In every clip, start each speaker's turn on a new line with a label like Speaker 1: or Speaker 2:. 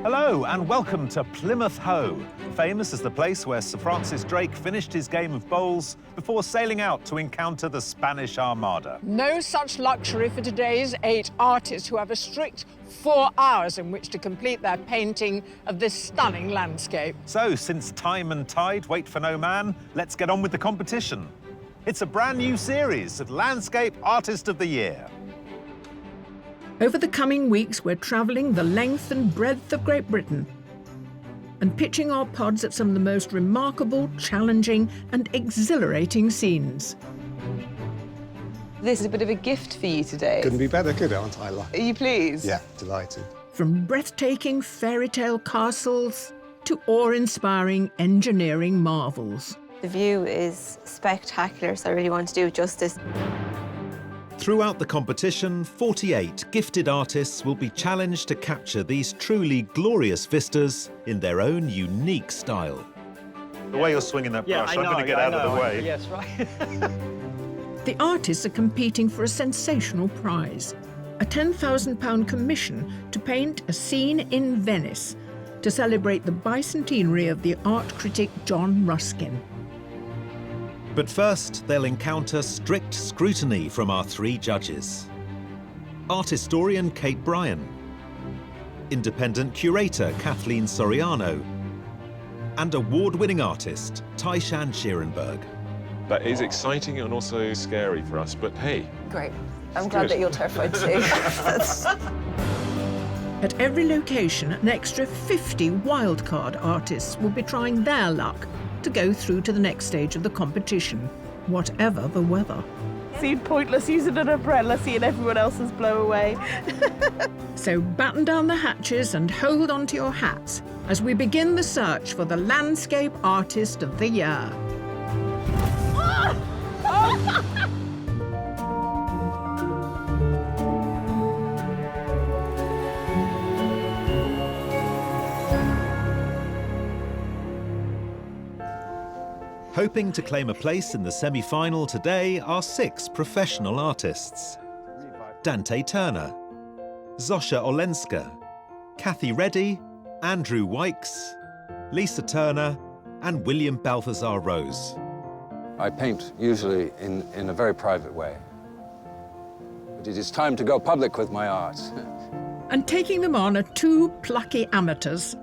Speaker 1: Hello and welcome to Plymouth Hoe, famous as the place where Sir Francis Drake finished his game of bowls before sailing out to encounter the Spanish Armada.
Speaker 2: No such luxury for today's 8 artists who have a strict 4 hours in which to complete their painting of this stunning landscape.
Speaker 1: So, since time and tide wait for no man, let's get on with the competition. It's a brand new series of Landscape Artist of the Year.
Speaker 2: Over the coming weeks, we're travelling the length and breadth of Great Britain and pitching our pods at some of the most remarkable, challenging and exhilarating scenes.
Speaker 3: This is a bit of a gift for you today.
Speaker 4: Couldn't be better, could it, aren't I?
Speaker 3: Are you pleased?
Speaker 4: Yeah, delighted.
Speaker 2: From breathtaking fairy tale castles to awe-inspiring engineering marvels.
Speaker 5: The view is spectacular, so I really want to do it justice.
Speaker 1: Throughout the competition, 48 gifted artists will be challenged to capture these truly glorious vistas in their own unique style. The way you're swinging that brush, I'm going to get out of the way.
Speaker 6: Yes, right.
Speaker 2: The artists are competing for a sensational prize, a £10,000 commission to paint a scene in Venice to celebrate the bicentenary of the art critic John Ruskin.
Speaker 1: But first, they'll encounter strict scrutiny from our 3 judges. Art historian Kate Bryan, independent curator Kathleen Soriano, and award-winning artist Taishan Schierenberg.
Speaker 7: That is exciting and also scary for us, but hey.
Speaker 5: Great. I'm glad that you're terrified too.
Speaker 2: At every location, an extra 50 wildcard artists will be trying their luck to go through to the next stage of the competition, whatever the weather.
Speaker 6: Seemed pointless using an umbrella, seeing everyone else's blow away.
Speaker 2: So batten down the hatches and hold on to your hats as we begin the search for the Landscape Artist of the Year.
Speaker 1: Hoping to claim a place in the semi-final today are 6 professional artists. Dante Turner, Zosha Olenska, Kathy Reddy, Andrew Wykes, Lisa Turner and William Balthazar Rose.
Speaker 8: I paint usually in a very private way. But it is time to go public with my art.
Speaker 2: And taking them on are 2 plucky amateurs,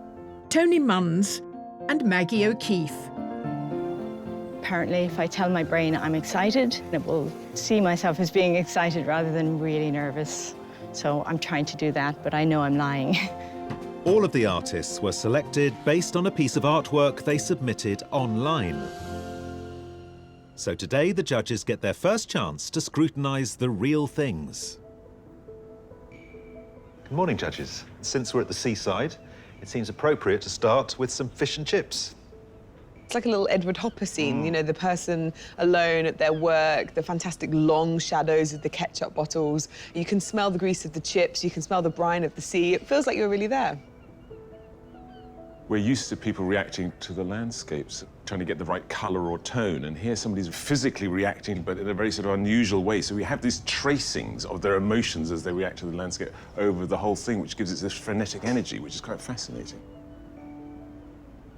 Speaker 2: Tony Munns and Maggie O'Keefe.
Speaker 9: Apparently, if I tell my brain I'm excited, it will see myself as being excited rather than really nervous. So I'm trying to do that, but I know I'm lying.
Speaker 1: All of the artists were selected based on a piece of artwork they submitted online. So today, the judges get their first chance to scrutinise the real things. Good morning, judges. Since we're at the seaside, it seems appropriate to start with some fish and chips.
Speaker 3: It's like a little Edward Hopper scene, you know, the person alone at their work, the fantastic long shadows of the ketchup bottles. You can smell the grease of the chips, you can smell the brine of the sea. It feels like you're really there.
Speaker 7: We're used to people reacting to the landscapes, trying to get the right colour or tone, and here somebody's physically reacting, but in a very sort of unusual way. So we have these tracings of their emotions as they react to the landscape over the whole thing, which gives it this frenetic energy, which is quite fascinating.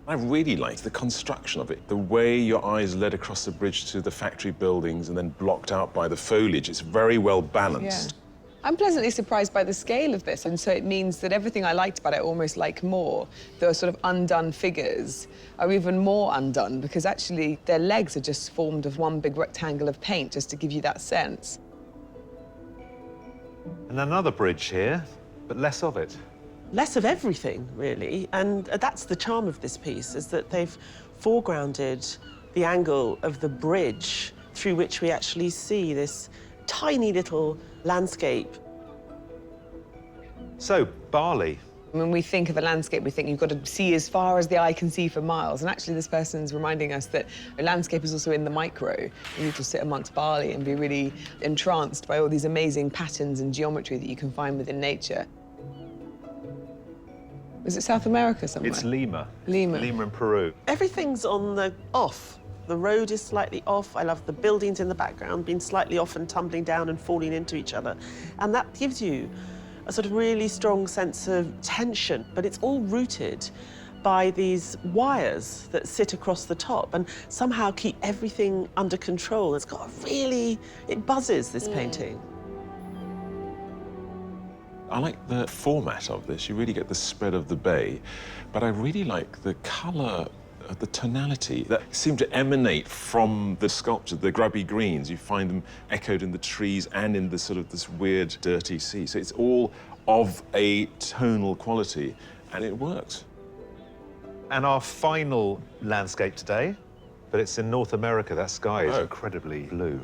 Speaker 7: I really liked the construction of it, the way your eyes led across the bridge to the factory buildings and then blocked out by the foliage. It's very well balanced.
Speaker 3: Yeah. I'm pleasantly surprised by the scale of this, and so it means that everything I liked about it, almost like more, the sort of undone figures are even more undone because actually their legs are just formed of one big rectangle of paint, just to give you that sense.
Speaker 1: And another bridge here, but less of it.
Speaker 6: Less of everything, really, and that's the charm of this piece, is that they've foregrounded the angle of the bridge through which we actually see this tiny little landscape.
Speaker 1: So, Bali.
Speaker 3: When we think of a landscape, we think you've got to see as far as the eye can see for miles, and actually this person's reminding us that a landscape is also in the micro. You need to sit amongst Bali and be really entranced by all these amazing patterns and geometry that you can find within nature. Is it South America somewhere?
Speaker 1: It's Lima.
Speaker 3: Lima.
Speaker 1: Lima in Peru.
Speaker 6: Everything's on the off. The road is slightly off. I love the buildings in the background being slightly off and tumbling down and falling into each other. And that gives you a sort of really strong sense of tension, but it's all rooted by these wires that sit across the top and somehow keep everything under control. It's got a really, it buzzes, this painting.
Speaker 7: I like the format of this. You really get the spread of the bay, but I really like the colour, the tonality that seem to emanate from the sculpture, the grubby greens. You find them echoed in the trees and in the sort of this weird, dirty sea. So it's all of a tonal quality, and it works.
Speaker 1: And our final landscape today, but it's in North America. That sky is incredibly blue.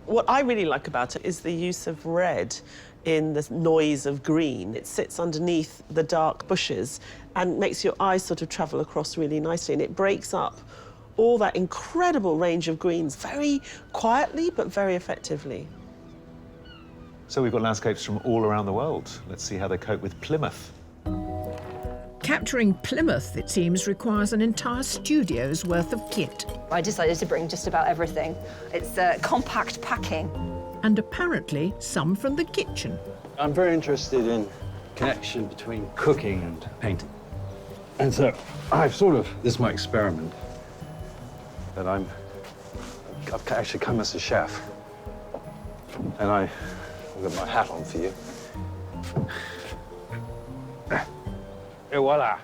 Speaker 6: What I really like about it is the use of red in the noise of green. It sits underneath the dark bushes and makes your eyes sort of travel across really nicely, and it breaks up all that incredible range of greens very quietly but very effectively.
Speaker 1: So we've got landscapes from all around the world. Let's see how they cope with Plymouth.
Speaker 2: Capturing Plymouth, it seems, requires an entire studio's worth of kit.
Speaker 4: I decided to bring just about everything. It's compact packing.
Speaker 2: And apparently some from the kitchen.
Speaker 8: I'm very interested in connection between cooking and painting. And so I've this is my experiment, that I've actually come as a chef. And I've got my hat on for you. Et voila.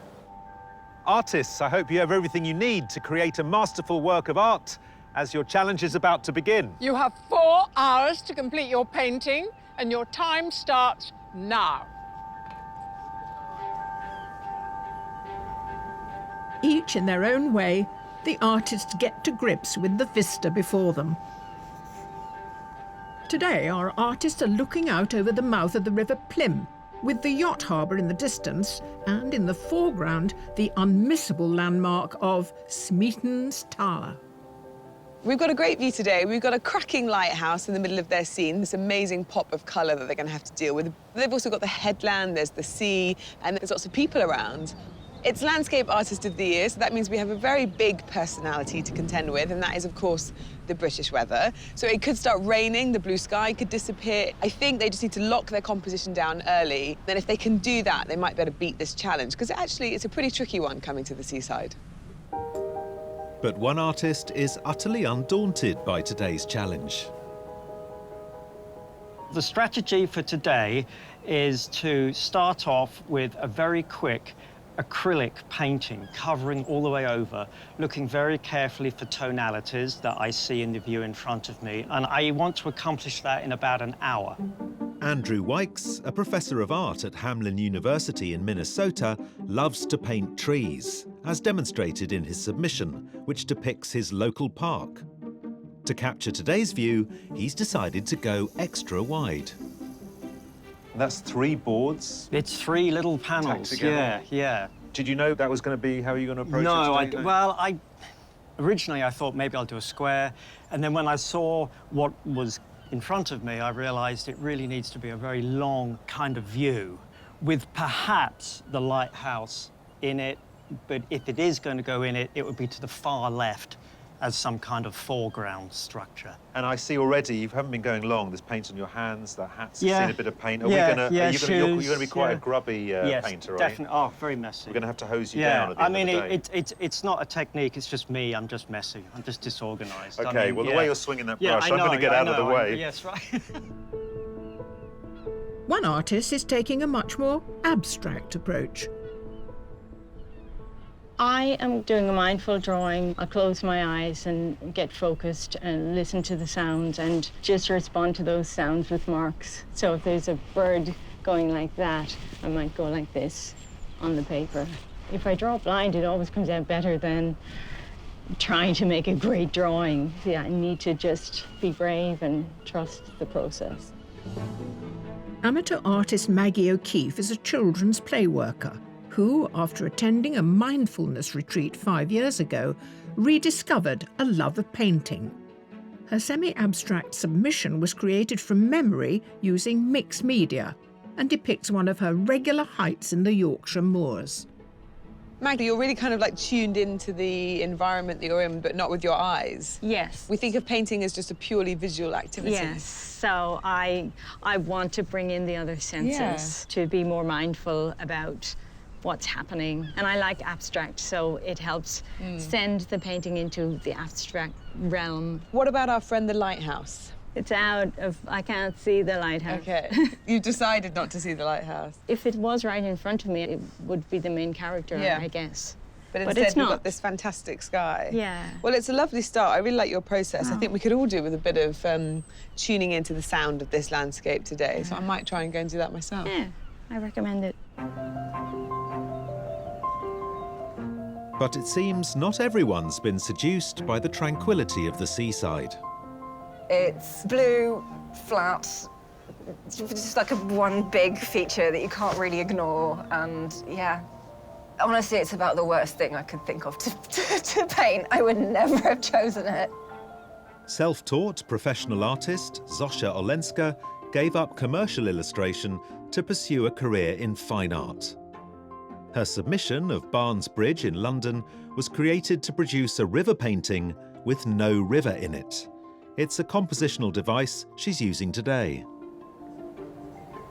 Speaker 1: Artists, I hope you have everything you need to create a masterful work of art as your challenge is about to begin.
Speaker 10: You have 4 hours to complete your painting, and your time starts now.
Speaker 2: Each in their own way, the artists get to grips with the vista before them. Today, our artists are looking out over the mouth of the River Plym, with the yacht harbour in the distance, and in the foreground, the unmissable landmark of Smeaton's Tower.
Speaker 3: We've got a great view today. We've got a cracking lighthouse in the middle of their scene, this amazing pop of colour that they're going to have to deal with. They've also got the headland, there's the sea, and there's lots of people around. It's Landscape Artist of the Year, so that means we have a very big personality to contend with, and that is, of course, the British weather. So it could start raining, the blue sky could disappear. I think they just need to lock their composition down early. Then if they can do that, they might be able to beat this challenge, because actually it's a pretty tricky one coming to the seaside.
Speaker 1: But one artist is utterly undaunted by today's challenge.
Speaker 11: The strategy for today is to start off with a very quick acrylic painting covering all the way over, looking very carefully for tonalities that I see in the view in front of me, and I want to accomplish that in about an hour.
Speaker 1: Andrew Wykes, a professor of art at Hamline University in Minnesota, loves to paint trees, as demonstrated in his submission, which depicts his local park. To capture today's view, he's decided to go extra wide. And that's 3 boards?
Speaker 11: It's 3 little panels, yeah.
Speaker 1: Did you know that was going to be how you're going to approach it today?
Speaker 11: Well, originally I thought maybe I'll do a square, and then when I saw what was in front of me, I realised it really needs to be a very long kind of view, with perhaps the lighthouse in it, but if it is going to go in it, it would be to the far left as some kind of foreground structure.
Speaker 1: And I see already you haven't been going long. There's paint on your hands, the hat's seen a bit of paint. Are
Speaker 11: you're
Speaker 1: going to be quite a grubby painter, right?
Speaker 11: Definitely. Oh, very messy.
Speaker 1: We're going to have to hose you down at the end of the day.
Speaker 11: It's not a technique, it's just me. I'm just messy. I'm just disorganised.
Speaker 1: Okay, well, the way you're swinging that brush, I'm going to get out of the way.
Speaker 11: Yes, right.
Speaker 2: One artist is taking a much more abstract approach.
Speaker 9: I am doing a mindful drawing. I close my eyes and get focused and listen to the sounds and just respond to those sounds with marks. So if there's a bird going like that, I might go like this on the paper. If I draw blind, it always comes out better than trying to make a great drawing. Yeah, I need to just be brave and trust the process.
Speaker 2: Amateur artist Maggie O'Keefe is a children's play worker who, after attending a mindfulness retreat 5 years ago, rediscovered a love of painting. Her semi-abstract submission was created from memory using mixed media and depicts one of her regular heights in the Yorkshire moors.
Speaker 3: Maggie, you're really kind of like tuned into the environment that you're in, but not with your eyes.
Speaker 9: Yes.
Speaker 3: We think of painting as just a purely visual activity.
Speaker 9: Yes, so I want to bring in the other senses to be more mindful about what's happening. And I like abstract, so it helps send the painting into the abstract realm.
Speaker 3: What about our friend the Lighthouse?
Speaker 9: It's out of, I can't see the lighthouse.
Speaker 3: Okay, you've decided not to see the lighthouse.
Speaker 9: If it was right in front of me, it would be the main character, I guess.
Speaker 3: But instead
Speaker 9: it's
Speaker 3: we've
Speaker 9: not.
Speaker 3: got this fantastic sky.
Speaker 9: Yeah.
Speaker 3: Well, it's a lovely start. I really like your process. I think we could all do with a bit of tuning into the sound of this landscape today. So I might try and go and do that myself.
Speaker 9: Yeah, I recommend it.
Speaker 1: But it seems not everyone's been seduced by the tranquility of the seaside.
Speaker 4: It's blue, flat, just like one big feature that you can't really ignore. And yeah, honestly, it's about the worst thing I could think of to paint. I would never have chosen it.
Speaker 1: Self-taught professional artist Zosha Olenska gave up commercial illustration to pursue a career in fine art. Her submission of Barnes Bridge in London was created to produce a river painting with no river in it. It's a compositional device she's using today.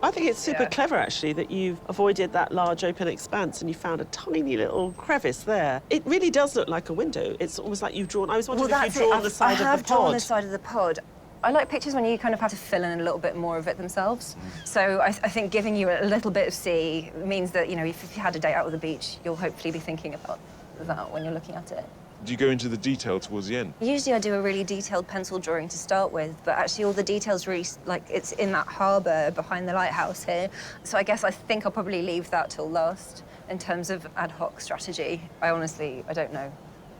Speaker 6: I think it's super clever, actually, that you've avoided that large open expanse and you found a tiny little crevice there. It really does look like a window. It's almost like you've drawn... I was wondering if you've drawn the side of the pod.
Speaker 4: I have drawn the side of the pod. I like pictures when you kind of have to fill in a little bit more of it themselves. So I think giving you a little bit of sea means that, you know, if you had a day out with the beach, you'll hopefully be thinking about that when you're looking at it.
Speaker 7: Do you go into the detail towards the end?
Speaker 4: Usually I do a really detailed pencil drawing to start with, but actually all the details really, like, it's in that harbour behind the lighthouse here. So I guess I think I'll probably leave that till last in terms of ad hoc strategy. I don't know.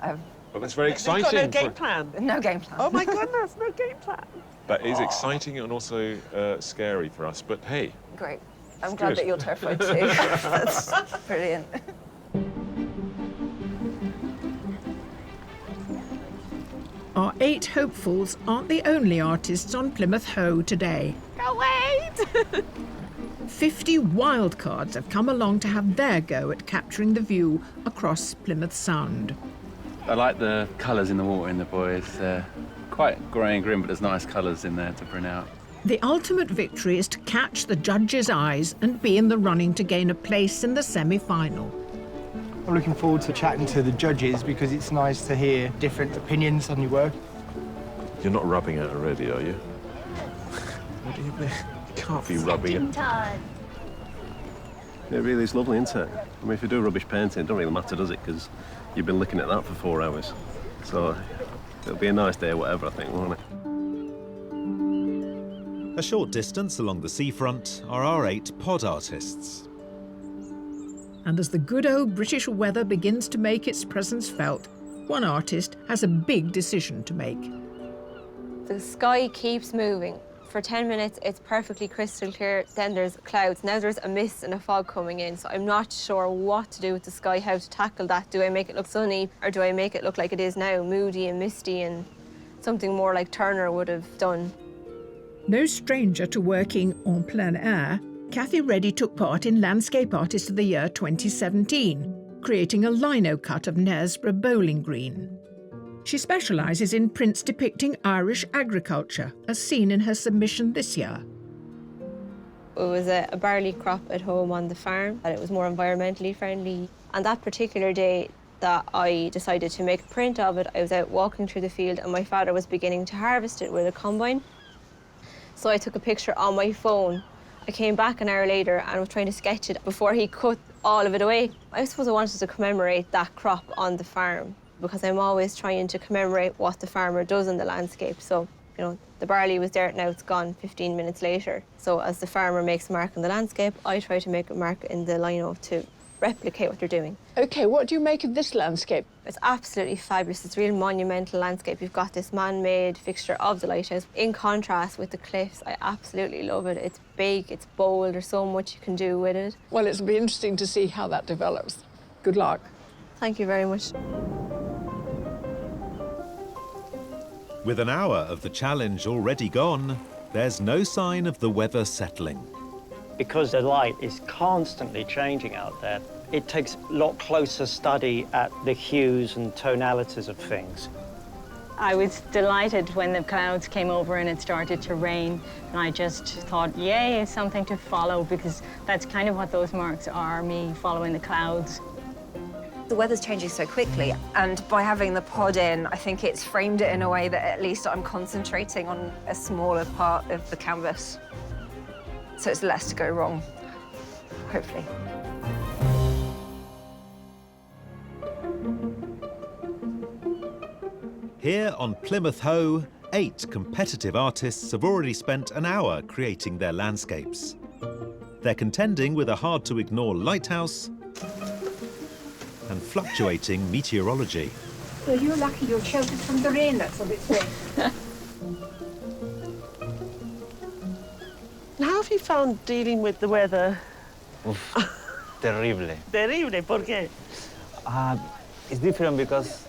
Speaker 7: Well, that's very exciting.
Speaker 6: You've got no game plan?
Speaker 4: No game plan.
Speaker 6: Oh, my goodness, no game plan.
Speaker 7: That is exciting and also scary for us, but hey.
Speaker 4: Great. I'm glad that you're terrified too. That's brilliant.
Speaker 2: Our 8 hopefuls aren't the only artists on Plymouth Hoe today.
Speaker 4: Go wait!
Speaker 2: 50 wildcards have come along to have their go at capturing the view across Plymouth Sound.
Speaker 8: I like the colours in the water in the boys. They're quite grey and grim, but there's nice colours in there to bring out.
Speaker 2: The ultimate victory is to catch the judges' eyes and be in the running to gain a place in the semi-final.
Speaker 12: I'm looking forward to chatting to the judges because it's nice to hear different opinions on your work.
Speaker 7: You're not rubbing it already, are you? What do you mean? You can't be rubbing it.
Speaker 13: It really is lovely, isn't it? I mean, if you do rubbish painting, it don't really matter, does it? Because you've been looking at that for 4 hours. So it'll be a nice day, whatever, I think, won't it?
Speaker 1: A short distance along the seafront are our 8 pod artists.
Speaker 2: And as the good old British weather begins to make its presence felt, one artist has a big decision to make.
Speaker 5: The sky keeps moving. For 10 minutes, it's perfectly crystal clear. Then there's clouds. Now there's a mist and a fog coming in. So I'm not sure what to do with the sky, how to tackle that. Do I make it look sunny or do I make it look like it is now, moody and misty and something more like Turner would have done?
Speaker 2: No stranger to working en plein air, Cathy Reddy took part in Landscape Artist of the Year 2017, creating a lino cut of Knaresborough Bowling Green. She specialises in prints depicting Irish agriculture, as seen in her submission this year.
Speaker 5: It was a barley crop at home on the farm, and it was more environmentally friendly. And that particular day that I decided to make a print of it, I was out walking through the field and my father was beginning to harvest it with a combine. So I took a picture on my phone. I came back an hour later and was trying to sketch it before he cut all of it away. I suppose I wanted to commemorate that crop on the farm because I'm always trying to commemorate what the farmer does in the landscape. So, you know, the barley was there, now it's gone 15 minutes later. So as the farmer makes a mark in the landscape, I try to make a mark in the lino to replicate what they're doing.
Speaker 10: OK, what do you make of this landscape?
Speaker 5: It's absolutely fabulous. It's a real monumental landscape. You've got this man-made fixture of the lighthouse in contrast with the cliffs. I absolutely love it. It's big, it's bold, there's so much you can do with it.
Speaker 10: Well, it'll be interesting to see how that develops. Good luck.
Speaker 5: Thank you very much.
Speaker 1: With an hour of the challenge already gone, there's no sign of the weather settling.
Speaker 11: Because the light is constantly changing out there, It takes a lot closer study at the hues and tonalities of things.
Speaker 9: I was delighted when the clouds came over and it started to rain, and I just thought, yay, something to follow, because that's kind of what those marks are, me following the clouds.
Speaker 4: The weather's changing so quickly, and by having the pod in, I think it's framed it in a way that at least I'm concentrating on a smaller part of the canvas. So it's less to go wrong, hopefully.
Speaker 1: Here on Plymouth Hoe, 8 competitive artists have already spent an hour creating their landscapes. They're contending with a hard-to-ignore lighthouse and fluctuating meteorology.
Speaker 2: Well, you're lucky you're sheltered from the rain, that's what it's saying.
Speaker 6: How have you found dealing with the weather?
Speaker 14: Terrible.
Speaker 6: Terrible, ¿por qué?
Speaker 14: It's different because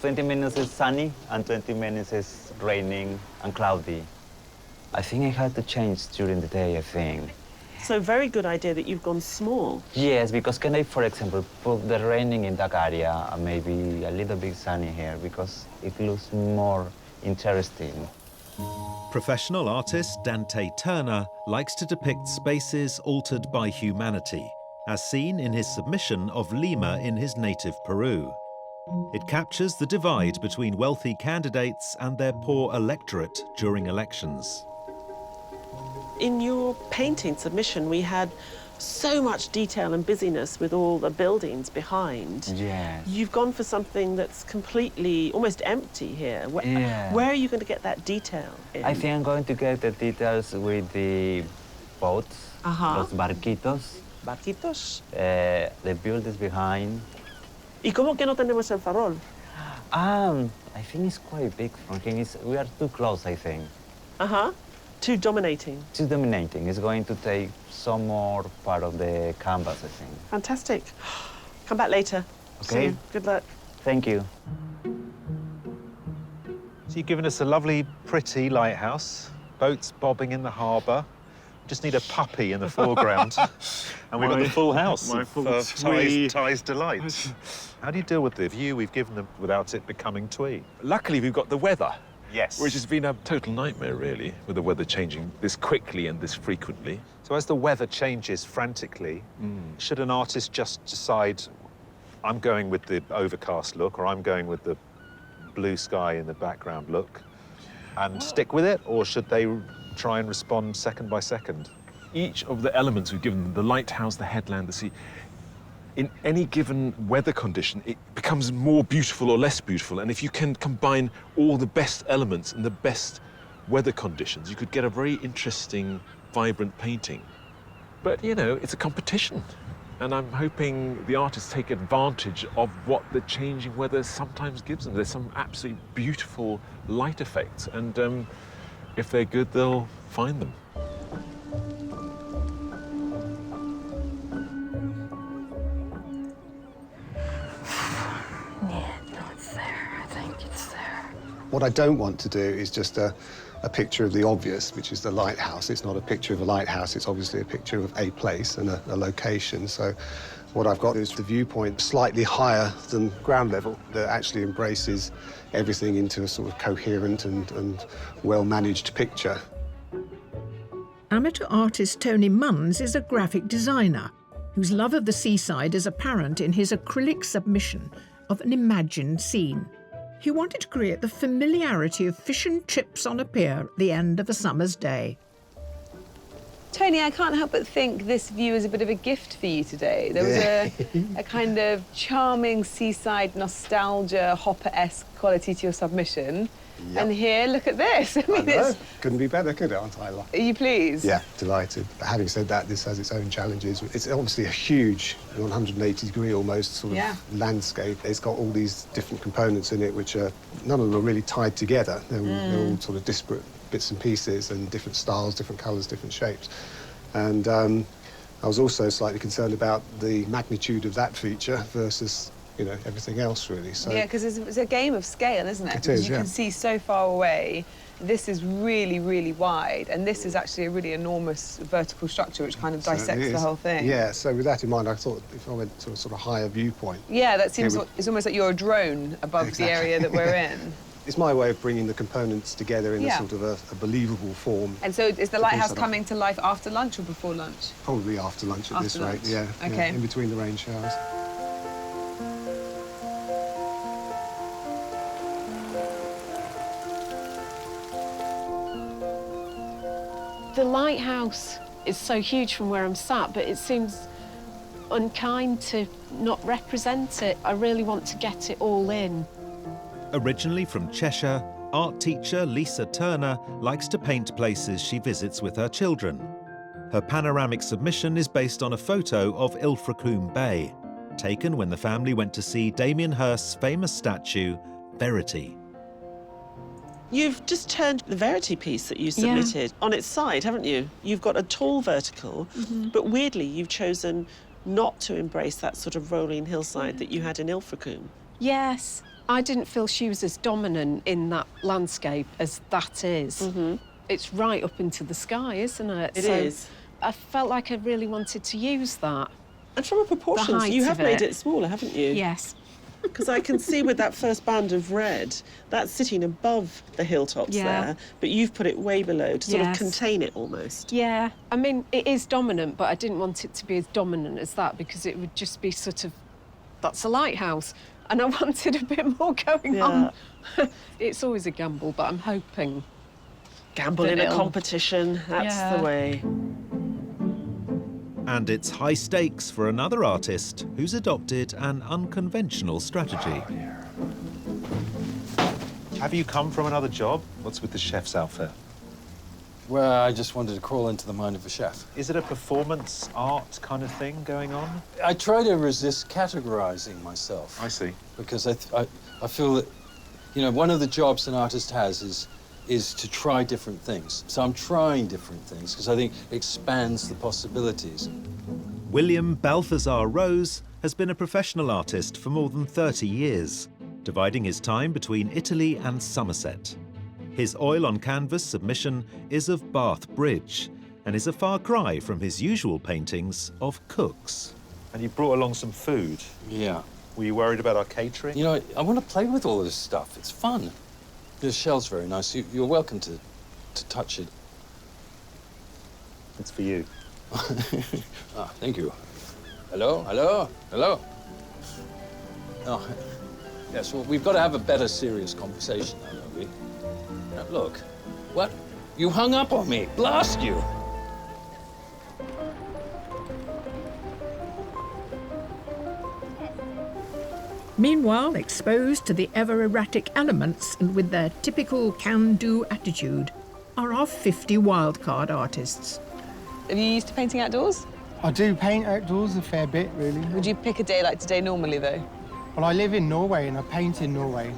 Speaker 14: 20 minutes is sunny and 20 minutes is raining and cloudy. I think I had to change during the day, I think.
Speaker 6: So very good idea that you've gone small.
Speaker 14: Yes, because can I, for example, put the raining in that area and maybe a little bit sunny here because it looks more interesting.
Speaker 1: Professional artist Dante Turner likes to depict spaces altered by humanity, as seen in his submission of Lima in his native Peru. It captures the divide between wealthy candidates and their poor electorate during elections.
Speaker 6: In your painting submission, we had so much detail and busyness with all the buildings behind.
Speaker 14: Yes.
Speaker 6: You've gone for something that's completely, almost empty here.
Speaker 14: Yeah.
Speaker 6: Where are you going to get that detail in?
Speaker 14: I think I'm going to get the details with the boats, los barquitos.
Speaker 6: Barquitos.
Speaker 14: The buildings behind.
Speaker 6: ¿Y cómo que no tenemos el farol?
Speaker 14: I think it's quite big from here. We are too close, I think.
Speaker 6: Too dominating.
Speaker 14: Too dominating. It's going to take some more part of the canvas, I think.
Speaker 6: Fantastic. Come back later.
Speaker 14: Okay.
Speaker 6: Soon. Good luck.
Speaker 14: Thank you.
Speaker 15: So you've given us a lovely, pretty lighthouse, boats bobbing in the harbour. Just need a puppy in the foreground. And we've got the full house of Ty's delight. How do you deal with the view we've given them without it becoming twee?
Speaker 7: Luckily, we've got the weather.
Speaker 15: Yes.
Speaker 7: Which has been a total nightmare, really, with the weather changing this quickly and this frequently.
Speaker 15: So as the weather changes frantically, should an artist just decide, I'm going with the overcast look, or I'm going with the blue sky in the background look, and stick with it, or should they try and respond second by second?
Speaker 7: Each of the elements we've given them, the lighthouse, the headland, the sea, in any given weather condition, it becomes more beautiful or less beautiful. And if you can combine all the best elements in the best weather conditions, you could get a very interesting, vibrant painting. But, you know, it's a competition. And I'm hoping the artists take advantage of what the changing weather sometimes gives them. There's some absolutely beautiful light effects. And if they're good, they'll find them.
Speaker 16: What I don't want to do is just a picture of the obvious, which is the lighthouse. It's not a picture of a lighthouse, it's obviously a picture of a place and a location. So what I've got is the viewpoint slightly higher than ground level that actually embraces everything into a sort of coherent and well-managed picture.
Speaker 2: Amateur artist Tony Munns is a graphic designer whose love of the seaside is apparent in his acrylic submission of an imagined scene. He wanted to create the familiarity of fish and chips on a pier at the end of a summer's day.
Speaker 3: Tony, I can't help but think this view is a bit of a gift for you today. There was a kind of charming seaside nostalgia, Hopper-esque quality to your submission. Yep. And here, look at this. I mean, it's...
Speaker 16: Couldn't be better, could it, aren't I?
Speaker 3: Are you pleased?
Speaker 16: Yeah, delighted. But having said that, this has its own challenges. It's obviously a huge 180-degree almost sort of landscape. It's got all these different components in it, which are, none of them are really tied together. They're all sort of disparate bits and pieces and different styles, different colours, different shapes. And I was also slightly concerned about the magnitude of that feature versus you know, everything else, really. So
Speaker 3: yeah, because it's a game of scale, isn't it?
Speaker 16: It is,
Speaker 3: you
Speaker 16: yeah.
Speaker 3: can see so far away. This is really, really wide, and this is actually a really enormous vertical structure which kind of dissects the whole thing.
Speaker 16: Yeah, so with that in mind, I thought if I went to a sort of higher viewpoint...
Speaker 3: Yeah, that seems... It's almost like you're a drone above the area that we're in.
Speaker 16: It's my way of bringing the components together in a
Speaker 3: Yeah.
Speaker 16: sort of a believable form.
Speaker 3: And so is the lighthouse coming to life after lunch or before lunch?
Speaker 16: Probably after lunch at this rate, yeah.
Speaker 3: Okay.
Speaker 16: Yeah, in between the rain showers.
Speaker 17: The lighthouse is so huge from where I'm sat, but it seems unkind to not represent it. I really want to get it all in.
Speaker 1: Originally from Cheshire, art teacher Lisa Turner likes to paint places she visits with her children. Her panoramic submission is based on a photo of Ilfracombe Bay, taken when the family went to see Damien Hirst's famous statue, Verity.
Speaker 6: You've just turned the Verity piece that you submitted on its side, haven't you? You've got a tall vertical, but weirdly you've chosen not to embrace that sort of rolling hillside that you had in Ilfracombe.
Speaker 17: Yes, I didn't feel she was as dominant in that landscape as that is. It's right up into the sky, isn't it?
Speaker 6: It is.
Speaker 17: I felt like I really wanted to use that.
Speaker 6: And from a proportions, you have made it smaller, haven't you?
Speaker 17: Yes.
Speaker 6: Because I can see with that first band of red, that's sitting above the hilltops there, but you've put it way below to sort of contain it almost.
Speaker 17: Yeah, I mean, it is dominant, but I didn't want it to be as dominant as that because it would just be sort of, that's a lighthouse. And I wanted a bit more going on. It's always a gamble, but I'm hoping.
Speaker 6: Gamble in a competition, that's the way.
Speaker 1: And it's high stakes for another artist who's adopted an unconventional strategy.
Speaker 15: Have you come from another job? What's with the chef's outfit?
Speaker 8: Well, I just wanted to crawl into the mind of a chef.
Speaker 15: Is it a performance art kind of thing going on?
Speaker 8: I try to resist categorizing myself.
Speaker 15: I see.
Speaker 8: Because I feel that, you know, one of the jobs an artist has is to try different things. So I'm trying different things because I think it expands the possibilities.
Speaker 1: William Balthazar Rose has been a professional artist for more than 30 years, dividing his time between Italy and Somerset. His oil on canvas submission is of Bath Bridge and is a far cry from his usual paintings of cooks.
Speaker 15: And you brought along some food.
Speaker 8: Yeah.
Speaker 15: Were you worried about our catering?
Speaker 8: You know, I want to play with all of this stuff. It's fun. The shell's very nice. You're welcome to touch it.
Speaker 15: It's for you.
Speaker 8: Thank you. Hello, hello, hello. Oh, yes, well, we've got to have a better serious conversation now, don't we? Now, look, what? You hung up on me. Blast you!
Speaker 2: Meanwhile, exposed to the ever-erratic elements and with their typical can-do attitude, are our 50 wildcard artists.
Speaker 3: Are you used to painting outdoors?
Speaker 12: I do paint outdoors a fair bit, really.
Speaker 3: Would you pick a day like today normally, though?
Speaker 12: Well, I live in Norway and I paint in Norway.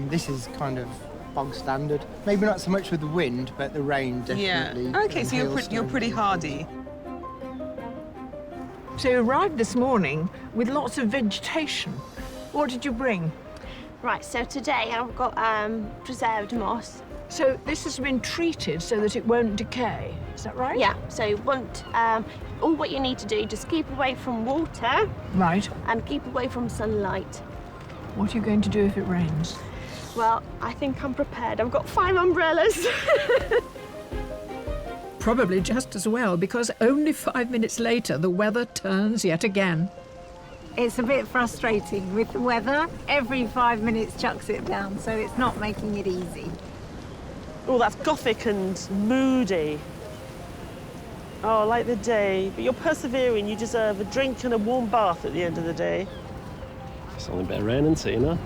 Speaker 12: This is kind of bog standard. Maybe not so much with the wind, but the rain definitely.
Speaker 3: Yeah. OK, so you're pretty hardy.
Speaker 2: So you arrived this morning with lots of vegetation. What did you bring?
Speaker 18: Right, so today I've got preserved moss.
Speaker 2: So this has been treated so that it won't decay, is that right?
Speaker 18: Yeah, so it won't, all what you need to do, just keep away from water.
Speaker 2: Right.
Speaker 18: And keep away from sunlight.
Speaker 2: What are you going to do if it rains?
Speaker 18: Well, I think I'm prepared. I've got 5 umbrellas.
Speaker 2: Probably just as well, because only 5 minutes later, the weather turns yet again.
Speaker 19: It's a bit frustrating with the weather. Every 5 minutes chucks it down, so it's not making it easy.
Speaker 6: Oh, that's gothic and moody. Oh, like the day. But you're persevering. You deserve a drink and a warm bath at the end of the day.
Speaker 13: It's only a bit of rain, isn't it, you know?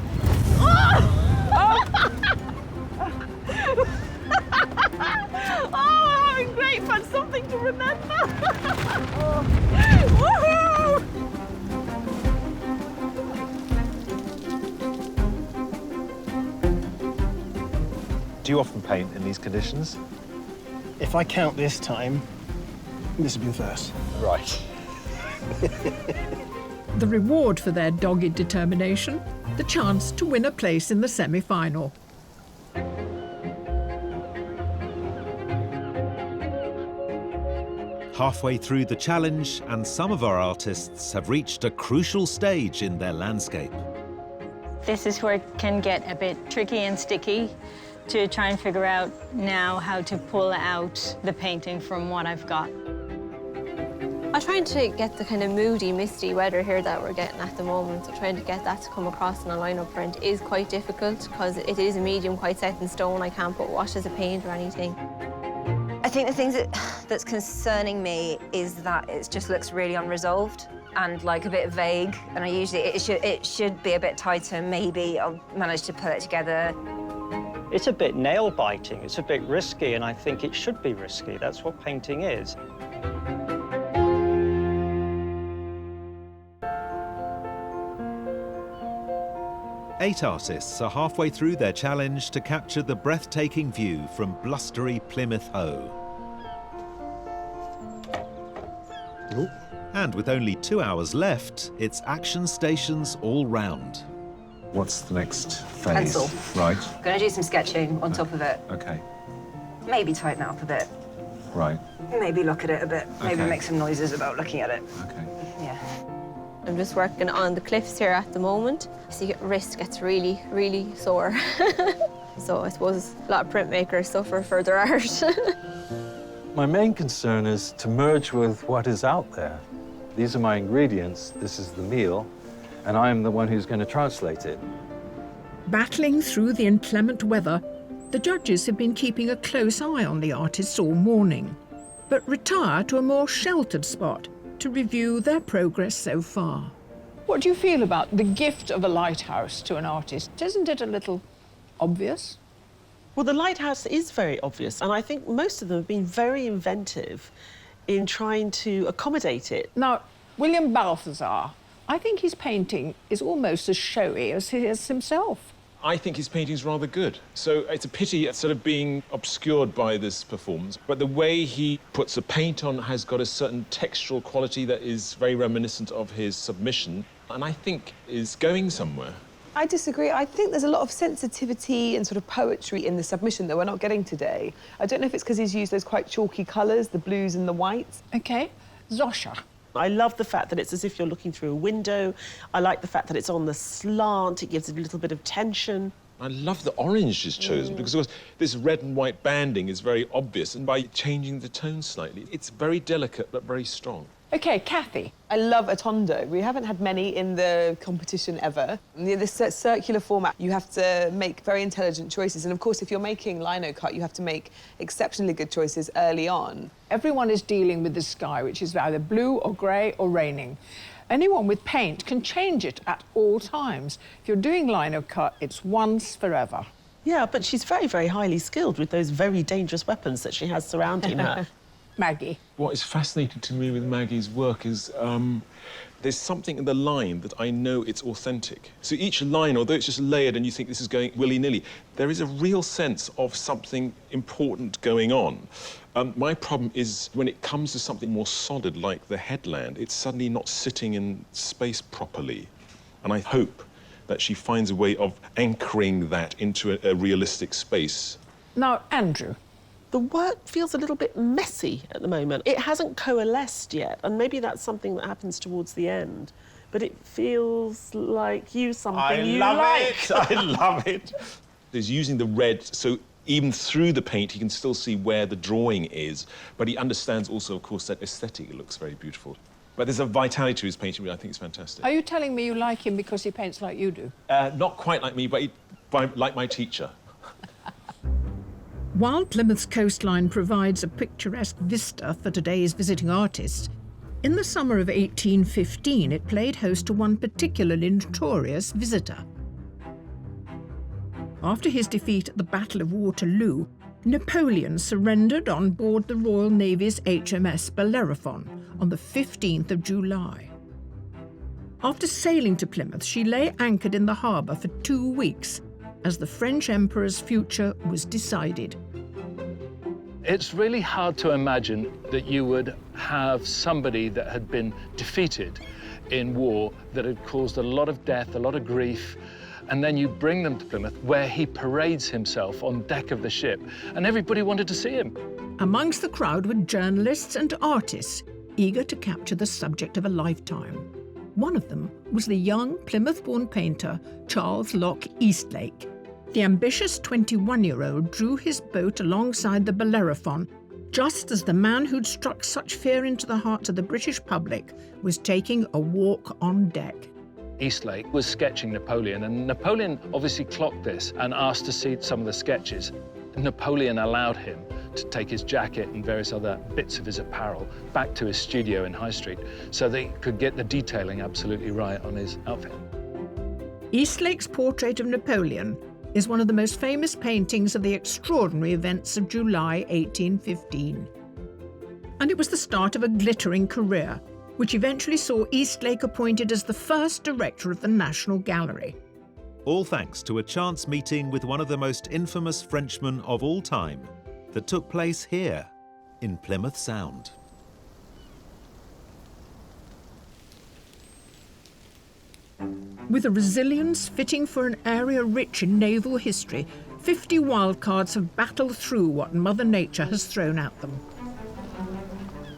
Speaker 18: Oh, having great fun, something to remember. Woohoo!
Speaker 15: Do you often paint in these conditions?
Speaker 12: If I count this time, this will be the first.
Speaker 15: Right.
Speaker 2: The reward for their dogged determination, the chance to win a place in the semi-final.
Speaker 1: Halfway through the challenge, and some of our artists have reached a crucial stage in their landscape.
Speaker 9: This is where it can get a bit tricky and sticky to try and figure out now how to pull out the painting from what I've got.
Speaker 5: I'm trying to get the kind of moody, misty weather here that we're getting at the moment. So trying to get that to come across in a line-up print is quite difficult because it is a medium quite set in stone. I can't put washes of paint or anything.
Speaker 4: I think the thing that's concerning me is that it just looks really unresolved and like a bit vague. And it should be a bit tighter. Maybe I'll manage to pull it together.
Speaker 11: It's a bit nail-biting, it's a bit risky, and I think it should be risky. That's what painting is.
Speaker 1: Eight artists are halfway through their challenge to capture the breathtaking view from blustery Plymouth Hoe. And with only 2 hours left, it's action stations all round.
Speaker 15: What's the next phase?
Speaker 4: Pencil.
Speaker 15: Right.
Speaker 4: Gonna do some sketching on top of it.
Speaker 15: Okay.
Speaker 4: Maybe tighten it up a bit.
Speaker 15: Right.
Speaker 4: Maybe look at it a bit. Maybe
Speaker 15: Okay.
Speaker 4: make some noises about looking at it.
Speaker 15: Okay.
Speaker 4: Yeah.
Speaker 5: I'm just working on the cliffs here at the moment. So your wrist gets really, really sore. So I suppose a lot of printmakers suffer for their art.
Speaker 8: My main concern is to merge with what is out there. These are my ingredients, this is the meal, and I am the one who's going to translate it.
Speaker 2: Battling through the inclement weather, the judges have been keeping a close eye on the artists all morning, but retire to a more sheltered spot to review their progress so far.
Speaker 10: What do you feel about the gift of a lighthouse to an artist? Isn't it a little obvious?
Speaker 6: Well, the lighthouse is very obvious, and I think most of them have been very inventive in trying to accommodate it.
Speaker 10: Now, William Balthazar, I think his painting is almost as showy as he is himself.
Speaker 7: I think his painting's rather good. So it's a pity it's sort of being obscured by this performance. But the way he puts the paint on has got a certain textural quality that is very reminiscent of his submission, and I think is going somewhere.
Speaker 3: I disagree. I think there's a lot of sensitivity and sort of poetry in the submission that we're not getting today. I don't know if it's because he's used those quite chalky colours, the blues and the whites.
Speaker 10: OK. Zosha.
Speaker 6: I love the fact that it's as if you're looking through a window. I like the fact that it's on the slant. It gives it a little bit of tension.
Speaker 7: I love the orange she's chosen because, of course, this red and white banding is very obvious, and by changing the tone slightly, it's very delicate but very strong.
Speaker 10: OK, Kathy.
Speaker 3: I love a tondo. We haven't had many in the competition ever. This circular format, you have to make very intelligent choices. And, of course, if you're making lino cut, you have to make exceptionally good choices early on.
Speaker 10: Everyone is dealing with the sky, which is either blue or grey or raining. Anyone with paint can change it at all times. If you're doing lino cut, it's once forever.
Speaker 6: Yeah, but she's very, very highly skilled with those very dangerous weapons that she has surrounding her.
Speaker 10: Maggie.
Speaker 7: What is fascinating to me with Maggie's work is there's something in the line that I know it's authentic. So each line, although it's just layered and you think this is going willy-nilly, there is a real sense of something important going on. My problem is when it comes to something more solid, like the headland, it's suddenly not sitting in space properly. And I hope that she finds a way of anchoring that into a realistic space.
Speaker 10: Now, Andrew.
Speaker 6: The work feels a little bit messy at the moment. It hasn't coalesced yet, and maybe that's something that happens towards the end. But it feels like something you like.
Speaker 7: I love it. He's using the red, so even through the paint, he can still see where the drawing is. But he understands also, of course, that aesthetic looks very beautiful. But there's a vitality to his painting, which I think is fantastic.
Speaker 10: Are you telling me you like him because he paints like you do?
Speaker 7: Not quite like me, but like my teacher.
Speaker 2: While Plymouth's coastline provides a picturesque vista for today's visiting artists, in the summer of 1815 it played host to one particularly notorious visitor. After his defeat at the Battle of Waterloo, Napoleon surrendered on board the Royal Navy's HMS Bellerophon on the 15th of July. After sailing to Plymouth, she lay anchored in the harbour for 2 weeks as the French Emperor's future was decided.
Speaker 20: It's really hard to imagine that you would have somebody that had been defeated in war, that had caused a lot of death, a lot of grief, and then you bring them to Plymouth, where he parades himself on deck of the ship, and everybody wanted to see him.
Speaker 2: Amongst the crowd were journalists and artists eager to capture the subject of a lifetime. One of them was the young Plymouth-born painter Charles Locke Eastlake. The ambitious 21-year-old drew his boat alongside the Bellerophon just as the man who'd struck such fear into the hearts of the British public was taking a walk on deck.
Speaker 20: Eastlake was sketching Napoleon, and Napoleon obviously clocked this and asked to see some of the sketches. Napoleon allowed him to take his jacket and various other bits of his apparel back to his studio in High Street so they could get the detailing absolutely right on his outfit.
Speaker 2: Eastlake's portrait of Napoleon is one of the most famous paintings of the extraordinary events of July 1815. And it was the start of a glittering career, which eventually saw Eastlake appointed as the first director of the National Gallery.
Speaker 1: All thanks to a chance meeting with one of the most infamous Frenchmen of all time that took place here in Plymouth Sound.
Speaker 2: With a resilience fitting for an area rich in naval history, 50 wildcards have battled through what Mother Nature has thrown at them.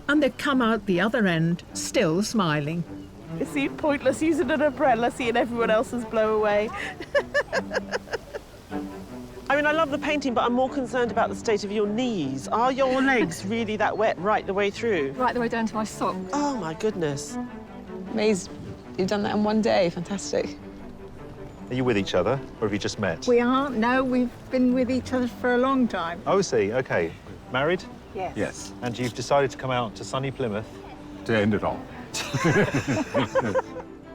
Speaker 2: And they come out the other end, still smiling.
Speaker 21: It seemed pointless using an umbrella, seeing everyone else's blow away.
Speaker 6: I mean, I love the painting, but I'm more concerned about the state of your knees. Are your legs really that wet right the way through?
Speaker 4: Right the way down to my socks.
Speaker 6: Oh, my goodness.
Speaker 3: Amazing. You've done that in one day. Fantastic.
Speaker 15: Are you with each other, or have you just met?
Speaker 19: We aren't. No, we've been with each other for a long time.
Speaker 15: Oh, I see. OK. Married?
Speaker 19: Yes.
Speaker 15: Yes. And you've decided to come out to sunny Plymouth? To end it all.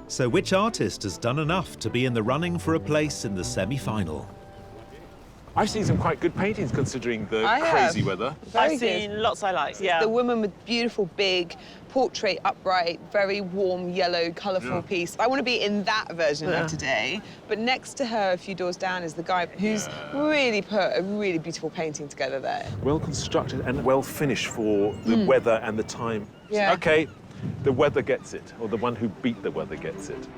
Speaker 1: So which artist has done enough to be in the running for a place in the semi-final?
Speaker 7: I've seen some quite good paintings considering the
Speaker 3: I
Speaker 7: crazy
Speaker 3: have.
Speaker 7: weather.
Speaker 3: Very
Speaker 6: I've seen
Speaker 3: good.
Speaker 6: lots I like, yeah.
Speaker 3: The woman with beautiful, big, portrait, upright, very warm, yellow, colourful piece. I want to be in that version of today. But next to her, a few doors down, is the guy who's really put a really beautiful painting together there.
Speaker 7: Well constructed and well finished for the weather and the time.
Speaker 3: Yeah.
Speaker 7: OK, the weather gets it, or the one who beat the weather gets it.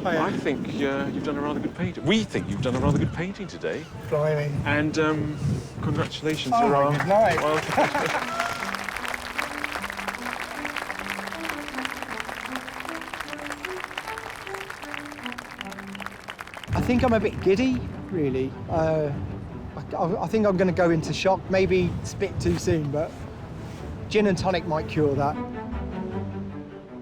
Speaker 7: I think you've done a rather good painting. We think you've done a rather good painting today.
Speaker 12: Blimey.
Speaker 7: And congratulations,
Speaker 12: Oh,
Speaker 7: you're
Speaker 12: my
Speaker 7: on.
Speaker 12: good night.
Speaker 7: Well,
Speaker 12: I think I'm a bit giddy, really. I think I'm going to go into shock. Maybe it's a bit too soon, but gin and tonic might cure that.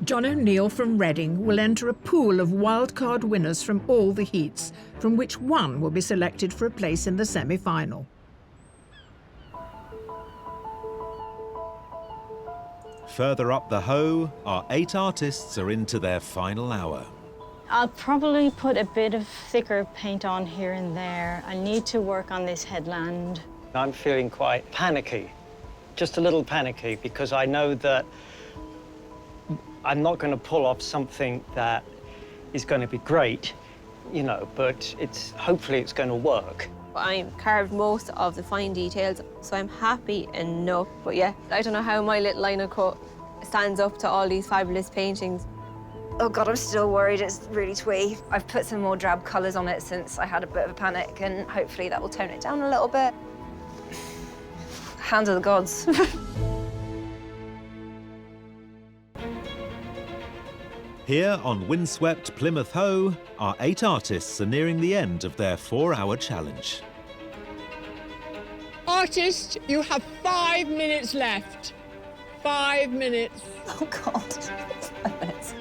Speaker 2: John O'Neill from Reading will enter a pool of wildcard winners from all the heats, from which one will be selected for a place in the semi-final.
Speaker 1: Further up the Hoe, our 8 artists are into their final hour.
Speaker 9: I'll probably put a bit of thicker paint on here and there. I need to work on this headland.
Speaker 11: I'm feeling quite panicky, just a little panicky, because I know that I'm not going to pull off something that is going to be great, you know, but hopefully it's going to work.
Speaker 5: I carved most of the fine details, so I'm happy enough. But yeah, I don't know how my little line of cut stands up to all these fabulous paintings.
Speaker 4: Oh God, I'm still worried it's really twee. I've put some more drab colours on it since I had a bit of a panic, and hopefully that will tone it down a little bit. Hand of the gods.
Speaker 1: Here on windswept Plymouth Hoe, our 8 artists are nearing the end of their 4-hour challenge.
Speaker 10: Artist, you have 5 minutes left. 5 minutes.
Speaker 4: Oh God, 5 minutes.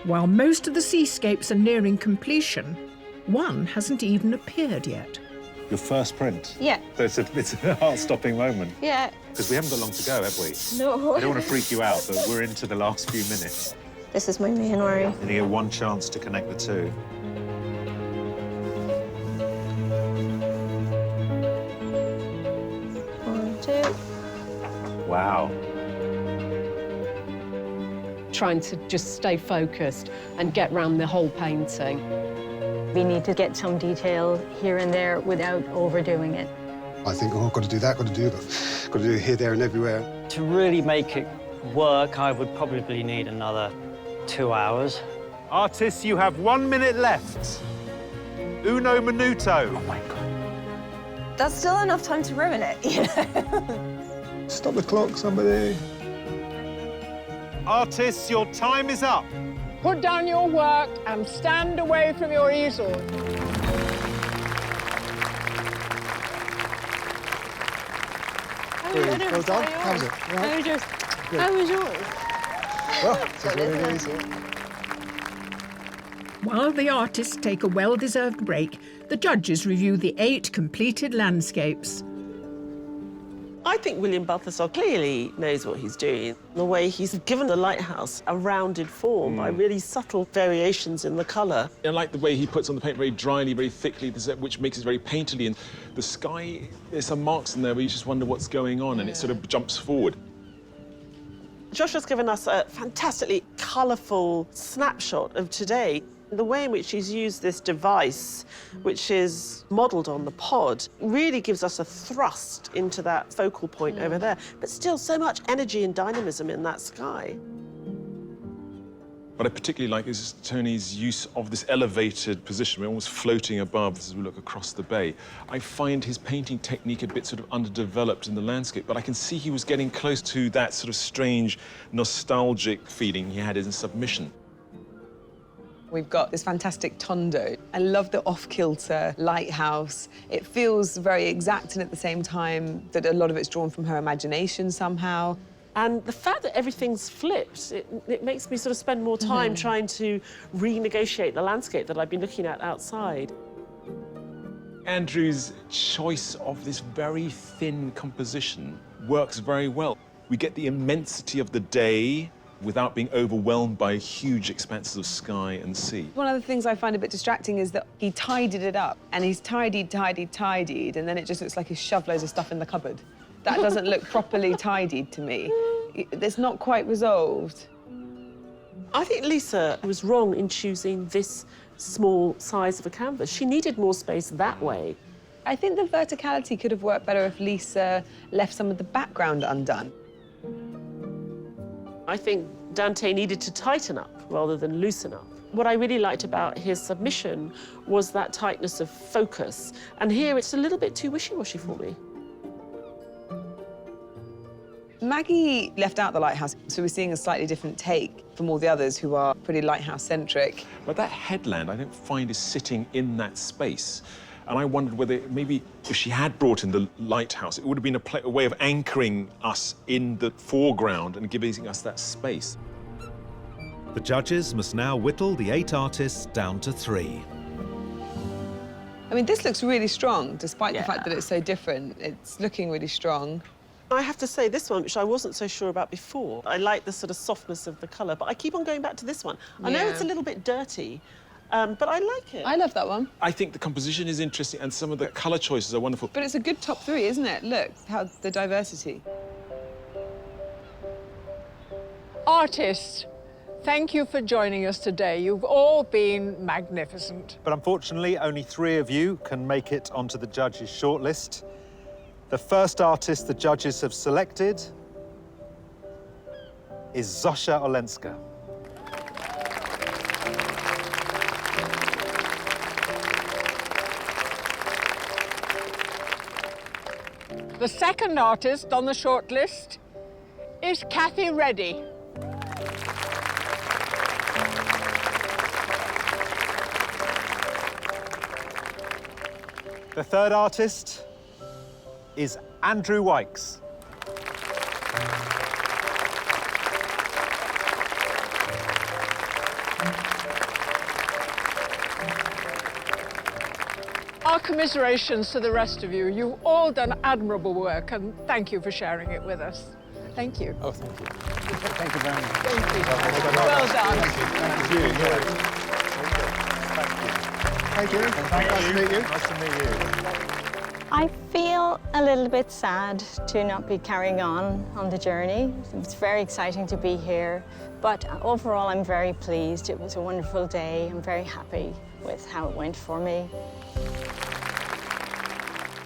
Speaker 2: While most of the seascapes are nearing completion, one hasn't even appeared yet.
Speaker 15: Your first print?
Speaker 5: Yeah.
Speaker 15: So it's a heart-stopping moment.
Speaker 5: Yeah.
Speaker 15: Because we haven't got long to go, have we?
Speaker 5: No.
Speaker 15: I don't want to freak you out, but we're into the last few minutes.
Speaker 5: This is my main worry.
Speaker 15: And you get one chance to connect the two.
Speaker 5: One, two.
Speaker 15: Wow.
Speaker 17: Trying to just stay focused and get round the whole painting.
Speaker 9: We need to get some detail here and there without overdoing it.
Speaker 16: I think, oh, I've got to do that, got to do that, got to do it here, there, and everywhere.
Speaker 11: To really make it work, I would probably need another 2 hours.
Speaker 15: Artists, you have 1 minute left. Uno minuto.
Speaker 11: Oh my God.
Speaker 4: That's still enough time to ruin it, you know?
Speaker 16: Stop the clock, somebody.
Speaker 15: Artists, your time is up.
Speaker 10: Put down your work and stand away from your easel.
Speaker 16: Well done. How was it? Right.
Speaker 9: How was yours?
Speaker 16: Well, this is what it is.
Speaker 2: While the artists take a well-deserved break, the judges review the 8 completed landscapes.
Speaker 6: I think William Balthasar clearly knows what he's doing. The way he's given the lighthouse a rounded form by really subtle variations in the colour.
Speaker 7: I like the way he puts on the paint very dryly, very thickly, which makes it very painterly. And the sky, there's some marks in there where you just wonder what's going on, and it sort of jumps forward.
Speaker 6: Joshua's given us a fantastically colourful snapshot of today. The way in which he's used this device, which is modelled on the pod, really gives us a thrust into that focal point over there, but still so much energy and dynamism in that sky.
Speaker 7: What I particularly like is Tony's use of this elevated position. We're almost floating above as we look across the bay. I find his painting technique a bit sort of underdeveloped in the landscape, but I can see he was getting close to that sort of strange, nostalgic feeling he had in Submission.
Speaker 3: We've got this fantastic tondo. I love the off-kilter lighthouse. It feels very exact, and at the same time that a lot of it's drawn from her imagination somehow.
Speaker 6: And the fact that everything's flipped, it makes me sort of spend more time trying to renegotiate the landscape that I've been looking at outside.
Speaker 7: Andrew's choice of this very thin composition works very well. We get the immensity of the day without being overwhelmed by huge expanses of sky and sea.
Speaker 3: One of the things I find a bit distracting is that he tidied it up, and he's tidied, and then it just looks like he's shoved loads of stuff in the cupboard. That doesn't look properly tidied to me. It's not quite resolved.
Speaker 6: I think Lisa was wrong in choosing this small size of a canvas. She needed more space that way.
Speaker 3: I think the verticality could have worked better if Lisa left some of the background undone.
Speaker 6: I think Dante needed to tighten up rather than loosen up. What I really liked about his submission was that tightness of focus. And here it's a little bit too wishy-washy for me.
Speaker 3: Maggie left out the lighthouse, so we're seeing a slightly different take from all the others who are pretty lighthouse-centric.
Speaker 7: But that headland, I don't find, is sitting in that space. And I wondered whether maybe if she had brought in the lighthouse, it would have been a way of anchoring us in the foreground and giving us that space.
Speaker 1: The judges must now whittle the 8 artists down to 3.
Speaker 3: I mean, this looks really strong, despite the fact that it's so different. It's looking really strong.
Speaker 6: I have to say, this one, which I wasn't so sure about before, I like the sort of softness of the colour, but I keep on going back to this one. I know it's a little bit dirty, but I like it.
Speaker 3: I love that one.
Speaker 7: I think the composition is interesting and some of the colour choices are wonderful.
Speaker 3: But it's a good top 3, isn't it? Look, how the diversity.
Speaker 10: Artists, thank you for joining us today. You've all been magnificent.
Speaker 15: But unfortunately, only 3 of you can make it onto the judges' shortlist. The first artist the judges have selected is Zosha Olenska.
Speaker 10: The second artist on the shortlist is Cathy Reddy.
Speaker 15: The third artist is Andrew Wykes.
Speaker 10: Our commiserations to the rest of you. You've all done admirable work, and thank you for sharing it with us. Thank you.
Speaker 15: Oh, thank you.
Speaker 8: Thank you very much.
Speaker 10: Thank you. Well done.
Speaker 15: Thank you.
Speaker 16: Thank you. Nice to meet you.
Speaker 15: Nice to meet you.
Speaker 9: I feel a little bit sad to not be carrying on the journey. It's very exciting to be here, but overall I'm very pleased. It was a wonderful day. I'm very happy with how it went for me.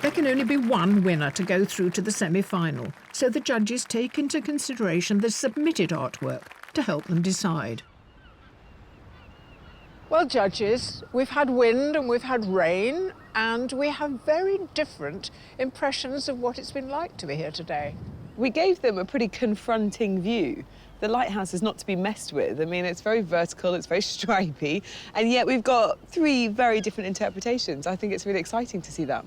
Speaker 2: There can only be one winner to go through to the semi-final, so the judges take into consideration the submitted artwork to help them decide.
Speaker 10: Well, judges, we've had wind and we've had rain, and we have very different impressions of what it's been like to be here today.
Speaker 3: We gave them a pretty confronting view. The lighthouse is not to be messed with. I mean, it's very vertical, it's very stripy, and yet we've got 3 very different interpretations. I think it's really exciting to see that.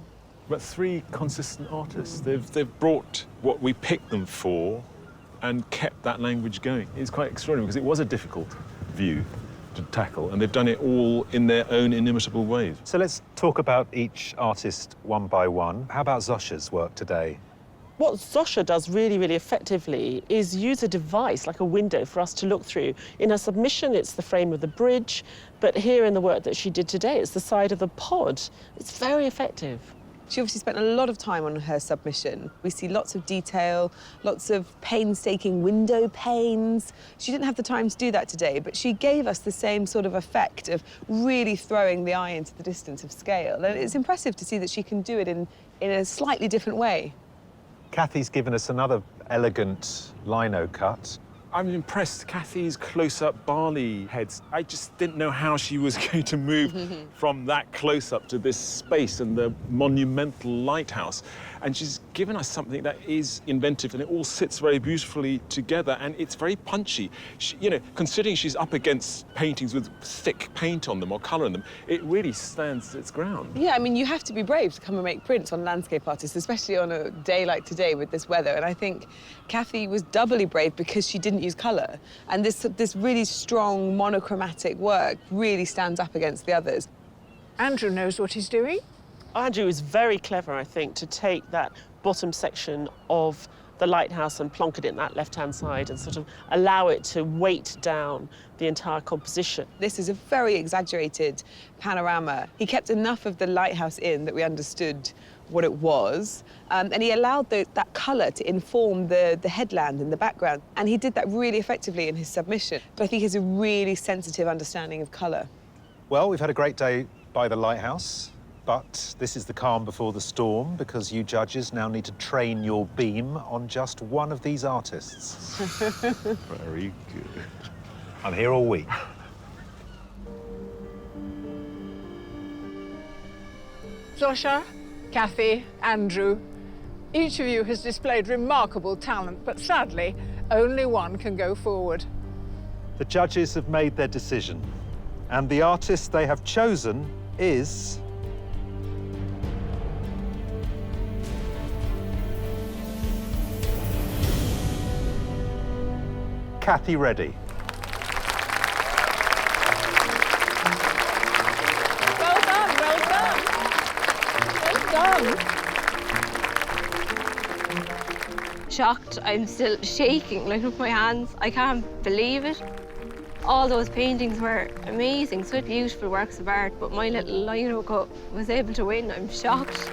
Speaker 7: But 3 consistent artists. They've brought what we picked them for and kept that language going. It's quite extraordinary because it was a difficult view to tackle, and they've done it all in their own inimitable ways.
Speaker 15: So let's talk about each artist one by one. How about Zosha's work today?
Speaker 6: What Zosha does really, really effectively is use a device like a window for us to look through. In her submission, it's the frame of the bridge, but here in the work that she did today, it's the side of the pod. It's very effective.
Speaker 3: She obviously spent a lot of time on her submission. We see lots of detail, lots of painstaking window panes. She didn't have the time to do that today, but she gave us the same sort of effect of really throwing the eye into the distance of scale. And it's impressive to see that she can do it in a slightly different way.
Speaker 15: Kathy's given us another elegant lino cut.
Speaker 7: I'm impressed. Kathy's close-up barley heads. I just didn't know how she was going to move from that close-up to this space and the monumental lighthouse. And she's given us something that is inventive, and it all sits very beautifully together, and it's very punchy. You know, considering she's up against paintings with thick paint on them or colour on them, it really stands its ground.
Speaker 3: Yeah, I mean, you have to be brave to come and make prints on landscape artists, especially on a day like today with this weather. And I think Kathy was doubly brave because she didn't use colour. And this really strong monochromatic work really stands up against the others.
Speaker 10: Andrew knows what he's doing.
Speaker 6: Andrew is very clever, I think, to take that bottom section of the lighthouse and plonk it in that left-hand side and sort of allow it to weight down the entire composition.
Speaker 3: This is a very exaggerated panorama. He kept enough of the lighthouse in that we understood what it was, and he allowed that colour to inform the headland in the background. And he did that really effectively in his submission. But I think he has a really sensitive understanding of colour.
Speaker 15: Well, we've had a great day by the lighthouse, but this is the calm before the storm, because you judges now need to train your beam on just one of these artists.
Speaker 7: Very good.
Speaker 15: I'm here all week.
Speaker 10: Zosha, Kathy, Andrew, each of you has displayed remarkable talent, but sadly, only one can go forward.
Speaker 15: The judges have made their decision, and the artist they have chosen is... Kathy Reddy.
Speaker 10: Well done, well done. Well done.
Speaker 5: Shocked. I'm still shaking, like, with my hands. I can't believe it. All those paintings were amazing, such beautiful works of art, but my little lino cut was able to win. I'm shocked.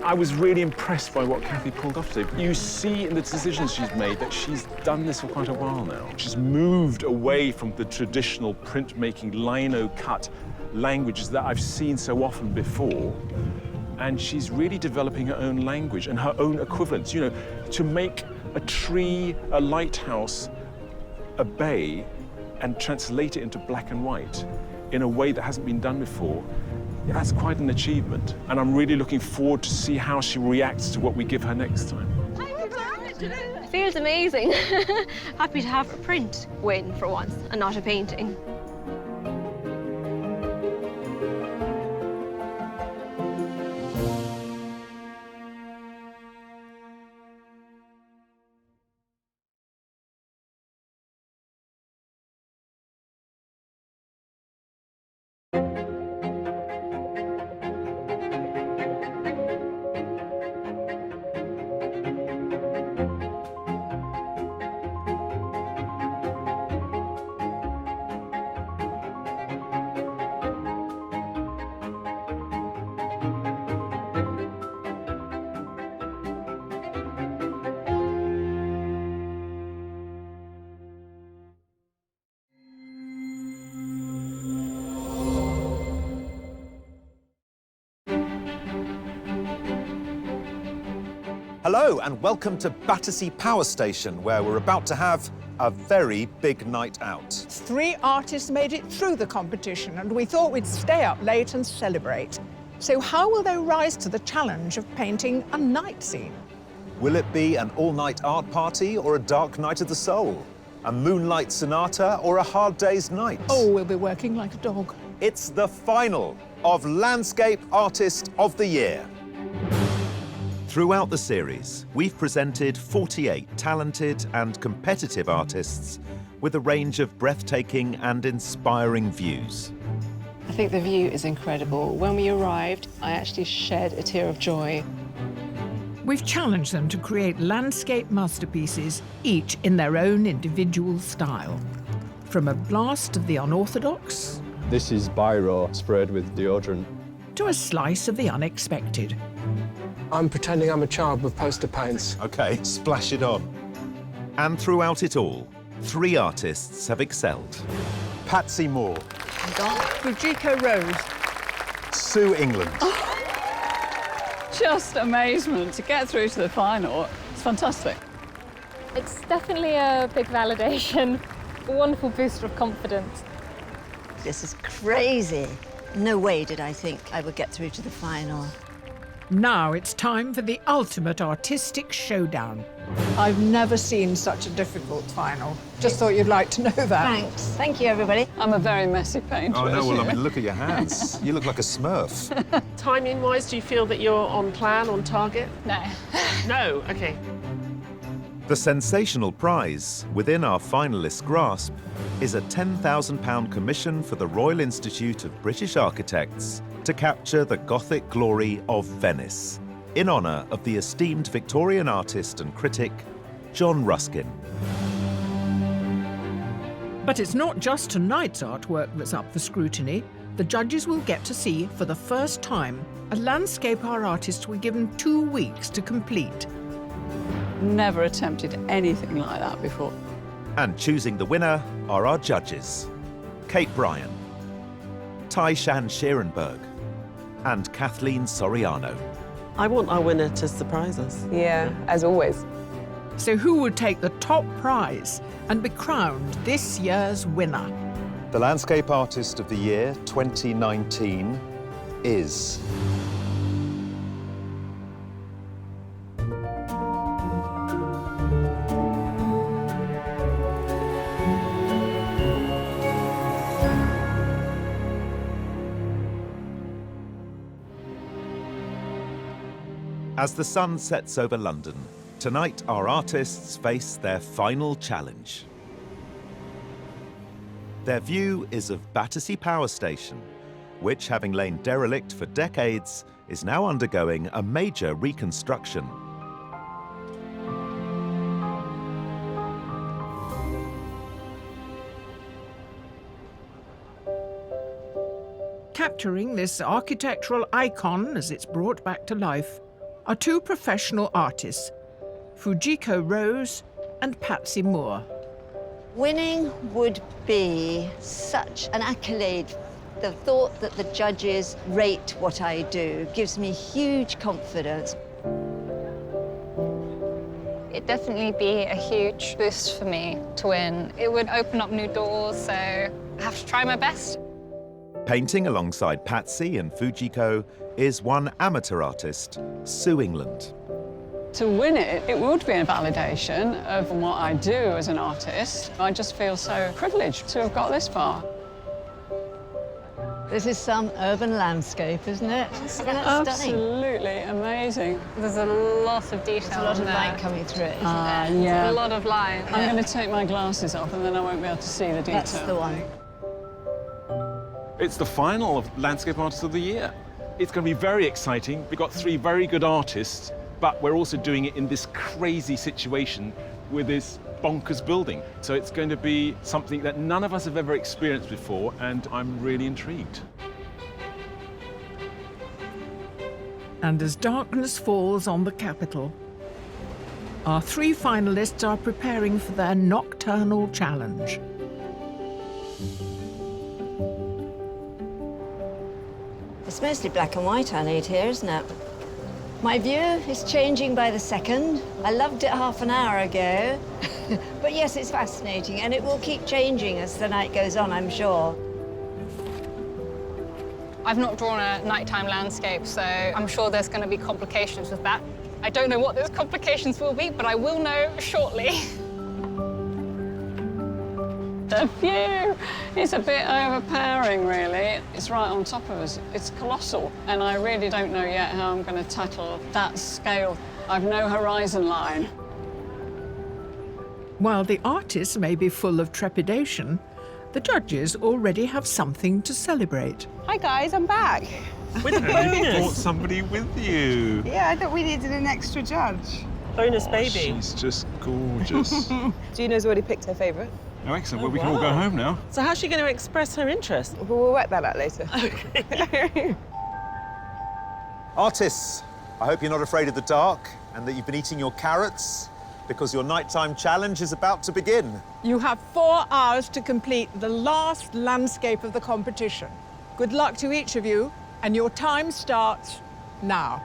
Speaker 7: I was really impressed by what Kathy pulled off today. You see in the decisions she's made that she's done this for quite a while now. She's moved away from the traditional printmaking lino cut languages that I've seen so often before. And she's really developing her own language and her own equivalents. You know, to make a tree, a lighthouse, a bay, and translate it into black and white in a way that hasn't been done before, that's quite an achievement. And I'm really looking forward to see how she reacts to what we give her next time.
Speaker 5: It feels amazing. Happy to have a print win for once and not a painting.
Speaker 15: Hello and welcome to Battersea Power Station, where we're about to have a very big night out.
Speaker 10: 3 artists made it through the competition, and we thought we'd stay up late and celebrate. So how will they rise to the challenge of painting a night scene?
Speaker 15: Will it be an all-night art party or a dark night of the soul? A moonlight sonata or a hard day's night?
Speaker 10: Oh, we'll be working like a dog.
Speaker 15: It's the final of Landscape Artist of the Year. Throughout the series, we've presented 48 talented and competitive artists with a range of breathtaking and inspiring views.
Speaker 14: I think the view is incredible. When we arrived, I actually shed a tear of joy.
Speaker 2: We've challenged them to create landscape masterpieces, each in their own individual style. From a blast of the unorthodox...
Speaker 8: This is biro sprayed with deodorant.
Speaker 2: ...to a slice of the unexpected.
Speaker 22: I'm pretending I'm a child with poster paints.
Speaker 15: OK, splash it on. And throughout it all, 3 artists have excelled. Patsy Moore.
Speaker 10: Fujiko Rose.
Speaker 15: Sue England.
Speaker 23: Just amazement to get through to the final. It's fantastic.
Speaker 24: It's definitely a big validation, a wonderful booster of confidence.
Speaker 25: This is crazy. No way did I think I would get through to the final.
Speaker 2: Now it's time for the ultimate artistic showdown.
Speaker 10: I've never seen such a difficult final. Just thought you'd like to know that.
Speaker 25: Thanks. Thank you, everybody.
Speaker 23: I'm a very messy painter.
Speaker 15: Oh, no, well, I mean, look at your hands. You look like a Smurf.
Speaker 6: Timing-wise, do you feel that you're on plan, on target?
Speaker 23: No.
Speaker 6: No? OK.
Speaker 1: The sensational prize, within our finalists' grasp, is a £10,000 commission for the Royal Institute of British Architects to capture the Gothic glory of Venice, in honour of the esteemed Victorian artist and critic, John Ruskin.
Speaker 2: But it's not just tonight's artwork that's up for scrutiny. The judges will get to see, for the first time, a landscape our artists were given 2 weeks to complete.
Speaker 23: Never attempted anything like that before.
Speaker 1: And choosing the winner are our judges, Kate Bryan, Tai-Shan Scherenberg, and Kathleen Soriano.
Speaker 6: I want our winner to surprise us.
Speaker 3: Yeah, as always.
Speaker 2: So who would take the top prize and be crowned this year's winner?
Speaker 15: The Landscape Artist of the Year 2019 is...
Speaker 1: As the sun sets over London, tonight our artists face their final challenge. Their view is of Battersea Power Station, which, having lain derelict for decades, is now undergoing a major reconstruction.
Speaker 2: Capturing this architectural icon as it's brought back to life are 2 professional artists, Fujiko Rose and Patsy Moore.
Speaker 25: Winning would be such an accolade. The thought that the judges rate what I do gives me huge confidence.
Speaker 24: It'd definitely be a huge boost for me to win. It would open up new doors, so I have to try my best.
Speaker 1: Painting alongside Patsy and Fujiko is one amateur artist, Sue England.
Speaker 23: To win it, it would be a validation of what I do as an artist. I just feel so privileged to have got this far.
Speaker 25: This is some urban landscape, isn't it? Isn't that stunning?
Speaker 23: Absolutely amazing.
Speaker 24: There's a lot of detail.
Speaker 25: There's a lot of
Speaker 24: there.
Speaker 25: light coming through it, isn't
Speaker 23: Yeah.
Speaker 24: There's a lot of light.
Speaker 23: I'm going to take my glasses off and then I won't be able to see the detail.
Speaker 25: That's the one.
Speaker 7: It's the final of Landscape Artist of the Year. It's going to be very exciting. We've got 3 very good artists, but we're also doing it in this crazy situation with this bonkers building. So it's going to be something that none of us have ever experienced before, and I'm really intrigued.
Speaker 2: And as darkness falls on the capital, our 3 finalists are preparing for their nocturnal challenge.
Speaker 25: It's mostly black and white I need here, isn't it? My view is changing by the second. I loved it half an hour ago. But yes, it's fascinating, and it will keep changing as the night goes on, I'm sure.
Speaker 24: I've not drawn a nighttime landscape, so I'm sure there's going to be complications with that. I don't know what those complications will be, but I will know shortly.
Speaker 23: The view is a bit overpowering, really. It's right on top of us. It's colossal, and I really don't know yet how I'm going to tackle that scale. I've no horizon line.
Speaker 2: While the artists may be full of trepidation, the judges already have something to celebrate.
Speaker 3: Hi guys, I'm back.
Speaker 15: With a bonus. You brought somebody with you.
Speaker 3: Yeah, I thought we needed an extra judge.
Speaker 6: Bonus baby.
Speaker 7: She's just gorgeous.
Speaker 3: Gina's already picked her favourite.
Speaker 7: Oh, excellent. Well, we can all go home now.
Speaker 6: So how's she going to express her interest?
Speaker 3: We'll work that out later.
Speaker 6: Okay.
Speaker 1: Artists, I hope you're not afraid of the dark and that you've been eating your carrots, because your nighttime challenge is about to begin.
Speaker 10: You have 4 hours to complete the last landscape of the competition. Good luck to each of you, and your time starts now.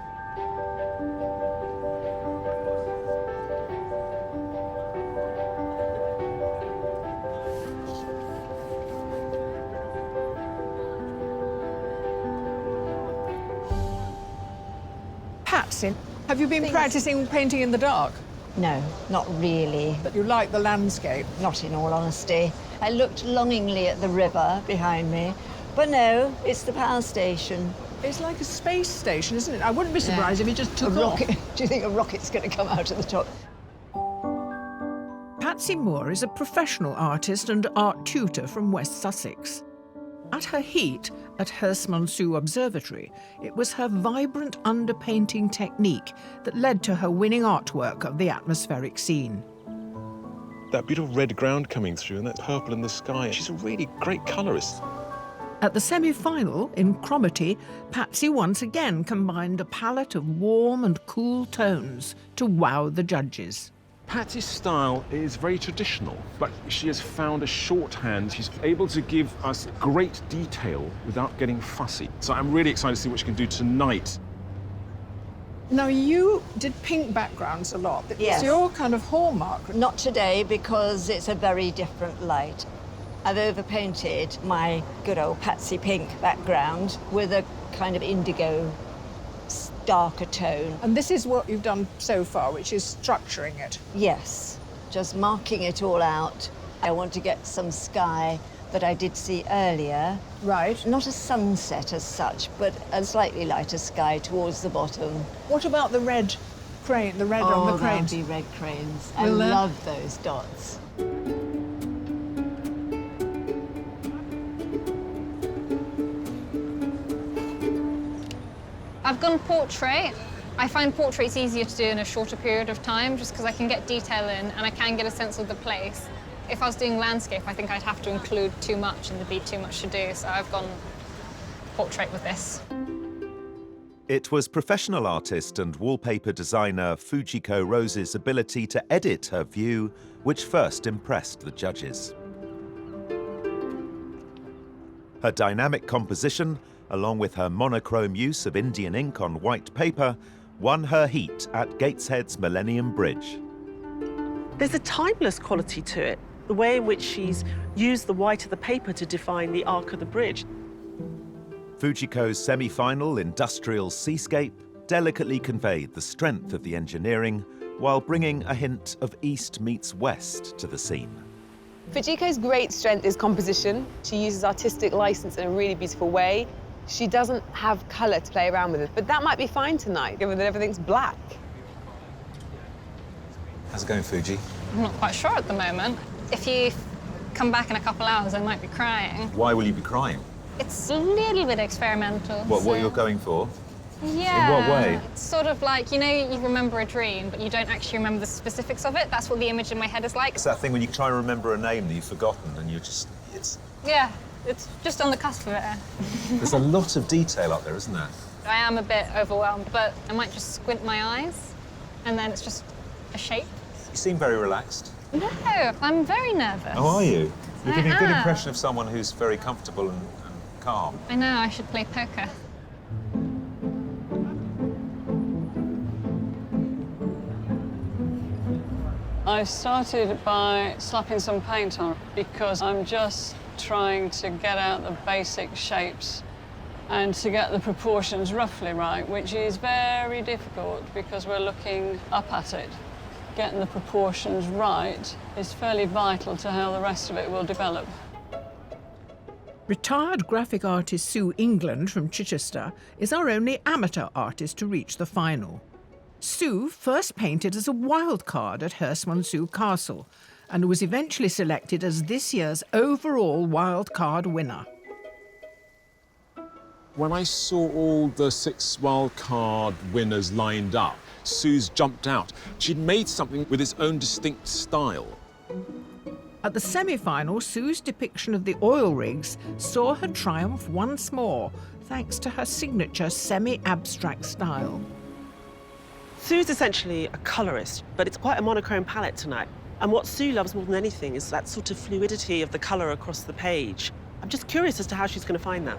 Speaker 10: Patsy, have you been practicing painting in the dark?
Speaker 25: No, not really.
Speaker 10: But you like the landscape?
Speaker 25: Not in all honesty. I looked longingly at the river behind me, but no, it's the power station.
Speaker 10: It's like a space station, isn't it? I wouldn't be surprised if it just took off.
Speaker 25: Do you think a rocket's going to come out at the top?
Speaker 2: Patsy Moore is a professional artist and art tutor from West Sussex. At her heat at Herstmonceux Observatory, it was her vibrant underpainting technique that led to her winning artwork of the atmospheric scene.
Speaker 7: That beautiful red ground coming through and that purple in the sky. She's a really great colourist.
Speaker 2: At the semi-final, in Chromaty, Patsy once again combined a palette of warm and cool tones to wow the judges.
Speaker 7: Patsy's style is very traditional, but she has found a shorthand. She's able to give us great detail without getting fussy. So I'm really excited to see what she can do tonight.
Speaker 10: Now, you did pink backgrounds a lot.
Speaker 25: Yes.
Speaker 10: It's your kind of hallmark.
Speaker 25: Not today, because it's a very different light. I've overpainted my good old Patsy pink background with a kind of indigo darker tone.
Speaker 10: And this is what you've done so far, which is structuring it.
Speaker 25: Yes, just marking it all out. I want to get some sky that I did see earlier.
Speaker 10: Right.
Speaker 25: Not a sunset as such, but a slightly lighter sky towards the bottom.
Speaker 10: What about the red crane, the red on the cranes?
Speaker 25: Oh, there'll be red cranes.
Speaker 10: Will there?
Speaker 25: I love those dots.
Speaker 24: I've gone portrait. I find portraits easier to do in a shorter period of time just because I can get detail in and I can get a sense of the place. If I was doing landscape, I think I'd have to include too much and there'd be too much to do, so I've gone portrait with this.
Speaker 1: It was professional artist and wallpaper designer Fujiko Rose's ability to edit her view which first impressed the judges. Her dynamic composition, along with her monochrome use of Indian ink on white paper, won her heat at Gateshead's Millennium Bridge.
Speaker 6: There's a timeless quality to it, the way in which she's used the white of the paper to define the arc of the bridge.
Speaker 1: Fujiko's semi-final industrial seascape delicately conveyed the strength of the engineering while bringing a hint of East meets West to the scene.
Speaker 3: Fujiko's great strength is composition. She uses artistic license in a really beautiful way. She doesn't have colour to play around with it, but that might be fine tonight, given that everything's black.
Speaker 15: How's it going, Fuji?
Speaker 24: I'm not quite sure at the moment. If you come back in a couple hours, I might be crying.
Speaker 15: Why will you be crying?
Speaker 24: It's a little bit experimental.
Speaker 15: What you're going for?
Speaker 24: Yeah.
Speaker 15: In what way?
Speaker 24: It's sort of like, you know, you remember a dream, but you don't actually remember the specifics of it. That's what the image in my head is like.
Speaker 15: It's that thing when you try and remember a name that you've forgotten and you're just,
Speaker 24: Yeah, it's just on the cusp of it.
Speaker 15: There's a lot of detail up there, isn't there?
Speaker 24: I am a bit overwhelmed, but I might just squint my eyes, and then it's just a shape.
Speaker 15: You seem very relaxed.
Speaker 24: No, I'm very nervous.
Speaker 15: Oh, are you? You're giving a good
Speaker 24: am.
Speaker 15: impression of someone who's very comfortable and calm.
Speaker 24: I know, I should play poker.
Speaker 23: I started by slapping some paint on because I'm just trying to get out the basic shapes and to get the proportions roughly right, which is very difficult because we're looking up at it. Getting the proportions right is fairly vital to how the rest of it will develop.
Speaker 2: Retired graphic artist Sue England from Chichester is our only amateur artist to reach the final. Sue first painted as a wild card at Herstmonceux Castle and was eventually selected as this year's overall wild card winner.
Speaker 7: When I saw all the 6 wildcard winners lined up, Sue's jumped out. She'd made something with its own distinct style.
Speaker 2: At the semi-final, Sue's depiction of the oil rigs saw her triumph once more, thanks to her signature semi-abstract style.
Speaker 6: Sue's essentially a colourist, but it's quite a monochrome palette tonight. And what Sue loves more than anything is that sort of fluidity of the colour across the page. I'm just curious as to how she's going to find that.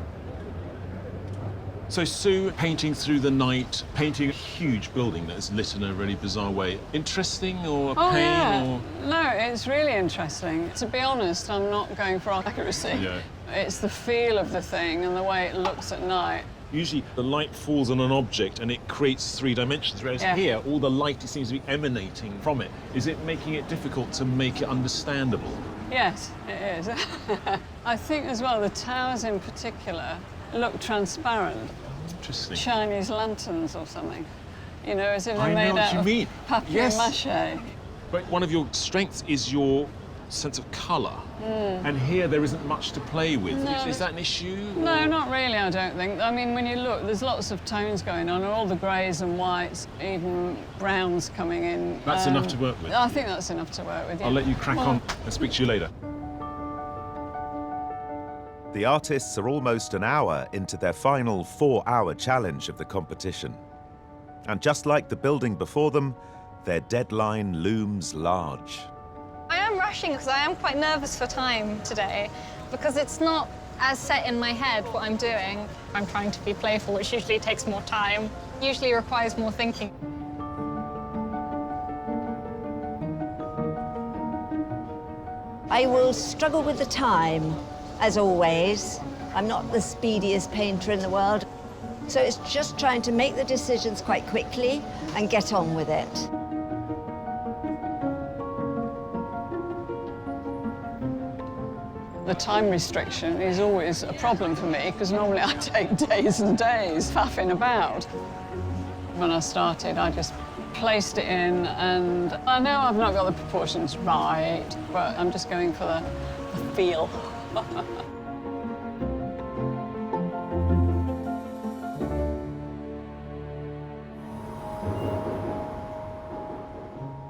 Speaker 7: So Sue painting through the night, painting a huge building that is lit in a really bizarre way. Interesting or a pain?
Speaker 23: Yeah.
Speaker 7: Or...
Speaker 23: No, it's really interesting. To be honest, I'm not going for accuracy.
Speaker 7: Yeah.
Speaker 23: It's the feel of the thing and the way it looks at night.
Speaker 7: Usually the light falls on an object and it creates 3 dimensions, whereas here all the light seems to be emanating from it. Is it making it difficult to make it understandable?
Speaker 23: Yes, it is. I think as well the towers in particular look transparent.
Speaker 7: Interesting.
Speaker 23: Chinese lanterns or something. You know, as if they're
Speaker 7: I
Speaker 23: made
Speaker 7: know what
Speaker 23: out
Speaker 7: you
Speaker 23: of
Speaker 7: mean.
Speaker 23: papier-mâché.
Speaker 7: But one of your strengths is your sense of colour. And here there isn't much to play with.
Speaker 23: No.
Speaker 7: Is that an issue?
Speaker 23: No, not really, I don't think. I mean, when you look, there's lots of tones going on, all the greys and whites, even browns coming in.
Speaker 7: That's enough to work with?
Speaker 23: I think that's enough to work with, yeah.
Speaker 7: I'll let you crack on and speak to you later.
Speaker 1: The artists are almost an hour into their final 4-hour challenge of the competition. And just like the building before them, their deadline looms large.
Speaker 24: I am rushing because I am quite nervous for time today because it's not as set in my head what I'm doing. I'm trying to be playful, which usually takes more time, usually requires more thinking.
Speaker 25: I will struggle with the time, as always. I'm not the speediest painter in the world. So it's just trying to make the decisions quite quickly and get on with it.
Speaker 23: The time restriction is always a problem for me because normally I take days and days faffing about. When I started, I just placed it in and I know I've not got the proportions right, but I'm just going for the feel.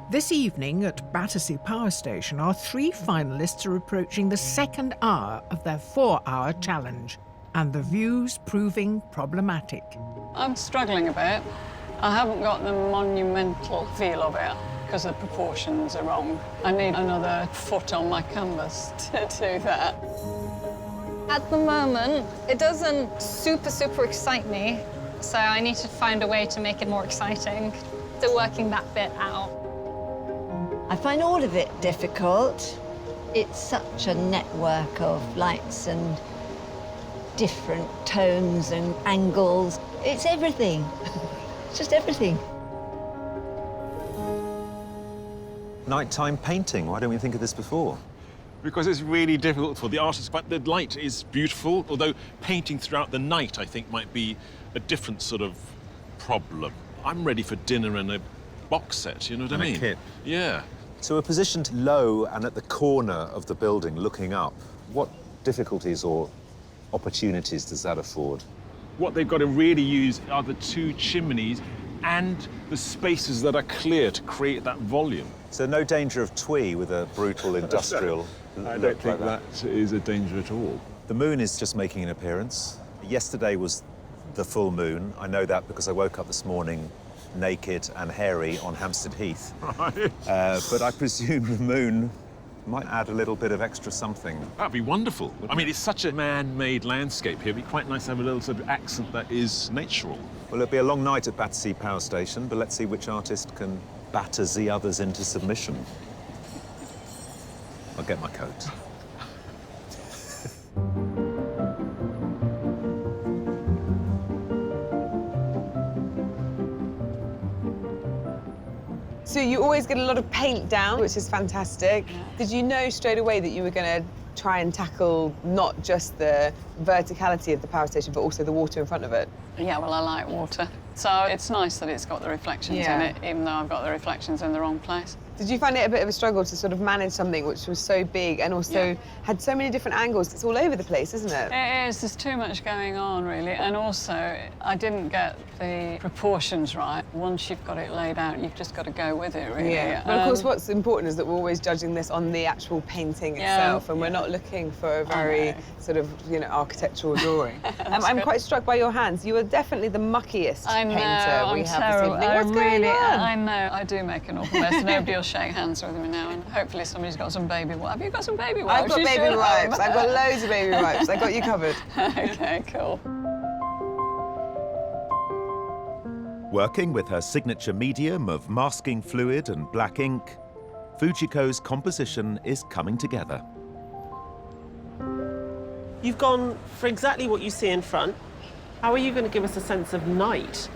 Speaker 2: This evening at Battersea Power Station, our 3 finalists are approaching the 2nd hour of their 4-hour challenge, and the view's proving problematic.
Speaker 23: I'm struggling a bit. I haven't got the monumental feel of it because the proportions are wrong. I need another foot on my canvas to do that.
Speaker 24: At the moment, it doesn't super excite me, so I need to find a way to make it more exciting. Still working that bit out.
Speaker 25: I find all of it difficult. It's such a network of lights and different tones and angles. It's everything. It's just everything.
Speaker 15: Nighttime painting, why don't we think of this before?
Speaker 7: Because it's really difficult for the artist, but the light is beautiful, although painting throughout the night, I think, might be a different sort of problem. I'm ready for dinner and a box set, you know what I mean?
Speaker 15: A kit.
Speaker 7: Yeah.
Speaker 15: So we're positioned low and at the corner of the building, looking up. What difficulties or opportunities does that afford?
Speaker 7: What they've got to really use are the 2 chimneys and the spaces that are clear to create that volume.
Speaker 15: So no danger of twee with a brutal industrial
Speaker 7: I don't think that is a danger at all.
Speaker 15: The moon is just making an appearance. Yesterday was the full moon. I know that because I woke up this morning naked and hairy on Hampstead Heath.
Speaker 7: Right.
Speaker 15: But I presume the moon might add a little bit of extra something.
Speaker 7: That'd be wonderful. I mean, it's such a man-made landscape here. It'd be quite nice to have a little sort of accent that is natural.
Speaker 15: Well, it'll be a long night at Battersea Power Station, but let's see which artist can batters the others into submission. I'll get my coat.
Speaker 3: So you always get a lot of paint down, which is fantastic. Did you know straight away that you were going to try and tackle not just the verticality of the power station, but also the water in front of it?
Speaker 23: Yeah, well, I like water. So it's nice that it's got the reflections in it, even though I've got the reflections in the wrong place.
Speaker 3: Did you find it a bit of a struggle to sort of manage something which was so big and also had so many different angles? It's all over the place, isn't it?
Speaker 23: It is. There's too much going on, really. And also, I didn't get the proportions right. Once you've got it laid out, you've just got to go with it, really.
Speaker 3: Yeah. But of course, what's important is that we're always judging this on the actual painting itself, and we're not looking for a very sort of, you know, architectural drawing. I'm quite struck by your hands. You are definitely the muckiest painter we have this evening. What's going on?
Speaker 23: I know. I do make an awful mess. Nobody will shake hands with me now, and hopefully somebody's got some baby wipes. Have you got some baby wipes?
Speaker 3: I've got baby wipes. I've got loads of baby wipes. I got you covered.
Speaker 23: OK, cool.
Speaker 1: Working with her signature medium of masking fluid and black ink, Fujiko's composition is coming together.
Speaker 6: You've gone for exactly what you see in front. How are you going to give us a sense of night?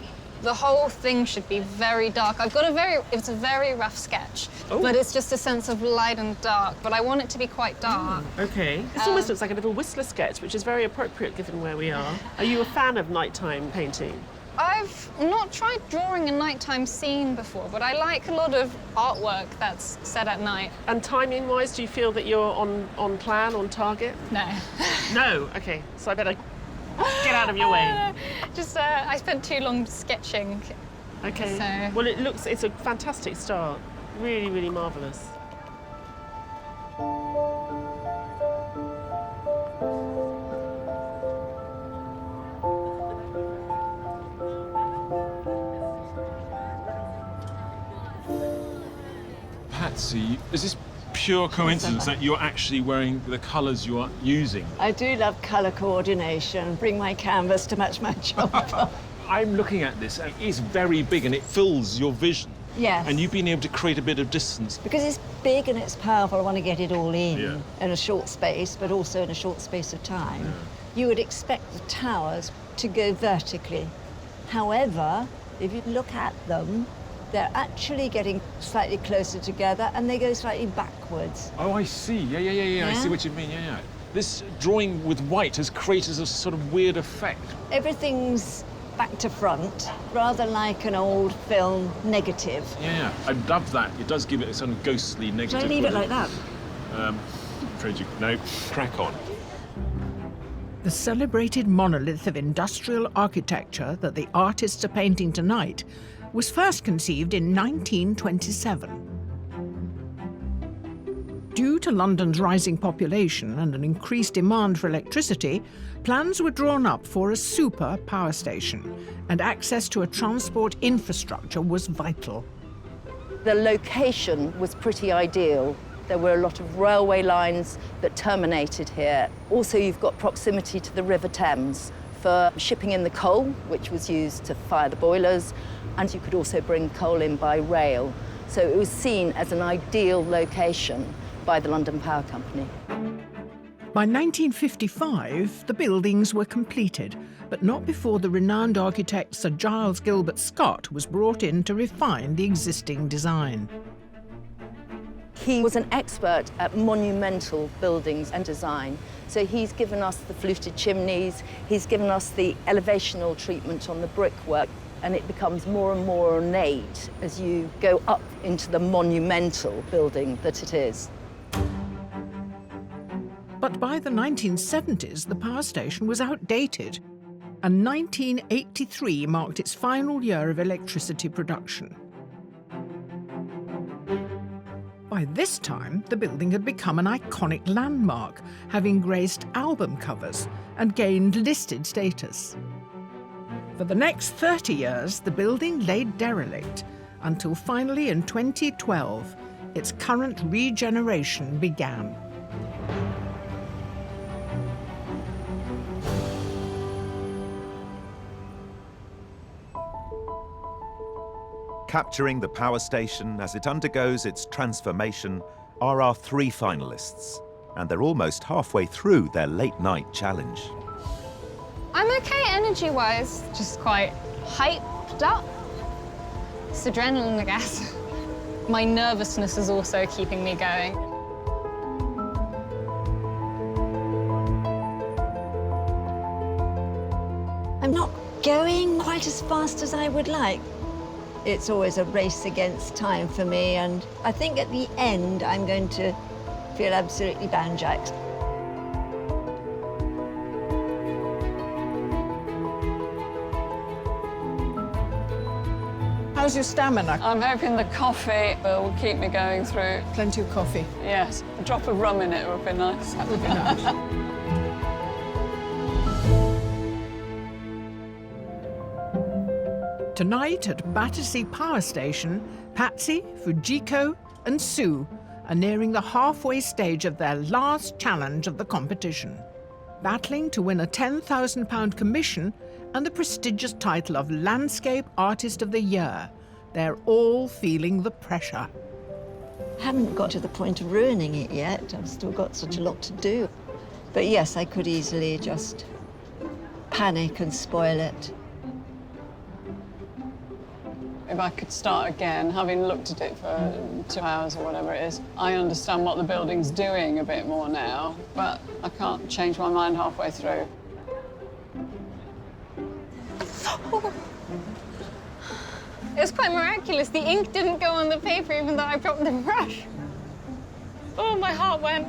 Speaker 24: The whole thing should be very dark. It's a very rough sketch, but it's just a sense of light and dark, but I want it to be quite dark.
Speaker 6: OK. This almost looks like a little Whistler sketch, which is very appropriate given where we are. Are you a fan of nighttime painting?
Speaker 24: I've not tried drawing a nighttime scene before, but I like a lot of artwork that's set at night.
Speaker 6: And timing-wise, do you feel that you're on plan, on target?
Speaker 24: No.
Speaker 6: No? OK, so I better get out of your way.
Speaker 24: Just, I spent too long sketching.
Speaker 6: OK.
Speaker 24: So.
Speaker 6: Well, it's a fantastic start. Really, really marvellous.
Speaker 7: Patsy, is this pure coincidence that you're actually wearing the colours you are using?
Speaker 25: I do love colour coordination. Bring my canvas to match my jumper.
Speaker 7: I'm looking at this, and it's very big, and it fills your vision.
Speaker 25: Yes.
Speaker 7: And you've been able to create a bit of distance.
Speaker 25: Because it's big and it's powerful, I want to get it all in a short space, but also in a short space of time. Yeah. You would expect the towers to go vertically. However, if you look at them, they're actually getting slightly closer together and they go slightly backwards.
Speaker 7: Oh, I see. Yeah. I see what you mean. Yeah. This drawing with white has created a sort of weird effect.
Speaker 25: Everything's back to front, rather like an old film negative.
Speaker 7: Yeah. I love that. It does give it a sort of ghostly negative.
Speaker 25: Should I leave it like that?
Speaker 7: Afraid you... No, crack on.
Speaker 2: The celebrated monolith of industrial architecture that the artists are painting tonight was first conceived in 1927. Due to London's rising population and an increased demand for electricity, plans were drawn up for a super power station, and access to a transport infrastructure was vital.
Speaker 13: The location was pretty ideal. There were a lot of railway lines that terminated here. Also, you've got proximity to the River Thames for shipping in the coal, which was used to fire the boilers, and you could also bring coal in by rail. So it was seen as an ideal location by the London Power Company.
Speaker 2: By 1955, the buildings were completed, but not before the renowned architect Sir Giles Gilbert Scott was brought in to refine the existing design.
Speaker 13: He was an expert at monumental buildings and design. So he's given us the fluted chimneys, he's given us the elevational treatment on the brickwork, and it becomes more and more ornate as you go up into the monumental building that it is.
Speaker 2: But by the 1970s, the power station was outdated, and 1983 marked its final year of electricity production. By this time, the building had become an iconic landmark, having graced album covers and gained listed status. For the next 30 years, the building lay derelict, until finally in 2012, its current regeneration began.
Speaker 1: Capturing the power station as it undergoes its transformation are our 3 finalists, and they're almost halfway through their late-night challenge.
Speaker 24: I'm okay energy-wise, just quite hyped up. It's adrenaline, I guess. My nervousness is also keeping me going.
Speaker 25: I'm not going quite as fast as I would like. It's always a race against time for me, and I think at the end I'm going to feel absolutely banjaxed.
Speaker 10: How's your stamina?
Speaker 23: I'm hoping the coffee will keep me going through.
Speaker 10: Plenty of coffee?
Speaker 23: Yes. A drop of rum in it would be nice.
Speaker 10: That would be nice. Tonight at Battersea Power Station, Patsy, Fujiko and Sue are nearing the halfway stage of their last challenge of the competition, battling to win a £10,000 commission and the prestigious title of Landscape Artist of the Year. They're all feeling the pressure.
Speaker 25: I haven't got to the point of ruining it yet. I've still got such a lot to do. But yes, I could easily just panic and spoil it.
Speaker 23: If I could start again, having looked at it for 2 hours or whatever it is, I understand what the building's doing a bit more now, but I can't change my mind halfway through.
Speaker 24: It was quite miraculous. The ink didn't go on the paper even though I dropped the brush. Oh, my heart went.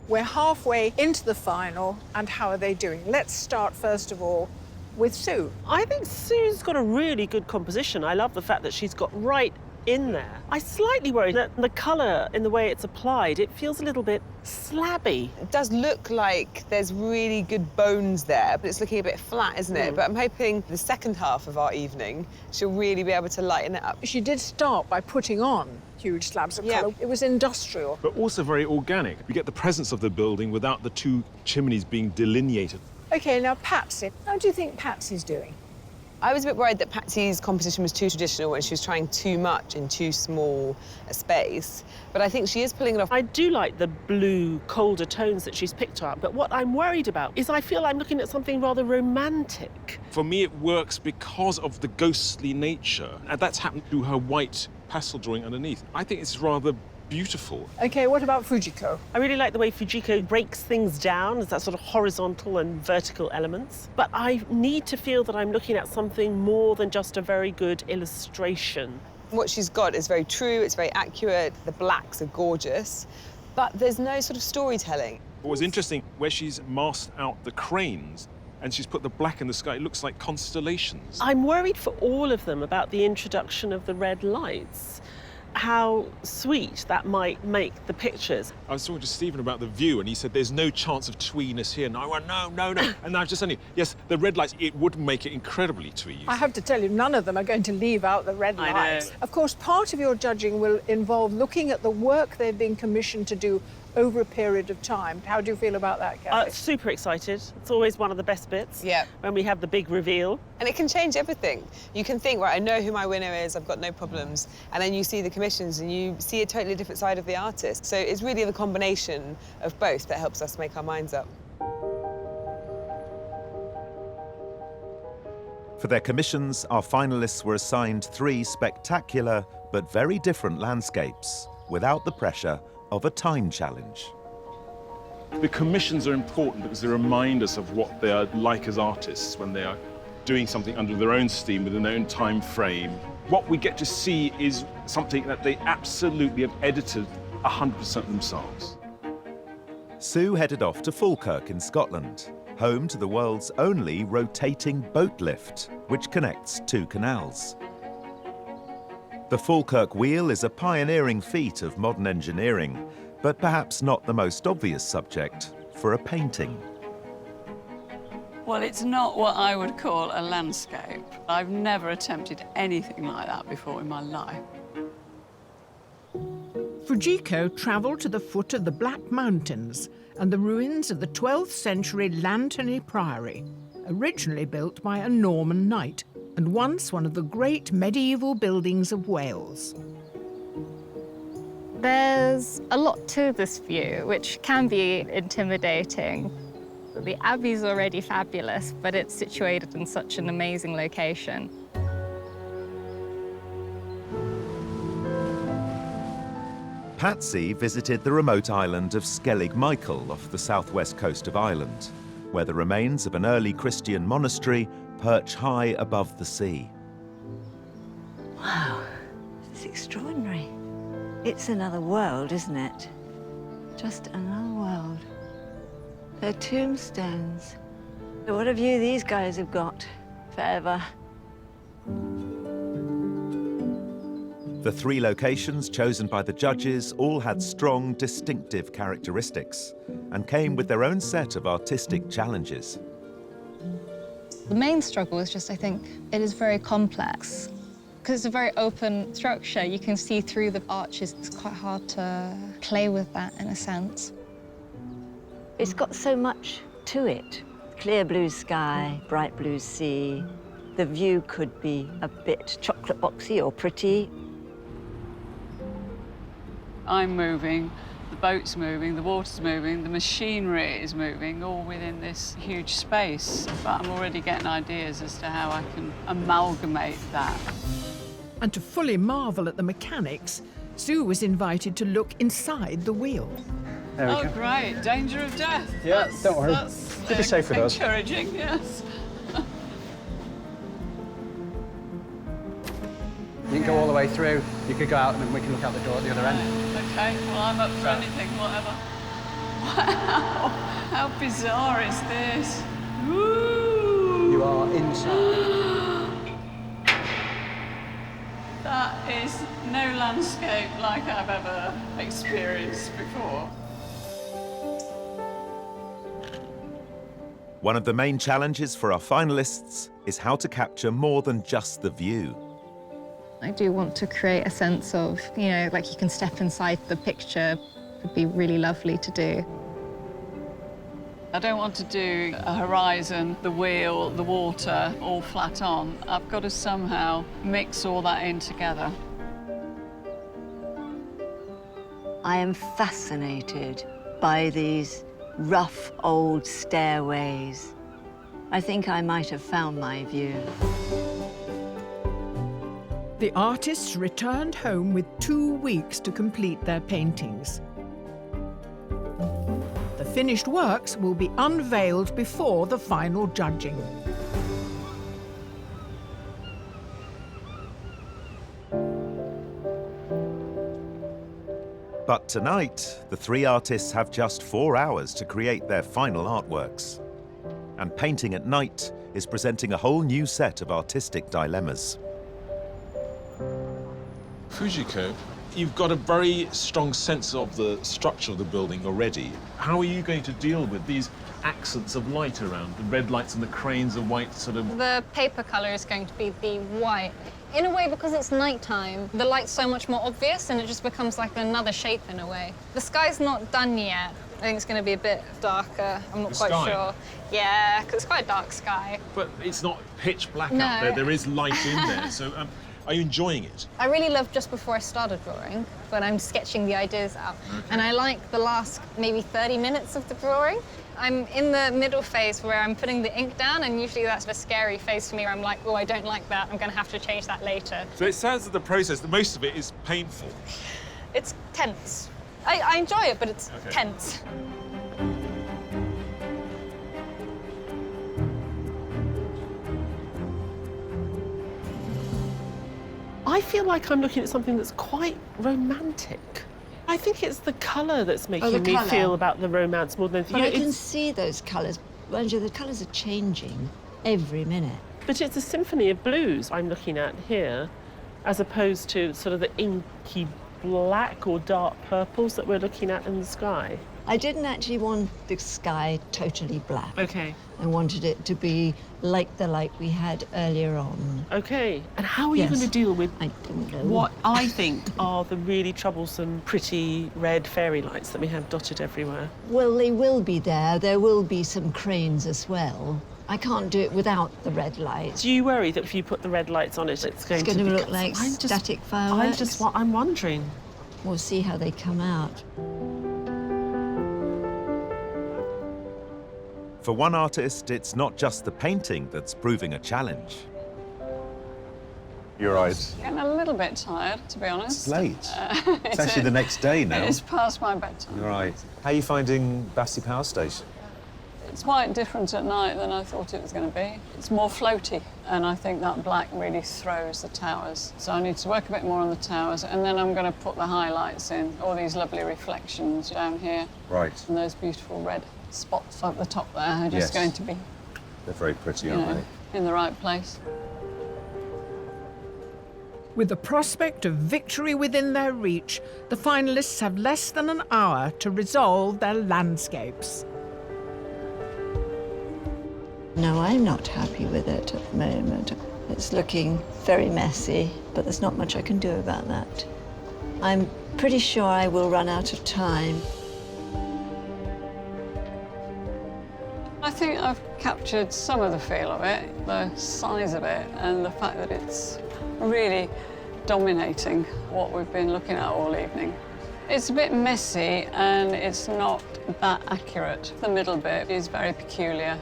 Speaker 10: We're halfway into the final, and how are they doing? Let's start, first of all, with Sue.
Speaker 6: I think Sue's got a really good composition. I love the fact that she's got right in there. I'm slightly worried that the colour, in the way it's applied, it feels a little bit slabby.
Speaker 3: It does look like there's really good bones there, but it's looking a bit flat, isn't it? But I'm hoping the second half of our evening, she'll really be able to lighten it up.
Speaker 10: She did start by putting on huge slabs of colour. It was industrial.
Speaker 7: But also very organic. We get the presence of the building without the 2 chimneys being delineated.
Speaker 10: OK, now Patsy. How do you think Patsy's doing?
Speaker 3: I was a bit worried that Patsy's composition was too traditional and she was trying too much in too small a space, but I think she is pulling it off.
Speaker 6: I do like the blue, colder tones that she's picked up, but what I'm worried about is I feel I'm looking at something rather romantic.
Speaker 7: For me, it works because of the ghostly nature, and that's happened to her white pastel drawing underneath. I think it's rather beautiful.
Speaker 10: OK, what about Fujiko?
Speaker 6: I really like the way Fujiko breaks things down as that sort of horizontal and vertical elements. But I need to feel that I'm looking at something more than just a very good illustration.
Speaker 3: What she's got is very true, it's very accurate, the blacks are gorgeous, but there's no sort of storytelling.
Speaker 7: What was interesting, where she's masked out the cranes and she's put the black in the sky, it looks like constellations.
Speaker 6: I'm worried for all of them about the introduction of the red lights. How sweet that might make the pictures.
Speaker 7: I was talking to Stephen about the view, and he said there's no chance of tweeness here. And I went, no. And I've just only, yes, the red lights, it would make it incredibly twee.
Speaker 10: I have to tell you, none of them are going to leave out the red lights. Of course, part of your judging will involve looking at the work they've been commissioned to do over a period of time. How do you feel about that, Kathy?
Speaker 6: Super excited. It's always one of the best bits.
Speaker 3: Yeah.
Speaker 6: When we have the big reveal.
Speaker 3: And it can change everything. You can think, right, I know who my winner is, I've got no problems. And then you see the commissions and you see a totally different side of the artist. So it's really the combination of both that helps us make our minds up.
Speaker 1: For their commissions, our finalists were assigned 3 spectacular but very different landscapes, without the pressure of a time challenge.
Speaker 7: The commissions are important because they remind us of what they are like as artists when they are doing something under their own steam, with their own time frame. What we get to see is something that they absolutely have edited 100% themselves.
Speaker 1: Sue headed off to Falkirk in Scotland, home to the world's only rotating boat lift, which connects 2 canals. The Falkirk wheel is a pioneering feat of modern engineering, but perhaps not the most obvious subject for a painting.
Speaker 23: Well, it's not what I would call a landscape. I've never attempted anything like that before in my life.
Speaker 2: Fujiko travelled to the foot of the Black Mountains and the ruins of the 12th century Lanterney Priory, originally built by a Norman knight.
Speaker 10: and once one of the great medieval buildings of Wales.
Speaker 12: There's a lot to this view, which can be intimidating. The Abbey's already fabulous, but it's situated in such an amazing location.
Speaker 1: Patsy visited the remote island of Skellig Michael off the southwest coast of Ireland, where the remains of an early Christian monastery perch high above the sea.
Speaker 25: Wow, it's extraordinary. It's another world, isn't it? Just another world. They're tombstones. What a view these guys have got forever.
Speaker 1: The 3 locations chosen by the judges all had strong, distinctive characteristics and came with their own set of artistic challenges.
Speaker 12: The main struggle is just, I think, it is very complex. Because it's a very open structure, you can see through the arches. It's quite hard to play with that, in a sense.
Speaker 25: It's got so much to it. Clear blue sky, bright blue sea. The view could be a bit chocolate boxy or pretty.
Speaker 23: I'm moving, the boat's moving, the water's moving, the machinery is moving, all within this huge space. But I'm already getting ideas as to how I can amalgamate that.
Speaker 10: And to fully marvel at the mechanics, Sue was invited to look inside the wheel.
Speaker 23: There we go. Great, danger of death.
Speaker 8: Yeah, don't worry.
Speaker 23: You'll
Speaker 8: be safe with us.
Speaker 23: Encouraging, yes.
Speaker 8: You can go all the way through. You could go out and then we can look out the door at the other end.
Speaker 23: Okay, well, I'm up for anything, whatever. Wow, how bizarre is this? Woo!
Speaker 8: You are inside.
Speaker 23: That is no landscape like I've ever experienced before.
Speaker 1: One of the main challenges for our finalists is how to capture more than just the view.
Speaker 12: I do want to create a sense of, you know, like you can step inside the picture. It would be really lovely to do.
Speaker 23: I don't want to do a horizon, the wheel, the water, all flat on. I've got to somehow mix all that in together.
Speaker 25: I am fascinated by these rough old stairways. I think I might have found my view.
Speaker 10: The artists returned home with 2 weeks to complete their paintings. The finished works will be unveiled before the final judging.
Speaker 1: But tonight, the 3 artists have just 4 hours to create their final artworks. And painting at night is presenting a whole new set of artistic dilemmas.
Speaker 7: Fujiko, you've got a very strong sense of the structure of the building already. How are you going to deal with these accents of light around, the red lights and the cranes of white sort of...
Speaker 24: The paper colour is going to be the white. In a way, because it's nighttime, the light's so much more obvious and it just becomes like another shape in a way. The sky's not done yet. I think it's going to be a bit darker. I'm not quite sure. Yeah, because it's quite a dark sky.
Speaker 7: But it's not pitch black
Speaker 24: No.
Speaker 7: out there. There is light in there. So are you enjoying it?
Speaker 24: I really loved just before I started drawing, but I'm sketching the ideas out. And I like the last maybe 30 minutes of the drawing. I'm in the middle phase where I'm putting the ink down, and usually that's the scary phase for me where I'm like, oh, I don't like that. I'm going to have to change that later.
Speaker 7: So it sounds that the process, the most of it is painful.
Speaker 24: It's tense. I enjoy it, but it's tense.
Speaker 6: I feel like I'm looking at something that's quite romantic. I think it's the colour that's making me feel about the romance more than anything.
Speaker 25: But I can see those colours. Andrew, the colours are changing every minute.
Speaker 6: But it's a symphony of blues I'm looking at here, as opposed to sort of the inky black or dark purples that we're looking at in the sky.
Speaker 25: I didn't actually want the sky totally black.
Speaker 6: Okay.
Speaker 25: I wanted it to be like the light we had earlier on.
Speaker 6: Okay. And how are you going to deal with what I think are the really troublesome, pretty red fairy lights that we have dotted everywhere?
Speaker 25: Well, they will be there. There will be some cranes as well. I can't do it without the red lights.
Speaker 6: Do you worry that if you put the red lights on it, it's going to
Speaker 25: look like static fireworks?
Speaker 6: I'm wondering.
Speaker 25: We'll see how they come out.
Speaker 1: For one artist, it's not just the painting that's proving a challenge.
Speaker 15: You're right.
Speaker 23: Getting a little bit tired, to be honest.
Speaker 15: It's late. It's actually the next day now.
Speaker 23: It's past my bedtime.
Speaker 15: You're right. How are you finding Battersea Power Station?
Speaker 23: It's quite different at night than I thought it was going to be. It's more floaty, and I think that black really throws the towers. So I need to work a bit more on the towers, and then I'm going to put the highlights in, all these lovely reflections down here.
Speaker 15: Right.
Speaker 23: And those beautiful red spots at the top there are just going to be,
Speaker 15: They're very pretty, aren't they?
Speaker 23: in the right place.
Speaker 10: With the prospect of victory within their reach, the finalists have less than an hour to resolve their landscapes.
Speaker 25: No, I'm not happy with it at the moment. It's looking very messy, but there's not much I can do about that. I'm pretty sure I will run out of time.
Speaker 23: I think I've captured some of the feel of it, the size of it, and the fact that it's really dominating what we've been looking at all evening. It's a bit messy and it's not that accurate. The middle bit is very peculiar.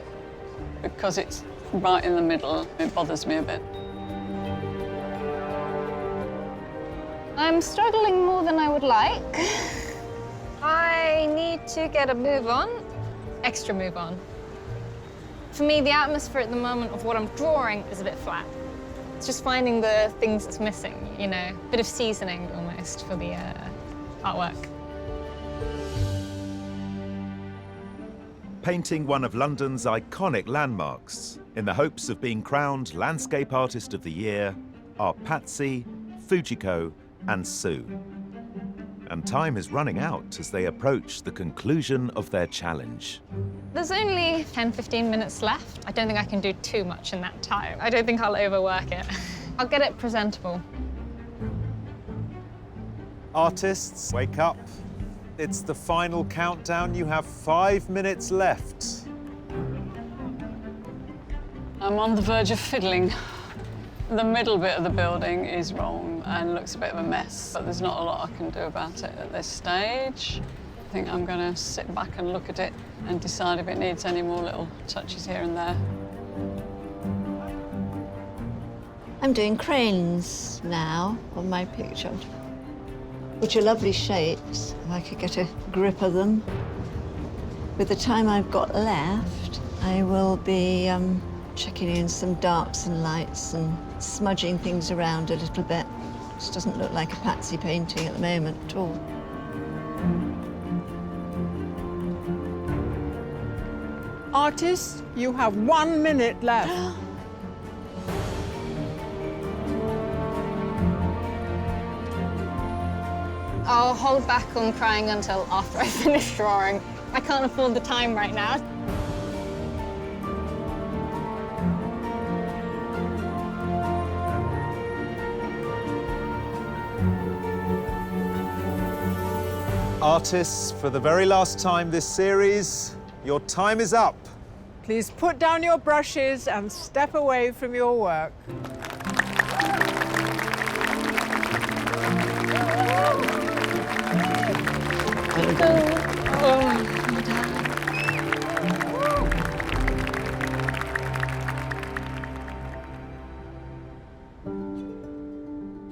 Speaker 23: Because it's right in the middle, it bothers me a bit.
Speaker 24: I'm struggling more than I would like. I need to get a move on, extra move on. For me, the atmosphere at the moment of what I'm drawing is a bit flat. It's just finding the things that's missing, you know, a bit of seasoning almost for the artwork.
Speaker 1: Painting one of London's iconic landmarks in the hopes of being crowned Landscape Artist of the Year are Patsy, Fujiko and Sue. And time is running out as they approach the conclusion of their challenge.
Speaker 24: There's only 10-15 minutes left. I don't think I can do too much in that time. I don't think I'll overwork it. I'll get it presentable.
Speaker 1: Artists, wake up. It's the final countdown. You have 5 minutes left.
Speaker 23: I'm on the verge of fiddling. The middle bit of the building is wrong and looks a bit of a mess, but there's not a lot I can do about it at this stage. I think I'm going to sit back and look at it and decide if it needs any more little touches here and there.
Speaker 25: I'm doing cranes now on my picture, which are lovely shapes. If I could get a grip of them. With the time I've got left, I will be checking in some darks and lights and smudging things around a little bit. This doesn't look like a Patsy painting at the moment at all.
Speaker 10: Artists, you have 1 minute left.
Speaker 24: I'll hold back on crying until after I finish drawing. I can't afford the time right now.
Speaker 1: Artists, for the very last time this series, your time is up.
Speaker 10: Please put down your brushes and step away from your work.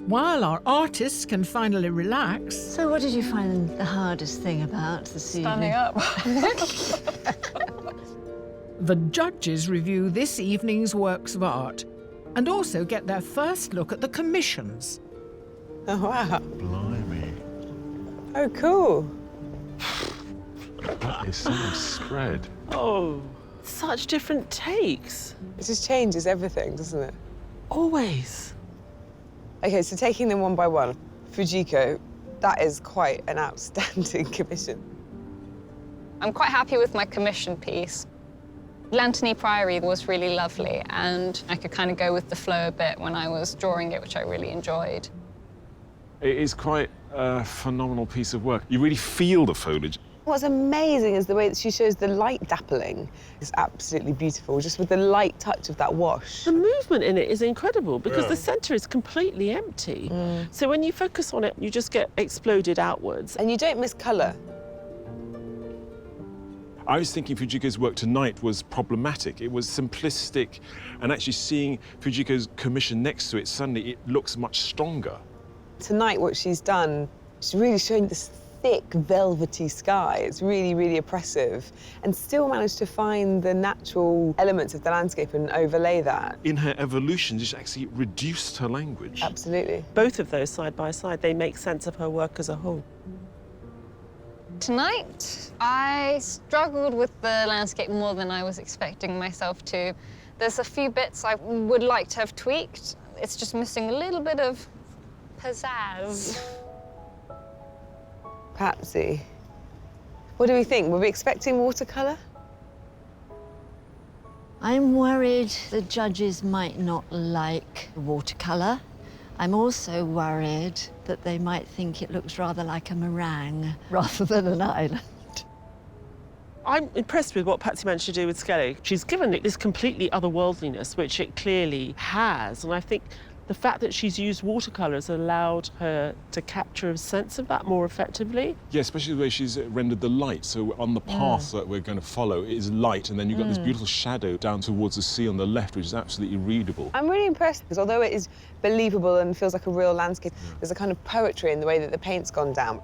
Speaker 10: While our artists can finally relax...
Speaker 25: So what did you find the hardest thing about this evening?
Speaker 23: Standing up.
Speaker 10: The judges review this evening's works of art and also get their first look at the commissions.
Speaker 3: Oh, wow.
Speaker 7: Blimey.
Speaker 3: Oh, cool.
Speaker 7: That is so much spread.
Speaker 6: Oh, such different takes.
Speaker 3: It just changes everything, doesn't it?
Speaker 6: Always.
Speaker 3: OK, so taking them one by one, Fujiko, that is quite an outstanding commission.
Speaker 24: I'm quite happy with my commission piece. Lantany Priory was really lovely, and I could kind of go with the flow a bit when I was drawing it, which I really enjoyed.
Speaker 7: It is quite a phenomenal piece of work. You really feel the foliage.
Speaker 3: What's amazing is the way that she shows the light dappling. It's absolutely beautiful, just with the light touch of that wash.
Speaker 6: The movement in it is incredible because the centre is completely empty. So when you focus on it, you just get exploded outwards.
Speaker 3: And you don't miss colour.
Speaker 7: I was thinking Fujiko's work tonight was problematic. It was simplistic, and actually seeing Fujiko's commission next to it, suddenly it looks much stronger.
Speaker 3: Tonight, what she's done, she's really showing this thick, velvety sky. It's really, really oppressive, and still managed to find the natural elements of the landscape and overlay that.
Speaker 7: In her evolution, she's actually reduced her language.
Speaker 3: Absolutely.
Speaker 6: Both of those side by side, they make sense of her work as a whole.
Speaker 24: Tonight, I struggled with the landscape more than I was expecting myself to. There's a few bits I would like to have tweaked. It's just missing a little bit of pizzazz.
Speaker 3: Patsy, what do we think? Were we expecting watercolour?
Speaker 25: I'm worried the judges might not like watercolour. I'm also worried that they might think it looks rather like a meringue rather than an island.
Speaker 6: I'm impressed with what Patsy managed to do with Skelly. She's given it this completely otherworldliness, which it clearly has, and I think the fact that she's used watercolour has allowed her to capture a sense of that more effectively.
Speaker 7: Yeah, especially the way she's rendered the light. So on the path that we're going to follow, it is light, and then you've got this beautiful shadow down towards the sea on the left, which is absolutely readable.
Speaker 3: I'm really impressed because although it is believable and feels like a real landscape, there's a kind of poetry in the way that the paint's gone down.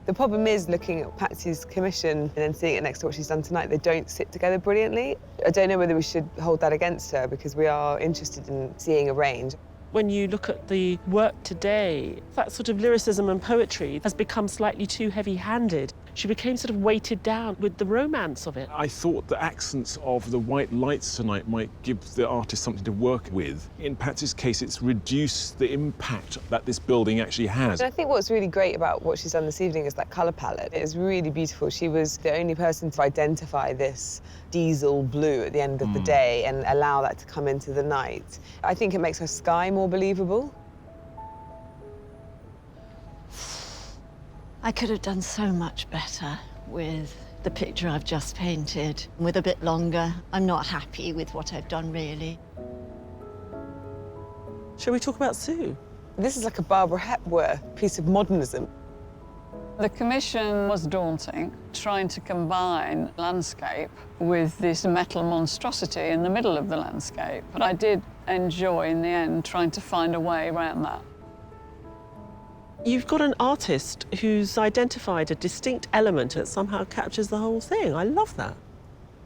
Speaker 3: The problem is looking at Patsy's commission and then seeing it next to what she's done tonight, they don't sit together brilliantly. I don't know whether we should hold that against her because we are interested in seeing a range.
Speaker 6: When you look at the work today, that sort of lyricism and poetry has become slightly too heavy-handed. She became sort of weighted down with the romance of it.
Speaker 7: I thought the accents of the white lights tonight might give the artist something to work with. In Patsy's case, it's reduced the impact that this building actually has.
Speaker 3: And I think what's really great about what she's done this evening is that colour palette. It is really beautiful. She was the only person to identify this diesel blue at the end of the day and allow that to come into the night. I think it makes her sky more believable.
Speaker 25: I could have done so much better with the picture I've just painted. With a bit longer, I'm not happy with what I've done, really.
Speaker 6: Shall we talk about Sue?
Speaker 3: This is like a Barbara Hepworth piece of modernism.
Speaker 23: The commission was daunting, trying to combine landscape with this metal monstrosity in the middle of the landscape. But I did enjoy, in the end, trying to find a way around that.
Speaker 6: You've got an artist who's identified a distinct element that somehow captures the whole thing. I love that.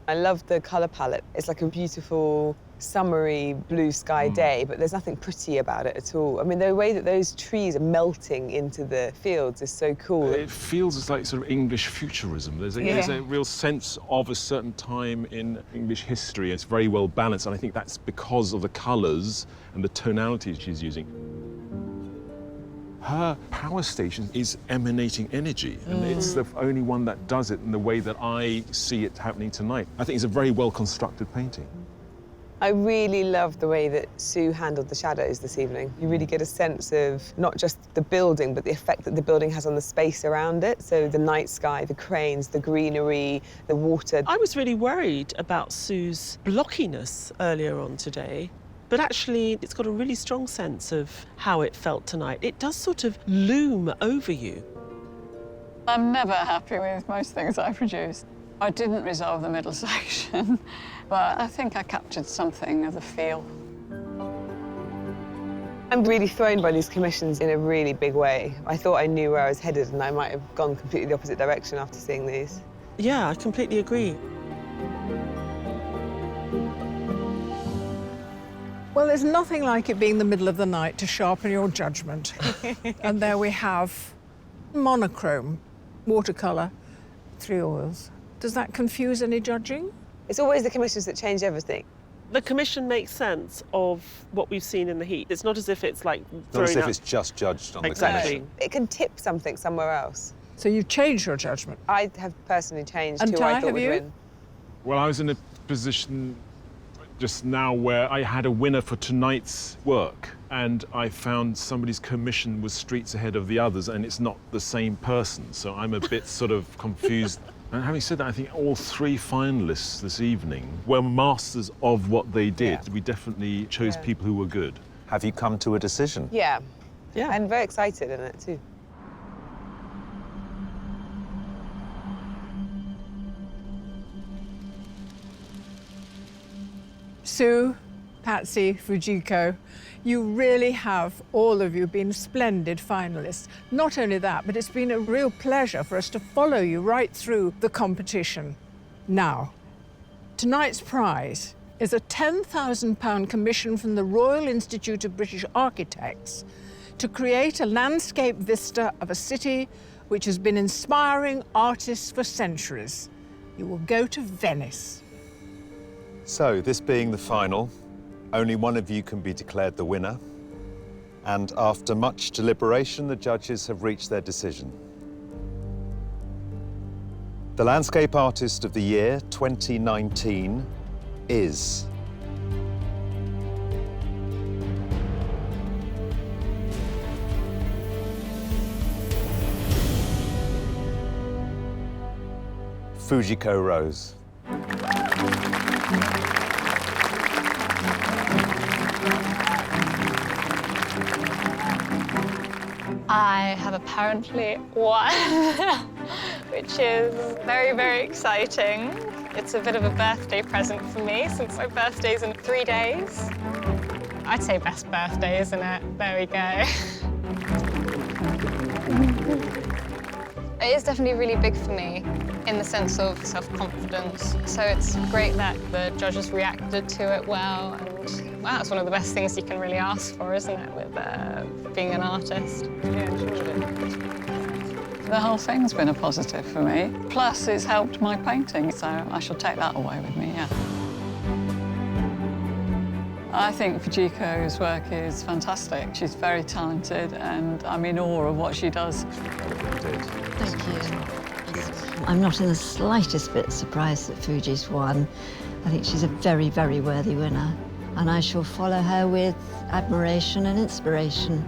Speaker 3: I love the colour palette. It's like a beautiful, summery, blue sky day, but there's nothing pretty about it at all. I mean, the way that those trees are melting into the fields is so cool.
Speaker 7: It feels like sort of English futurism. There's a real sense of a certain time in English history. It's very well balanced, and I think that's because of the colours and the tonalities she's using. Her power station is emanating energy, and it's the only one that does it in the way that I see it happening tonight. I think it's a very well-constructed painting.
Speaker 3: I really love the way that Sue handled the shadows this evening. You really get a sense of not just the building, but the effect that the building has on the space around it. So the night sky, the cranes, the greenery, the water.
Speaker 6: I was really worried about Sue's blockiness earlier on today. But actually, it's got a really strong sense of how it felt tonight. It does sort of loom over you.
Speaker 23: I'm never happy with most things I produce. I didn't resolve the middle section, but I think I captured something of the feel.
Speaker 3: I'm really thrown by these commissions in a really big way. I thought I knew where I was headed, and I might have gone completely the opposite direction after seeing these.
Speaker 6: Yeah, I completely agree.
Speaker 10: Well, there's nothing like it being the middle of the night to sharpen your judgment. And there we have monochrome, watercolour, 3 oils. Does that confuse any judging?
Speaker 3: It's always the commissions that change everything.
Speaker 6: The commission makes sense of what we've seen in the heat. It's not as if it's like
Speaker 15: Not as if it's just judged on the commission.
Speaker 3: It can tip something somewhere else.
Speaker 10: So you've changed your judgment?
Speaker 3: I have personally changed
Speaker 10: And
Speaker 3: who
Speaker 10: Ty,
Speaker 3: I thought
Speaker 10: have
Speaker 3: would
Speaker 10: you?
Speaker 3: win.
Speaker 7: Well, I was in a position just now where I had a winner for tonight's work, and I found somebody's commission was streets ahead of the others, and it's not the same person, so I'm a bit sort of confused. And having said that, I think all 3 finalists this evening were masters of what they did. Yeah. We definitely chose people who were good.
Speaker 15: Have you come to a decision?
Speaker 3: Yeah. Yeah. And very excited in it too.
Speaker 10: Sue, Patsy, Fujiko, you really have, all of you, been splendid finalists. Not only that, but it's been a real pleasure for us to follow you right through the competition. Now, tonight's prize is a £10,000 commission from the Royal Institute of British Architects to create a landscape vista of a city which has been inspiring artists for centuries. You will go to Venice.
Speaker 15: So, this being the final, only one of you can be declared the winner. And after much deliberation, the judges have reached their decision. The Landscape Artist of the Year 2019 is... Fujiko Rose.
Speaker 24: I have apparently won, which is very, very exciting. It's a bit of a birthday present for me, since my birthday's in 3 days. I'd say best birthday, isn't it? There we go. It is definitely really big for me in the sense of self-confidence. So it's great that the judges reacted to it well, and wow, it's one of the best things you can really ask for, isn't it, with being an artist? Yeah, enjoyed it.
Speaker 23: The whole thing's been a positive for me. Plus, it's helped my painting, so I shall take that away with me, yeah. I think Fujiko's work is fantastic. She's very talented, and I'm in awe of what she does.
Speaker 25: Thank you. I'm not in the slightest bit surprised that Fuji's won. I think she's a very, very worthy winner, and I shall follow her with admiration and inspiration.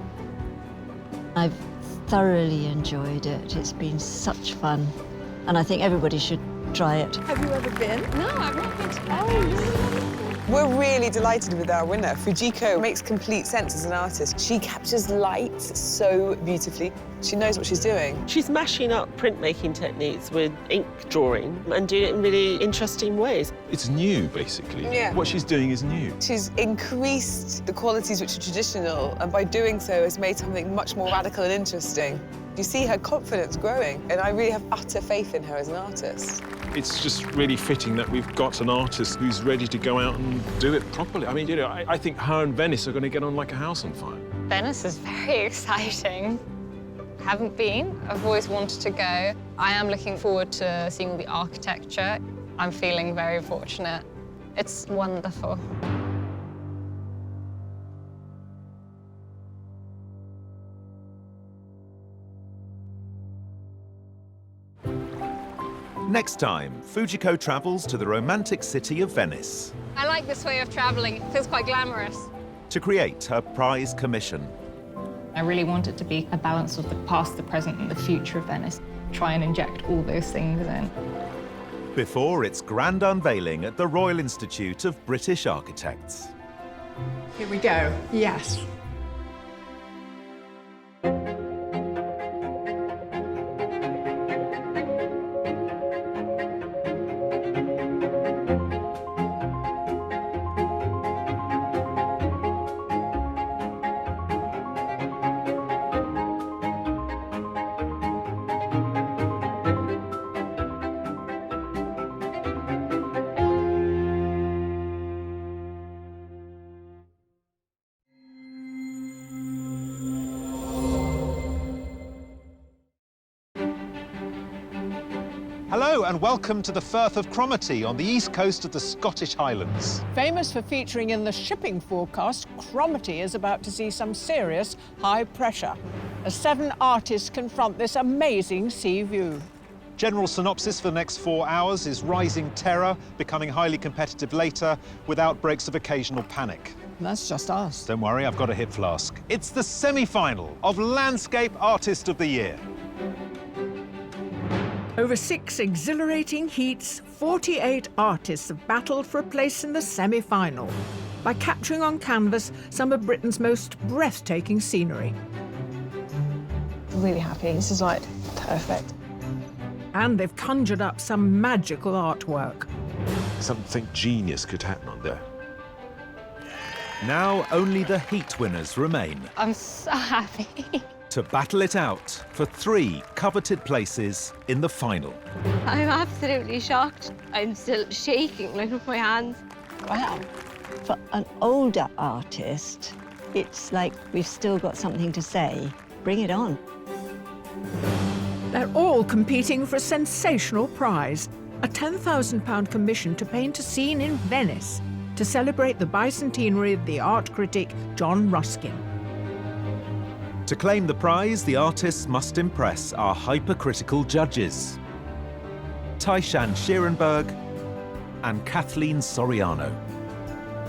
Speaker 25: I've thoroughly enjoyed it. It's been such fun, and I think everybody should try it.
Speaker 10: Have you ever been?
Speaker 24: No, I've not been to Paris.
Speaker 3: We're really delighted with our winner. Fujiko makes complete sense as an artist. She captures light so beautifully. She knows what she's doing.
Speaker 6: She's mashing up printmaking techniques with ink drawing and doing it in really interesting ways.
Speaker 7: It's new, basically.
Speaker 3: Yeah.
Speaker 7: What she's doing is new.
Speaker 3: She's increased the qualities which are traditional, and by doing so has made something much more radical and interesting. You see her confidence growing, and I really have utter faith in her as an artist.
Speaker 7: It's just really fitting that we've got an artist who's ready to go out and do it properly. I mean, you know, I think her and Venice are going to get on like a house on fire.
Speaker 24: Venice is very exciting. Haven't been. I've always wanted to go. I am looking forward to seeing all the architecture. I'm feeling very fortunate. It's wonderful.
Speaker 1: Next time, Fujiko travels to the romantic city of Venice
Speaker 24: I like this way of traveling. It feels quite glamorous.
Speaker 1: to create her prize commission.
Speaker 17: I really want it to be a balance of the past, the present, and the future of Venice. Try and inject all those things in.
Speaker 1: Before its grand unveiling at the Royal Institute of British Architects.
Speaker 10: Here we go. Yes.
Speaker 15: Hello and welcome to the Firth of Chromaty on the east coast of the Scottish Highlands.
Speaker 10: Famous for featuring in the shipping forecast, Chromaty is about to see some serious high pressure as 7 artists confront this amazing sea view.
Speaker 15: General synopsis for the next 4 hours is rising terror, becoming highly competitive later, with outbreaks of occasional panic.
Speaker 10: That's just us.
Speaker 15: Don't worry, I've got a hip flask. It's the semi-final of Landscape Artist of the Year.
Speaker 2: Over 6 exhilarating heats, 48 artists have battled for a place in the semi-final by capturing on canvas some of Britain's most breathtaking scenery.
Speaker 24: Really happy. This is like perfect.
Speaker 2: And they've conjured up some magical artwork.
Speaker 7: Something genius could happen on there.
Speaker 1: Now only the heat winners remain
Speaker 5: I'm so happy.
Speaker 1: to battle it out for 3 coveted places in the final.
Speaker 5: I'm absolutely shocked. I'm still shaking, like, with my hands.
Speaker 25: Wow. For an older artist, it's like we've still got something to say. Bring it on.
Speaker 2: They're all competing for a sensational prize, a £10,000 commission to paint a scene in Venice to celebrate the bicentenary of the art critic John Ruskin.
Speaker 1: To claim the prize, the artists must impress our hypercritical judges, Taishan Schierenberg and Kathleen Soriano.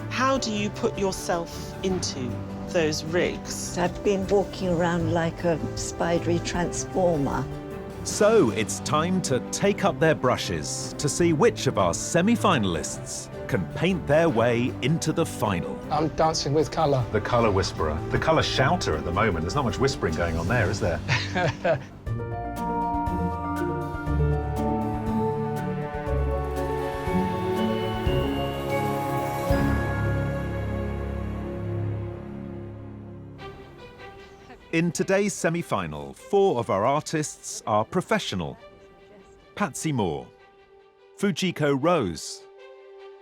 Speaker 6: How do you put yourself into those rigs?
Speaker 25: I've been walking around like a spidery transformer.
Speaker 1: So it's time to take up their brushes to see which of our semi-finalists can paint their way into the final.
Speaker 22: I'm dancing with colour.
Speaker 15: The colour whisperer, the colour shouter at the moment. There's not much whispering going on there, is there?
Speaker 1: In today's semi-final, 4 of our artists are professional. Patsy Moore, Fujiko Rose,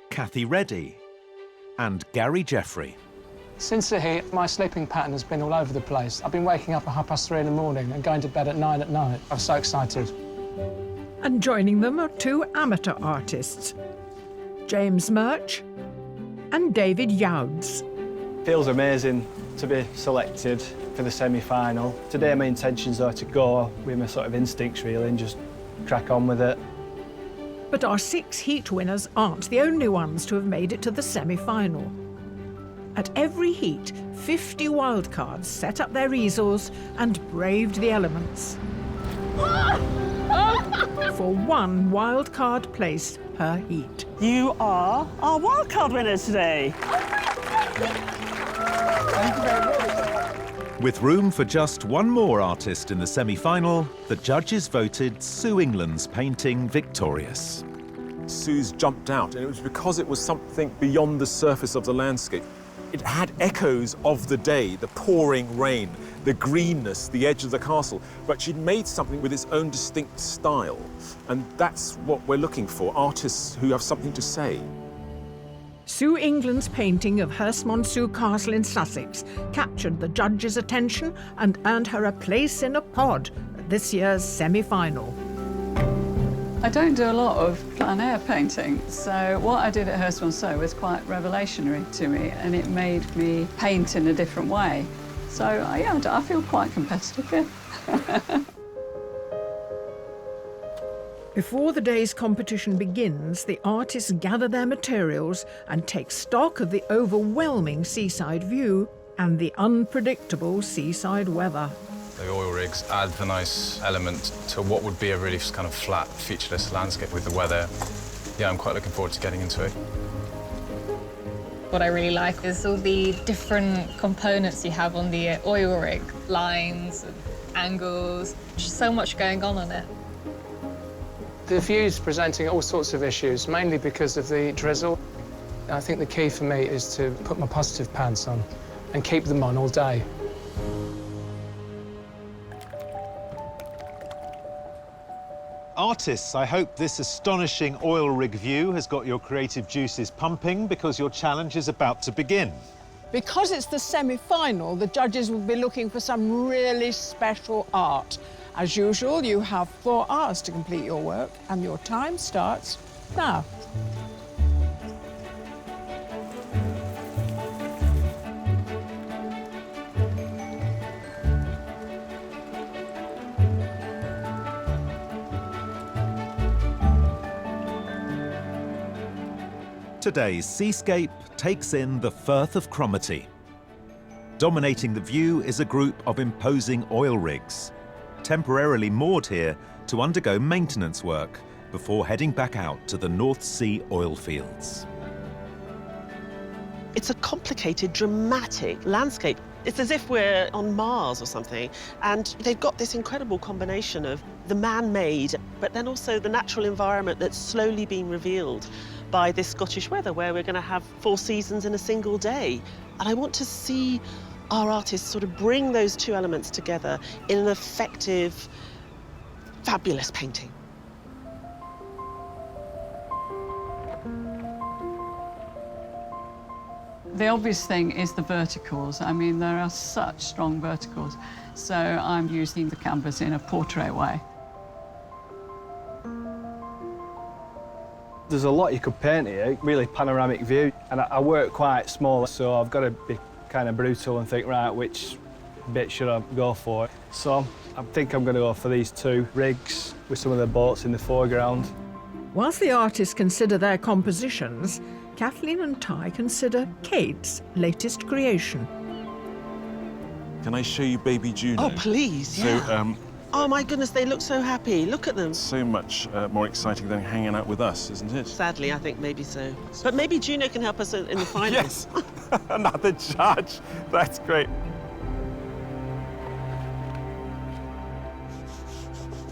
Speaker 1: Kathy Reddy, and Gary Jeffrey.
Speaker 22: Since the heat, my sleeping pattern has been all over the place. I've been waking up at 3:30 in the morning and going to bed at 9 at night. I'm so excited.
Speaker 2: And joining them are 2 amateur artists, James Murch and David Youds.
Speaker 11: Feels amazing to be selected for the semi-final. Today my intentions are to go with my sort of instincts really and just crack on with it.
Speaker 2: But our 6 heat winners aren't the only ones to have made it to the semi-final. At every heat, 50 wildcards set up their easels and braved the elements. For 1 wildcard place per heat.
Speaker 18: You are our wildcard winners today.
Speaker 22: Thank you very much.
Speaker 1: With room for just 1 more artist in the semi-final, the judges voted Sue England's painting victorious.
Speaker 7: Sue's jumped out, and it was because it was something beyond the surface of the landscape. It had echoes of the day, the pouring rain, the greenness, the edge of the castle, but she'd made something with its own distinct style. And that's what we're looking for, artists who have something to say.
Speaker 2: Sue England's painting of Herstmonceux Castle in Sussex captured the judges' attention and earned her a place in a pod at this year's semi-final.
Speaker 23: I don't do a lot of plein air painting, so what I did at Herstmonceux was quite revelationary to me, and it made me paint in a different way. So, yeah, I feel quite competitive, yeah.
Speaker 2: Before the day's competition begins, the artists gather their materials and take stock of the overwhelming seaside view and the unpredictable seaside weather.
Speaker 19: The oil rigs add the nice element to what would be a really kind of flat, featureless landscape with the weather. Yeah, I'm quite looking forward to getting into it.
Speaker 12: What I really like is all the different components you have on the oil rig. Lines, and angles, just so much going on it.
Speaker 22: The view's presenting all sorts of issues, mainly because of the drizzle. I think the key for me is to put my positive pants on and keep them on all day.
Speaker 15: Artists, I hope this astonishing oil rig view has got your creative juices pumping, because your challenge is about to begin.
Speaker 10: Because it's the semi-final, the judges will be looking for some really special art. As usual, you have 4 hours to complete your work, and your time starts now.
Speaker 1: Today's seascape takes in the Firth of Chromaty. Dominating the view is a group of imposing oil rigs, temporarily moored here to undergo maintenance work before heading back out to the North Sea oil fields.
Speaker 6: It's a complicated, dramatic landscape. It's as if we're on Mars or something, and they've got this incredible combination of the man-made, but then also the natural environment that's slowly being revealed by this Scottish weather, where we're going to have 4 seasons in a single day. And I want to see our artists sort of bring those two elements together in an effective, fabulous painting.
Speaker 23: The obvious thing is the verticals. I mean, there are such strong verticals. So I'm using the canvas in a portrait way.
Speaker 11: There's a lot you could paint here, really panoramic view. And I work quite small, so I've got to be kind of brutal and think, right, which bit should I go for? So I think I'm going to go for these 2 rigs with some of the boats in the foreground.
Speaker 2: Whilst the artists consider their compositions, Kathleen and Ty consider Kate's latest creation.
Speaker 7: Can I show you baby Juno?
Speaker 6: Oh, please, yeah.
Speaker 7: So,
Speaker 6: oh, my goodness, they look so happy. Look at them.
Speaker 7: so much more exciting than hanging out with us, isn't it?
Speaker 6: Sadly, I think maybe so. But maybe Juno can help us in the final.
Speaker 7: Yes, another judge. That's great.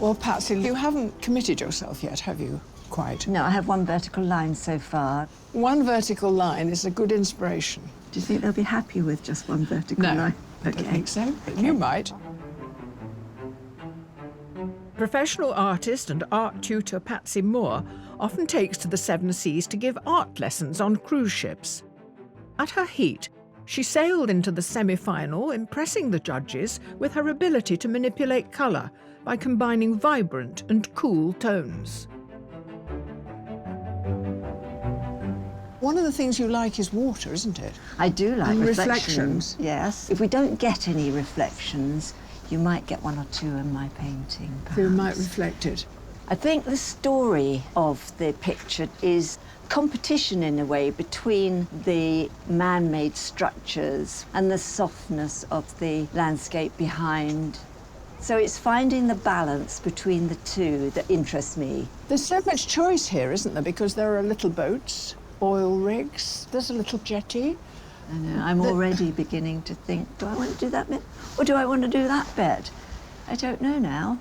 Speaker 10: Well, Patsy, you haven't committed yourself yet, have you? Quite.
Speaker 25: No, I have 1 vertical line so far.
Speaker 10: 1 vertical line is a good inspiration.
Speaker 25: Do you think they'll be happy with just 1 vertical line?
Speaker 10: I don't think so. Okay. You might.
Speaker 2: Professional artist and art tutor Patsy Moore often takes to the 7 Seas to give art lessons on cruise ships. At her heat, she sailed into the semi-final, impressing the judges with her ability to manipulate colour by combining vibrant and cool tones.
Speaker 10: One of the things you like is water, isn't it?
Speaker 25: I do like
Speaker 10: and
Speaker 25: reflections. Yes. If we don't get any reflections, you might get 1 or 2 in my painting, perhaps.
Speaker 10: You might reflect it.
Speaker 25: I think the story of the picture is competition, in a way, between the man-made structures and the softness of the landscape behind. So it's finding the balance between the two that interests me.
Speaker 10: There's so much choice here, isn't there? Because there are little boats, oil rigs, there's a little jetty.
Speaker 25: I know, I'm already beginning to think, do I want to do that bit? Or do I want to do that bit? I don't know now.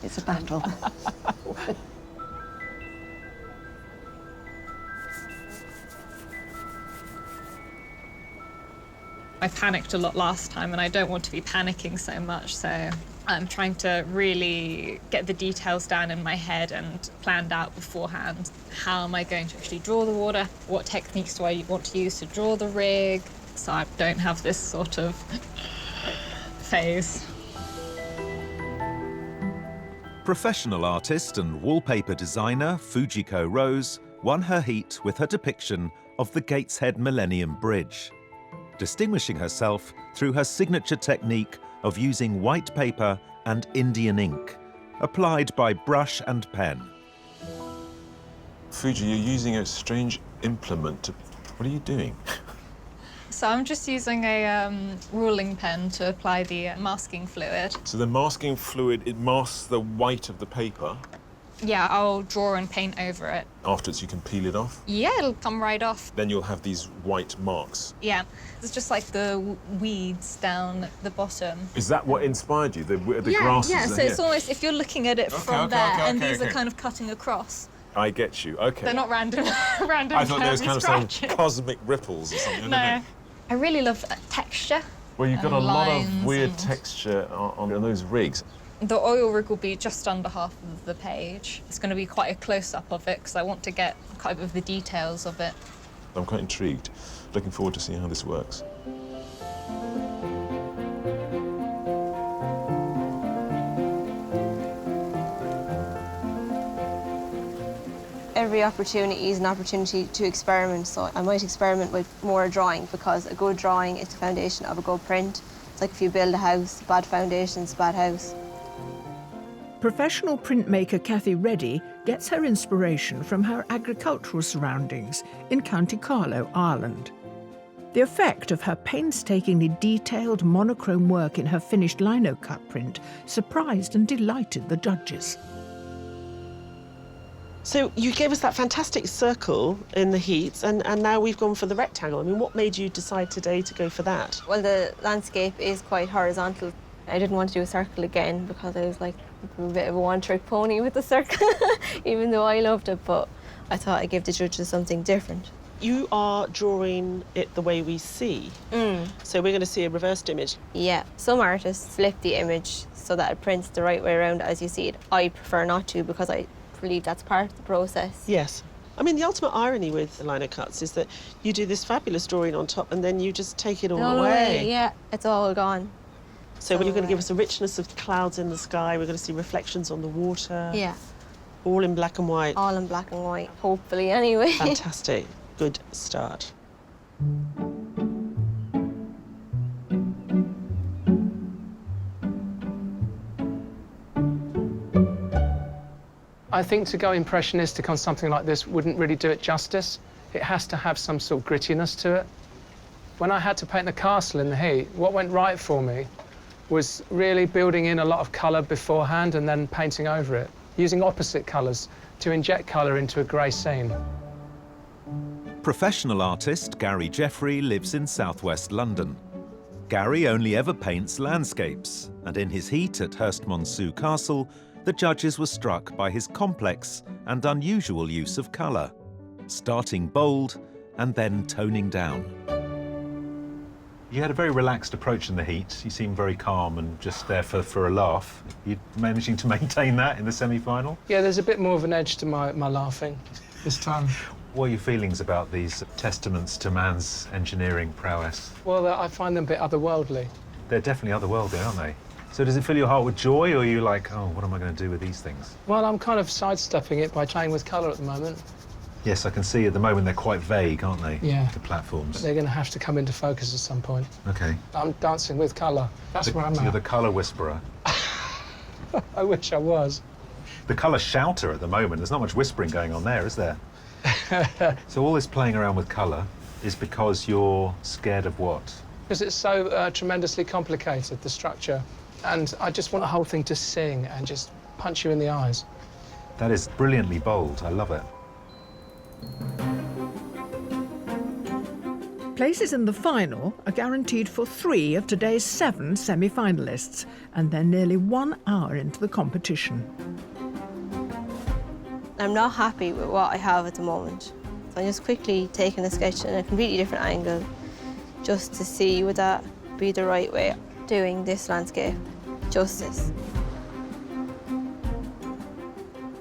Speaker 25: It's a battle.
Speaker 17: I panicked a lot last time and I don't want to be panicking so much, so I'm trying to really get the details down in my head and planned out beforehand. How am I going to actually draw the water? What techniques do I want to use to draw the rig? So I don't have this sort of phase.
Speaker 1: Professional artist and wallpaper designer Fujiko Rose won her heat with her depiction of the Gateshead Millennium Bridge, distinguishing herself through her signature technique of using white paper and Indian ink, applied by brush and pen.
Speaker 7: Fuji, you're using a strange implement. What are you doing?
Speaker 17: So I'm just using a ruling pen to apply the masking fluid.
Speaker 7: So the masking fluid, it masks the white of the paper.
Speaker 17: Yeah, I'll draw and paint over it.
Speaker 7: Afterwards, you can peel it off?
Speaker 17: Yeah, it'll come right off.
Speaker 7: Then you'll have these white marks.
Speaker 17: Yeah, it's just like the weeds down the bottom.
Speaker 7: Is that what inspired you, the
Speaker 17: yeah,
Speaker 7: grasses?
Speaker 17: Yeah, so it's almost, if you're looking at it from there, and these are kind of cutting across.
Speaker 7: I get you, okay.
Speaker 17: They're not random
Speaker 7: I thought there was kind
Speaker 17: scratches.
Speaker 7: of some cosmic ripples or something.
Speaker 17: No. I really love texture.
Speaker 7: Well, you've got a lot of weird
Speaker 17: and
Speaker 7: texture on those rigs.
Speaker 17: The oil rig will be just under half of the page. It's going to be quite a close-up of it because I want to get kind of the details of it.
Speaker 7: I'm quite intrigued. Looking forward to seeing how this works.
Speaker 5: Every opportunity is an opportunity to experiment, so I might experiment with more drawing because a good drawing is the foundation of a good print. It's like if you build a house, bad foundation's a bad house.
Speaker 2: Professional printmaker Cathy Reddy gets her inspiration from her agricultural surroundings in County Carlow, Ireland. The effect of her painstakingly detailed monochrome work in her finished lino cut print surprised and delighted the judges.
Speaker 6: So you gave us that fantastic circle in the heats, and now we've gone for the rectangle. I mean, what made you decide today to go for that?
Speaker 5: Well, the landscape is quite horizontal. I didn't want to do a circle again because I was like a bit of a one-trick pony with the circle, even though I loved it, but I thought I'd give the judges something different.
Speaker 6: You are drawing it the way we see. So we're going to see a reversed image.
Speaker 5: Yeah, some artists flip the image so that it prints the right way around as you see it. I prefer not to because I believe that's part of the process.
Speaker 6: Yes. I mean, the ultimate irony with the lino cuts is that you do this fabulous drawing on top and then you just take it all away.
Speaker 5: Yeah, it's all gone.
Speaker 6: So you're going to give us a richness of clouds in the sky. We're going to see reflections on the water.
Speaker 5: Yeah.
Speaker 6: All in black and white.
Speaker 5: All in black and white, hopefully, anyway.
Speaker 6: Fantastic. Good start.
Speaker 22: I think to go impressionistic on something like this wouldn't really do it justice. It has to have some sort of grittiness to it. When I had to paint the castle in the heat, what went right for me was really building in a lot of colour beforehand and then painting over it, using opposite colours to inject colour into a grey scene.
Speaker 1: Professional artist Gary Jeffrey lives in southwest London. Gary only ever paints landscapes, and in his heat at Herstmonceux Castle, the judges were struck by his complex and unusual use of colour, starting bold and then toning down.
Speaker 15: You had a very relaxed approach in the heat. You seemed very calm and just there for a laugh. You managing to maintain that in the semi-final?
Speaker 22: Yeah, there's a bit more of an edge to my laughing this time.
Speaker 15: What are your feelings about these testaments to man's engineering prowess?
Speaker 22: Well, I find them a bit otherworldly.
Speaker 15: They're definitely otherworldly, aren't they? So does it fill your heart with joy, or are you like, oh, what am I going to do with these things?
Speaker 22: Well, I'm kind of sidestepping it by playing with colour at the moment.
Speaker 15: Yes, I can see at the moment they're quite vague, aren't they?
Speaker 22: Yeah.
Speaker 15: The platforms.
Speaker 22: But they're going to have to come into focus at some point.
Speaker 15: OK.
Speaker 22: I'm dancing with colour. That's where I'm at.
Speaker 15: You're the colour whisperer.
Speaker 22: I wish I was.
Speaker 15: The colour shouter at the moment. There's not much whispering going on there, is there? So all this playing around with colour is because you're scared of what?
Speaker 22: Because it's so tremendously complicated, the structure. And I just want the whole thing to sing and just punch you in the eyes.
Speaker 15: That is brilliantly bold. I love it.
Speaker 2: Places in the final are guaranteed for 3 of today's 7 semi-finalists, and they're nearly 1 hour into the competition.
Speaker 5: I'm not happy with what I have at the moment. So I'm just quickly taking a sketch in a completely different angle just to see would that be the right way of doing this landscape justice.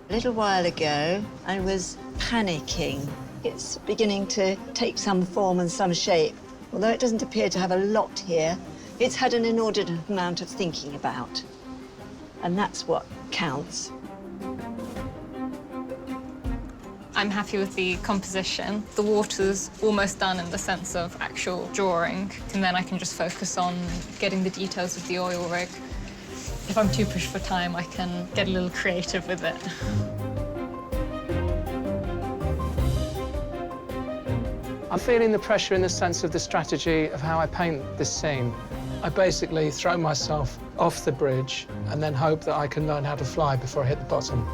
Speaker 25: A little while ago, I was panicking. It's beginning to take some form and some shape. Although it doesn't appear to have a lot here, it's had an inordinate amount of thinking about. And that's what counts.
Speaker 17: I'm happy with the composition. The water's almost done in the sense of actual drawing, and then I can just focus on getting the details of the oil rig. If I'm too pushed for time, I can get a little creative with it.
Speaker 22: I'm feeling the pressure in the sense of the strategy of how I paint this scene. I basically throw myself off the bridge and then hope that I can learn how to fly before I hit the bottom.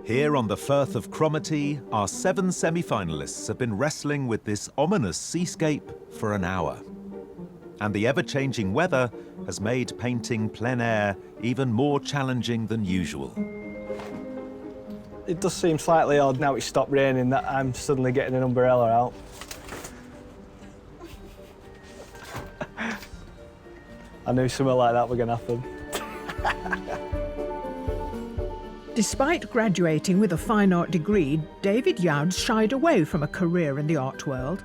Speaker 1: Here on the Firth of Chromaty, our 7 semi-finalists have been wrestling with this ominous seascape for an hour. And the ever-changing weather has made painting plein air even more challenging than usual.
Speaker 11: It does seem slightly odd now it's stopped raining that I'm suddenly getting an umbrella out. I knew something like that was going to happen.
Speaker 2: Despite graduating with a fine art degree, David Youds shied away from a career in the art world.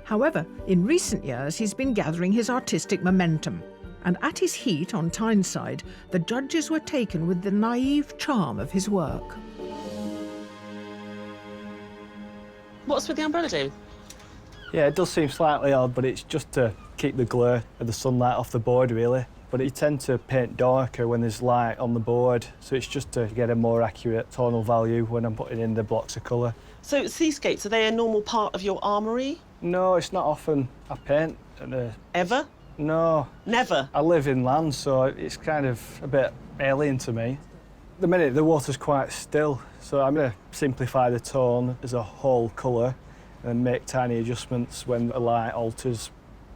Speaker 2: However, in recent years, he's been gathering his artistic momentum. And at his heat on Tyneside, the judges were taken with the naive charm of his work.
Speaker 6: What's with the umbrella do?
Speaker 11: Yeah, it does seem slightly odd, but it's just to keep the glare of the sunlight off the board, really. But you tend to paint darker when there's light on the board, so it's just to get a more accurate tonal value when I'm putting in the blocks of colour.
Speaker 6: So seascapes, are they a normal part of your armoury?
Speaker 11: No, it's not often I paint.
Speaker 6: Ever?
Speaker 11: No.
Speaker 6: Never?
Speaker 11: I live inland, so it's kind of a bit alien to me. At the minute, the water's quite still, so I'm going to simplify the tone as a whole colour and make tiny adjustments when the light alters.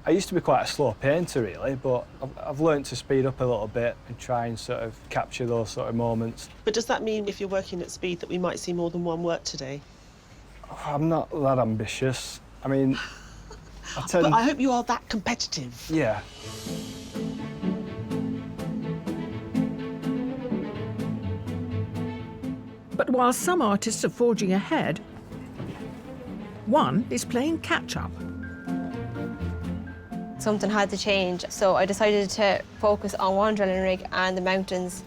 Speaker 11: I used to be quite a slow painter, really, but I've learned to speed up a little bit and try and sort of capture those sort of moments.
Speaker 6: But does that mean if you're working at speed that we might see more than one work today?
Speaker 11: I'm not that ambitious. I mean,
Speaker 6: But I hope you are that competitive.
Speaker 11: Yeah.
Speaker 2: But while some artists are forging ahead, one is playing catch-up.
Speaker 5: Something had to change, so I decided to focus on one drilling rig and the mountains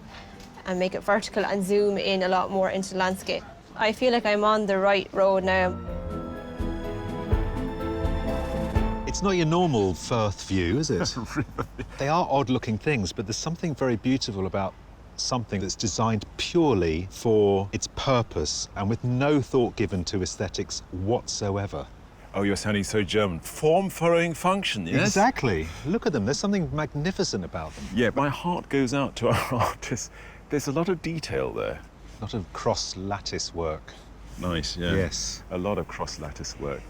Speaker 5: and make it vertical and zoom in a lot more into the landscape. I feel like I'm on the right road now.
Speaker 1: It's not your normal Firth view, is it? They are odd-looking things, but there's something very beautiful about something that's designed purely for its purpose and with no thought given to aesthetics whatsoever.
Speaker 7: Oh, you're sounding so German. Form following function, yes?
Speaker 1: Exactly. Look at them. There's something magnificent about them.
Speaker 7: Yeah, my heart goes out to our artists. There's a lot of detail there.
Speaker 1: A lot of cross-lattice work.
Speaker 7: Nice, yeah.
Speaker 1: Yes.
Speaker 7: A lot of cross-lattice work.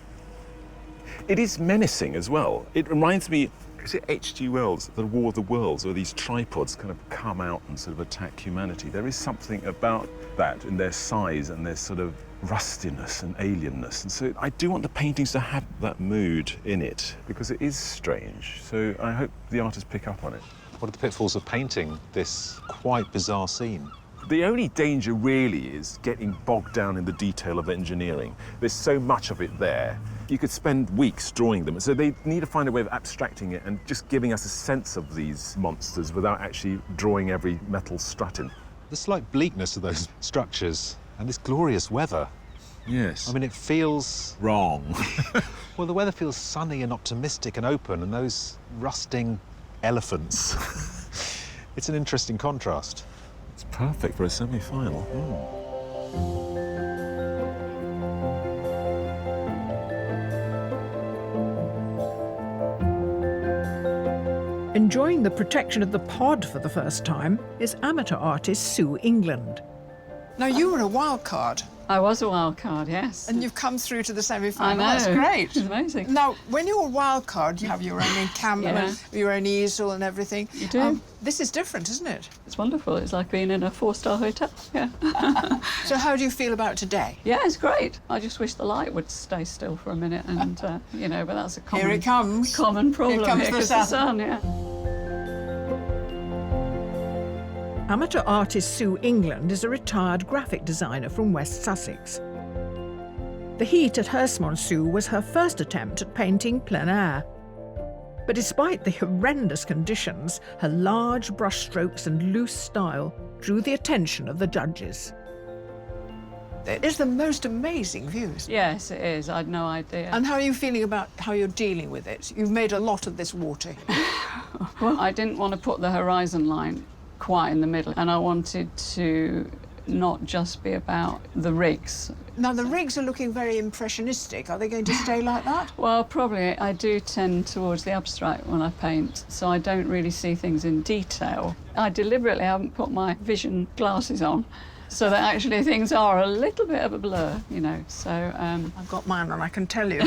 Speaker 7: It is menacing as well. It reminds me, is it H.G. Wells, The War of the Worlds, where these tripods kind of come out and sort of attack humanity? There is something about that in their size and their sort of rustiness and alienness. And so I do want the paintings to have that mood in it, because it is strange. So I hope the artists pick up on it.
Speaker 1: What are the pitfalls of painting this quite bizarre scene?
Speaker 7: The only danger really is getting bogged down in the detail of engineering. There's so much of it there. You could spend weeks drawing them. So they need to find a way of abstracting it and just giving us a sense of these monsters without actually drawing every metal strut in.
Speaker 1: The slight bleakness of those structures and this glorious weather.
Speaker 7: Yes.
Speaker 1: I mean, it feels
Speaker 7: wrong.
Speaker 1: Well, the weather feels sunny and optimistic and open, and those rusting elephants. It's an interesting contrast.
Speaker 7: It's perfect for a semi-final.
Speaker 2: Enjoying the protection of the pod for the first time is amateur artist Sue England.
Speaker 10: Now, you were a wild card.
Speaker 23: I was a wild card, yes.
Speaker 10: And you've come through to the semi-final.
Speaker 23: I know.
Speaker 10: That's great.
Speaker 23: It's amazing.
Speaker 10: Now, when you're a wild card, you have your own encampment, your own easel and everything.
Speaker 23: You do.
Speaker 10: This is different, isn't it?
Speaker 23: It's wonderful. It's like being in a 4-star hotel. Yeah.
Speaker 10: So how do you feel about today?
Speaker 23: Yeah, it's great. I just wish the light would stay still for a minute, and you know, but that's a common.
Speaker 10: Here it comes.
Speaker 23: Common problem.
Speaker 10: Here comes
Speaker 23: here,
Speaker 10: the
Speaker 23: 'cause
Speaker 10: sun.
Speaker 23: Yeah.
Speaker 2: Amateur artist Sue England is a retired graphic designer from West Sussex. The heat at Herstmonceux was her first attempt at painting plein air. But despite the horrendous conditions, her large brushstrokes and loose style drew the attention of the judges.
Speaker 10: It is the most amazing views.
Speaker 23: Yes, it is. I had no idea.
Speaker 10: And how are you feeling about how you're dealing with it? You've made a lot of this water.
Speaker 23: Well, I didn't want to put the horizon line quite in the middle, and I wanted to not just be about the rigs.
Speaker 10: Now, the rigs are looking very impressionistic. Are they going to stay like that?
Speaker 23: Well, probably. I do tend towards the abstract when I paint, so I don't really see things in detail. I deliberately haven't put my vision glasses on, so that actually things are a little bit of a blur, you know, so...
Speaker 10: I've got mine on, I can tell you.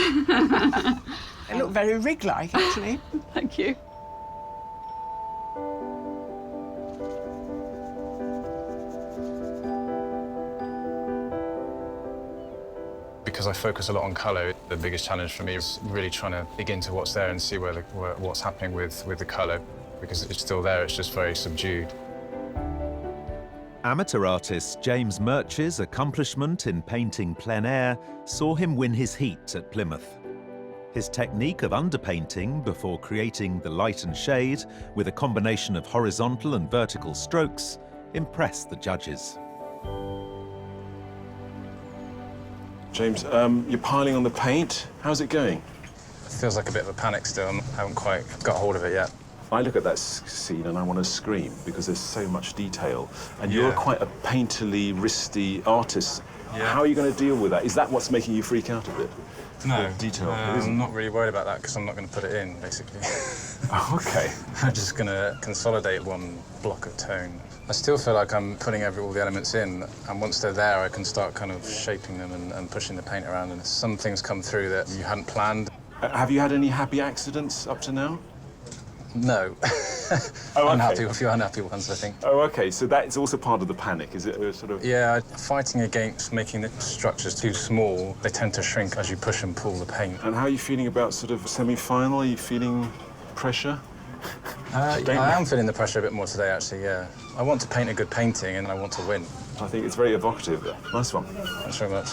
Speaker 10: They look very rig-like, actually.
Speaker 23: Thank you.
Speaker 19: Because I focus a lot on colour, the biggest challenge for me is really trying to dig into what's there and see what's happening with the colour, because it's still there, it's just very subdued.
Speaker 1: Amateur artist James Murch's accomplishment in painting plein air saw him win his heat at Plymouth. His technique of underpainting before creating the light and shade with a combination of horizontal and vertical strokes impressed the judges.
Speaker 7: James, you're piling on the paint. How's it going?
Speaker 19: feels like a bit of a panic still. I haven't quite got hold of it yet.
Speaker 7: I look at that scene and I want to scream because there's so much detail. And you're quite a painterly, wristy artist. How are you going to deal with that? Is that what's making you freak out a bit?
Speaker 19: No.
Speaker 7: Detail.
Speaker 19: I'm not really worried about that because I'm not going to put it in, basically.
Speaker 7: Oh, OK.
Speaker 19: I'm just going to consolidate one block of tone. I still feel like I'm putting all the elements in, and once they're there, I can start kind of shaping them and pushing the paint around, and some things come through that you hadn't planned.
Speaker 7: Have you had any happy accidents up to now?
Speaker 19: No. Unhappy, a few unhappy ones, I think.
Speaker 7: Oh, OK, so that's also part of the panic, is it? Sort of...
Speaker 19: Yeah, fighting against making the structures too small. They tend to shrink as you push and pull the paint.
Speaker 7: And how are you feeling about sort of semi-final? Are you feeling pressure?
Speaker 19: I am feeling the pressure a bit more today, actually, yeah. I want to paint a good painting and I want to win.
Speaker 7: I think it's very evocative. Nice one.
Speaker 19: Thanks very much.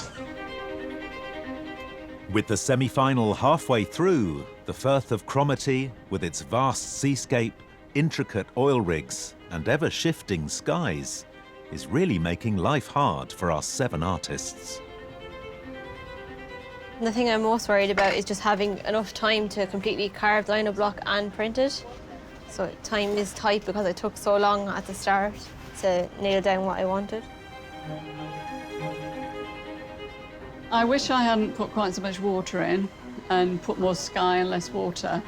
Speaker 1: With the semi-final halfway through, the Firth of Chromaty, with its vast seascape, intricate oil rigs and ever-shifting skies, is really making life hard for our 7 artists.
Speaker 5: The thing I'm most worried about is just having enough time to completely carve the lino block and print it. So time is tight because it took so long at the start to nail down what I wanted.
Speaker 23: I wish I hadn't put quite so much water in and put more sky and less water,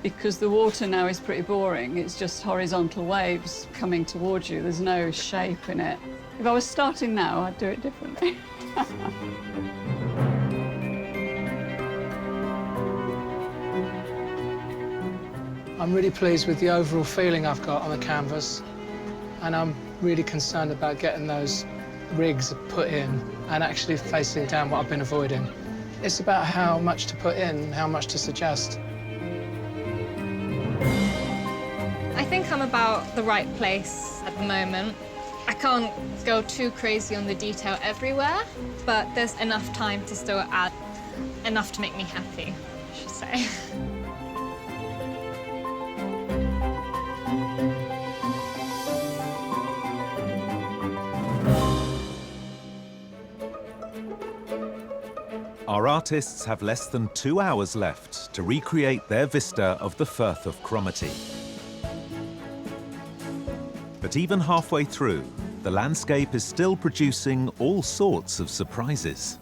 Speaker 23: because the water now is pretty boring. It's just horizontal waves coming towards you. There's no shape in it. If I was starting now, I'd do it differently.
Speaker 22: I'm really pleased with the overall feeling I've got on the canvas, and I'm really concerned about getting those rigs put in and actually facing down what I've been avoiding. It's about how much to put in, how much to suggest.
Speaker 17: I think I'm about the right place at the moment. I can't go too crazy on the detail everywhere, but there's enough time to still add enough to make me happy, I should say.
Speaker 1: Our artists have less than 2 hours left to recreate their vista of the Firth of Chromaty. But even halfway through, the landscape is still producing all sorts of surprises.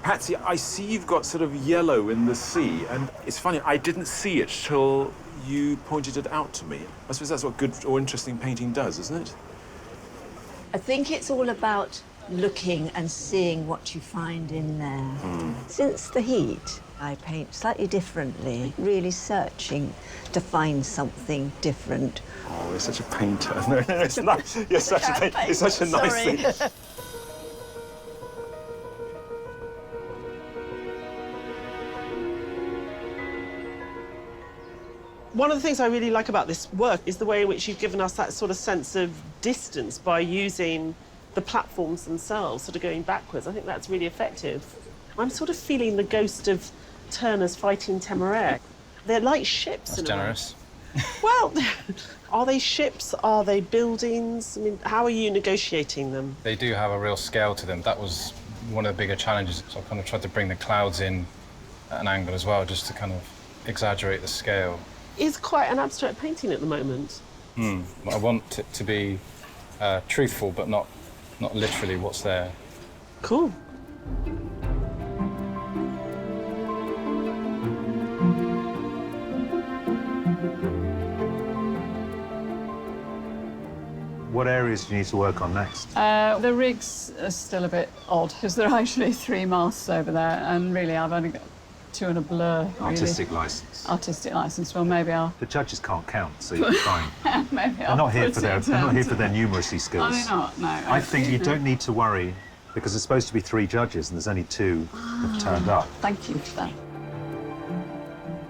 Speaker 7: Patsy, I see you've got sort of yellow in the sea, and it's funny, I didn't see it till you pointed it out to me. I suppose that's what good or interesting painting does, isn't it?
Speaker 25: I think it's all about looking and seeing what you find in there. Since the heat, I paint slightly differently, really searching to find something different.
Speaker 7: Oh, you're such a painter. No, it's nice. You're such a painter. It's such a nice thing.
Speaker 6: One of the things I really like about this work is the way in which you've given us that sort of sense of distance by using the platforms themselves, sort of going backwards. I think that's really effective. I'm sort of feeling the ghost of Turner's Fighting Temeraire. They're like ships.
Speaker 19: That's generous.
Speaker 6: Well, are they ships? Are they buildings? I mean, how are you negotiating them?
Speaker 19: They do have a real scale to them. That was one of the bigger challenges. So I kind of tried to bring the clouds in at an angle as well, just to kind of exaggerate the scale.
Speaker 6: It's quite an abstract painting at the moment.
Speaker 19: I want it to be truthful, but not literally what's there.
Speaker 6: Cool.
Speaker 15: What areas do you need to work on next?
Speaker 23: The rigs are still a bit odd, because there are actually 3 masts over there, and really I've only got 2 and a blur.
Speaker 15: Artistic licence.
Speaker 23: Artistic licence. Well, maybe I'll.
Speaker 15: The judges can't count, so you're fine.
Speaker 23: Maybe
Speaker 15: They're
Speaker 23: I'll.
Speaker 15: not here for their numeracy skills.
Speaker 23: Are they not? No.
Speaker 15: I think you don't need to worry because there's supposed to be 3 judges and there's only 2 have turned up.
Speaker 23: Thank you for that.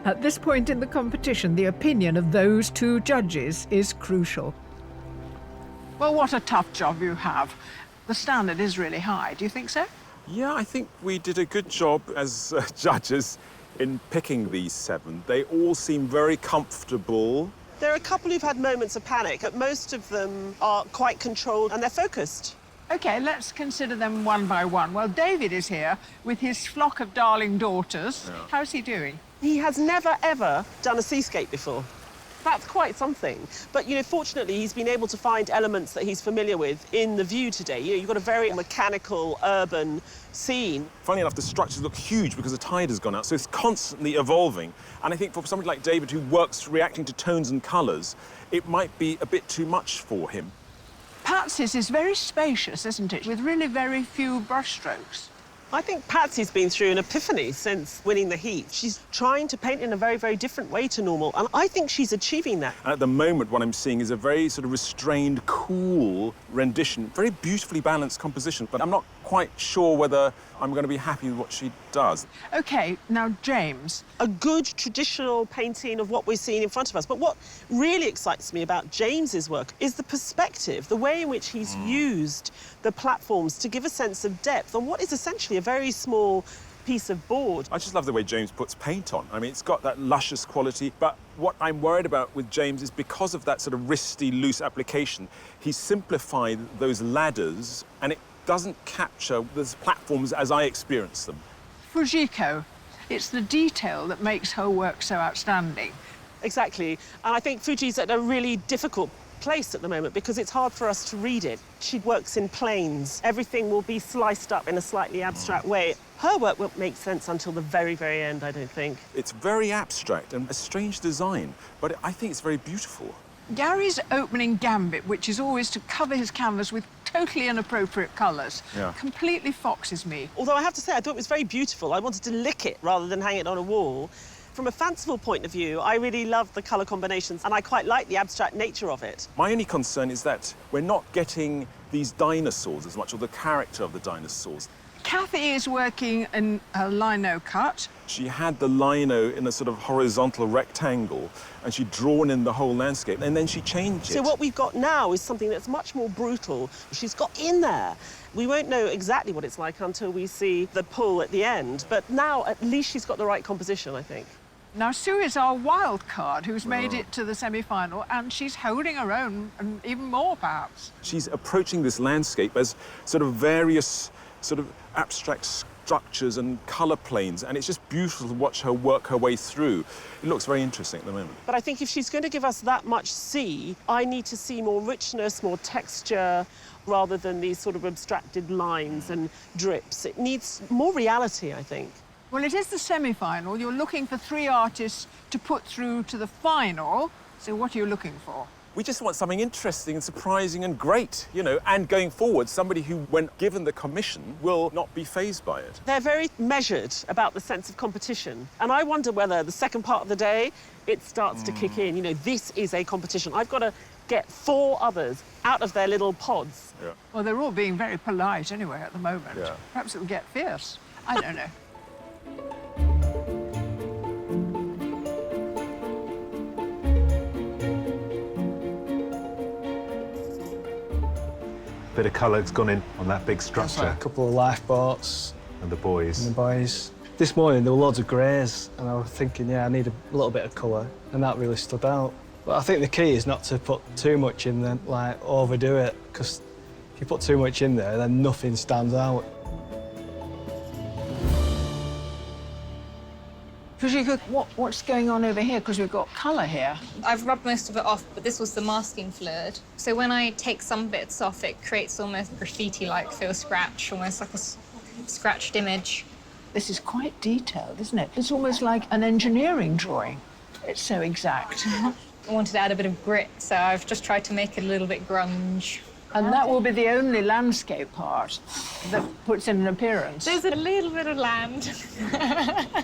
Speaker 2: At this point in the competition, the opinion of those 2 judges is crucial.
Speaker 10: Well, what a tough job you have. The standard is really high. Do you think so?
Speaker 7: Yeah, I think we did a good job as judges in picking these 7. They all seem very comfortable.
Speaker 6: There are a couple who've had moments of panic, but most of them are quite controlled and they're focused.
Speaker 10: OK, let's consider them one by one. Well, David is here with his flock of darling daughters.
Speaker 6: Yeah.
Speaker 10: How's he doing?
Speaker 6: He has never, ever done a seascape before. That's quite something. But, you know, fortunately, he's been able to find elements that he's familiar with in the view today. You know, you've got a very mechanical, urban scene.
Speaker 7: Funny enough, the structures look huge because the tide has gone out, so it's constantly evolving. And I think for somebody like David, who works reacting to tones and colours, it might be a bit too much for him.
Speaker 10: Patsy's is very spacious, isn't it, with really very few brushstrokes.
Speaker 6: I think Patsy's been through an epiphany since winning the heat. She's trying to paint in a very, very different way to normal, and I think she's achieving that.
Speaker 7: And at the moment, what I'm seeing is a very sort of restrained, cool rendition, very beautifully balanced composition, but I'm not quite sure whether I'm going to be happy with what she does.
Speaker 10: OK, now, James.
Speaker 6: A good traditional painting of what we're seeing in front of us. But what really excites me about James's work is the perspective, the way in which he's used the platforms to give a sense of depth on what is essentially a very small piece of board.
Speaker 7: I just love the way James puts paint on. I mean, it's got that luscious quality, but what I'm worried about with James is because of that sort of wristy, loose application, he's simplified those ladders, and it doesn't capture those platforms as I experience them.
Speaker 10: Fujiko, it's the detail that makes her work so outstanding.
Speaker 6: Exactly. And I think Fuji's at a really difficult place at the moment because it's hard for us to read it. She works in planes. Everything will be sliced up in a slightly abstract way. Her work won't make sense until the very, very end, I don't think.
Speaker 7: It's very abstract and a strange design, but I think it's very beautiful.
Speaker 10: Gary's opening gambit, which is always to cover his canvas with totally inappropriate colours, completely foxes me.
Speaker 6: Although I have to say, I thought it was very beautiful. I wanted to lick it rather than hang it on a wall. From a fanciful point of view, I really love the colour combinations, and I quite like the abstract nature of it.
Speaker 7: My only concern is that we're not getting these dinosaurs as much, or the character of the dinosaurs.
Speaker 10: Kathy is working in a lino cut.
Speaker 7: She had the lino in a sort of horizontal rectangle, and she'd drawn in the whole landscape, and then she changed it.
Speaker 6: So what we've got now is something that's much more brutal. She's got in there. We won't know exactly what it's like until we see the pull at the end, but now at least she's got the right composition, I think.
Speaker 10: Now, Sue is our wild card who's made it to the semi-final, and she's holding her own, and even more, perhaps.
Speaker 7: She's approaching this landscape as sort of various sort of abstract structures and colour planes, and it's just beautiful to watch her work her way through. It looks very interesting at the moment.
Speaker 6: But I think if she's going to give us that much sea, I need to see more richness, more texture, rather than these sort of abstracted lines and drips. It needs more reality, I think.
Speaker 10: Well, it is the semi-final. You're looking for 3 artists to put through to the final. So what are you looking for?
Speaker 7: We just want something interesting and surprising and great, you know, and going forward, somebody who, when given the commission, will not be fazed by it.
Speaker 6: They're very measured about the sense of competition. And I wonder whether the second part of the day, it starts to kick in. You know, this is a competition. I've got to get 4 others out of their little pods.
Speaker 7: Yeah.
Speaker 10: Well, they're all being very polite anyway at the moment.
Speaker 7: Yeah.
Speaker 10: Perhaps it'll get fierce. I don't know.
Speaker 15: Bit of colour's gone in on that big structure.
Speaker 11: Like a couple of lifeboats.
Speaker 15: And the boys.
Speaker 11: And the boys. This morning there were loads of greys, and I was thinking, yeah, I need a little bit of colour, and that really stood out. But I think the key is not to put too much in there, like overdo it, because if you put too much in there, then nothing stands out.
Speaker 10: Fujiko, what's going on over here? Because we've got colour here.
Speaker 17: I've rubbed most of it off, but this was the masking fluid. So when I take some bits off, it creates almost graffiti-like feel scratch, almost like a scratched image.
Speaker 10: This is quite detailed, isn't it? It's almost like an engineering drawing. It's so exact.
Speaker 17: I wanted to add a bit of grit, so I've just tried to make it a little bit grunge.
Speaker 10: And that will be the only landscape part that puts in an appearance.
Speaker 17: There's a little bit of land.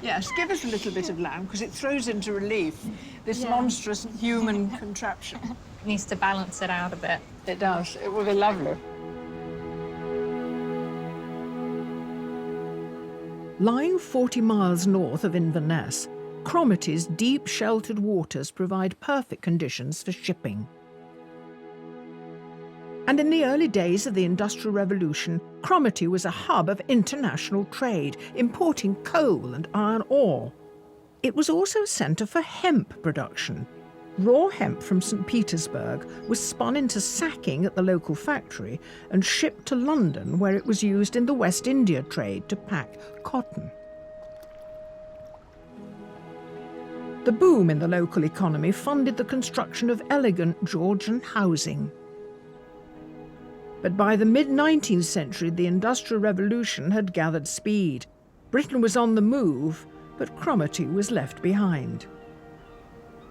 Speaker 10: Yes, give us a little bit of land, because it throws into relief this monstrous human contraption.
Speaker 17: It needs to balance it out a bit.
Speaker 10: It does. It will be lovely. Lying 40 miles north of Inverness, Chromaty's deep sheltered waters provide perfect conditions for shipping. And in the early days of the Industrial Revolution, Chromaty was a hub of international trade, importing coal and iron ore. It was also a centre for hemp production.
Speaker 2: Raw hemp from St. Petersburg was spun into sacking at the local factory and shipped to London, where it was used in the West India trade to pack cotton. The boom in the local economy funded the construction of elegant Georgian housing. But by the mid-19th century, the Industrial Revolution had gathered speed. Britain was on the move, but Chromaty was left behind.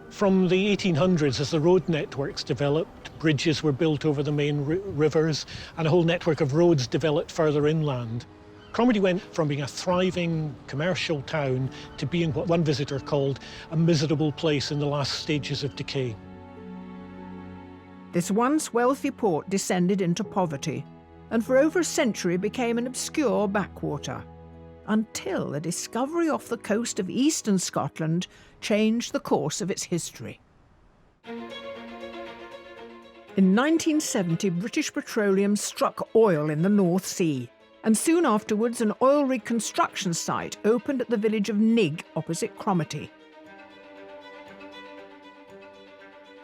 Speaker 4: From the 1800s, as the road networks developed, bridges were built over the main rivers, and a whole network of roads developed further inland. Chromaty went from being a thriving commercial town to being what one visitor called a miserable place in the last stages of decay.
Speaker 2: This once wealthy port descended into poverty, and for over a century became an obscure backwater, until a discovery off the coast of eastern Scotland changed the course of its history. In 1970, British Petroleum struck oil in the North Sea, and soon afterwards an oil rig construction site opened at the village of Nig opposite Chromaty.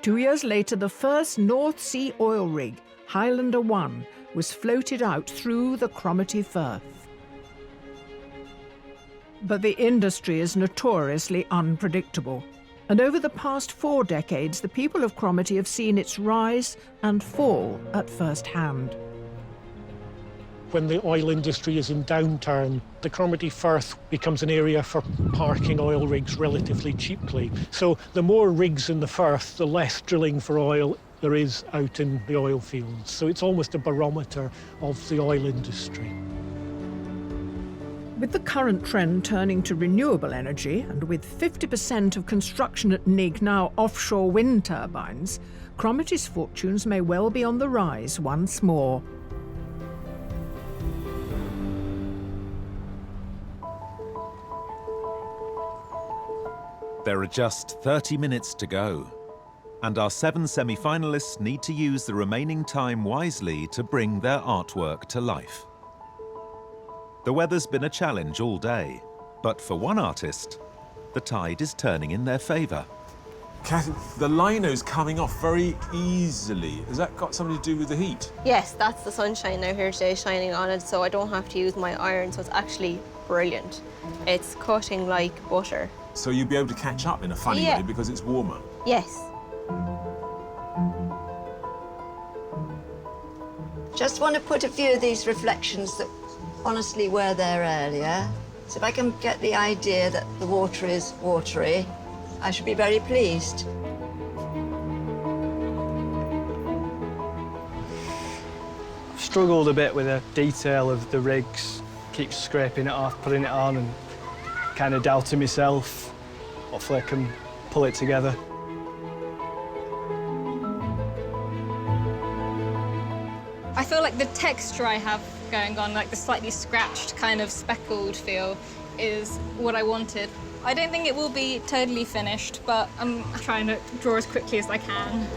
Speaker 2: 2 years later, the first North Sea oil rig, Highlander 1, was floated out through the Chromaty Firth. But the industry is notoriously unpredictable, and over the past 4 decades, the people of Chromaty have seen its rise and fall at first hand.
Speaker 4: When the oil industry is in downturn, the Chromaty Firth becomes an area for parking oil rigs relatively cheaply. So the more rigs in the Firth, the less drilling for oil there is out in the oil fields. So it's almost a barometer of the oil industry.
Speaker 2: With the current trend turning to renewable energy, and with 50% of construction at Nig now offshore wind turbines, Chromaty's fortunes may well be on the rise once more.
Speaker 1: There are just 30 minutes to go, and our 7 semi-finalists need to use the remaining time wisely to bring their artwork to life. The weather's been a challenge all day, but for one artist, the tide is turning in their favour.
Speaker 7: Kathy, the lino's coming off very easily. Has that got something to do with the heat?
Speaker 5: Yes, that's the sunshine now here today shining on it, so I don't have to use my iron, so it's actually brilliant. It's cutting like butter.
Speaker 7: So you'll be able to catch up in a funny way because it's warmer?
Speaker 5: Yes.
Speaker 25: Just want to put a few of these reflections that honestly were there earlier. So if I can get the idea that the water is watery, I should be very pleased.
Speaker 11: I've struggled a bit with the detail of the rigs. Keep scraping it off, putting it on, and kind of doubting myself. Hopefully I can pull it together.
Speaker 17: I feel like the texture I have going on, like the slightly scratched kind of speckled feel, is what I wanted. I don't think it will be totally finished, but I'm trying to draw as quickly as I can.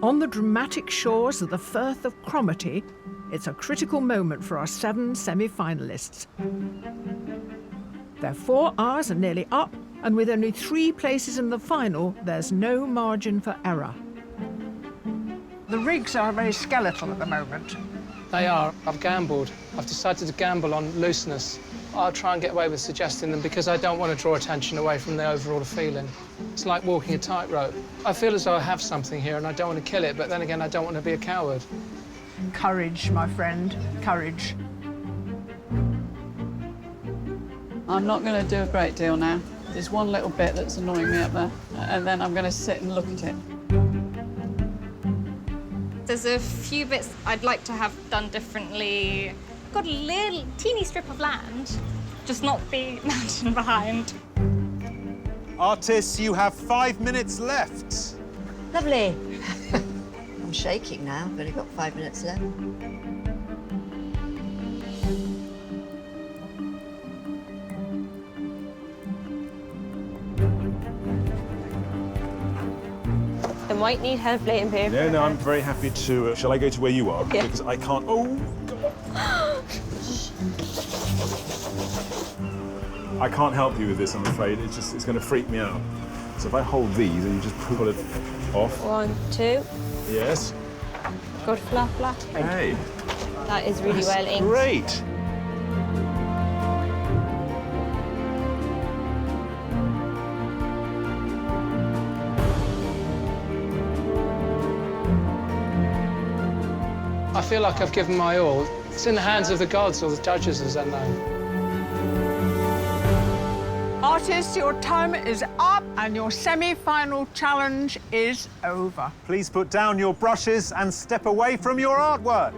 Speaker 2: On the dramatic shores of the Firth of Chromaty, it's a critical moment for our 7 semi-finalists. Their 4 hours are nearly up, and with only 3 places in the final, there's no margin for error.
Speaker 10: The rigs are very skeletal at the moment.
Speaker 22: They are. I've gambled. I've decided to gamble on looseness. I'll try and get away with suggesting them because I don't want to draw attention away from the overall feeling. It's like walking a tightrope. I feel as though I have something here and I don't want to kill it, but then again, I don't want to be a coward.
Speaker 10: Courage, my friend, courage.
Speaker 23: I'm not going to do a great deal now. There's one little bit that's annoying me up there, and then I'm going to sit and look at it.
Speaker 17: There's a few bits I'd like to have done differently. Got a little teeny strip of land, just not the mountain behind.
Speaker 15: Artists, you have 5 minutes left.
Speaker 25: Lovely. I'm shaking now. I've only got 5 minutes left.
Speaker 5: The might need help laying paper.
Speaker 7: No, no, I'm very happy to. Shall I go to where you are?
Speaker 5: Yeah.
Speaker 7: Because I can't. Oh, God. I can't help you with this, I'm afraid. It's going to freak me out. So if I hold these and you just pull it off.
Speaker 5: 1, 2.
Speaker 7: Yes.
Speaker 5: Good flap, flap.
Speaker 7: Hey.
Speaker 5: That is really well inked.
Speaker 7: Great.
Speaker 22: I feel like I've given my all. It's in the hands of the gods or the judges, as I know.
Speaker 10: Artists, your time is up and your semi-final challenge is over.
Speaker 1: Please put down your brushes and step away from your artwork.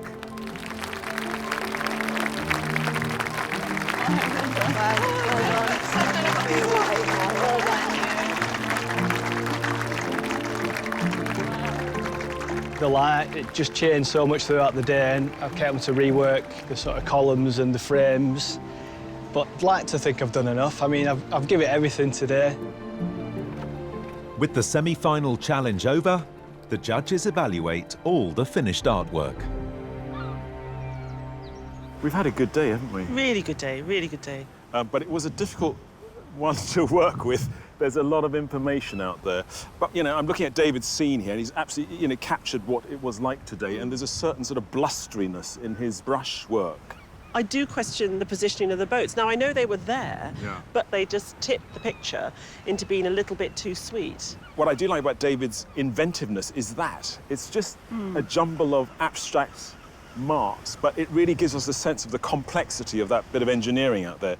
Speaker 11: The light, it just changed so much throughout the day, and I've kept to rework the sort of columns and the frames. But I'd like to think I've done enough. I mean, I've given it everything today.
Speaker 1: With the semi-final challenge over, the judges evaluate all the finished artwork.
Speaker 7: We've had a good day, haven't we?
Speaker 6: Really good day, really good day.
Speaker 7: But it was a difficult one to work with. There's a lot of information out there. But, you know, I'm looking at David's scene here, and he's absolutely, you know, captured what it was like today, and there's a certain sort of blusteriness in his brush work.
Speaker 6: I do question the positioning of the boats. Now, I know they were there, but they just tipped the picture into being a little bit too sweet.
Speaker 7: What I do like about David's inventiveness is that it's just a jumble of abstract marks, but it really gives us a sense of the complexity of that bit of engineering out there.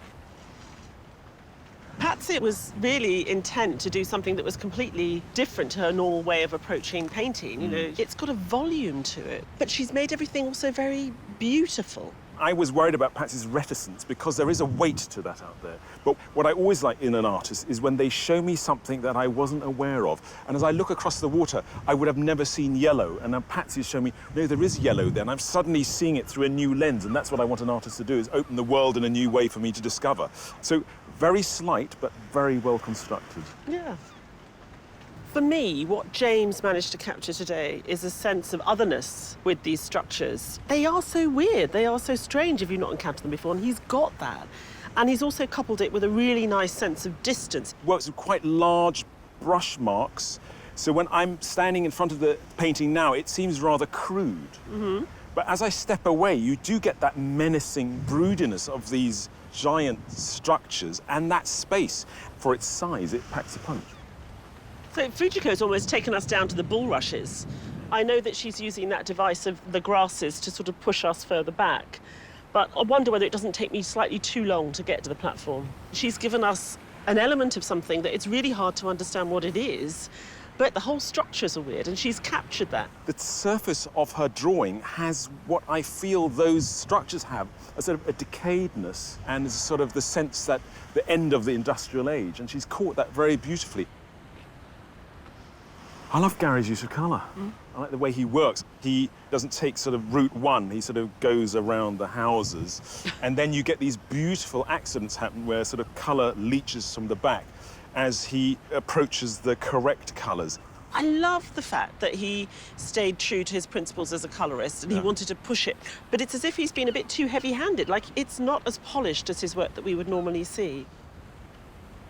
Speaker 6: Patsy was really intent to do something that was completely different to her normal way of approaching painting. You know, it's got a volume to it, but she's made everything also very beautiful.
Speaker 7: I was worried about Patsy's reticence because there is a weight to that out there. But what I always like in an artist is when they show me something that I wasn't aware of. And as I look across the water, I would have never seen yellow. And now Patsy's shown me, no, there is yellow there. And I'm suddenly seeing it through a new lens. And that's what I want an artist to do, is open the world in a new way for me to discover. So very slight, but very well constructed.
Speaker 6: Yeah. For me, what James managed to capture today is a sense of otherness with these structures. They are so weird, they are so strange if you've not encountered them before, and he's got that. And he's also coupled it with a really nice sense of distance.
Speaker 7: Works with quite large brush marks, so when I'm standing in front of the painting now, it seems rather crude. But as I step away, you do get that menacing broodiness of these giant structures, and that space, for its size, it packs a punch.
Speaker 6: So Fujiko's almost taken us down to the bulrushes. I know that she's using that device of the grasses to sort of push us further back, but I wonder whether it doesn't take me slightly too long to get to the platform. She's given us an element of something that it's really hard to understand what it is, but the whole structures are weird, and she's captured that.
Speaker 7: The surface of her drawing has what I feel those structures have, a sort of a decayedness and sort of the sense that the end of the industrial age, and she's caught that very beautifully. I love Gary's use of colour. I like the way he works. He doesn't take sort of route one, he sort of goes around the houses. And then you get these beautiful accidents happen where sort of colour leaches from the back as he approaches the correct colours.
Speaker 6: I love the fact that he stayed true to his principles as a colourist, and he wanted to push it. But it's as if he's been a bit too heavy-handed, like it's not as polished as his work that we would normally see.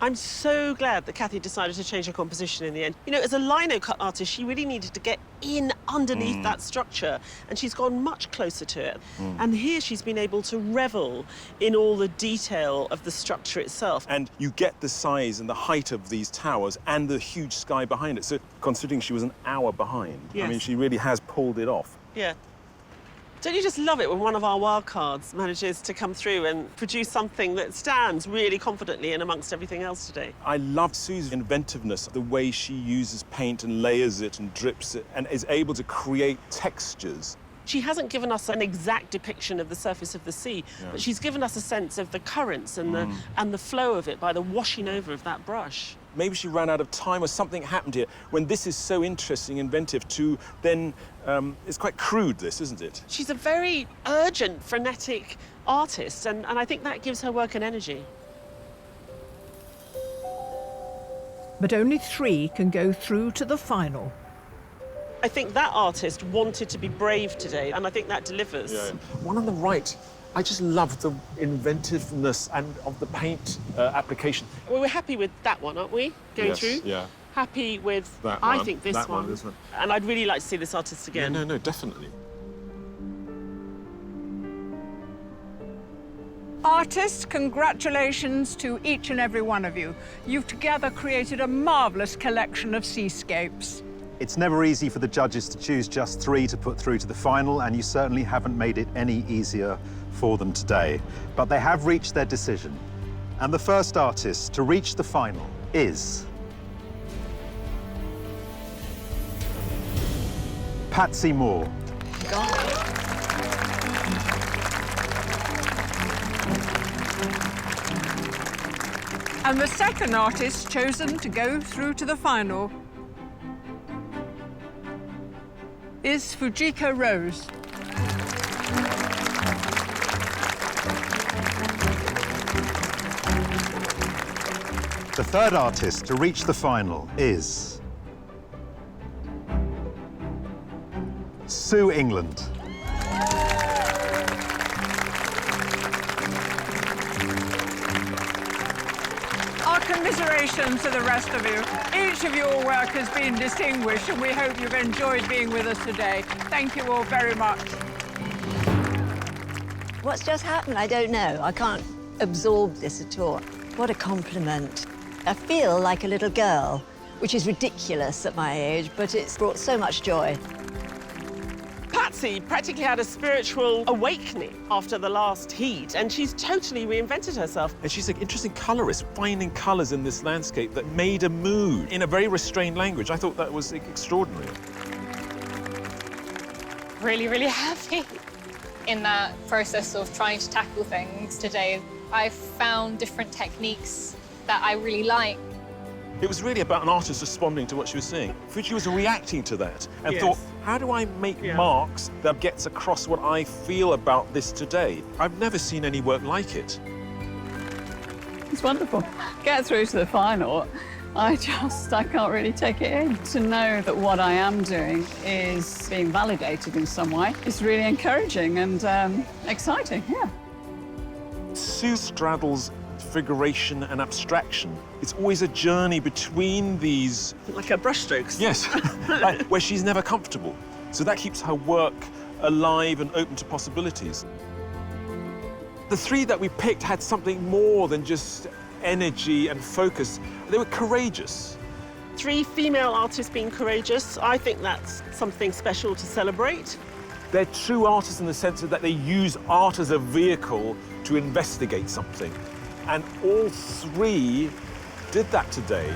Speaker 6: I'm so glad that Cathy decided to change her composition in the end. You know, as a lino cut artist, she really needed to get in underneath that structure, and she's gone much closer to it. And here she's been able to revel in all the detail of the structure itself.
Speaker 7: And you get the size and the height of these towers and the huge sky behind it. So considering she was an hour behind, I mean, she really has pulled it off.
Speaker 6: Yeah. Don't you just love it when one of our wild cards manages to come through and produce something that stands really confidently in amongst everything else today?
Speaker 7: I love Sue's inventiveness, the way she uses paint and layers it and drips it and is able to create textures.
Speaker 6: She hasn't given us an exact depiction of the surface of the sea, but she's given us a sense of the currents and the flow of it by the washing over of that brush.
Speaker 7: Maybe she ran out of time or something happened here when this is so interesting, inventive, to then, it's quite crude, this, isn't it?
Speaker 6: She's a very urgent, frenetic artist, and I think that gives her work an energy.
Speaker 2: But only 3 can go through to the final.
Speaker 6: I think that artist wanted to be brave today, and I think that delivers.
Speaker 7: Yeah. One on the right, I just love the inventiveness and of the paint application.
Speaker 6: Well, we're happy with that one, aren't we? Going through?
Speaker 7: Yeah.
Speaker 6: Happy with,
Speaker 7: That
Speaker 6: I
Speaker 7: one,
Speaker 6: think, this
Speaker 7: that
Speaker 6: one.
Speaker 7: this one.
Speaker 6: And I'd really like to see this artist again.
Speaker 7: No, definitely.
Speaker 10: Artists, congratulations to each and every one of you. You've together created a marvellous collection of seascapes.
Speaker 9: It's never easy for the judges to choose just 3 to put through to the final, and you certainly haven't made it any easier for them today. But they have reached their decision. And the first artist to reach the final is Patsy Moore.
Speaker 10: And the second artist chosen to go through to the final is Fujiko Rose.
Speaker 9: The third artist to reach the final is Sue England.
Speaker 10: Our commiserations to the rest of you. Each of your work has been distinguished, and we hope you've enjoyed being with us today. Thank you all very much.
Speaker 25: What's just happened? I don't know. I can't absorb this at all. What a compliment. I feel like a little girl, which is ridiculous at my age, but it's brought so much joy.
Speaker 6: Patsy practically had a spiritual awakening after the last heat, and she's totally reinvented herself.
Speaker 7: And she's an interesting colorist, finding colors in this landscape that made a mood in a very restrained language. I thought that was extraordinary.
Speaker 17: Really, really happy. In that process of trying to tackle things today, I found different techniques that I really like.
Speaker 7: It was really about an artist responding to what she was seeing. Fuji was reacting to that and thought, how do I make marks that gets across what I feel about this today? I've never seen any work like it.
Speaker 23: It's wonderful. Get through to the final. I can't really take it in. To know that what I am doing is being validated in some way is really encouraging and exciting, yeah.
Speaker 7: Sue straddles figuration and abstraction. It's always a journey between these...
Speaker 6: Like her brushstrokes.
Speaker 7: Yes, where she's never comfortable. So that keeps her work alive and open to possibilities. The 3 that we picked had something more than just energy and focus. They were courageous.
Speaker 6: 3 female artists being courageous, I think that's something special to celebrate.
Speaker 7: They're true artists in the sense that they use art as a vehicle to investigate something. And all 3 did that today.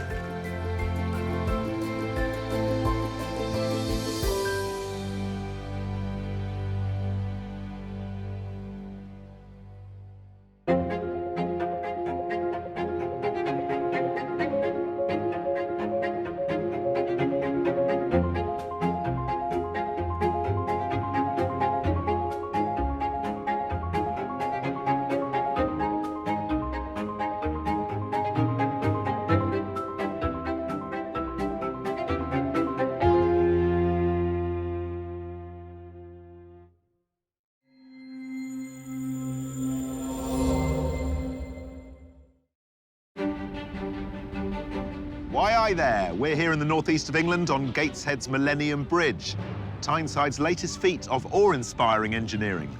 Speaker 9: Why, aye there. We're here in the northeast of England on Gateshead's Millennium Bridge, Tyneside's latest feat of awe-inspiring engineering.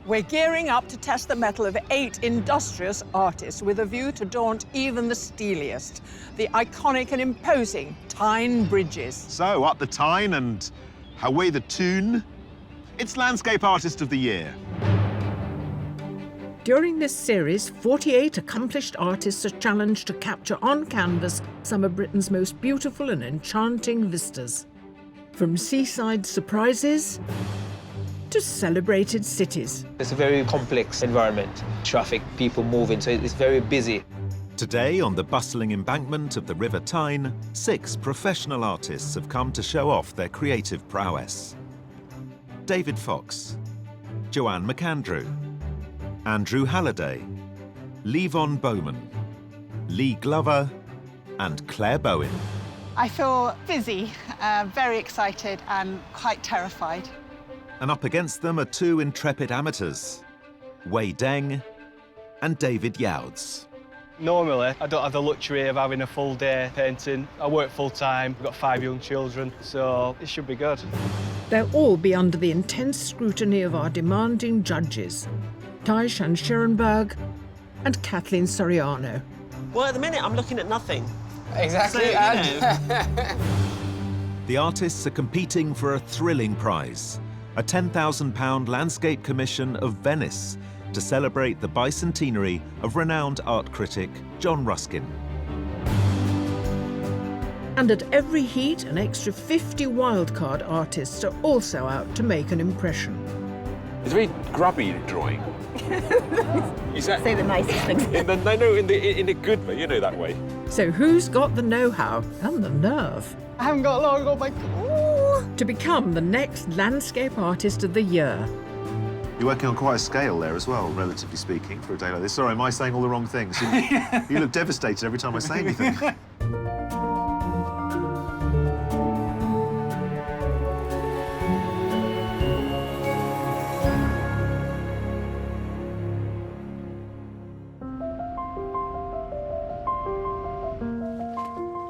Speaker 10: We're gearing up to test the mettle of 8 industrious artists with a view to daunt even the steeliest, the iconic and imposing Tyne Bridges.
Speaker 9: So, up the Tyne and away the tune. It's Landscape Artist of the Year.
Speaker 2: During this series, 48 accomplished artists are challenged to capture on canvas some of Britain's most beautiful and enchanting vistas. From seaside surprises to celebrated cities.
Speaker 14: It's a very complex environment. Traffic, people moving, so it's very busy.
Speaker 1: Today, on the bustling embankment of the River Tyne, 6 professional artists have come to show off their creative prowess. David Fox, Joanne McAndrew, Andrew Halliday, Levon Bowman, Lee Glover, and Claire Bowen.
Speaker 8: I feel busy, very excited and quite terrified.
Speaker 1: And up against them are two intrepid amateurs, Wei Deng and David Youds.
Speaker 11: Normally, I don't have the luxury of having a full day painting. I work full-time, I've got 5 young children, so it should be good.
Speaker 2: They'll all be under the intense scrutiny of our demanding judges, Taishan Scherenberg and Kathleen Soriano.
Speaker 6: Well, at the minute, I'm looking at nothing.
Speaker 14: Exactly.
Speaker 6: So,
Speaker 1: The artists are competing for a thrilling prize, a £10,000 landscape commission of Venice to celebrate the bicentenary of renowned art critic John Ruskin.
Speaker 2: And at every heat, an extra 50 wildcard artists are also out to make an impression.
Speaker 7: It's a very grubby drawing. Is that
Speaker 25: Say the nicest things.
Speaker 7: in a good way, you know, that way.
Speaker 2: So who's got the know-how and the nerve
Speaker 8: I haven't got long, oh my God.
Speaker 2: to become the next landscape artist of the year?
Speaker 15: You're working on quite a scale there as well, relatively speaking, for a day like this. Sorry, am I saying all the wrong things? You look devastated every time I say anything.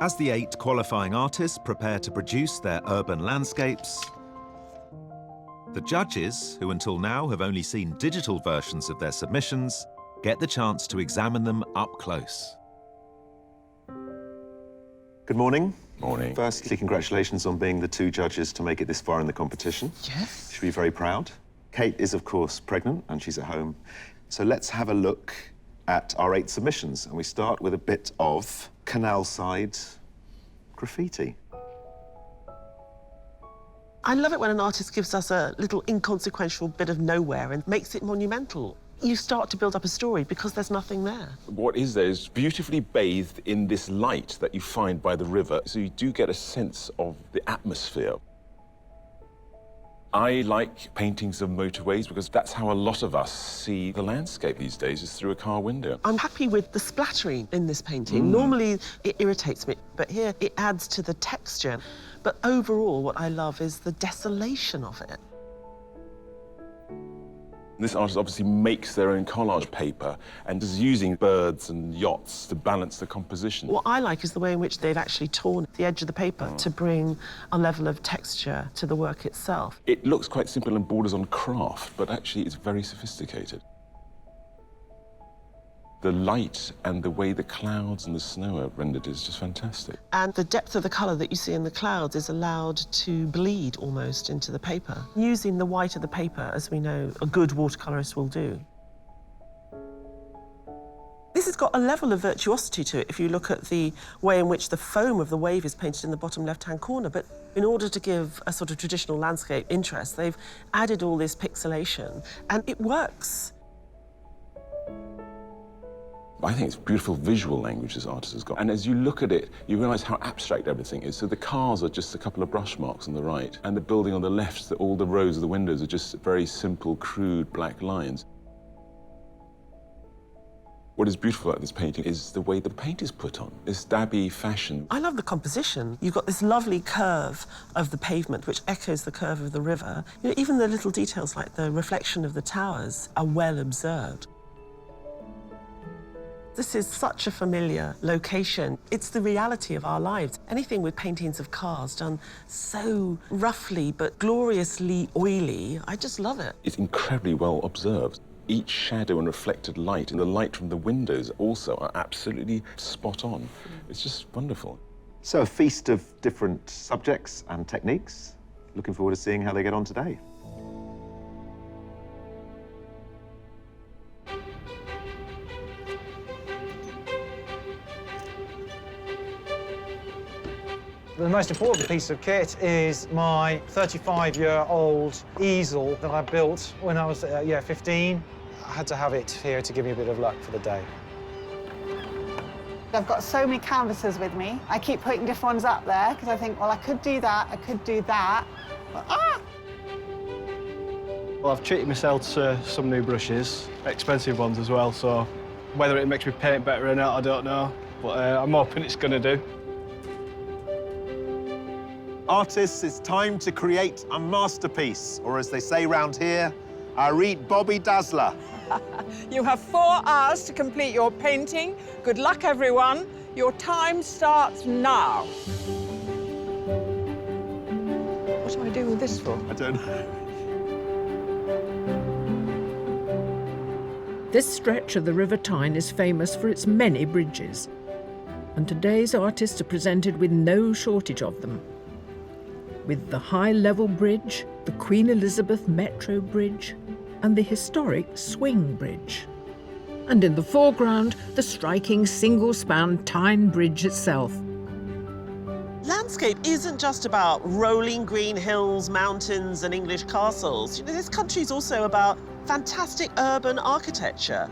Speaker 1: As the 8 qualifying artists prepare to produce their urban landscapes, the judges, who until now have only seen digital versions of their submissions, get the chance to examine them up close.
Speaker 15: Good morning.
Speaker 7: Morning.
Speaker 15: Firstly, congratulations on being the 2 judges to make it this far in the competition.
Speaker 6: Yes.
Speaker 15: You should be very proud. Kate is, of course, pregnant and she's at home. So let's have a look at our 8 submissions. And we start with a bit of canal side graffiti.
Speaker 6: I love it when an artist gives us a little inconsequential bit of nowhere and makes it monumental. You start to build up a story because there's nothing there.
Speaker 7: What is there is beautifully bathed in this light that you find by the river, so you do get a sense of the atmosphere. I like paintings of motorways because that's how a lot of us see the landscape these days, is through a car window.
Speaker 6: I'm happy with the splattering in this painting. Normally, it irritates me, but here it adds to the texture. But overall, what I love is the desolation of it.
Speaker 7: This artist obviously makes their own collage paper and is using birds and yachts to balance the composition.
Speaker 6: What I like is the way in which they've actually torn the edge of the paper to bring a level of texture to the work itself.
Speaker 7: It looks quite simple and borders on craft, but actually it's very sophisticated. The light and the way the clouds and the snow are rendered is just fantastic.
Speaker 6: And the depth of the colour that you see in the clouds is allowed to bleed almost into the paper, using the white of the paper, as we know a good watercolourist will do. This has got a level of virtuosity to it if you look at the way in which the foam of the wave is painted in the bottom left-hand corner. But in order to give a sort of traditional landscape interest, they've added all this pixelation, and it works.
Speaker 7: I think it's beautiful visual language this artist has got. And as you look at it, you realise how abstract everything is. So the cars are just a couple of brush marks on the right, and the building on the left, all the rows of the windows are just very simple, crude black lines. What is beautiful about this painting is the way the paint is put on, this dabby fashion.
Speaker 6: I love the composition. You've got this lovely curve of the pavement, which echoes the curve of the river. You know, even the little details like the reflection of the towers are well observed. This is such a familiar location. It's the reality of our lives. Anything with paintings of cars done so roughly but gloriously oily, I just love it.
Speaker 7: It's incredibly well observed. Each shadow and reflected light and the light from the windows also are absolutely spot on. It's just wonderful.
Speaker 15: So a feast of different subjects and techniques. Looking forward to seeing how they get on today.
Speaker 13: The most important piece of kit is my 35-year-old easel that I built when I was 15. I had to have it here to give me a bit of luck for the day.
Speaker 8: I've got so many canvases with me. I keep putting different ones up there because I think, well, I could do that, I could do that. But,
Speaker 11: Well, I've treated myself to some new brushes, expensive ones as well, so whether it makes me paint better or not, I don't know. But I'm hoping it's going to do.
Speaker 9: Artists, it's time to create a masterpiece, or as they say round here, a read Bobby Dazzler.
Speaker 10: You have 4 hours to complete your painting. Good luck, everyone. Your time starts now. What am I doing with this for?
Speaker 9: I don't know.
Speaker 2: This stretch of the River Tyne is famous for its many bridges, and today's artists are presented with no shortage of them. With the High Level Bridge, the Queen Elizabeth Metro Bridge, and the historic Swing Bridge. And in the foreground, the striking single-span Tyne Bridge itself.
Speaker 6: Landscape isn't just about rolling green hills, mountains, and English castles. You know, this country's also about fantastic urban architecture.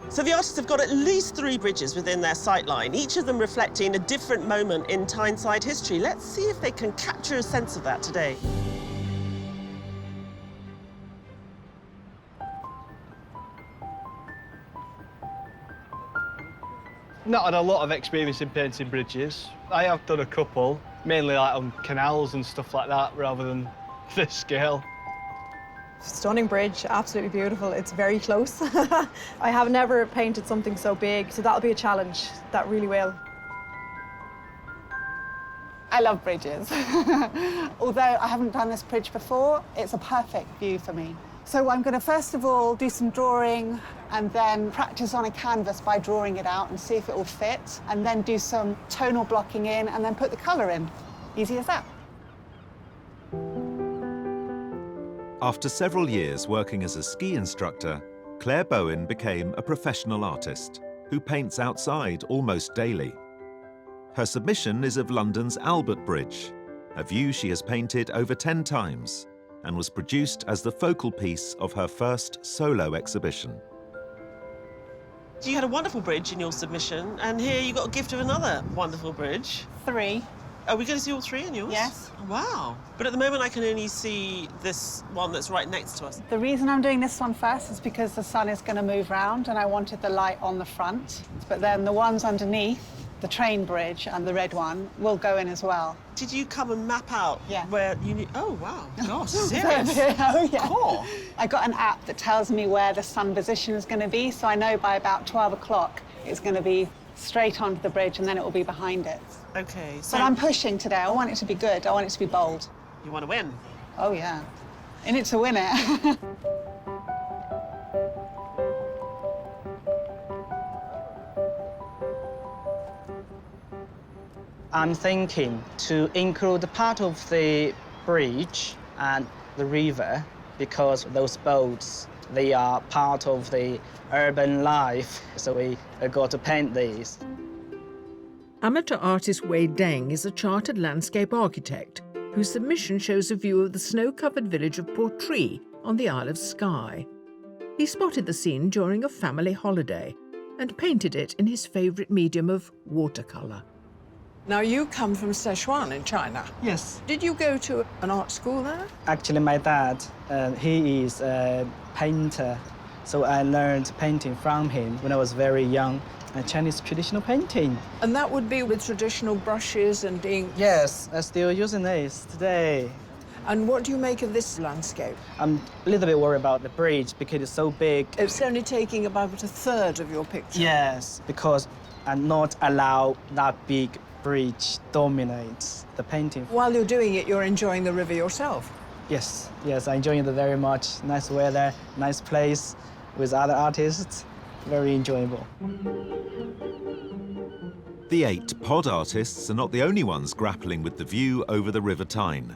Speaker 6: So the artists have got at least 3 bridges within their sightline, each of them reflecting a different moment in Tyneside history. Let's see if they can capture a sense of that today.
Speaker 11: Not had a lot of experience in painting bridges. I have done a couple, mainly like on canals and stuff like that, rather than this scale.
Speaker 3: Stunning bridge, absolutely beautiful. It's very close. I have never painted something so big, so that'll be a challenge. That really will.
Speaker 8: I love bridges. Although I haven't done this bridge before, it's a perfect view for me. So I'm going to first of all do some drawing and then practice on a canvas by drawing it out and see if it will fit, and then do some tonal blocking in and then put the colour in. Easy as that.
Speaker 1: After several years working as a ski instructor, Claire Bowen became a professional artist who paints outside almost daily. Her submission is of London's Albert Bridge, a view she has painted over 10 times and was produced as the focal piece of her first solo exhibition.
Speaker 6: You had a wonderful bridge in your submission, and here you got a gift of another wonderful bridge.
Speaker 8: 3.
Speaker 6: Are we going to see all 3 in yours?
Speaker 8: Yes.
Speaker 6: Wow. But at the moment, I can only see this one that's right next to us.
Speaker 8: The reason I'm doing this one first is because the sun is going to move round and I wanted the light on the front. But then the ones underneath, the train bridge and the red one, will go in as well.
Speaker 6: Did you come and map out
Speaker 8: Yeah.
Speaker 6: where you need... Oh, wow. Gosh, serious?
Speaker 8: Oh, yeah.
Speaker 6: Cool.
Speaker 8: I got an app that tells me where the sun position is going to be, so I know by about 12 o'clock it's going to be straight onto the bridge and then it will be behind it.
Speaker 6: OK, so...
Speaker 8: But I'm pushing today. I want it to be good. I want it to be bold.
Speaker 6: You want to win?
Speaker 8: Oh, yeah. In it to win it.
Speaker 16: I'm thinking to include the part of the bridge and the river because those boats, they are part of the urban life, so we got to paint these.
Speaker 2: Amateur artist Wei Deng is a chartered landscape architect whose submission shows a view of the snow-covered village of Portree on the Isle of Skye. He spotted the scene during a family holiday and painted it in his favourite medium of watercolour.
Speaker 10: Now, you come from Sichuan in China.
Speaker 16: Yes.
Speaker 10: Did you go to an art school there?
Speaker 16: Actually, my dad, he is a painter, so I learned painting from him when I was very young, Chinese traditional painting.
Speaker 10: And that would be with traditional brushes and ink?
Speaker 16: Yes, I'm still using this today.
Speaker 10: And what do you make of this landscape?
Speaker 16: I'm a little bit worried about the bridge because it's so big.
Speaker 10: It's only taking about 1/3 of your picture.
Speaker 16: Yes, because I'm not allowed that big bridge dominates the painting.
Speaker 10: While you're doing it, you're enjoying the river yourself?
Speaker 16: Yes, I'm enjoying it very much. Nice weather, nice place with other artists. Very enjoyable.
Speaker 1: The 8 pod artists are not the only ones grappling with the view over the River Tyne.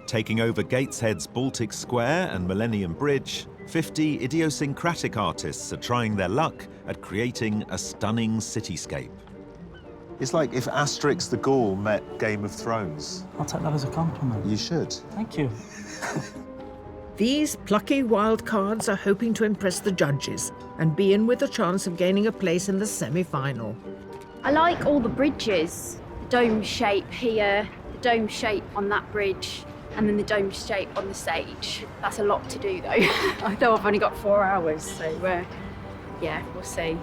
Speaker 1: Taking over Gateshead's Baltic Square and Millennium Bridge, 50 idiosyncratic artists are trying their luck at creating a stunning cityscape.
Speaker 9: It's like if Asterix the Gaul met Game of Thrones.
Speaker 18: I'll take that as a compliment.
Speaker 9: You should.
Speaker 18: Thank you.
Speaker 2: These plucky wildcards are hoping to impress the judges and be in with a chance of gaining a place in the semi-final.
Speaker 20: I like all the bridges. The dome shape here, the dome shape on that bridge, and then the dome shape on the stage. That's a lot to do, though. I know I've only got 4 hours, so yeah, we'll see.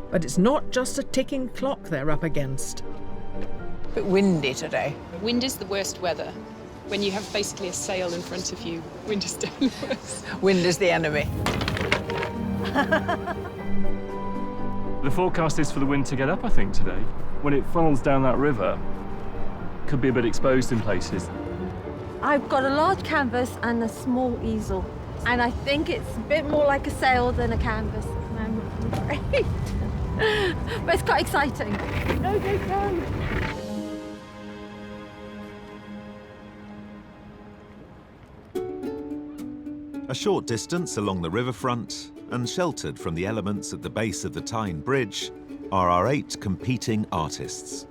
Speaker 2: But it's not just a ticking clock they're up against.
Speaker 10: A bit windy today.
Speaker 4: Wind is the worst weather. When you have basically a sail in front of you, wind is definitely worse.
Speaker 10: Wind is the enemy.
Speaker 12: The forecast is for the wind to get up, I think, today. When it funnels down that river, could be a bit exposed in places.
Speaker 19: I've got a large canvas and a small easel, and I think it's a bit more like a sail than a canvas. I'm afraid. But it's quite exciting. No, no, no.
Speaker 1: A short distance along the riverfront and sheltered from the elements at the base of the Tyne Bridge are our 8 competing artists.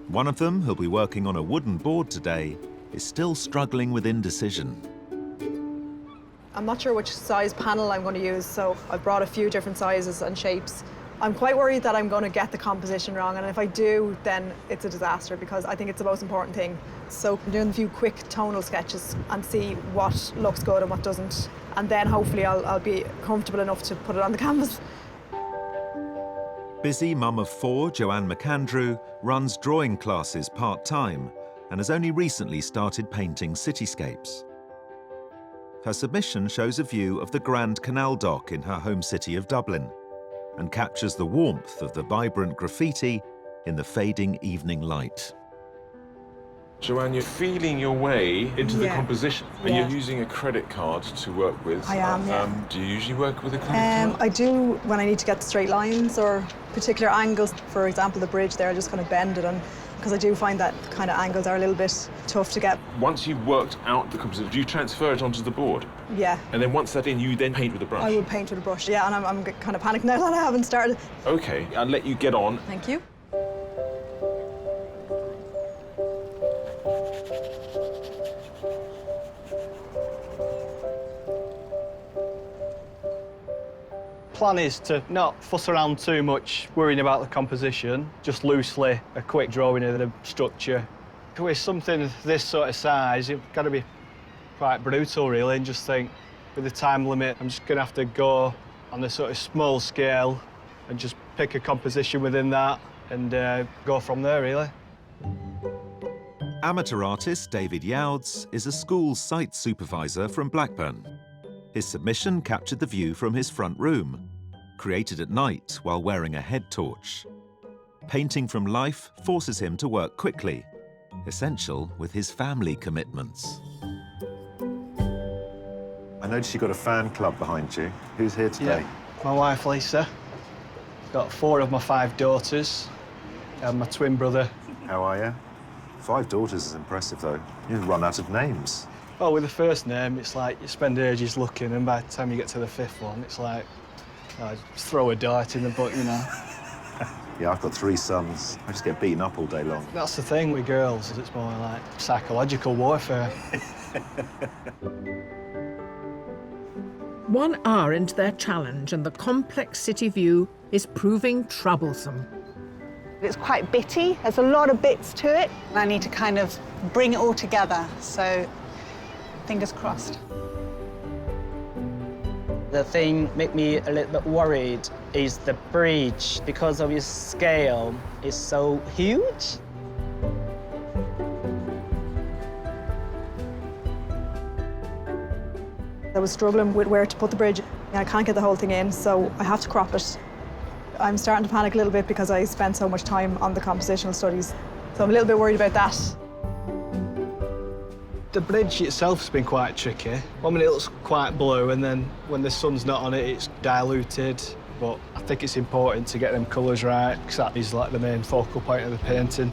Speaker 1: One of them, who'll be working on a wooden board today, is still struggling with indecision.
Speaker 3: I'm not sure which size panel I'm going to use, so I've brought a few different sizes and shapes. I'm quite worried that I'm going to get the composition wrong, and if I do, then it's a disaster, because I think it's the most important thing. So I'm doing a few quick tonal sketches and see what looks good and what doesn't, and then hopefully I'll be comfortable enough to put it on the canvas.
Speaker 1: Busy mum of 4, Joanne McAndrew, runs drawing classes part-time and has only recently started painting cityscapes. Her submission shows a view of the Grand Canal dock in her home city of Dublin and captures the warmth of the vibrant graffiti in the fading evening light.
Speaker 7: Joanne, you're feeling your way into the composition, and you're using a credit card to work with.
Speaker 3: I am, yeah.
Speaker 7: Do you usually work with a credit card?
Speaker 3: I do when I need to get straight lines or particular angles. For example, the bridge there, I just kind of bend it, and because I do find that kind of angles are a little bit tough to get.
Speaker 7: Once you've worked out the composition, do you transfer it onto the board?
Speaker 3: Yeah.
Speaker 7: And then once that's in, you then paint with a brush?
Speaker 3: I would paint with a brush, yeah, and I'm kind of panicked now that I haven't started.
Speaker 7: Okay, I'll let you get on.
Speaker 3: Thank you.
Speaker 11: Plan is to not fuss around too much worrying about the composition, just loosely a quick drawing of the structure. With something this sort of size, you've got to be quite brutal really, and just think with the time limit I'm just going to have to go on a sort of small scale and just pick a composition within that and go from there really.
Speaker 1: Amateur artist David Youds is a school site supervisor from Blackburn. His submission captured the view from his front room, created at night while wearing a head torch. Painting from life forces him to work quickly, essential with his family commitments.
Speaker 9: I noticed you've got a fan club behind you. Who's here today?
Speaker 11: Yeah, my wife Lisa. Got 4 of my 5 daughters and my twin brother.
Speaker 9: How are you? 5 daughters is impressive though. You've run out of names.
Speaker 11: Well, with the first name, it's like you spend ages looking, and by the time you get to the 5th one, it's like, just throw a dart in the butt, you know.
Speaker 9: Yeah, I've got 3 sons. I just get beaten up all day long.
Speaker 11: That's the thing with girls, is it's more like psychological warfare.
Speaker 10: 1 hour into their challenge, and the complex city view is proving troublesome.
Speaker 8: It's quite bitty. There's a lot of bits to it. I need to kind of bring it all together, so fingers crossed.
Speaker 16: The thing make me a little bit worried is the bridge, because of its scale, is so huge.
Speaker 3: I was struggling with where to put the bridge. I can't get the whole thing in, so I have to crop it. I'm starting to panic a little bit because I spent so much time on the compositional studies, so I'm a little bit worried about that.
Speaker 11: The bridge itself's been quite tricky. One minute it looks quite blue, and then when the sun's not on it, it's diluted. But I think it's important to get them colours right, because that is like the main focal point of the painting.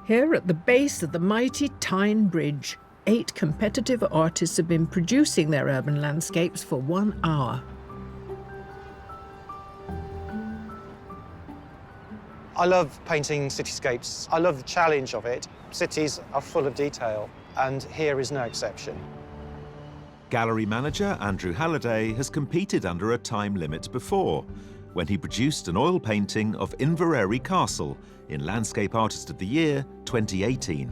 Speaker 10: Here at the base of the mighty Tyne Bridge, 8 competitive artists have been producing their urban landscapes for 1 hour.
Speaker 13: I love painting cityscapes. I love the challenge of it. Cities are full of detail, and here is no exception.
Speaker 1: Gallery manager Andrew Halliday has competed under a time limit before, when he produced an oil painting of Inverary Castle in Landscape Artist of the Year 2018.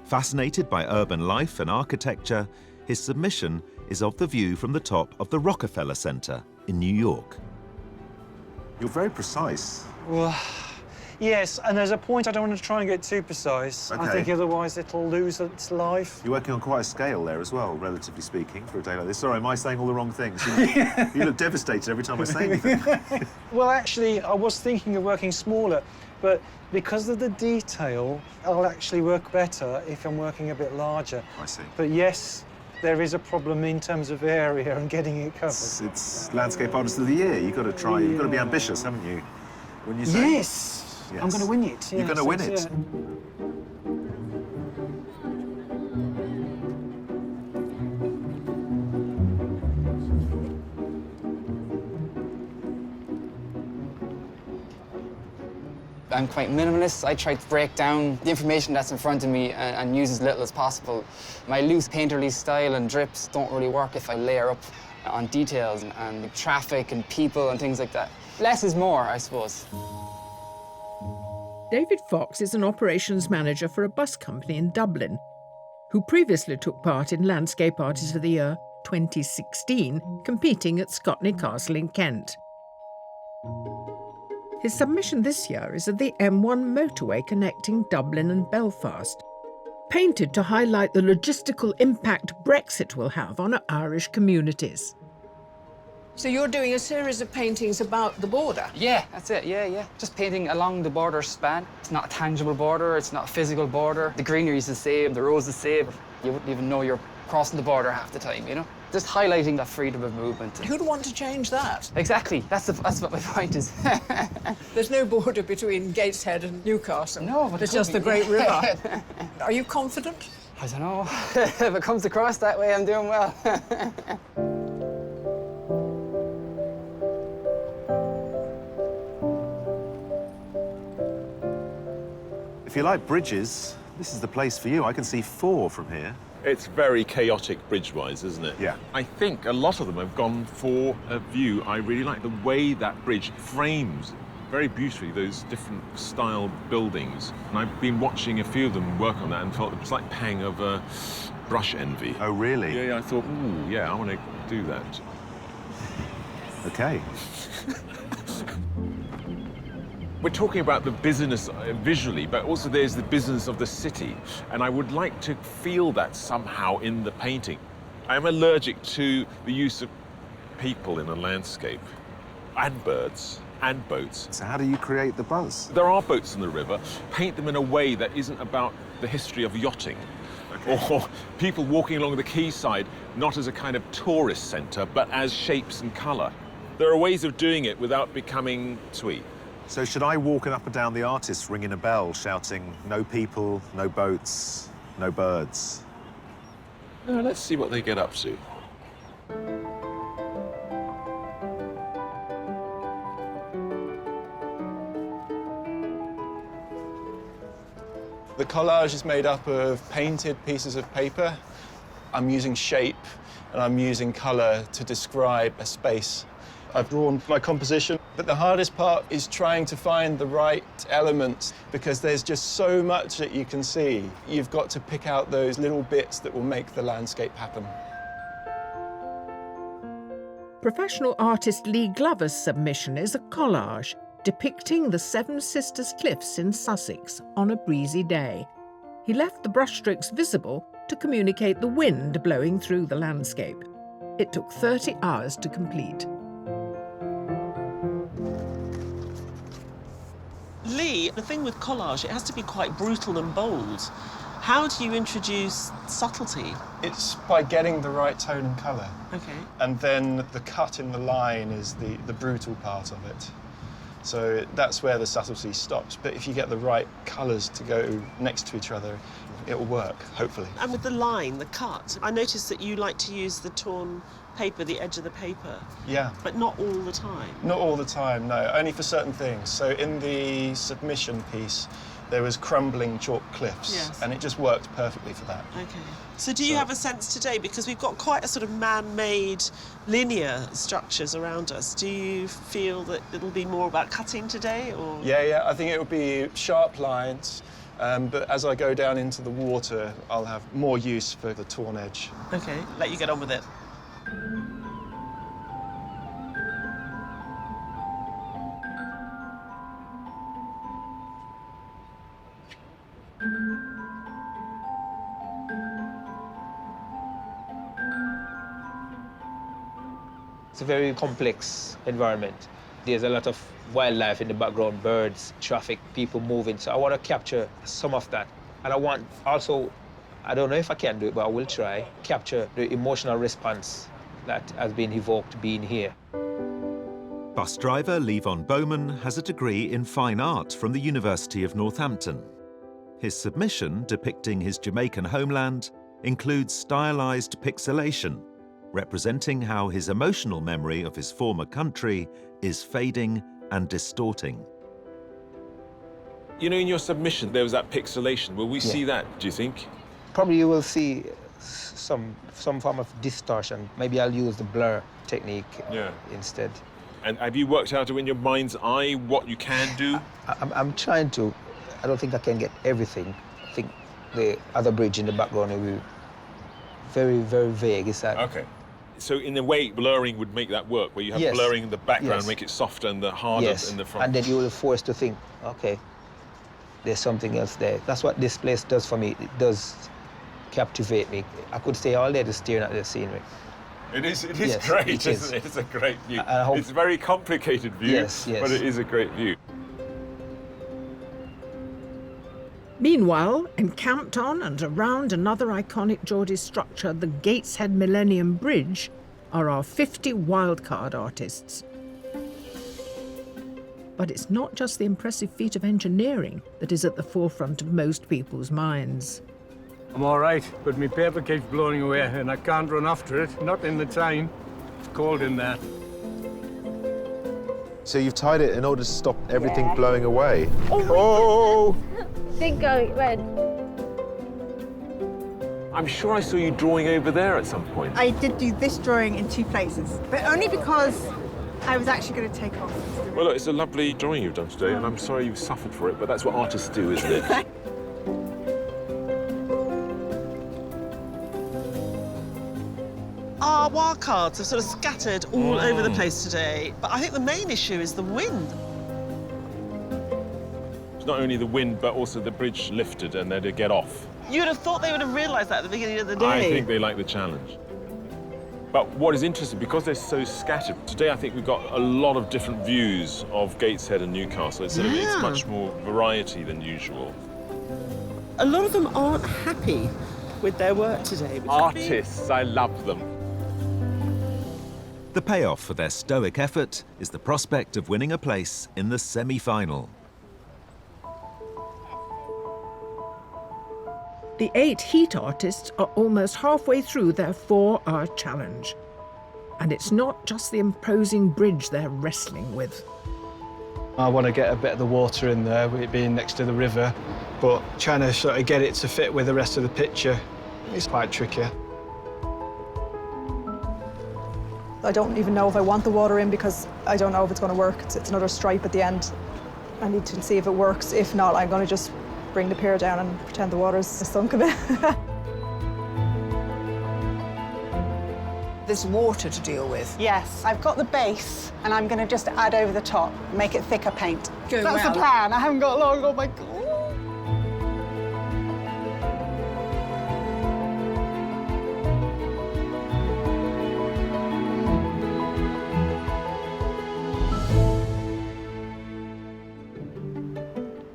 Speaker 1: Fascinated by urban life and architecture, his submission is of the view from the top of the Rockefeller Center in New York.
Speaker 9: You're very precise.
Speaker 13: Well, yes, and there's a point I don't want to try and get too precise.
Speaker 9: Okay.
Speaker 13: I think otherwise it'll lose its life.
Speaker 9: You're working on quite a scale there as well, relatively speaking, for a day like this. Sorry, am I saying all the wrong things? You look devastated every time I say anything.
Speaker 13: Well, actually, I was thinking of working smaller, but because of the detail, I'll actually work better if I'm working a bit larger.
Speaker 9: I see.
Speaker 13: But yes, there is a problem in terms of area and getting it covered.
Speaker 9: It's Landscape Artist of the Year. You've got to try, you've got to be ambitious, haven't you? When you say...
Speaker 13: Yes! I'm going to win it.
Speaker 9: You're going to win it.
Speaker 5: I'm quite minimalist. I try to break down the information that's in front of me and use as little as possible. My loose painterly style and drips don't really work if I layer up on details and traffic and people and things like that. Less is more, I suppose.
Speaker 2: David Fox is an operations manager for a bus company in Dublin, who previously took part in Landscape Artist of the Year 2016, competing at Scotney Castle in Kent. His submission this year is of the M1 motorway connecting Dublin and Belfast, painted to highlight the logistical impact Brexit will have on Irish communities. So you're doing a series of paintings about the border?
Speaker 5: Yeah, that's it, yeah. Just painting along the border span. It's not a tangible border, it's not a physical border. The greenery's the same, the road's the same. You wouldn't even know you're crossing the border half the time, you know? Just highlighting that freedom of movement.
Speaker 2: Who'd want to change that?
Speaker 5: Exactly, that's what my point is.
Speaker 2: There's no border between Gateshead and Newcastle.
Speaker 5: No, but
Speaker 2: there's just the Great River. Are you confident?
Speaker 5: I don't know. If it comes across that way, I'm doing well.
Speaker 9: If you like bridges, this is the place for you. I can see 4 from here.
Speaker 7: It's very chaotic bridge-wise, isn't it?
Speaker 9: Yeah.
Speaker 7: I think a lot of them have gone for a view. I really like the way that bridge frames very beautifully those different style buildings. And I've been watching a few of them work on that and felt it was like pang of brush envy.
Speaker 9: Oh, really?
Speaker 7: Yeah, I thought, ooh, yeah, I want to do that.
Speaker 9: Okay.
Speaker 7: We're talking about the business visually, but also there's the business of the city. And I would like to feel that somehow in the painting. I am allergic to the use of people in a landscape, and birds, and boats.
Speaker 9: So how do you create the buzz?
Speaker 7: There are boats on the river. Paint them in a way that isn't about the history of yachting. Okay. Or people walking along the quayside, not as a kind of tourist centre, but as shapes and colour. There are ways of doing it without becoming sweet.
Speaker 9: So should I walk up and down the artists ringing a bell, shouting, no people, no boats, no birds?
Speaker 7: No, let's see what they get up to.
Speaker 17: The collage is made up of painted pieces of paper. I'm using shape and I'm using colour to describe a space. I've drawn my composition, but the hardest part is trying to find the right elements because there's just so much that you can see. You've got to pick out those little bits that will make the landscape happen.
Speaker 2: Professional artist Lee Glover's submission is a collage depicting the Seven Sisters Cliffs in Sussex on a breezy day. He left the brushstrokes visible to communicate the wind blowing through the landscape. It took 30 hours to complete.
Speaker 6: Lee, the thing with collage, it has to be quite brutal and bold. How do you introduce subtlety?
Speaker 17: It's by getting the right tone and colour.
Speaker 6: Okay.
Speaker 17: And then the cut in the line is the brutal part of it. So that's where the subtlety stops. But if you get the right colours to go next to each other, it'll work, hopefully.
Speaker 6: And with the line, the cut, I noticed that you like to use the torn paper, the edge of the paper.
Speaker 17: Yeah.
Speaker 6: But not all the time.
Speaker 17: Not all the time, no, only for certain things. So in the submission piece, there was crumbling chalk cliffs,
Speaker 6: yes,
Speaker 17: and it just worked perfectly for that.
Speaker 6: Okay. So do you have a sense today, because we've got quite a sort of man-made linear structures around us, do you feel that it'll be more about cutting today, or?
Speaker 17: Yeah, I think it will be sharp lines, but as I go down into the water, I'll have more use for the torn edge.
Speaker 6: Okay, let you get on with it.
Speaker 14: It's a very complex environment. There's a lot of wildlife in the background, birds, traffic, people moving. So I want to capture some of that. And I want also, I don't know if I can do it, but I will try, capture the emotional response that has been evoked being here.
Speaker 1: Bus driver Levon Bowman has a degree in fine art from the University of Northampton. His submission, depicting his Jamaican homeland, includes stylized pixelation, representing how his emotional memory of his former country is fading and distorting.
Speaker 7: You know, in your submission, there was that pixelation. Will we see that, do you think?
Speaker 14: Probably you will see some form of distortion. Maybe I'll use the blur technique instead.
Speaker 7: And have you worked out in your mind's eye what you can do?
Speaker 14: I'm trying to. I don't think I can get everything. I think the other bridge in the background will be very, very vague. Is that?
Speaker 7: Okay. So in a way, blurring would make that work, where you have blurring in the background, make it softer and the harder in the front.
Speaker 14: And then you will be forced to think, okay, there's something else there. That's what this place does for me. It does captivate me. I could stay all day just staring at the scenery.
Speaker 7: It is great, isn't it? It's a great view. It's a very complicated view, but it is a great view.
Speaker 2: Meanwhile, encamped on and around another iconic Geordie structure, the Gateshead Millennium Bridge, are our 50 wildcard artists. But it's not just the impressive feat of engineering that is at the forefront of most people's minds.
Speaker 11: I'm all right, but my paper keeps blowing away and I can't run after it, not in the time. It's cold in there.
Speaker 15: So you've tied it in order to stop everything blowing away?
Speaker 19: Oh! Didn't go red.
Speaker 7: I'm sure I saw you drawing over there at some point.
Speaker 21: I did do this drawing in 2 places, but only because I was actually going to take off.
Speaker 7: Well, look, it's a lovely drawing you've done today, and I'm sorry you've suffered for it, but that's what artists do, isn't it?
Speaker 6: Our wildcards are sort of scattered all over the place today, but I think the main issue is the wind.
Speaker 7: It's not only the wind, but also the bridge lifted and they're to get off.
Speaker 6: You'd have thought they would have realised that at the beginning of the day.
Speaker 7: I think they like the challenge. But what is interesting, because they're so scattered, today I think we've got a lot of different views of Gateshead and Newcastle. It's much more variety than usual.
Speaker 6: A lot of them aren't happy with their work today.
Speaker 7: Artists, I love them.
Speaker 1: The payoff for their stoic effort is the prospect of winning a place in the semi-final.
Speaker 2: The 8 heat artists are almost halfway through their 4-hour challenge. And it's not just the imposing bridge they're wrestling with.
Speaker 11: I want to get a bit of the water in there, with it being next to the river, but trying to sort of get it to fit with the rest of the picture is quite tricky.
Speaker 3: I don't even know if I want the water in because I don't know if it's going to work. It's another stripe at the end. I need to see if it works. If not, I'm going to just bring the pier down and pretend the water's sunk a bit.
Speaker 21: There's water to deal with.
Speaker 8: Yes, I've got the base and I'm going to just add over the top, make it thicker paint.
Speaker 21: Go
Speaker 8: That's
Speaker 21: well.
Speaker 8: the plan. I haven't got long. Oh my God.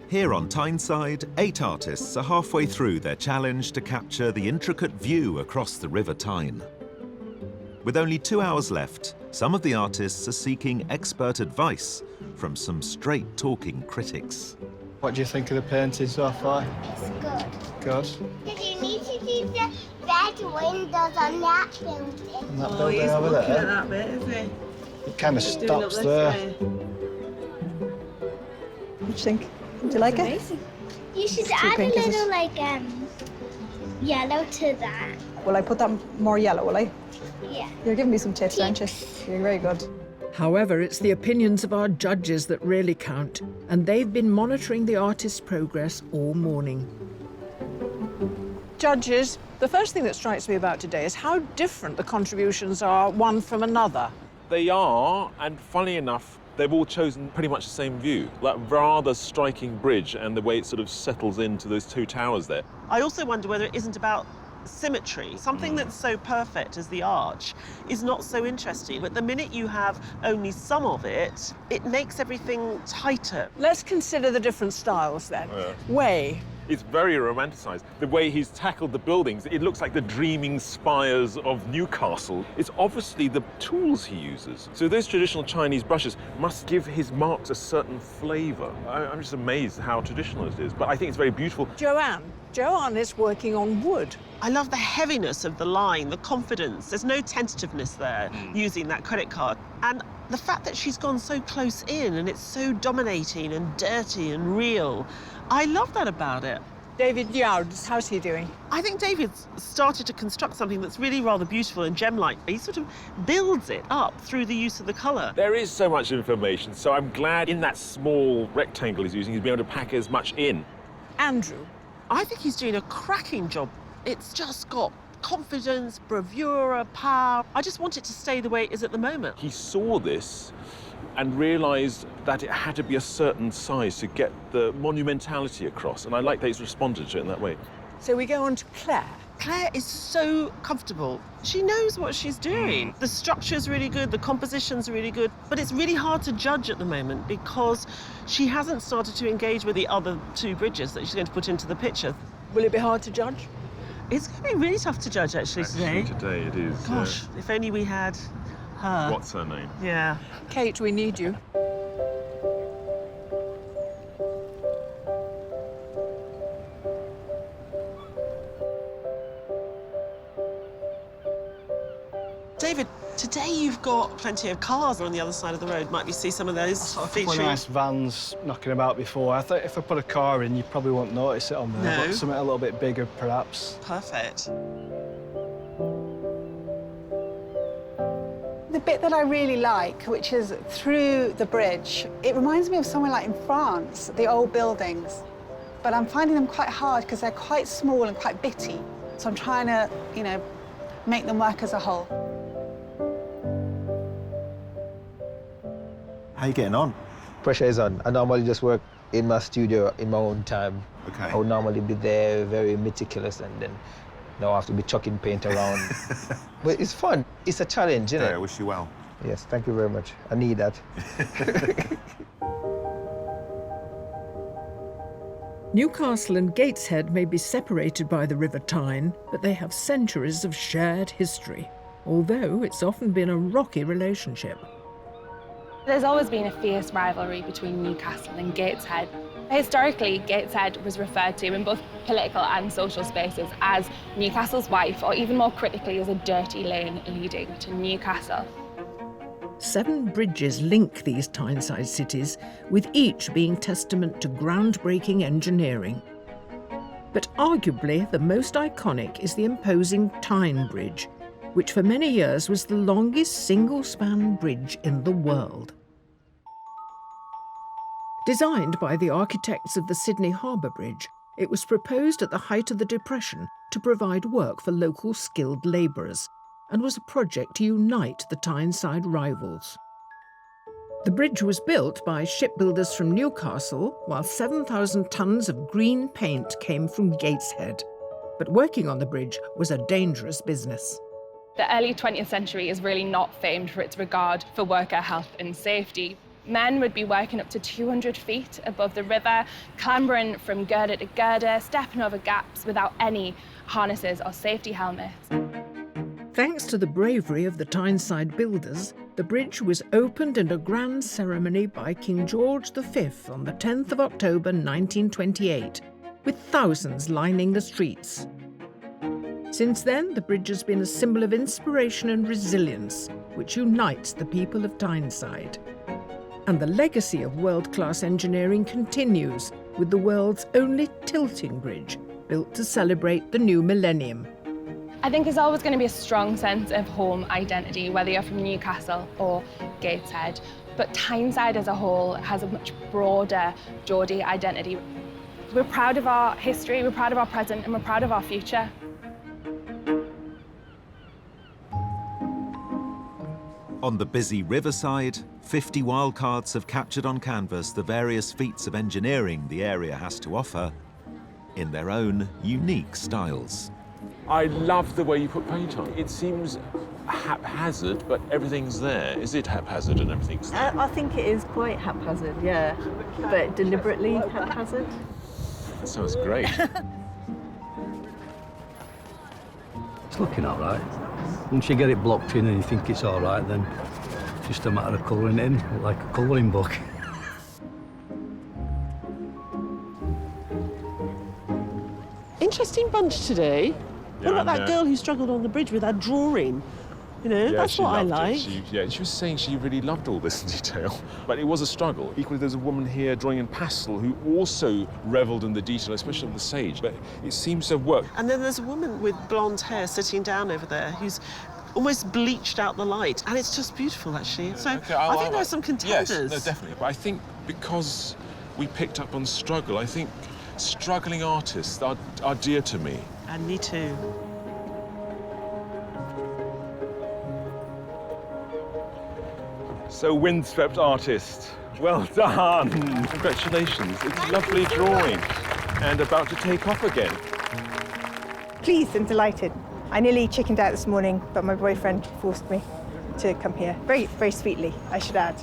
Speaker 1: Here on Tyneside, 8 artists are halfway through their challenge to capture the intricate view across the River Tyne. With only 2 hours left, some of the artists are seeking expert advice from some straight-talking critics.
Speaker 11: What do you think of the painting so far?
Speaker 22: It's good.
Speaker 11: Good.
Speaker 22: Because you need to do the red windows on that building.
Speaker 11: And that building over there?
Speaker 21: Looking at that bit, isn't he?
Speaker 11: It kind of stops there.
Speaker 3: What do you think? Do you like it?
Speaker 22: You should
Speaker 3: It's too
Speaker 22: add a
Speaker 3: pink, is it?
Speaker 22: little, like, yellow to that.
Speaker 3: Will I put that more yellow, will I?
Speaker 22: Yeah.
Speaker 3: You're giving me some tips, aren't you? You're very good.
Speaker 2: However, it's the opinions of our judges that really count, and they've been monitoring the artist's progress all morning.
Speaker 10: Judges, the first thing that strikes me about today is how different the contributions are one from another.
Speaker 7: They are, and funny enough, they've all chosen pretty much the same view. That rather striking bridge and the way it sort of settles into those 2 towers there.
Speaker 6: I also wonder whether it isn't about symmetry. Something that's so perfect as the arch is not so interesting. But the minute you have only some of it, it makes everything tighter.
Speaker 2: Let's consider the different styles then. Way.
Speaker 7: It's very romanticised. The way he's tackled the buildings, it looks like the dreaming spires of Newcastle. It's obviously the tools he uses. So those traditional Chinese brushes must give his marks a certain flavour. I'm just amazed how traditional it is, but I think it's very beautiful.
Speaker 2: Joanne is working on wood.
Speaker 6: I love the heaviness of the line, the confidence. There's no tentativeness there using that credit card. And the fact that she's gone so close in and it's so dominating and dirty and real, I love that about it.
Speaker 2: David Yards, how's he doing?
Speaker 6: I think David's started to construct something that's really rather beautiful and gem-like. He sort of builds it up through the use of the colour.
Speaker 7: There is so much information, so I'm glad in that small rectangle he's using, he's been able to pack as much in.
Speaker 2: Andrew?
Speaker 6: I think he's doing a cracking job. It's just got confidence, bravura, power. I just want it to stay the way it is at the moment.
Speaker 7: He saw this and realised that it had to be a certain size to get the monumentality across, and I like that he's responded to it in that way.
Speaker 2: So we go on to Claire.
Speaker 6: Claire is so comfortable. She knows what she's doing. The structure's really good, the composition's really good, but it's really hard to judge at the moment because she hasn't started to engage with the other two bridges that she's going to put into the picture.
Speaker 2: Will it be hard to judge?
Speaker 6: It's going to be really tough to judge, actually, today.
Speaker 7: Today it is.
Speaker 6: Gosh, if only we had her.
Speaker 7: What's her name?
Speaker 6: Yeah.
Speaker 2: Kate, we need you.
Speaker 6: David, today you've got plenty of cars on the other side of the road. Might we see some of those featuring?
Speaker 11: Couple of nice vans knocking about before. I thought if I put a car in, you probably won't notice it on there.
Speaker 6: No.
Speaker 11: But something a little bit bigger, perhaps.
Speaker 6: Perfect.
Speaker 8: The bit that I really like, which is through the bridge, it reminds me of somewhere like in France, the old buildings. But I'm finding them quite hard because they're quite small and quite bitty. So I'm trying to, you know, make them work as a whole.
Speaker 9: How are you getting on?
Speaker 18: Pressure is on. I normally just work in my studio in my own time.
Speaker 9: Okay.
Speaker 18: I would normally be there, very meticulous, and then now I have to be chucking paint around. But it's fun. It's a challenge, isn't it?
Speaker 9: I wish you well.
Speaker 18: Yes, thank you very much. I need that.
Speaker 2: Newcastle and Gateshead may be separated by the River Tyne, but they have centuries of shared history, although it's often been a rocky relationship.
Speaker 20: There's always been a fierce rivalry between Newcastle and Gateshead. Historically, Gateshead was referred to in both political and social spaces as Newcastle's wife, or even more critically, as a dirty lane leading to Newcastle.
Speaker 2: 7 bridges link these Tyneside cities, with each being testament to groundbreaking engineering. But arguably the most iconic is the imposing Tyne Bridge, which for many years was the longest single-span bridge in the world. Designed by the architects of the Sydney Harbour Bridge, it was proposed at the height of the Depression to provide work for local skilled labourers, and was a project to unite the Tyneside rivals. The bridge was built by shipbuilders from Newcastle, while 7,000 tonnes of green paint came from Gateshead. But working on the bridge was a dangerous business.
Speaker 20: The early 20th century is really not famed for its regard for worker health and safety. Men would be working up to 200 feet above the river, clambering from girder to girder, stepping over gaps without any harnesses or safety helmets.
Speaker 2: Thanks to the bravery of the Tyneside builders, the bridge was opened in a grand ceremony by King George V on the 10th of October 1928, with thousands lining the streets. Since then, the bridge has been a symbol of inspiration and resilience, which unites the people of Tyneside. And the legacy of world-class engineering continues with the world's only tilting bridge, built to celebrate the new millennium.
Speaker 20: I think there's always going to be a strong sense of home identity, whether you're from Newcastle or Gateshead. But Tyneside as a whole has a much broader Geordie identity. We're proud of our history, we're proud of our present, and we're proud of our future.
Speaker 1: On the busy riverside, 50 wildcards have captured on canvas the various feats of engineering the area has to offer in their own unique styles.
Speaker 7: I love the way you put paint on. It seems haphazard, but everything's there. Is it haphazard and everything's there?
Speaker 4: I think it is quite haphazard, yeah, but deliberately haphazard.
Speaker 7: That sounds great.
Speaker 12: It's looking all right. Once you get it blocked in and you think it's all right, then it's just a matter of colouring it in, like a colouring book.
Speaker 6: Interesting bunch today.
Speaker 7: Yeah,
Speaker 6: what about that girl who struggled on the bridge with her drawing? You know, that's what I like.
Speaker 7: She was saying she really loved all this detail, but it was a struggle. Equally, there's a woman here drawing in pastel who also revelled in the detail, especially on the sage, but it seems to have worked.
Speaker 6: And then there's a woman with blonde hair sitting down over there who's almost bleached out the light, and it's just beautiful, actually. So
Speaker 7: Okay,
Speaker 6: I think there's some contenders.
Speaker 7: Yes, no, definitely. But I think because we picked up on struggle, I think struggling artists are dear to me.
Speaker 6: And me too.
Speaker 7: So, windswept artist, well done. Congratulations. It's lovely drawing and about to take off again.
Speaker 21: Pleased and delighted. I nearly chickened out this morning, but my boyfriend forced me to come here. Very, very sweetly, I should add.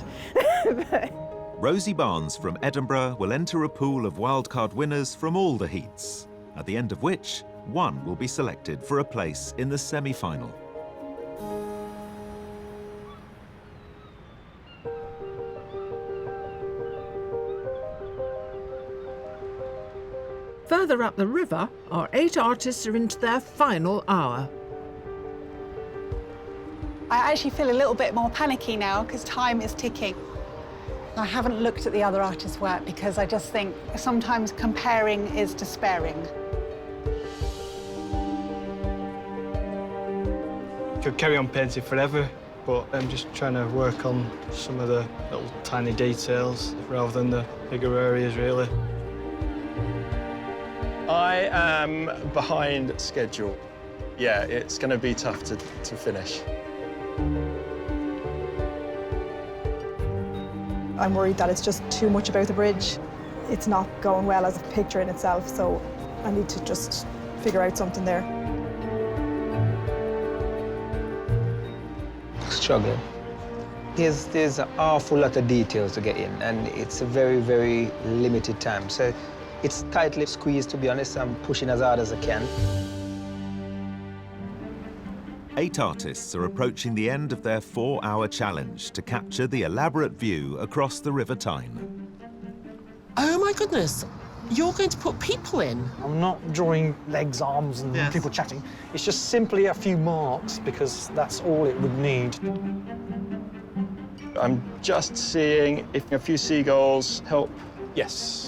Speaker 1: Rosie Barnes from Edinburgh will enter a pool of wildcard winners from all the heats, at the end of which one will be selected for a place in the semi-final.
Speaker 2: Further up the river, our 8 artists are into their final hour.
Speaker 8: I actually feel a little bit more panicky now because time is ticking. I haven't looked at the other artists' work because I just think sometimes comparing is despairing.
Speaker 11: Could carry on painting forever, but I'm just trying to work on some of the little tiny details rather than the bigger areas, really.
Speaker 17: I am behind schedule. Yeah, it's going to be tough to finish.
Speaker 3: I'm worried that it's just too much about the bridge. It's not going well as a picture in itself, so I need to just figure out something there.
Speaker 18: Struggling. There's an awful lot of details to get in, and it's a very, very limited time. So it's tightly squeezed, to be honest. I'm pushing as hard as I can.
Speaker 1: 8 artists are approaching the end of their 4-hour challenge to capture the elaborate view across the River Tyne.
Speaker 6: Oh my goodness, you're going to put people in?
Speaker 13: I'm not drawing legs, arms, and people chatting. It's just simply a few marks because that's all it would need.
Speaker 17: I'm just seeing if a few seagulls help. Yes.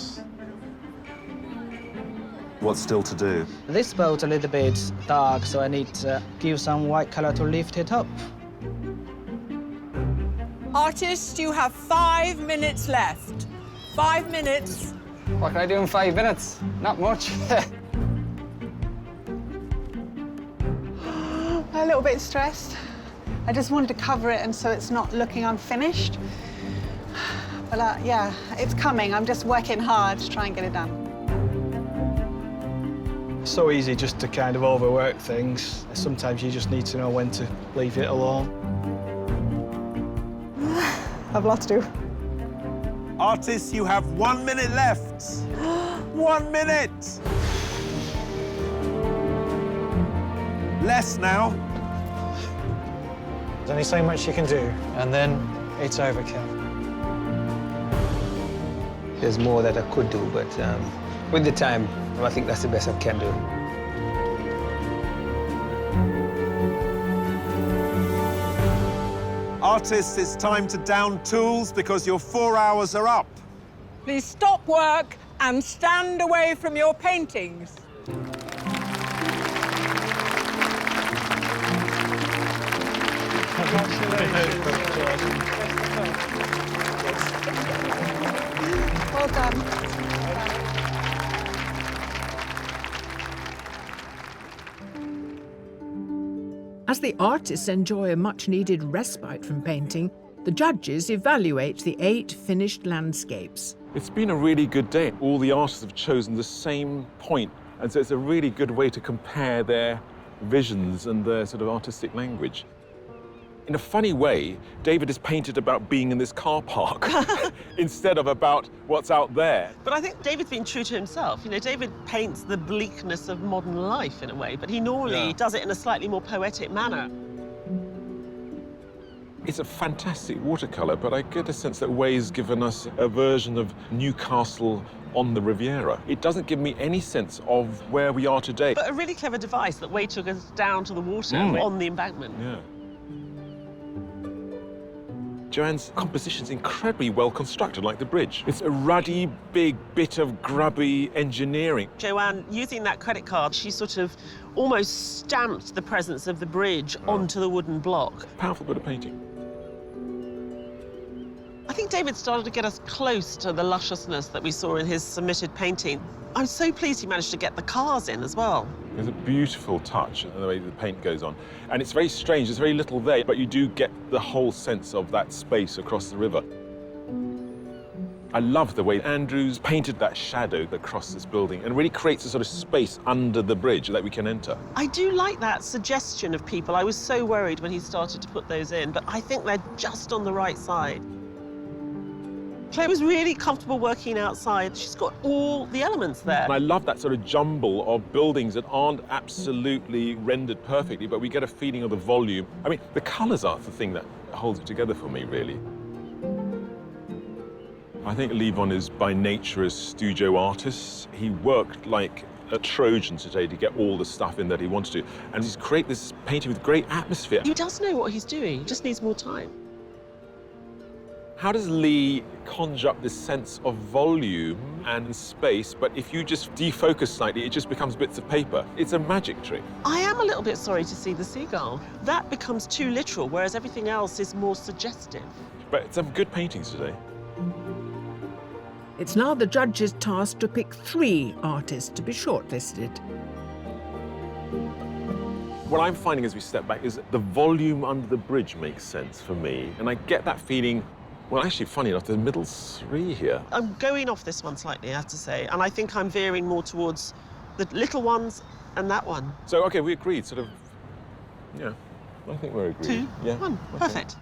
Speaker 15: What's still to do?
Speaker 16: This boat's a little bit dark, so I need to give some white color to lift it up.
Speaker 10: Artists, you have 5 minutes left. 5 minutes.
Speaker 5: What can I do in 5 minutes? Not much.
Speaker 8: I'm a little bit stressed. I just wanted to cover it and so it's not looking unfinished. But yeah, it's coming. I'm just working hard to try and get it done.
Speaker 11: It's so easy just to kind of overwork things. Sometimes you just need to know when to leave it alone.
Speaker 3: I've a lot to do.
Speaker 23: Artists, you have 1 minute left. 1 minute. Less now.
Speaker 13: There's only so much you can do, and then it's overkill.
Speaker 18: There's more that I could do, but with the time, I think that's the best I can do.
Speaker 23: Artists, it's time to down tools because your 4 hours are up.
Speaker 10: Please stop work and stand away from your paintings.
Speaker 8: Well done.
Speaker 2: As the artists enjoy a much-needed respite from painting, the judges evaluate the 8 finished landscapes.
Speaker 7: It's been a really good day. All the artists have chosen the same point, and so it's a really good way to compare their visions and their sort of artistic language. In a funny way, David has painted about being in this car park instead of about what's out there.
Speaker 6: But I think David's been true to himself. You know, David paints the bleakness of modern life in a way, but he normally does it in a slightly more poetic manner.
Speaker 7: It's a fantastic watercolour, but I get a sense that Way's given us a version of Newcastle on the Riviera. It doesn't give me any sense of where we are today.
Speaker 6: But a really clever device that Way took us down to the water on the embankment.
Speaker 7: Yeah. Joanne's composition's incredibly well constructed, like the bridge. It's a ruddy, big bit of grubby engineering.
Speaker 6: Joanne, using that credit card, she sort of almost stamped the presence of the bridge onto the wooden block.
Speaker 7: Powerful bit of painting.
Speaker 6: I think David started to get us close to the lusciousness that we saw in his submitted painting. I'm so pleased he managed to get the cars in as well.
Speaker 7: There's a beautiful touch in the way the paint goes on. And it's very strange, there's very little there, but you do get the whole sense of that space across the river. I love the way Andrew's painted that shadow across this building and really creates a sort of space under the bridge that we can enter.
Speaker 6: I do like that suggestion of people. I was so worried when he started to put those in, but I think they're just on the right side. Claire was really comfortable working outside. She's got all the elements there.
Speaker 7: And I love that sort of jumble of buildings that aren't absolutely rendered perfectly, but we get a feeling of the volume. I mean, the colours are the thing that holds it together for me, really. I think Levon is by nature a studio artist. He worked like a Trojan today to get all the stuff in that he wanted to. And he's created this painting with great atmosphere.
Speaker 6: He does know what he's doing, he just needs more time.
Speaker 7: How does Lee conjure up this sense of volume and space, but if you just defocus slightly, it just becomes bits of paper? It's a magic trick.
Speaker 6: I am a little bit sorry to see the seagull. That becomes too literal, whereas everything else is more suggestive.
Speaker 7: But some good paintings today.
Speaker 2: It's now the judges' task to pick 3 artists to be shortlisted.
Speaker 7: What I'm finding as we step back is that the volume under the bridge makes sense for me, and I get that feeling. Well, actually, funny enough, the middle 3 here.
Speaker 6: I'm going off this one slightly, I have to say, and I think I'm veering more towards the little ones and that one.
Speaker 7: So, OK, we agreed, sort of, yeah, I think we're agreed.
Speaker 6: 2,
Speaker 7: yeah.
Speaker 6: 1, perfect.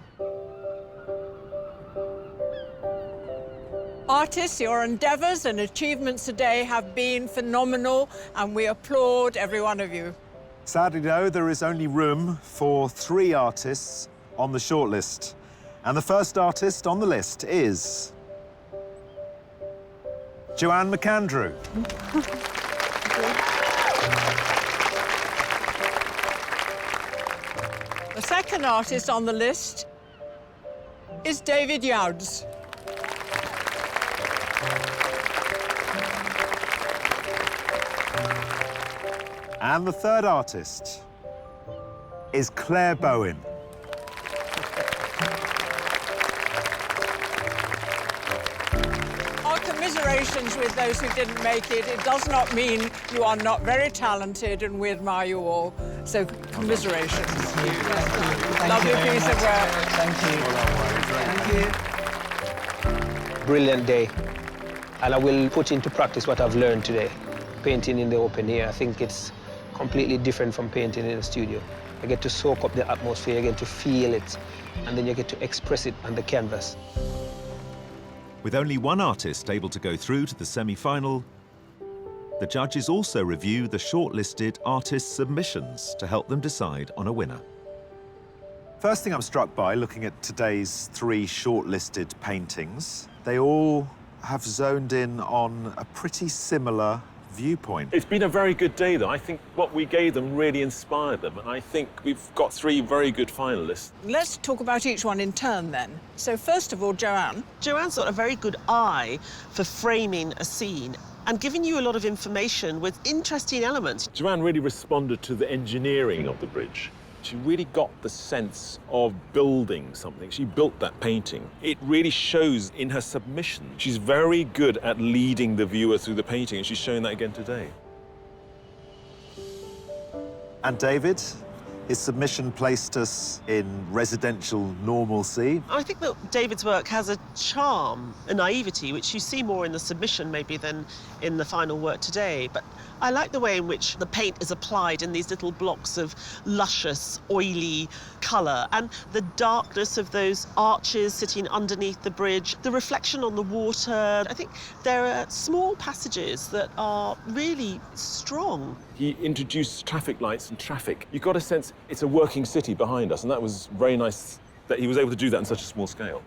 Speaker 10: Artists, your endeavours and achievements today have been phenomenal, and we applaud every one of you.
Speaker 9: Sadly, though, there is only room for 3 artists on the shortlist. And the first artist on the list is Joanne McAndrew.
Speaker 10: The second artist on the list is David Youds.
Speaker 9: And the third artist is Claire Bowen.
Speaker 10: Our commiserations with those who didn't make it. It does not mean you are not very talented, and we admire you all. So, commiserations. Lovely piece of work.
Speaker 18: Thank you. Thank you. Brilliant day. And I will put into practice what I've learned today. Painting in the open air, I think it's completely different from painting in the studio. You get to soak up the atmosphere, you get to feel it, and then you get to express it on the canvas.
Speaker 1: With only 1 artist able to go through to the semi-final, the judges also review the shortlisted artist submissions to help them decide on a winner.
Speaker 9: First thing I'm struck by, looking at today's 3 shortlisted paintings, they all have zoned in on a pretty similar viewpoint.
Speaker 7: It's been a very good day, though. I think what we gave them really inspired them, and I think we've got 3 very good finalists.
Speaker 10: Let's talk about each one in turn, then. So, first of all, Joanne.
Speaker 6: Joanne's got a very good eye for framing a scene and giving you a lot of information with interesting elements.
Speaker 7: Joanne really responded to the engineering of the bridge. She really got the sense of building something. She built that painting. It really shows in her submission. She's very good at leading the viewer through the painting, and she's showing that again today.
Speaker 9: And David, His submission placed us in residential normalcy.
Speaker 6: I think that David's work has a charm, a naivety, which you see more in the submission maybe than in the final work today. But I like the way in which the paint is applied in these little blocks of luscious, oily colour, and the darkness of those arches sitting underneath the bridge, the reflection on the water. I think there are small passages that are really strong.
Speaker 7: He introduced traffic lights and traffic. You got a sense it's a working city behind us, and that was very nice that he was able to do that on such a small scale.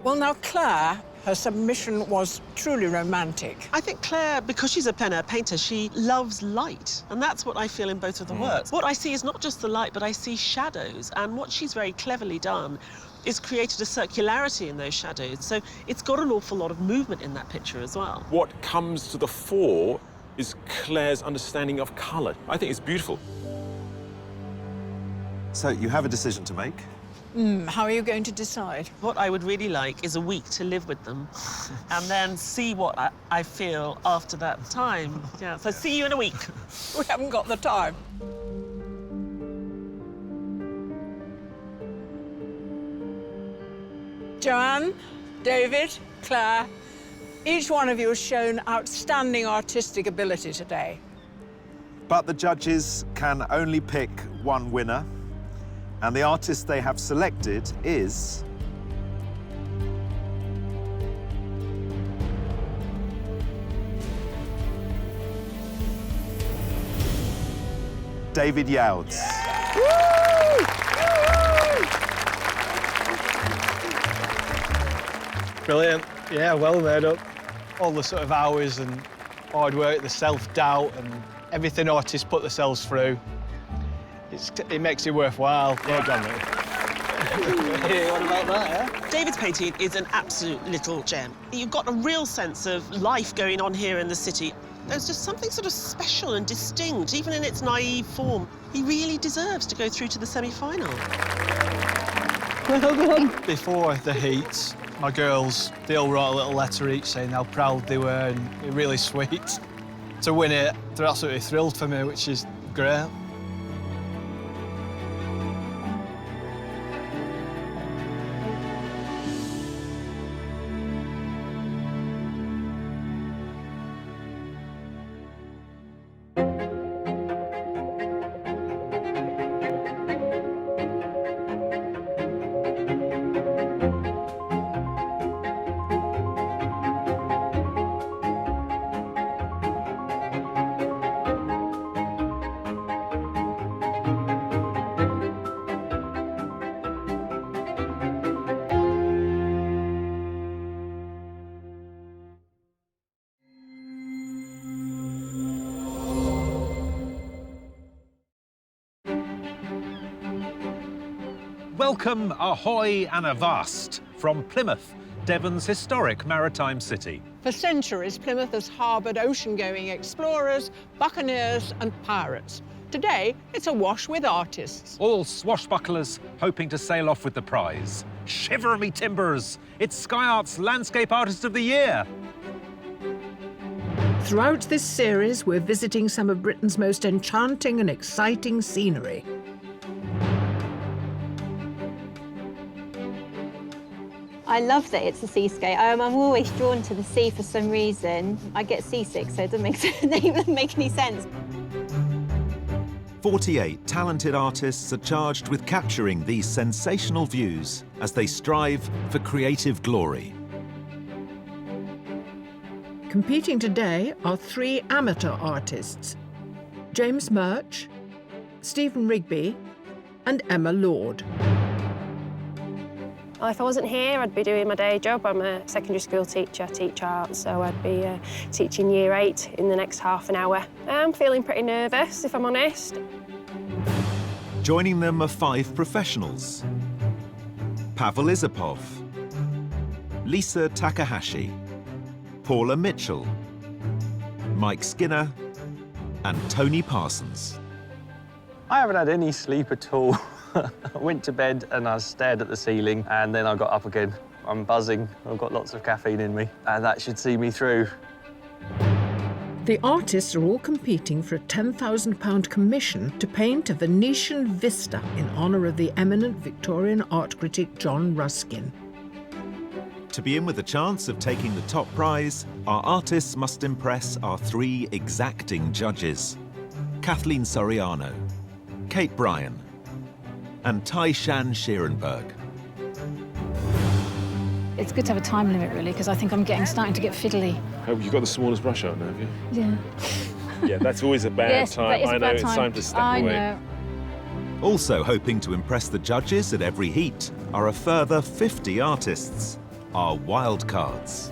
Speaker 10: Well, now, Claire, her submission was truly romantic.
Speaker 6: I think Claire, because she's a plein air painter, she loves light, and that's what I feel in both of the works. What I see is not just the light, but I see shadows, and what she's very cleverly done is created a circularity in those shadows, so it's got an awful lot of movement in that picture as well.
Speaker 7: What comes to the fore is Claire's understanding of colour. I think it's beautiful.
Speaker 9: So you have a decision to make.
Speaker 10: How are you going to decide?
Speaker 6: What I would really like is a week to live with them and then see what I feel after that time. Yeah, so see you in a week.
Speaker 10: We haven't got the time. Joanne, David, Claire, each one of you has shown outstanding artistic ability today.
Speaker 9: But the judges can only pick one winner, and the artist they have selected is David Youds.
Speaker 11: Brilliant. Yeah, well made up. All the sort of hours and hard work, the self-doubt and everything artists put themselves through. It makes it worthwhile. Well done, mate.
Speaker 6: What about that, eh? David's painting is an absolute little gem. You've got a real sense of life going on here in the city. There's just something sort of special and distinct, even in its naive form. He really deserves to go through to the semi-final.
Speaker 11: Well done. Before the heats, my girls, they all wrote a little letter each saying how proud they were, and it was really sweet. To win it, they're absolutely thrilled for me, which is great.
Speaker 1: Welcome, ahoy and avast from Plymouth, Devon's historic maritime city.
Speaker 10: For centuries, Plymouth has harboured ocean-going explorers, buccaneers and pirates. Today, it's awash with artists.
Speaker 1: All swashbucklers hoping to sail off with the prize. Shiver me timbers! It's Sky Art's Landscape Artist of the Year!
Speaker 2: Throughout this series, we're visiting some of Britain's most enchanting and exciting scenery.
Speaker 14: I love that it's a seascape. I'm always drawn to the sea for some reason. I get seasick, so it doesn't even make any sense.
Speaker 1: 48 talented artists are charged with capturing these sensational views as they strive for creative glory.
Speaker 2: Competing today are 3 amateur artists: James Murch, Stephen Rigby and Emma Lord.
Speaker 19: Well, if I wasn't here, I'd be doing my day job. I'm a secondary school teacher, I teach art, so I'd be teaching Year 8 in the next half an hour. I'm feeling pretty nervous, if I'm honest.
Speaker 1: Joining them are 5 professionals: Pavel Isapov, Lisa Takahashi, Paula Mitchell, Mike Skinner and Tony Parsons.
Speaker 22: I haven't had any sleep at all. I went to bed and I stared at the ceiling and then I got up again. I'm buzzing, I've got lots of caffeine in me and that should see me through.
Speaker 2: The artists are all competing for a £10,000 commission to paint a Venetian vista in honour of the eminent Victorian art critic John Ruskin.
Speaker 1: To be in with a chance of taking the top prize, our artists must impress our 3 exacting judges: Kathleen Soriano, Kate Bryan, and Tai-Shan Schierenberg.
Speaker 4: It's good to have a time limit, really, because I think I'm starting to get fiddly.
Speaker 7: Oh, you've got the smallest brush out now, have you?
Speaker 4: Yeah.
Speaker 7: Yeah, that's always a bad
Speaker 4: Yes,
Speaker 7: time.
Speaker 4: that is a
Speaker 7: I know,
Speaker 4: bad
Speaker 7: it's
Speaker 4: time.
Speaker 7: time to step
Speaker 4: I
Speaker 7: away.
Speaker 4: know.
Speaker 1: Also hoping to impress the judges at every heat are a further 50 artists, our wildcards.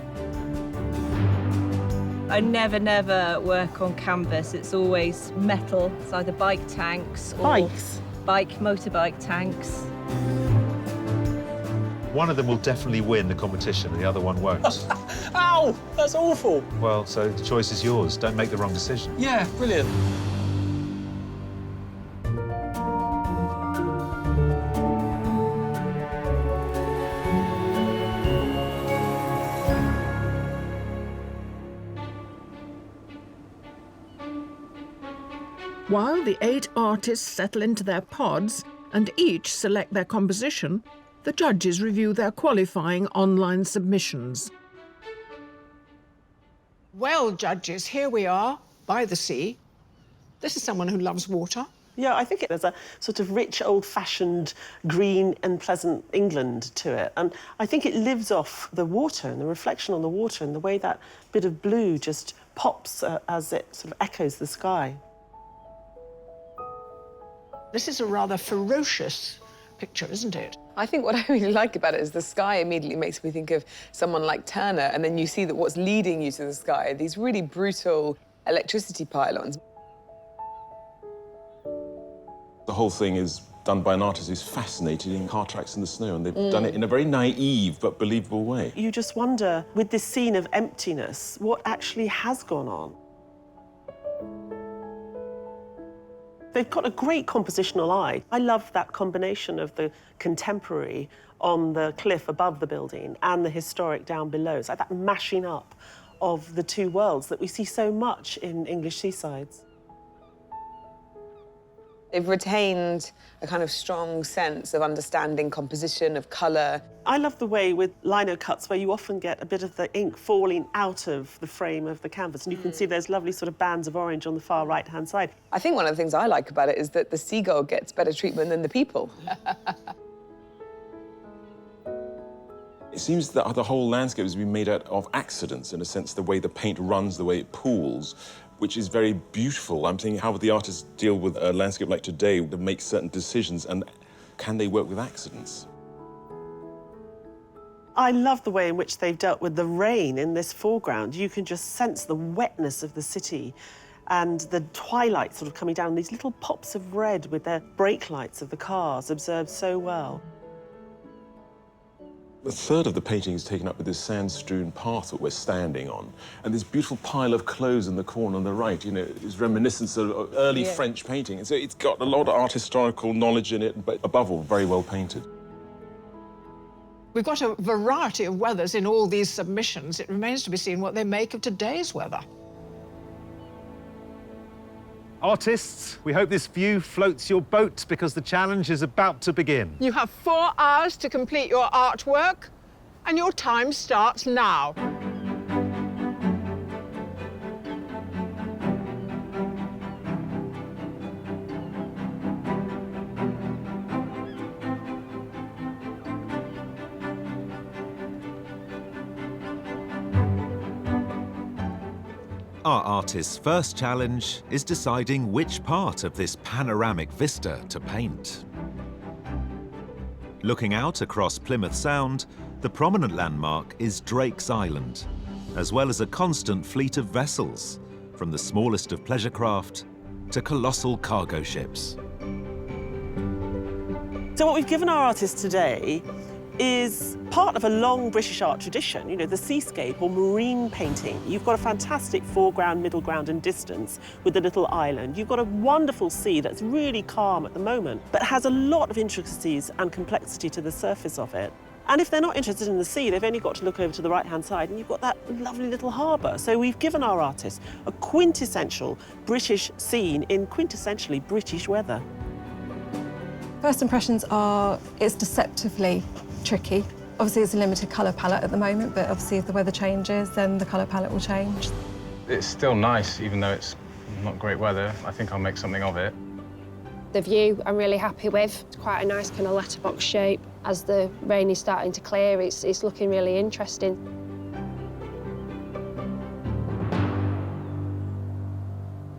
Speaker 12: I never work on canvas. It's always metal. It's either bike tanks or motorbike tanks.
Speaker 15: One of them will definitely win the competition, the other one won't.
Speaker 22: Ow! That's awful.
Speaker 15: Well, so the choice is yours. Don't make the wrong decision.
Speaker 22: Yeah, brilliant.
Speaker 2: While the 8 artists settle into their pods and each select their composition, the judges review their qualifying online submissions.
Speaker 10: Well, judges, here we are, by the sea. This is someone who loves water.
Speaker 6: Yeah, I think there's a sort of rich, old-fashioned, green and pleasant England to it. And I think it lives off the water and the reflection on the water and the way that bit of blue just pops as it sort of echoes the sky.
Speaker 10: This is a rather ferocious picture, isn't it?
Speaker 20: I think what I really like about it is the sky immediately makes me think of someone like Turner, and then you see that what's leading you to the sky are these really brutal electricity pylons.
Speaker 7: The whole thing is done by an artist who's fascinated in car tracks in the snow, and they've done it in a very naive but believable way.
Speaker 6: You just wonder, with this scene of emptiness, what actually has gone on? They've got a great compositional eye. I love that combination of the contemporary on the cliff above the building and the historic down below. It's like that mashing up of the two worlds that we see so much in English seasides.
Speaker 20: They've retained a kind of strong sense of understanding composition, of colour.
Speaker 6: I love the way with lino cuts where you often get a bit of the ink falling out of the frame of the canvas, and you can see those lovely sort of bands of orange on the far right-hand side.
Speaker 20: I think one of the things I like about it is that the seagull gets better treatment than the people.
Speaker 7: It seems that the whole landscape has been made out of accidents, in a sense, the way the paint runs, the way it pools, which is very beautiful. I'm thinking, how would the artists deal with a landscape like today to make certain decisions, and can they work with accidents?
Speaker 6: I love the way in which they've dealt with the rain in this foreground. You can just sense the wetness of the city and the twilight sort of coming down, these little pops of red with their brake lights of the cars observed so well.
Speaker 7: A third of the painting is taken up with this sand-strewn path that we're standing on, and this beautiful pile of clothes in the corner on the right, you know, is reminiscent of early French painting. And so it's got a lot of art historical knowledge in it, but above all, very well painted.
Speaker 10: We've got a variety of weathers in all these submissions. It remains to be seen what they make of today's weather.
Speaker 9: Artists, we hope this view floats your boat because the challenge is about to begin.
Speaker 10: You have 4 hours to complete your artwork, and your time starts now.
Speaker 1: Our artist's first challenge is deciding which part of this panoramic vista to paint. Looking out across Plymouth Sound, the prominent landmark is Drake's Island, as well as a constant fleet of vessels, from the smallest of pleasure craft to colossal cargo ships.
Speaker 6: So what we've given our artists today is part of a long British art tradition, you know, the seascape or marine painting. You've got a fantastic foreground, middle ground and distance with the little island. You've got a wonderful sea that's really calm at the moment, but has a lot of intricacies and complexity to the surface of it. And if they're not interested in the sea, they've only got to look over to the right-hand side and you've got that lovely little harbour. So we've given our artists a quintessential British scene in quintessentially British weather.
Speaker 3: First impressions are, it's deceptively tricky. Obviously, it's a limited colour palette at the moment, but obviously if the weather changes, then the colour palette will change.
Speaker 16: It's still nice, even though it's not great weather. I think I'll make something of it.
Speaker 19: The view I'm really happy with. It's quite a nice kind of letterbox shape. As the rain is starting to clear, it's looking really interesting.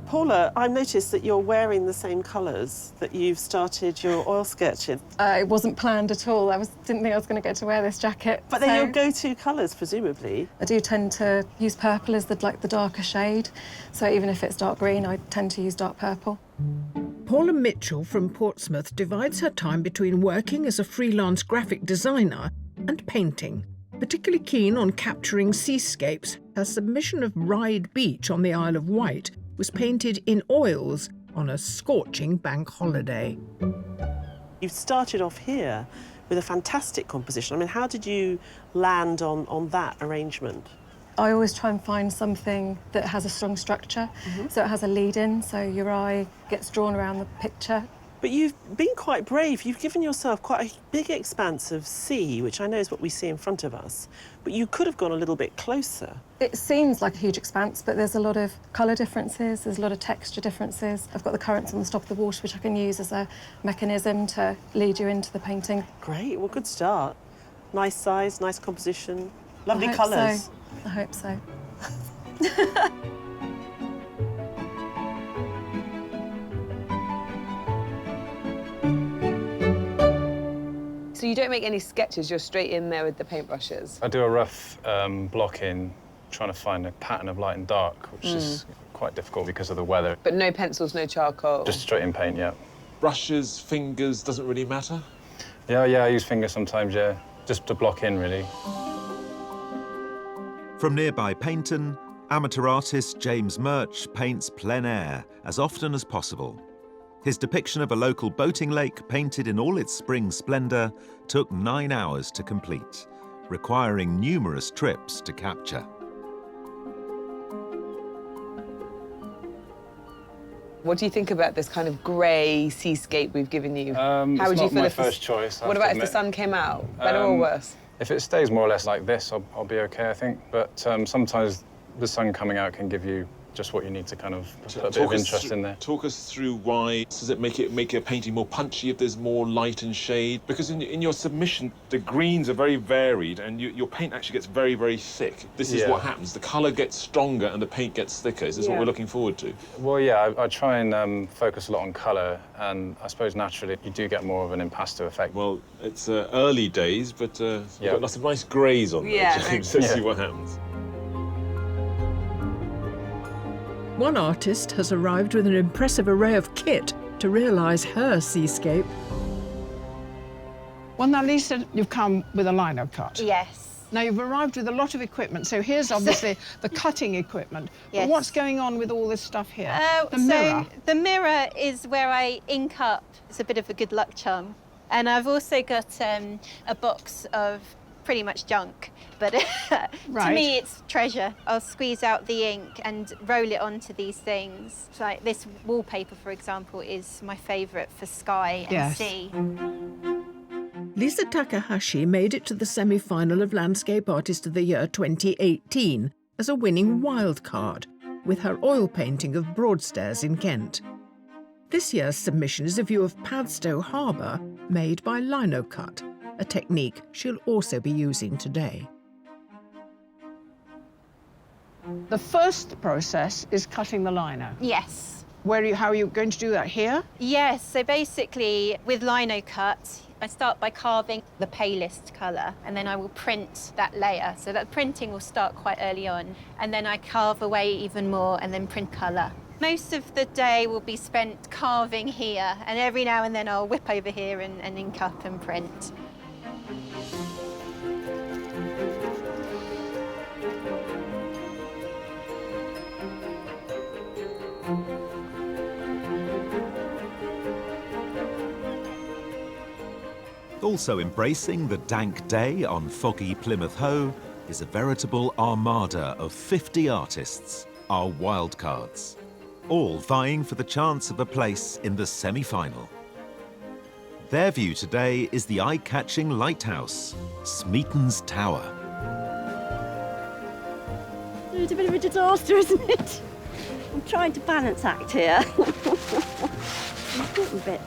Speaker 6: Paula, I noticed that you're wearing the same colours that you've started your oil sketch in.
Speaker 3: It wasn't planned at all. Didn't think I was going to get to wear this jacket.
Speaker 6: But they're your go-to colours, presumably.
Speaker 3: I do tend to use purple as the darker shade. So even if it's dark green, I tend to use dark purple.
Speaker 10: Paula Mitchell from Portsmouth divides her time between working as a freelance graphic designer and painting. Particularly keen on capturing seascapes, her submission of Ryde Beach on the Isle of Wight was painted in oils on a scorching bank holiday.
Speaker 6: You've started off here with a fantastic composition. I mean, how did you land on that arrangement?
Speaker 3: I always try and find something that has a strong structure, so it has a lead-in, so your eye gets drawn around the picture.
Speaker 6: But you've been quite brave. You've given yourself quite a big expanse of sea, which I know is what we see in front of us. But you could have gone a little bit closer.
Speaker 3: It seems like a huge expanse, but there's a lot of colour differences, there's a lot of texture differences. I've got the currents on the top of the water, which I can use as a mechanism to lead you into the painting.
Speaker 6: Great, well, good start. Nice size, nice composition, lovely colours.
Speaker 3: I hope so.
Speaker 20: So you don't make any sketches, you're straight in there with the paintbrushes?
Speaker 16: I do a rough block in, trying to find a pattern of light and dark, which is quite difficult because of the weather.
Speaker 20: But no pencils, no charcoal?
Speaker 16: Just straight in paint, yeah.
Speaker 7: Brushes, fingers, doesn't really matter?
Speaker 16: Yeah, I use fingers sometimes, yeah. Just to block in, really.
Speaker 1: From nearby Paynton, amateur artist James Murch paints plein air as often as possible. His depiction of a local boating lake painted in all its spring splendour took 9 hours to complete, requiring numerous trips to capture.
Speaker 20: What do you think about this kind of grey seascape we've given you? How would
Speaker 16: it's
Speaker 20: you
Speaker 16: not
Speaker 20: feel
Speaker 16: my
Speaker 20: if
Speaker 16: first choice.
Speaker 20: What about if the sun came out? Better or worse?
Speaker 16: If it stays more or less like this, I'll be okay, I think. But sometimes the sun coming out can give you just what you need to kind of put a bit of interest in there.
Speaker 7: Talk us through why. Does it make a painting more punchy if there's more light and shade? Because in your submission, the greens are very varied and your paint actually gets very, very thick. This is what happens. The colour gets stronger and the paint gets thicker. Is this what we're looking forward to?
Speaker 16: Well, yeah, I try and focus a lot on colour, and I suppose naturally you do get more of an impasto effect.
Speaker 7: Well, it's early days, but we've got lots of nice greys on there, James. Let's see what happens.
Speaker 10: One artist has arrived with an impressive array of kit to realise her seascape.
Speaker 2: Well, now, Lisa, you've come with a lino cut.
Speaker 14: Yes.
Speaker 2: Now, you've arrived with a lot of equipment, so here's obviously the cutting equipment.
Speaker 14: Yes.
Speaker 2: But what's going on with all this stuff here? The
Speaker 14: so
Speaker 2: mirror.
Speaker 14: The mirror is where I ink up. It's a bit of a good luck charm. And I've also got a box of pretty much junk, but to me it's treasure. I'll squeeze out the ink and roll it onto these things. So like this wallpaper, for example, is my favourite for sky and sea.
Speaker 10: Lisa Takahashi made it to the semi-final of Landscape Artist of the Year 2018 as a winning wildcard with her oil painting of Broadstairs in Kent. This year's submission is a view of Padstow Harbour made by lino cut, a technique she'll also be using today.
Speaker 2: The first process is cutting the lino.
Speaker 14: Yes.
Speaker 2: How are you going to do that here?
Speaker 14: Yes, so basically with lino cut, I start by carving the palest colour and then I will print that layer. So that printing will start quite early on and then I carve away even more and then print colour. Most of the day will be spent carving here and every now and then I'll whip over here and ink up and print.
Speaker 1: Also embracing the dank day on foggy Plymouth Hoe is a veritable armada of 50 artists, our wildcards, all vying for the chance of a place in the semi-final. Their view today is the eye-catching Lighthouse, Smeaton's Tower.
Speaker 5: It's a bit of a disaster, isn't it? I'm trying to balance act here. Important bits.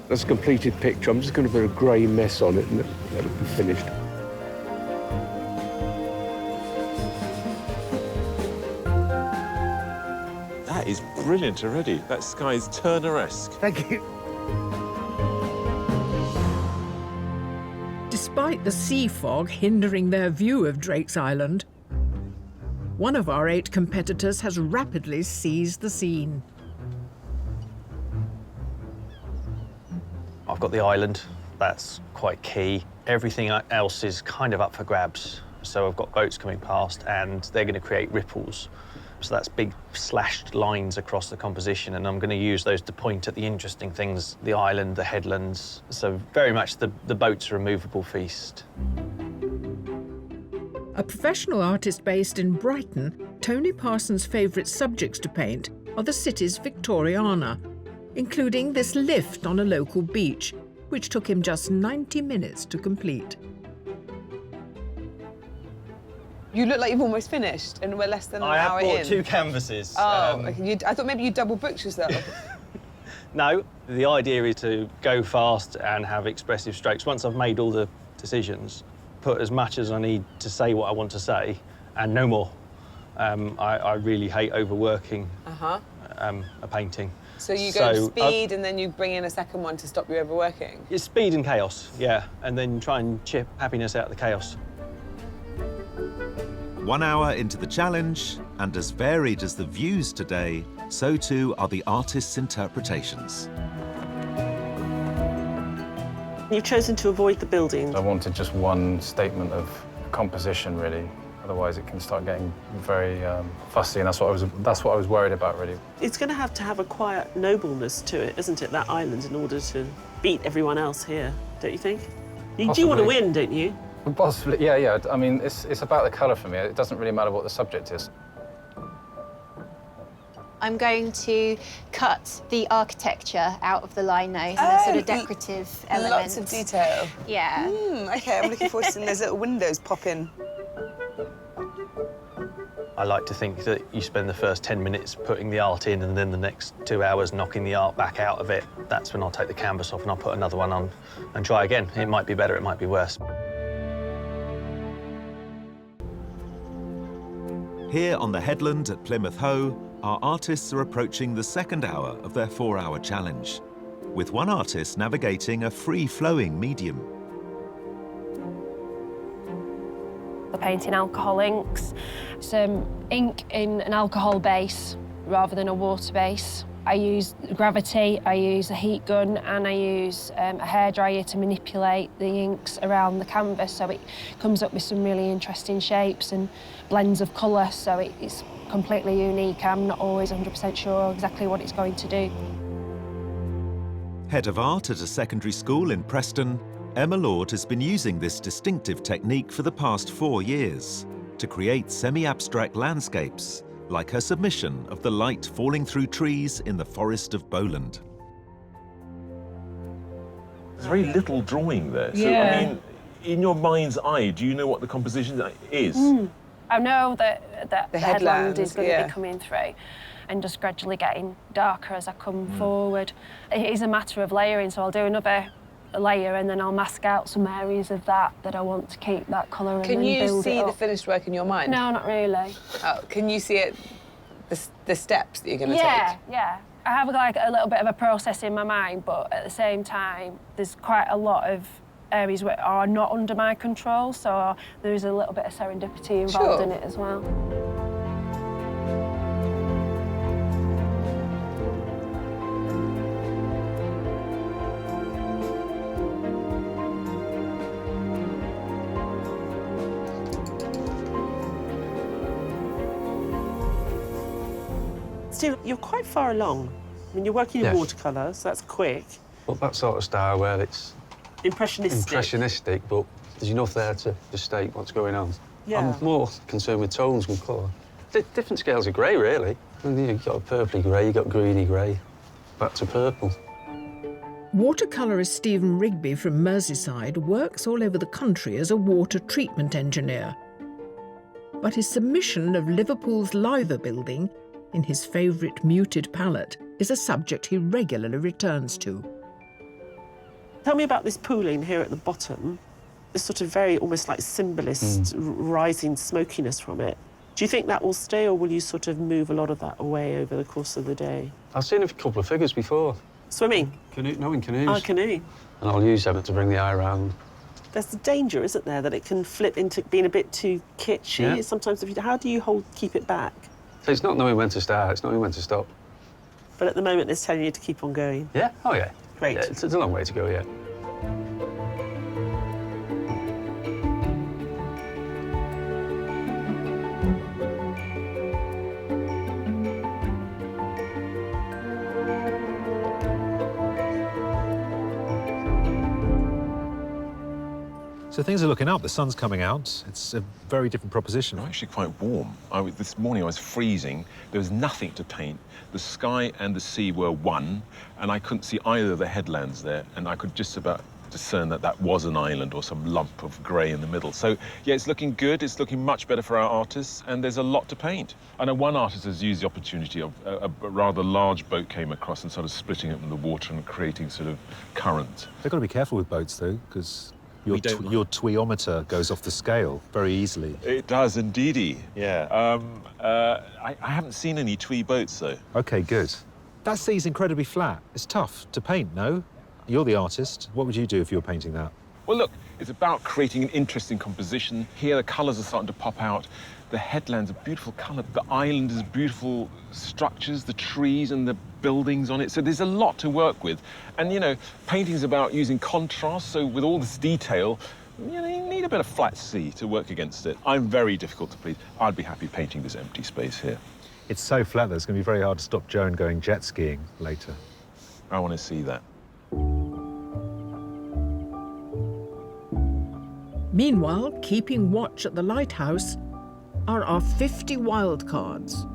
Speaker 17: That's a completed picture. I'm just going to put a grey mess on it and that'll be finished.
Speaker 7: That is brilliant already. That sky is Turner-esque.
Speaker 13: Thank you.
Speaker 2: Despite the sea fog hindering their view of Drake's Island, one of our 8 competitors has rapidly seized the scene.
Speaker 22: I've got the island, that's quite key. Everything else is kind of up for grabs. So I've got boats coming past and they're going to create ripples. So that's big slashed lines across the composition, and I'm going to use those to point at the interesting things, the island, the headlands. So very much the boats are a movable feast.
Speaker 2: A professional artist based in Brighton, Tony Parsons' favourite subjects to paint are the city's Victoriana, including this lift on a local beach, which took him just 90 minutes to complete.
Speaker 20: You look like you've almost finished, and we're less than an hour in.
Speaker 22: I have bought 2 canvases.
Speaker 20: Oh, okay. I thought maybe you double booked yourself.
Speaker 22: No, the idea is to go fast and have expressive strokes. Once I've made all the decisions, put as much as I need to say what I want to say, and no more. I really hate overworking a painting.
Speaker 20: So you go speed and then you bring in a second one to stop you overworking?
Speaker 22: It's speed and chaos, yeah, and then try and chip happiness out of the chaos.
Speaker 1: 1 hour into the challenge, and as varied as the views today, so too are the artists' interpretations.
Speaker 6: You've chosen to avoid the building.
Speaker 16: I wanted just one statement of composition, really. Otherwise, it can start getting very fussy, and that's what I was worried about, really.
Speaker 6: It's going to have a quiet nobleness to it, isn't it, that island, in order to beat everyone else here, don't you think? You do want to win, don't you?
Speaker 16: Possibly, yeah. I mean, it's about the colour for me. It doesn't really matter what the subject is.
Speaker 14: I'm going to cut the architecture out of the lino, and the sort of decorative elements.
Speaker 20: Lots of detail.
Speaker 14: Yeah.
Speaker 20: OK, I'm looking forward to seeing those little windows pop in.
Speaker 22: I like to think that you spend the first 10 minutes putting the art in and then the next 2 hours knocking the art back out of it. That's when I'll take the canvas off and I'll put another one on and try again. It might be better, it might be worse.
Speaker 1: Here on the headland at Plymouth Hoe, our artists are approaching the second hour of their 4-hour challenge, with one artist navigating a free-flowing medium.
Speaker 19: We're painting alcohol inks.
Speaker 5: Some ink in an alcohol base rather than a water base. I use gravity, I use a heat gun, and I use a hairdryer to manipulate the inks around the canvas, so it comes up with some really interesting shapes and blends of colour, so it's completely unique. I'm not always 100% sure exactly what it's going to do.
Speaker 1: Head of art at a secondary school in Preston, Emma Lord has been using this distinctive technique for the past 4 years to create semi-abstract landscapes, like her submission of the light falling through trees in the forest of Bowland.
Speaker 7: There's very little drawing there. So,
Speaker 5: Yeah.
Speaker 7: I mean, in your mind's eye, do you know what the composition is?
Speaker 5: I know that the headland is going to
Speaker 20: yeah.
Speaker 5: be coming through and just gradually getting darker as I come forward. It is a matter of layering, so I'll do another layer and then I'll mask out some areas of that I want to keep that colour and
Speaker 20: Can
Speaker 5: then
Speaker 20: you
Speaker 5: build
Speaker 20: see
Speaker 5: it
Speaker 20: the
Speaker 5: up.
Speaker 20: finished work in your mind?
Speaker 5: No, not really.
Speaker 20: Oh, can you see it, the steps that you're going to take?
Speaker 5: Yeah. I have like a little bit of a process in my mind, but at the same time, there's quite a lot of areas that are not under my control, so there's a little bit of serendipity involved in it as well.
Speaker 6: Still, you're quite far along. I mean, you're working in watercolour, so that's quick.
Speaker 17: Well, that sort of style where it's impressionistic, but there's enough there to state what's going on.
Speaker 6: Yeah.
Speaker 17: I'm more concerned with tones and colour. Different scales of grey, really. You've got a purpley grey, you've got greeny grey, back to purple.
Speaker 2: Watercolourist Stephen Rigby from Merseyside works all over the country as a water treatment engineer. But his submission of Liverpool's Liver building in his favourite muted palette is a subject he regularly returns to.
Speaker 6: Tell me about this pooling here at the bottom. This sort of very almost like symbolist rising smokiness from it. Do you think that will stay, or will you sort of move a lot of that away over the course of the day?
Speaker 17: I've seen a couple of figures before.
Speaker 6: Swimming?
Speaker 17: Canoe, no, in canoes.
Speaker 6: Oh, canoe.
Speaker 17: And I'll use them to bring the eye round.
Speaker 6: There's a danger, isn't there, that it can flip into being a bit too kitschy.
Speaker 17: Yeah.
Speaker 6: Sometimes, how do you keep it back?
Speaker 17: So it's not knowing when to start, it's knowing when to stop.
Speaker 6: But at the moment, it's telling you to keep on going.
Speaker 17: Yeah, oh yeah.
Speaker 6: Great.
Speaker 17: Yeah, it's a long way to go yet.
Speaker 9: So things are looking up, the sun's coming out. It's a very different proposition.
Speaker 7: It's actually quite warm. This morning I was freezing. There was nothing to paint. The sky and the sea were one, and I couldn't see either of the headlands there, and I could just about discern that that was an island or some lump of grey in the middle. So, yeah, it's looking good. It's looking much better for our artists, and there's a lot to paint. I know one artist has used the opportunity of a rather large boat came across and sort of splitting it in the water and creating sort of current.
Speaker 9: They've got to be careful with boats, though, because your tweometer goes off the scale very easily.
Speaker 7: It does, indeedy, yeah. I haven't seen any twee boats, though.
Speaker 9: OK, good. That sea's incredibly flat. It's tough to paint, no? You're the artist. What would you do if you were painting that?
Speaker 7: Well, look, it's about creating an interesting composition. Here, the colours are starting to pop out. The headland's a beautiful colour. The island is beautiful structures, the trees and the buildings on it. So there's a lot to work with. And, you know, painting's about using contrast. So with all this detail, you know, you need a bit of flat sea to work against it. I'm very difficult to please. I'd be happy painting this empty space here.
Speaker 9: It's so flat that it's going to be very hard to stop Joan going jet skiing later.
Speaker 7: I want to see that.
Speaker 2: Meanwhile, keeping watch at the Lighthouse are our 50 wildcards.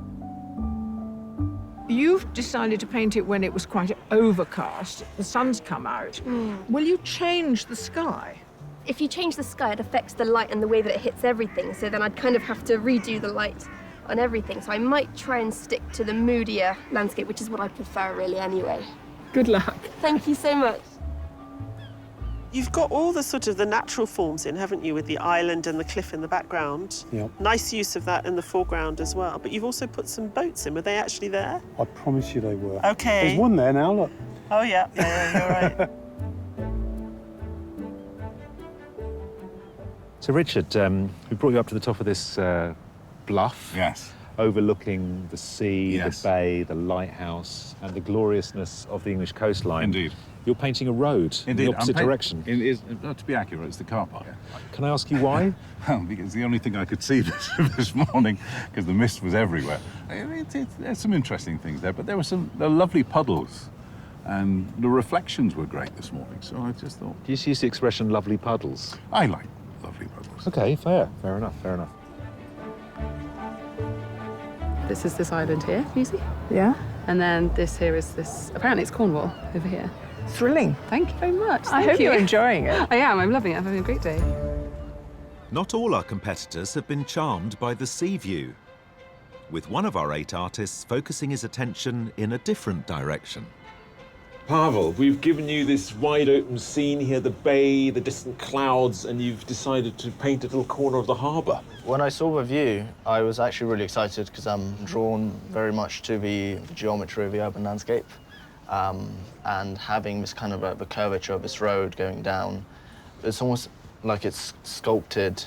Speaker 2: You've decided to paint it when it was quite overcast. The sun's come out. Will you change the sky?
Speaker 8: If you change the sky, it affects the light and the way that it hits everything, so then I'd kind of have to redo the light on everything. So I might try and stick to the moodier landscape, which is what I prefer really anyway.
Speaker 2: Good luck.
Speaker 8: Thank you so much.
Speaker 6: You've got all the sort of the natural forms in, haven't you, with the island and the cliff in the background?
Speaker 21: Yep.
Speaker 6: Nice use of that in the foreground as well. But you've also put some boats in. Were they actually there?
Speaker 21: I promise you they were.
Speaker 6: OK.
Speaker 21: There's one there now, look.
Speaker 6: Oh, yeah, you're right.
Speaker 9: So, Richard, we brought you up to the top of this bluff.
Speaker 23: Yes.
Speaker 9: Overlooking the sea,
Speaker 23: Yes.
Speaker 9: the bay, the lighthouse, and the gloriousness of the English coastline.
Speaker 23: Indeed.
Speaker 9: You're painting a road in the opposite direction.
Speaker 23: It is, to be accurate, it's the car park.
Speaker 9: Can I ask you why?
Speaker 23: Well, because the only thing I could see this morning, because the mist was everywhere. There's some interesting things there, but there were lovely puddles, and the reflections were great this morning, so I just thought...
Speaker 9: Do you use the expression lovely puddles?
Speaker 23: I like lovely puddles.
Speaker 9: OK, fair enough, fair enough.
Speaker 24: This is this island here, can you see?
Speaker 2: Yeah.
Speaker 24: And then this here is this, apparently it's Cornwall over here.
Speaker 2: Thrilling.
Speaker 24: Thank you very much.
Speaker 2: I hope you're enjoying it.
Speaker 24: I am, I'm loving it, I'm having a great day.
Speaker 1: Not all our competitors have been charmed by the sea view, with one of our 8 artists focusing his attention in a different direction.
Speaker 7: Pavel, we've given you this wide-open scene here, the bay, the distant clouds, and you've decided to paint a little corner of the harbour.
Speaker 25: When I saw the view, I was actually really excited because I'm drawn very much to the geometry of the urban landscape. And having this kind of the curvature of this road going down, it's almost like it's sculpted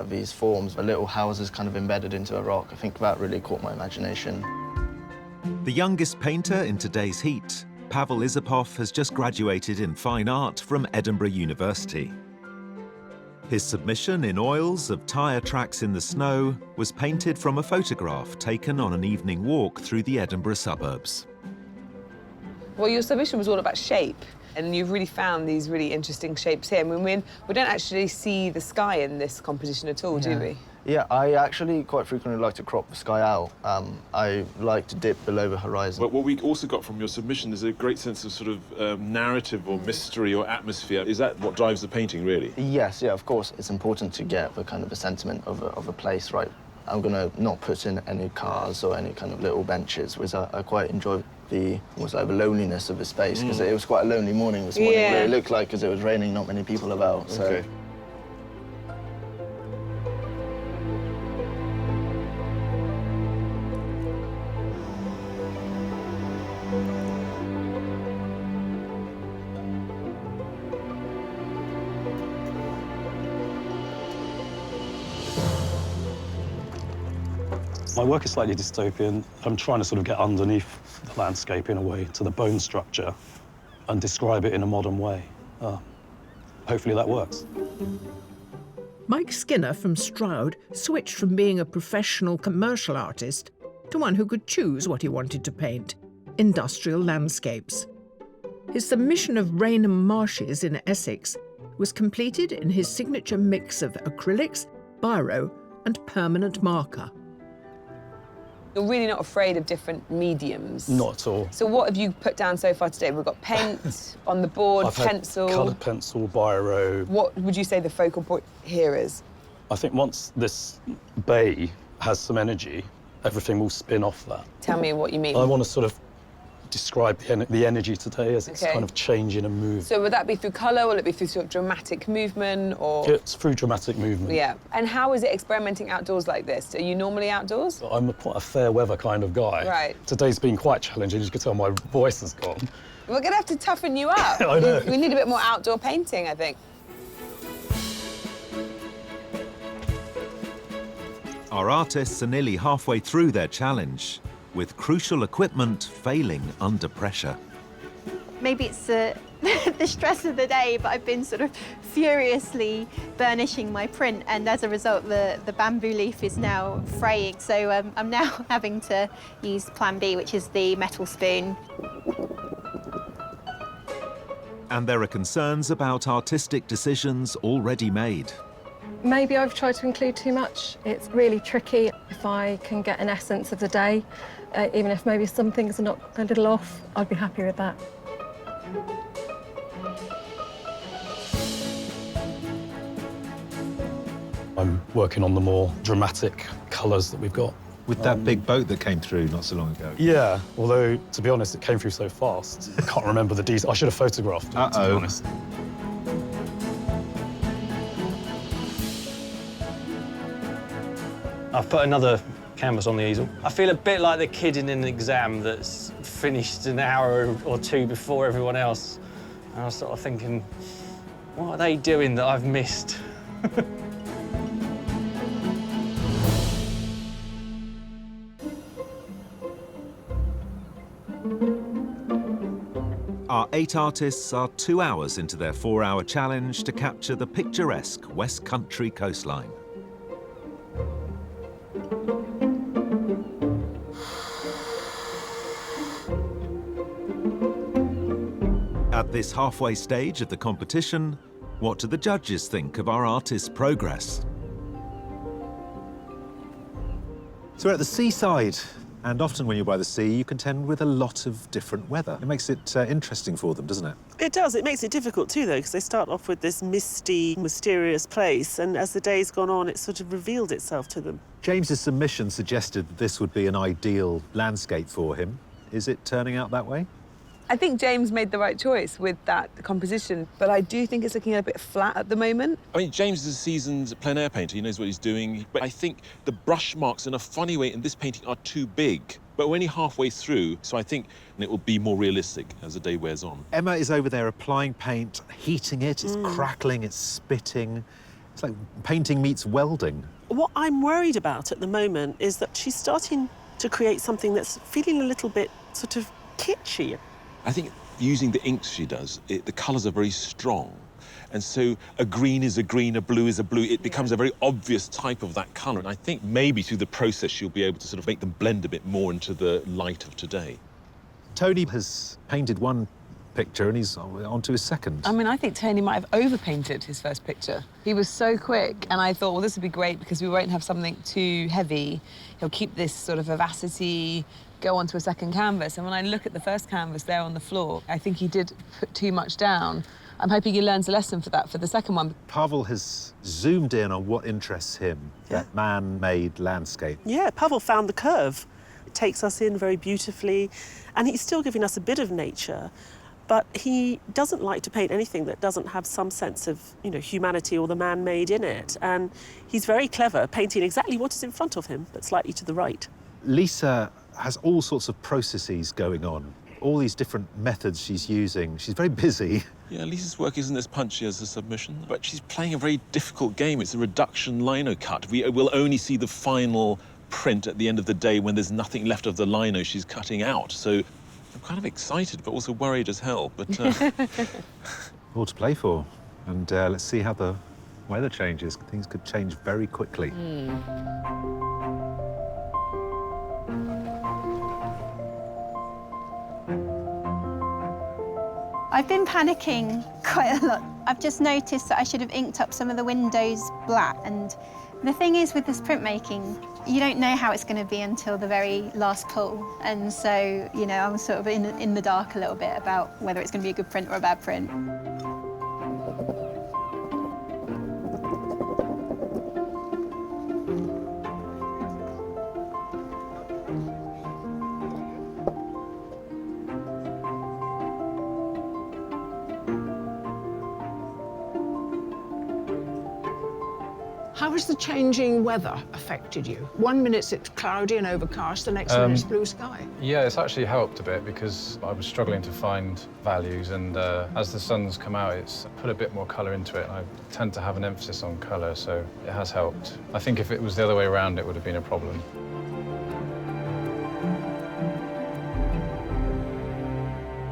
Speaker 25: these forms, the little houses kind of embedded into a rock. I think that really caught my imagination.
Speaker 1: The youngest painter in today's heat, Pavel Isapov has just graduated in fine art from Edinburgh University. His submission in oils of tyre tracks in the snow was painted from a photograph taken on an evening walk through the Edinburgh suburbs.
Speaker 20: Well, your submission was all about shape. And you've really found these really interesting shapes here. I mean, we don't actually see the sky in this composition at all, do we?
Speaker 25: Yeah, I actually quite frequently like to crop the sky out. I like to dip below the horizon.
Speaker 7: But what we also got from your submission is a great sense of sort of narrative or mystery or atmosphere. Is that what drives the painting, really?
Speaker 25: Yes, yeah, of course. It's important to get the kind of a sentiment of a place, right? I'm going to not put in any cars or any kind of little benches, because I quite enjoy the loneliness of the space, because it was quite a lonely morning this morning.
Speaker 20: Yeah.
Speaker 25: It looked like, because it was raining, not many people about, so...
Speaker 7: Okay.
Speaker 17: My work is slightly dystopian. I'm trying to sort of get underneath the landscape in a way, to the bone structure, and describe it in a modern way. Hopefully that works.
Speaker 2: Mike Skinner from Stroud switched from being a professional commercial artist to one who could choose what he wanted to paint: industrial landscapes. His submission of Rainham Marshes in Essex was completed in his signature mix of acrylics, biro and permanent marker.
Speaker 20: You're really not afraid of different mediums?
Speaker 17: Not at all.
Speaker 20: So what have you put down so far today? We've got paint on the board,
Speaker 17: I've
Speaker 20: pencil.
Speaker 17: had coloured pencil, biro.
Speaker 20: What would you say the focal point here is?
Speaker 17: I think once this bay has some energy, everything will spin off that.
Speaker 20: Tell me what you mean.
Speaker 17: I want to sort of describe the energy today as it's kind of changing and moving.
Speaker 20: So would that be through colour, or will it be through sort of dramatic movement, or...?
Speaker 17: It's through dramatic movement.
Speaker 20: Yeah. And how is it experimenting outdoors like this? Are you normally outdoors?
Speaker 17: I'm quite a fair weather kind of guy.
Speaker 20: Right.
Speaker 17: Today's been quite challenging. As you can tell, my voice has gone.
Speaker 20: We're going to have to toughen you up.
Speaker 17: I know.
Speaker 20: We need a bit more outdoor painting, I think.
Speaker 1: Our artists are nearly halfway through their challenge, with crucial equipment failing under pressure.
Speaker 14: Maybe it's the stress of the day, but I've been sort of furiously burnishing my print, and as a result, the bamboo leaf is now fraying. So I'm now having to use Plan B, which is the metal spoon.
Speaker 1: And there are concerns about artistic decisions already made.
Speaker 4: Maybe I've tried to include too much. It's really tricky. If I can get an essence of the day, even if maybe some things are not a little off, I'd be happy with that.
Speaker 17: I'm working on the more dramatic colours that we've got.
Speaker 9: With that big boat that came through not so long ago.
Speaker 17: Yeah, although, to be honest, it came through so fast, I can't remember the details. I should have photographed it, to be honest.
Speaker 22: I've put another canvas on the easel. I feel a bit like the kid in an exam that's finished an hour or two before everyone else. And I was sort of thinking, what are they doing that I've missed?
Speaker 1: Our 8 artists are 2 hours into their 4-hour challenge to capture the picturesque West Country coastline. At this halfway stage of the competition, what do the judges think of our artists' progress?
Speaker 9: So we're at the seaside, and often when you're by the sea, you contend with a lot of different weather. It makes it interesting for them, doesn't it?
Speaker 6: It does. It makes it difficult too, though, because they start off with this misty, mysterious place, and as the day's gone on, it's sort of revealed itself to them.
Speaker 9: James's submission suggested that this would be an ideal landscape for him. Is it turning out that way?
Speaker 20: I think James made the right choice with that composition, but I do think it's looking a bit flat at the moment.
Speaker 7: I mean, James is a seasoned plein air painter. He knows what he's doing. But I think the brush marks, in a funny way, in this painting are too big. But we're only halfway through, so I think it will be more realistic as the day wears on.
Speaker 9: Emma is over there applying paint, heating it, it's crackling, it's spitting. It's like painting meets welding.
Speaker 6: What I'm worried about at the moment is that she's starting to create something that's feeling a little bit sort of kitschy.
Speaker 7: I think using the inks she does, the colours are very strong. And so a green is a green, a blue is a blue. It becomes a very obvious type of that colour. And I think maybe through the process, she'll be able to sort of make them blend a bit more into the light of today.
Speaker 9: Tony has painted one
Speaker 1: picture and he's on to his second.
Speaker 20: I mean, I think Tony might have overpainted his first picture. He was so quick, and I thought, well, this would be great because we won't have something too heavy. He'll keep this sort of vivacity, go onto a second canvas. And when I look at the first canvas there on the floor, I think he did put too much down. I'm hoping he learns a lesson for that for the second one.
Speaker 1: Pavel has zoomed in on what interests him, that man-made landscape.
Speaker 6: Yeah, Pavel found the curve. It takes us in very beautifully, and he's still giving us a bit of nature, but he doesn't like to paint anything that doesn't have some sense of, you know, humanity or the man-made in it. And he's very clever, painting exactly what is in front of him, but slightly to the right.
Speaker 1: Lisa has all sorts of processes going on, all these different methods she's using. She's very busy.
Speaker 7: Yeah, Lisa's work isn't as punchy as the submission, but she's playing a very difficult game. It's a reduction lino cut. We will only see the final print at the end of the day when there's nothing left of the lino she's cutting out. So I'm kind of excited, but also worried as hell. But
Speaker 1: all to play for. And let's see how the weather changes. Things could change very quickly.
Speaker 14: I've been panicking quite a lot. I've just noticed that I should have inked up some of the windows black. And the thing is with this printmaking, you don't know how it's going to be until the very last pull. And so, you know, I'm sort of in the dark a little bit about whether it's going to be a good print or a bad print.
Speaker 10: How has the changing weather affected you? 1 minute it's cloudy and overcast, the next minute it's blue sky.
Speaker 16: Yeah, it's actually helped a bit because I was struggling to find values, and as the sun's come out, it's put a bit more colour into it. I tend to have an emphasis on colour, so it has helped. I think if it was the other way around, it would have been a problem.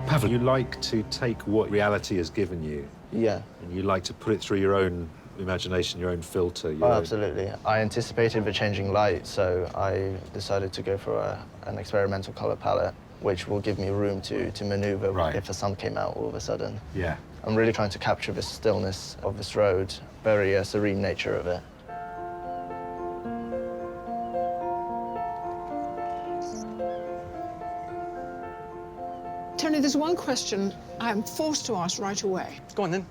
Speaker 1: Pavel, you like to take what reality has given you.
Speaker 25: Yeah.
Speaker 1: And you like to put it through your own imagination, your own filter.
Speaker 25: Oh, absolutely. I anticipated the changing light, so I decided to go for an experimental color palette, which will give me room to maneuver if the sun came out all of a sudden.
Speaker 1: Yeah.
Speaker 25: I'm really trying to capture the stillness of this road, very serene nature of it.
Speaker 10: Tony, there's one question I'm forced to ask right away.
Speaker 13: Go on then.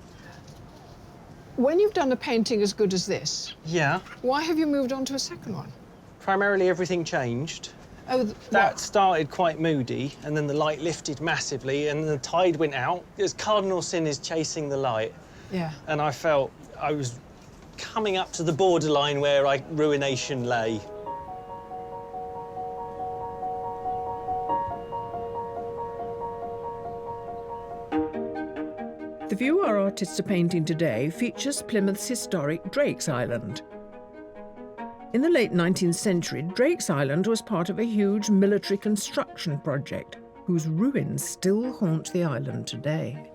Speaker 10: When you've done a painting as good as this,
Speaker 13: Yeah.
Speaker 10: why have you moved on to a second one?
Speaker 13: Primarily everything changed.
Speaker 10: Oh,
Speaker 13: that started quite moody, and then the light lifted massively, and the tide went out. As cardinal sin is chasing the light.
Speaker 10: Yeah.
Speaker 13: And I felt I was coming up to the borderline where ruination lay.
Speaker 2: The view our artists are painting today features Plymouth's historic Drake's Island. In the late 19th century, Drake's Island was part of a huge military construction project whose ruins still haunt the island today.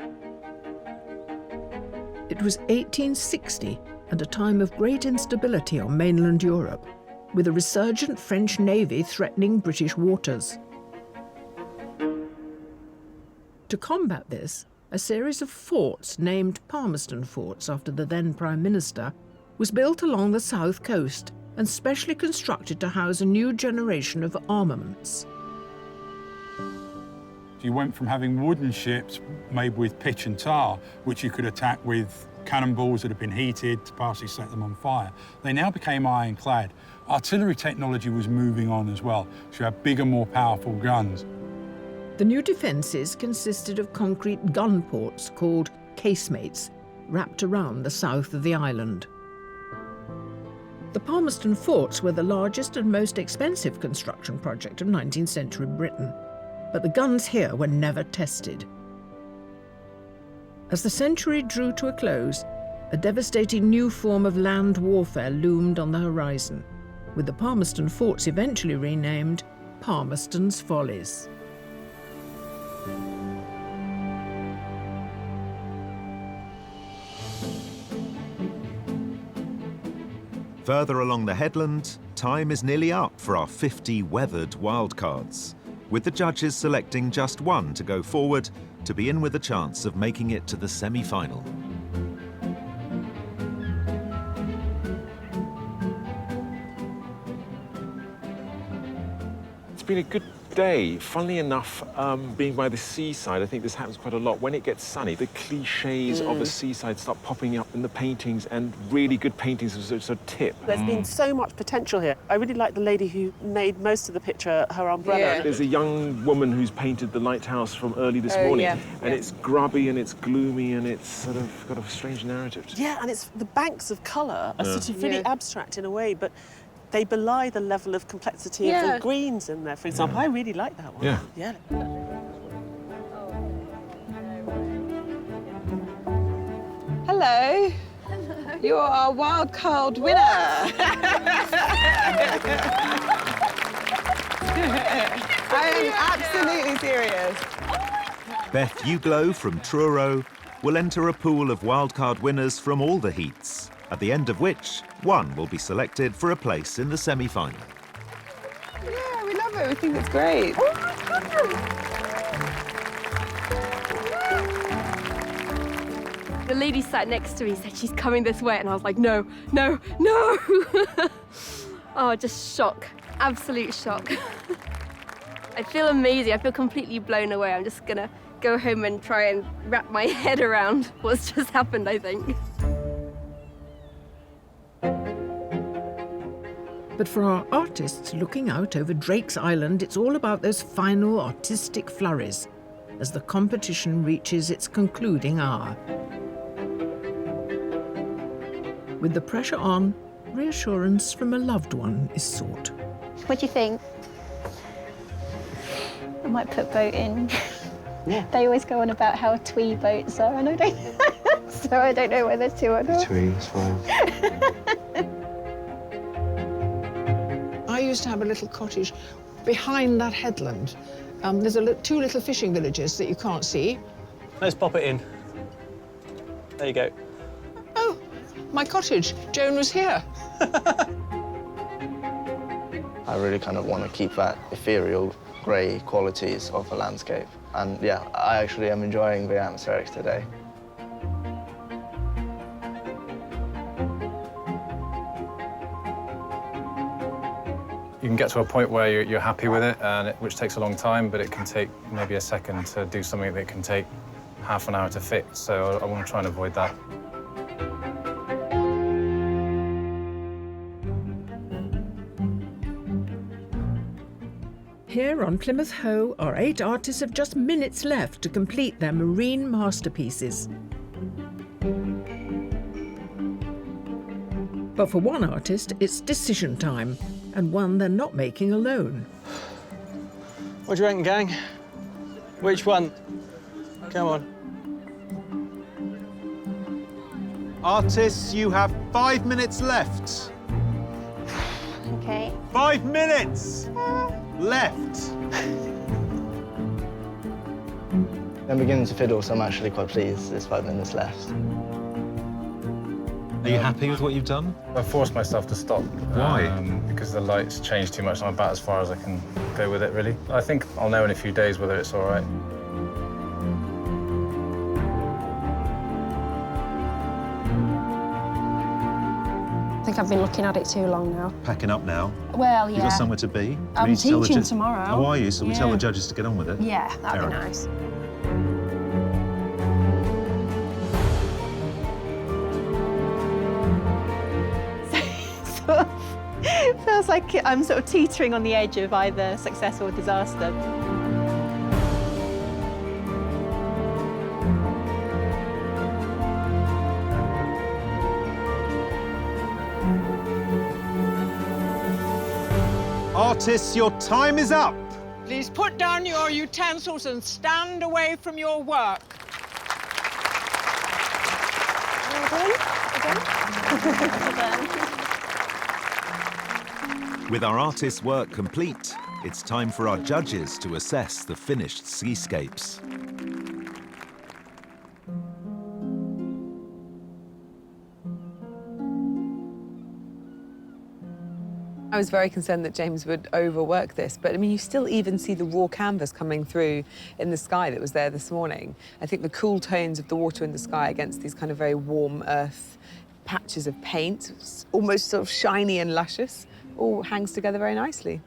Speaker 2: It was 1860 and a time of great instability on mainland Europe, with a resurgent French navy threatening British waters. To combat this, a series of forts named Palmerston Forts after the then Prime Minister was built along the south coast and specially constructed to house a new generation of armaments.
Speaker 21: You went from having wooden ships made with pitch and tar, which you could attack with cannonballs that had been heated to partially set them on fire. They now became ironclad. Artillery technology was moving on as well, so you had bigger, more powerful guns.
Speaker 2: The new defences consisted of concrete gun ports called casemates, wrapped around the south of the island. The Palmerston Forts were the largest and most expensive construction project of 19th century Britain, but the guns here were never tested. As the century drew to a close, a devastating new form of land warfare loomed on the horizon, with the Palmerston Forts eventually renamed Palmerston's Follies.
Speaker 1: Further along the headland, time is nearly up for our 50 weathered wildcards, with the judges selecting just one to go forward to be in with a chance of making it to the semi-final.
Speaker 7: It's been a good day. Funnily enough, being by the seaside, I think this happens quite a lot. When it gets sunny, the cliches of the seaside start popping up in the paintings, and really good paintings sort of tip.
Speaker 6: There's been so much potential here. I really like the lady who made most of the picture, her umbrella.
Speaker 7: Yeah. There's a young woman who's painted the lighthouse from early this morning, and it's grubby and it's gloomy and it's sort of got a strange narrative.
Speaker 6: Yeah, and it's the banks of colour are sort of really abstract in a way, but they belie the level of complexity of the greens in there, for example. I really like that one.
Speaker 7: Yeah.
Speaker 20: Hello. Hello. You are our wild card winner. I am absolutely serious.
Speaker 1: Beth Uglow from Truro will enter a pool of wildcard winners from all the heats, at the end of which one will be selected for a place in the semi-final.
Speaker 20: Yeah, we love it. We think it's great.
Speaker 8: The lady sat next to me said she's coming this way, and I was like, no, no, no. Oh, just shock. Absolute shock. I feel amazing. I feel completely blown away. I'm just gonna go home and try and wrap my head around what's just happened, I think.
Speaker 2: But for our artists looking out over Drake's Island, it's all about those final artistic flurries as the competition reaches its concluding hour. With the pressure on, reassurance from a loved one is sought.
Speaker 14: What do you think? I might put boat in.
Speaker 25: Yeah.
Speaker 14: They always go on about how twee boats are, and I don't so I don't know whether to or not.
Speaker 25: Twee is fine.
Speaker 10: I used to have a little cottage behind that headland. There's two little fishing villages that you can't see.
Speaker 22: Let's pop it in. There you go.
Speaker 10: Oh, my cottage. Joan was here.
Speaker 25: I really kind of want to keep that ethereal, grey qualities of the landscape. And yeah, I actually am enjoying the atmospherics today.
Speaker 16: You can get to a point where you're happy with it, which takes a long time, but it can take maybe a second to do something that can take half an hour to fix. So I want to try and avoid that.
Speaker 2: Here on Plymouth Hoe, our 8 artists have just minutes left to complete their marine masterpieces. But for one artist, it's decision time, and one they're not making alone.
Speaker 13: What do you reckon, gang? Which one? Come on.
Speaker 9: Artists, you have 5 minutes left.
Speaker 14: Okay.
Speaker 9: 5 minutes left.
Speaker 25: I'm beginning to fiddle, so I'm actually quite pleased there's 5 minutes left.
Speaker 9: Are you happy with what you've done?
Speaker 16: I forced myself to stop.
Speaker 9: Why?
Speaker 16: Because the lights changed too much, and I'm about as far as I can go with it, really. I think I'll know in a few days whether it's all right.
Speaker 5: I think I've been looking at it too long now.
Speaker 9: Packing up now.
Speaker 5: Well, yeah.
Speaker 9: You've got somewhere to be.
Speaker 5: I'm
Speaker 9: We need to tell the
Speaker 5: teaching tomorrow.
Speaker 9: Oh, are you? So we tell
Speaker 5: Yeah.
Speaker 9: the judges to get on with it?
Speaker 5: Yeah, that'd
Speaker 9: Fair
Speaker 5: be
Speaker 9: enough.
Speaker 5: nice.
Speaker 14: Feels like I'm sort of teetering on the edge of either success or disaster.
Speaker 9: Artists, your time is up.
Speaker 10: Please put down your utensils and stand away from your work.
Speaker 1: With our artists' work complete, it's time for our judges to assess the finished seascapes.
Speaker 20: I was very concerned that James would overwork this, but I mean, you still even see the raw canvas coming through in the sky that was there this morning. I think the cool tones of the water in the sky against these kind of very warm earth patches of paint, almost sort of shiny and luscious, all hangs together very nicely.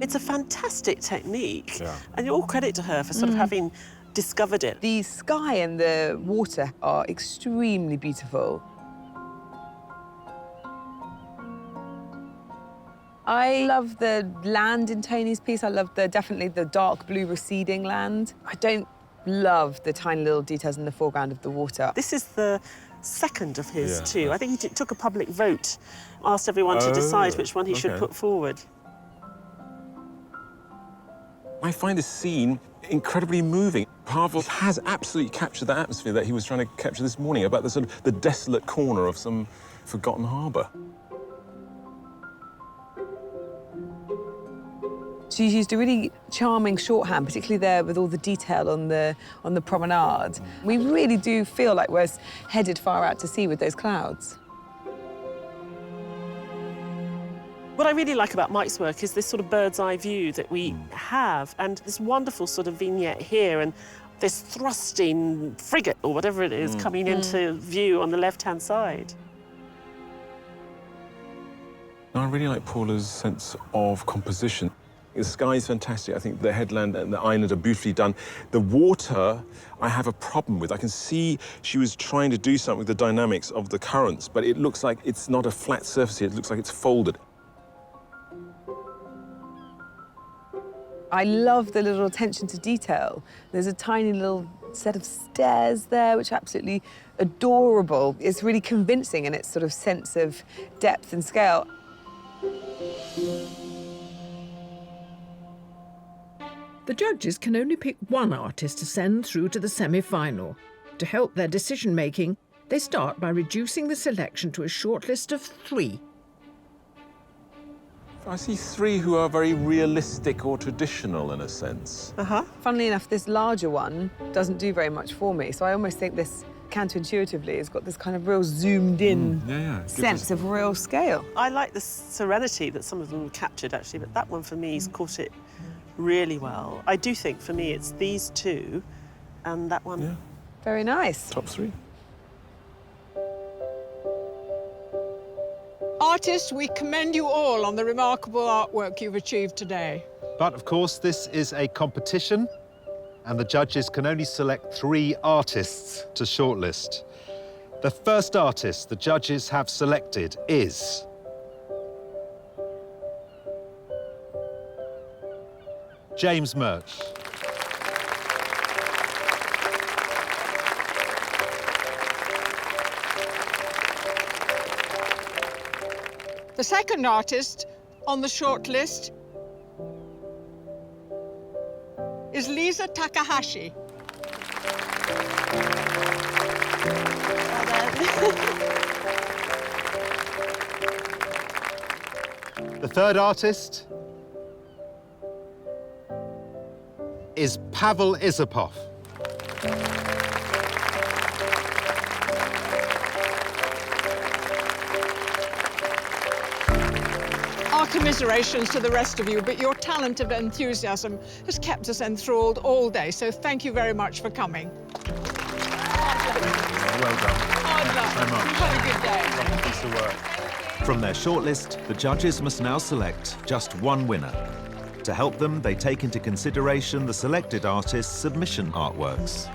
Speaker 6: It's a fantastic technique, and all credit to her for sort of having discovered it.
Speaker 20: The sky and the water are extremely beautiful. I love the land in Tony's piece. I love definitely the dark blue receding land. I don't love the tiny little details in the foreground of the water.
Speaker 6: This is the second of his too. I think he took a public vote, asked everyone to decide which one he should put forward.
Speaker 7: I find this scene incredibly moving. Pavel has absolutely captured the atmosphere that he was trying to capture this morning, about the sort of the desolate corner of some forgotten harbour.
Speaker 20: She's used a really charming shorthand, particularly there with all the detail on the promenade. We really do feel like we're headed far out to sea with those clouds.
Speaker 6: What I really like about Mike's work is this sort of bird's eye view that we have, and this wonderful sort of vignette here, and this thrusting frigate, or whatever it is, coming into view on the left-hand side.
Speaker 7: I really like Paula's sense of composition. The sky is fantastic. I think the headland and the island are beautifully done. The water, I have a problem with. I can see she was trying to do something with the dynamics of the currents, but it looks like it's not a flat surface here. It looks like it's folded.
Speaker 20: I love the little attention to detail. There's a tiny little set of stairs there, which are absolutely adorable. It's really convincing in its sort of sense of depth and scale.
Speaker 2: The judges can only pick one artist to send through to the semi-final. To help their decision-making, they start by reducing the selection to a shortlist of 3.
Speaker 7: I see 3 who are very realistic or traditional in a sense.
Speaker 20: Funnily enough, this larger one doesn't do very much for me, so I almost think this counterintuitively has got this kind of real zoomed-in sense of real scale.
Speaker 6: I like the serenity that some of them captured, actually, but that one for me has caught it really well. I do think, for me, it's these 2 and that one.
Speaker 20: Yeah. Very nice.
Speaker 7: Top 3.
Speaker 10: Artists, we commend you all on the remarkable artwork you've achieved today.
Speaker 9: But of course, this is a competition, and the judges can only select 3 artists to shortlist. The first artist the judges have selected is James Murch.
Speaker 10: The second artist on the shortlist is Lisa Takahashi.
Speaker 9: The third artist is Pavel Isupov.
Speaker 10: Our commiserations to the rest of you, but your talent and enthusiasm has kept us enthralled all day, so thank you very much for coming.
Speaker 23: Well done.
Speaker 10: Hard luck.
Speaker 23: So much.
Speaker 10: You've had a good day.
Speaker 23: Lovely piece of work.
Speaker 1: From their shortlist, the judges must now select just one winner. To help them, they take into consideration the selected artist's submission artworks.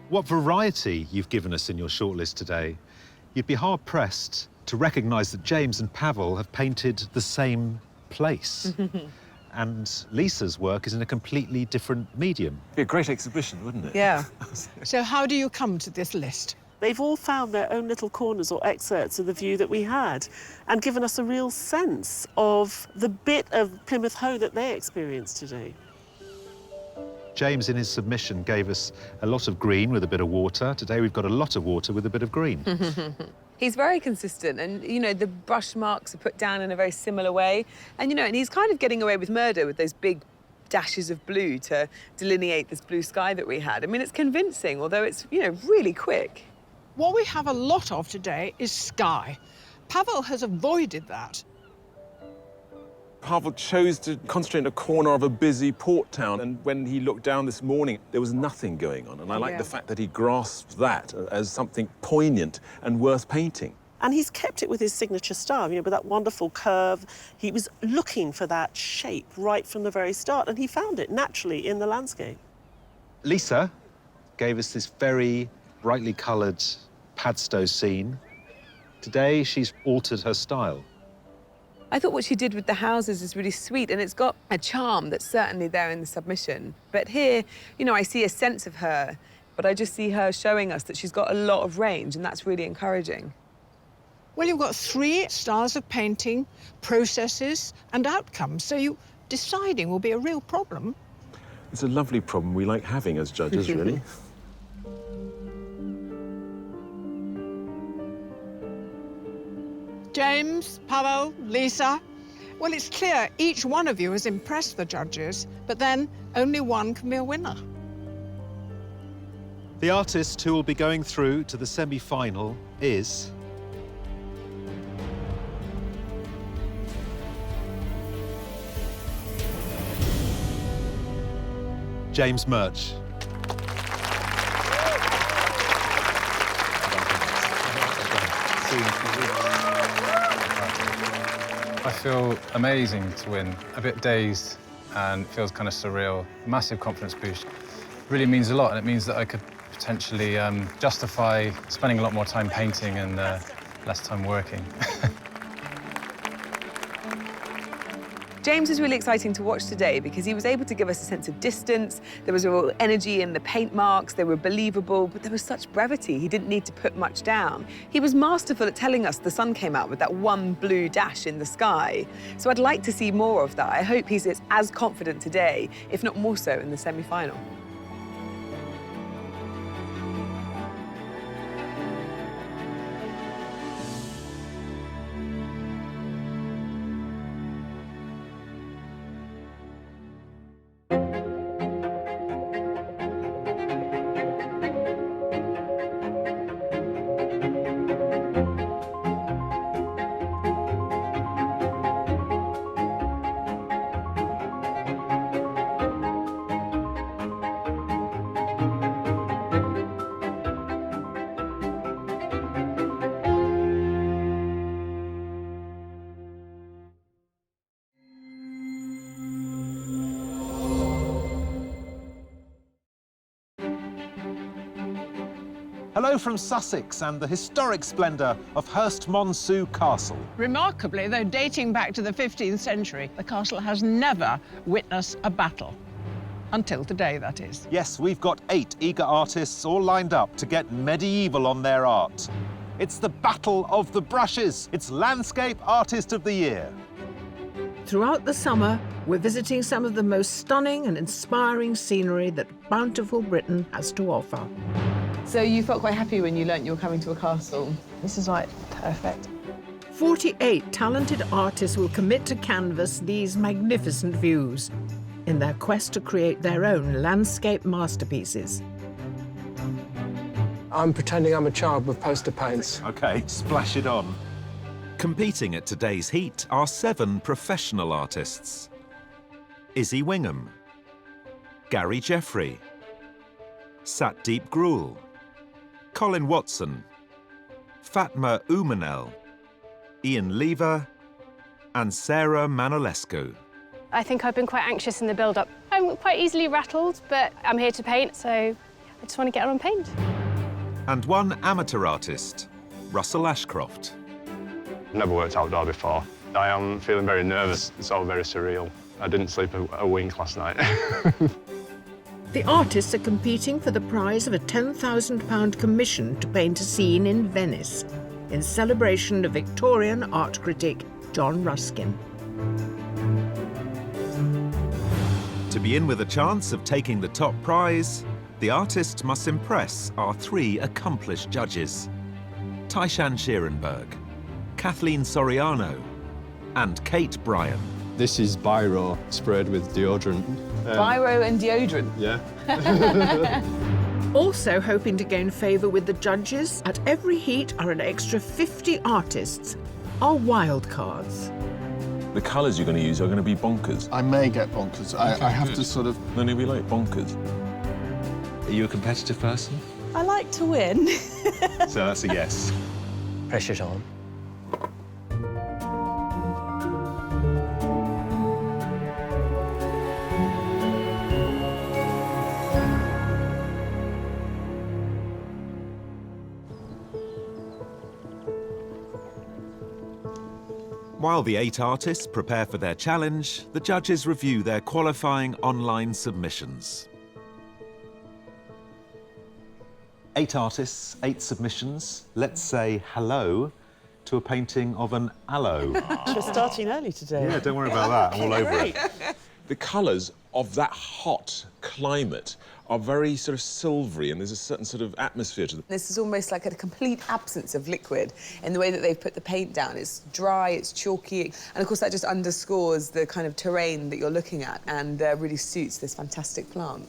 Speaker 9: What variety you've given us in your shortlist today. You'd be hard-pressed to recognise that James and Pavel have painted the same place. And Lisa's work is in a completely different medium.
Speaker 7: It'd be a great exhibition, wouldn't it?
Speaker 10: Yeah. So how do you come to this list?
Speaker 6: They've all found their own little corners or excerpts of the view that we had and given us a real sense of the bit of Plymouth Hoe that they experienced today.
Speaker 9: James, in his submission, gave us a lot of green with a bit of water. Today, we've got a lot of water with a bit of green.
Speaker 20: He's very consistent, and, you know, the brush marks are put down in a very similar way. And, you know, and he's kind of getting away with murder with those big dashes of blue to delineate this blue sky that we had. I mean, it's convincing, although it's, you know, really quick.
Speaker 10: What we have a lot of today is sky. Pavel has avoided that.
Speaker 7: Pavel chose to concentrate in a corner of a busy port town, and when he looked down this morning, there was nothing going on. And I like the fact that he grasped that as something poignant and worth painting.
Speaker 6: And he's kept it with his signature style, you know, with that wonderful curve. He was looking for that shape right from the very start, and he found it naturally in the landscape.
Speaker 9: Lisa gave us this very brightly coloured Padstow scene. Today, she's altered her style.
Speaker 20: I thought what she did with the houses is really sweet, and it's got a charm that's certainly there in the submission. But here, you know, I see a sense of her, but I just see her showing us that she's got a lot of range, and that's really encouraging.
Speaker 10: Well, you've got 3 styles of painting, processes and outcomes, so deciding will be a real problem.
Speaker 7: It's a lovely problem we like having as judges, really.
Speaker 10: James, Pavel, Lisa. Well, it's clear each one of you has impressed the judges, but then only one can be a winner.
Speaker 9: The artist who will be going through to the semi-final is... James Murch.
Speaker 16: I feel amazing to win, a bit dazed, and it feels kind of surreal. Massive confidence boost. Really means a lot, and it means that I could potentially justify spending a lot more time painting and less time working.
Speaker 20: James is really exciting to watch today because he was able to give us a sense of distance. There was a real energy in the paint marks. They were believable, but there was such brevity. He didn't need to put much down. He was masterful at telling us the sun came out with that one blue dash in the sky. So I'd like to see more of that. I hope he's as confident today, if not more so in the semi-final.
Speaker 9: Hello from Sussex and the historic splendour of Herstmonceux Castle.
Speaker 10: Remarkably, though dating back to the 15th century, the castle has never witnessed a battle. Until today, that is.
Speaker 9: Yes, we've got 8 eager artists all lined up to get medieval on their art. It's the Battle of the Brushes. It's Landscape Artist of the Year.
Speaker 2: Throughout the summer, we're visiting some of the most stunning and inspiring scenery that bountiful Britain has to offer.
Speaker 20: So you felt quite happy when you learnt you were coming to a castle?
Speaker 4: This is like perfect.
Speaker 2: 48 talented artists will commit to canvas these magnificent views in their quest to create their own landscape masterpieces.
Speaker 3: I'm pretending I'm a child with poster paints.
Speaker 9: OK, splash it on.
Speaker 1: Competing at today's heat are 7 professional artists. Izzy Wingham, Gary Jeffrey, Satdeep Grul, Colin Watson, Fatma Umanel, Ian Lever, and Sarah Manolescu.
Speaker 5: I think I've been quite anxious in the build-up. I'm quite easily rattled, but I'm here to paint, so I just want to get on and paint.
Speaker 1: And 1 amateur artist, Russell Ashcroft.
Speaker 11: Never worked outdoor before. I am feeling very nervous. It's all very surreal. I didn't sleep a wink last night.
Speaker 2: The artists are competing for the prize of a £10,000 commission to paint a scene in Venice, in celebration of Victorian art critic John Ruskin.
Speaker 1: To be in with a chance of taking the top prize, the artist must impress our 3 accomplished judges: Taishan Schierenberg, Kathleen Soriano, and Kate Bryan.
Speaker 12: This is biro sprayed with deodorant.
Speaker 20: Biro and deodorant?
Speaker 12: Yeah.
Speaker 2: Also hoping to gain favour with the judges, at every heat are an extra 50 artists, our wild cards.
Speaker 7: The colours you're going to use are going to be bonkers.
Speaker 15: I may get bonkers. I have to sort of...
Speaker 7: No, we like bonkers.
Speaker 1: Are you a competitive person?
Speaker 18: I like to win.
Speaker 1: So that's a yes.
Speaker 19: Pressure's on.
Speaker 1: While the 8 artists prepare for their challenge, the judges review their qualifying online submissions. 8 artists, 8 submissions. Let's say hello to a painting of an aloe.
Speaker 6: We're starting early today.
Speaker 1: Yeah, don't worry about that. I'm all over it.
Speaker 7: The colours of that hot climate are very sort of silvery, and there's a certain sort of atmosphere to them.
Speaker 20: This is almost like a complete absence of liquid in the way that they've put the paint down. It's dry, it's chalky, and of course that just underscores the kind of terrain that you're looking at and really suits this fantastic plant.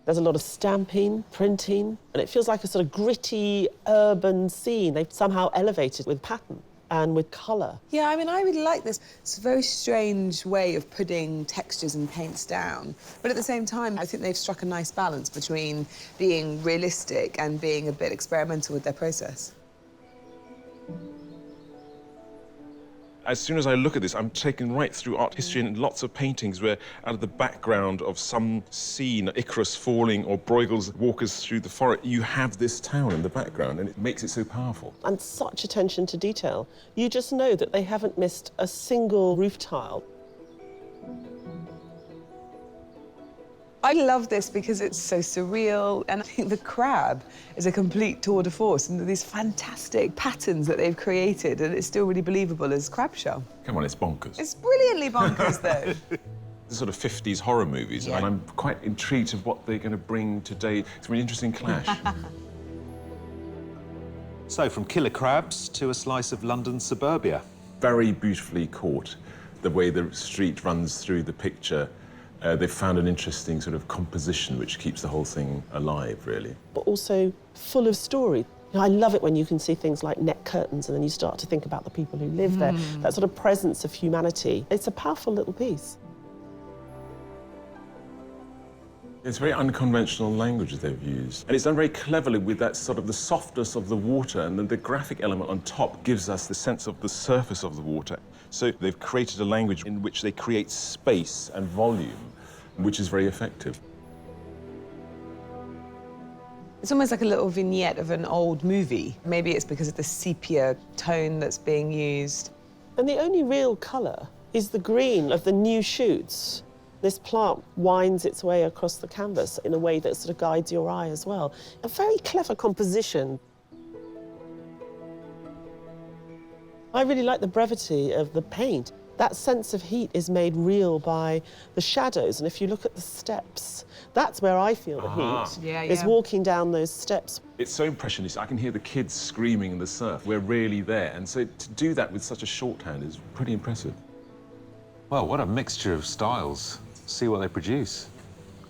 Speaker 6: There's a lot of stamping, printing, and it feels like a sort of gritty urban scene. They've somehow elevated with pattern and with colour.
Speaker 20: Yeah, I mean, I really like this. It's a very strange way of putting textures and paints down. But at the same time, I think they've struck a nice balance between being realistic and being a bit experimental with their process.
Speaker 7: As soon as I look at this, I'm taken right through art history and lots of paintings where out of the background of some scene, Icarus falling or Bruegel's walkers through the forest, you have this town in the background, and it makes it so powerful.
Speaker 6: And such attention to detail. You just know that they haven't missed a single roof tile.
Speaker 20: I love this because it's so surreal, and I think the crab is a complete tour de force, and these fantastic patterns that they've created, and it's still really believable as crab shell.
Speaker 7: Come on, it's bonkers.
Speaker 20: It's brilliantly bonkers, though.
Speaker 7: The sort of 50s horror movies, and I'm quite intrigued of what they're going to bring today. It's a really interesting clash.
Speaker 1: So, from killer crabs to a slice of London suburbia.
Speaker 7: Very beautifully caught, the way the street runs through the picture. They've found an interesting sort of composition which keeps the whole thing alive, really.
Speaker 6: But also full of story. You know, I love it when you can see things like net curtains and then you start to think about the people who live there. That sort of presence of humanity. It's a powerful little piece.
Speaker 7: It's very unconventional language they've used. And it's done very cleverly with that sort of the softness of the water, and then the graphic element on top gives us the sense of the surface of the water. So they've created a language in which they create space and volume, which is very effective.
Speaker 20: It's almost like a little vignette of an old movie. Maybe it's because of the sepia tone that's being used.
Speaker 6: And the only real colour is the green of the new shoots. This plant winds its way across the canvas in a way that sort of guides your eye as well. A very clever composition. I really like the brevity of the paint. That sense of heat is made real by the shadows, and if you look at the steps, that's where I feel the heat, is walking down those steps.
Speaker 7: It's so impressionistic. I can hear the kids screaming in the surf. We're really there. And so to do that with such a shorthand is pretty impressive.
Speaker 1: Well, what a mixture of styles. See what they produce.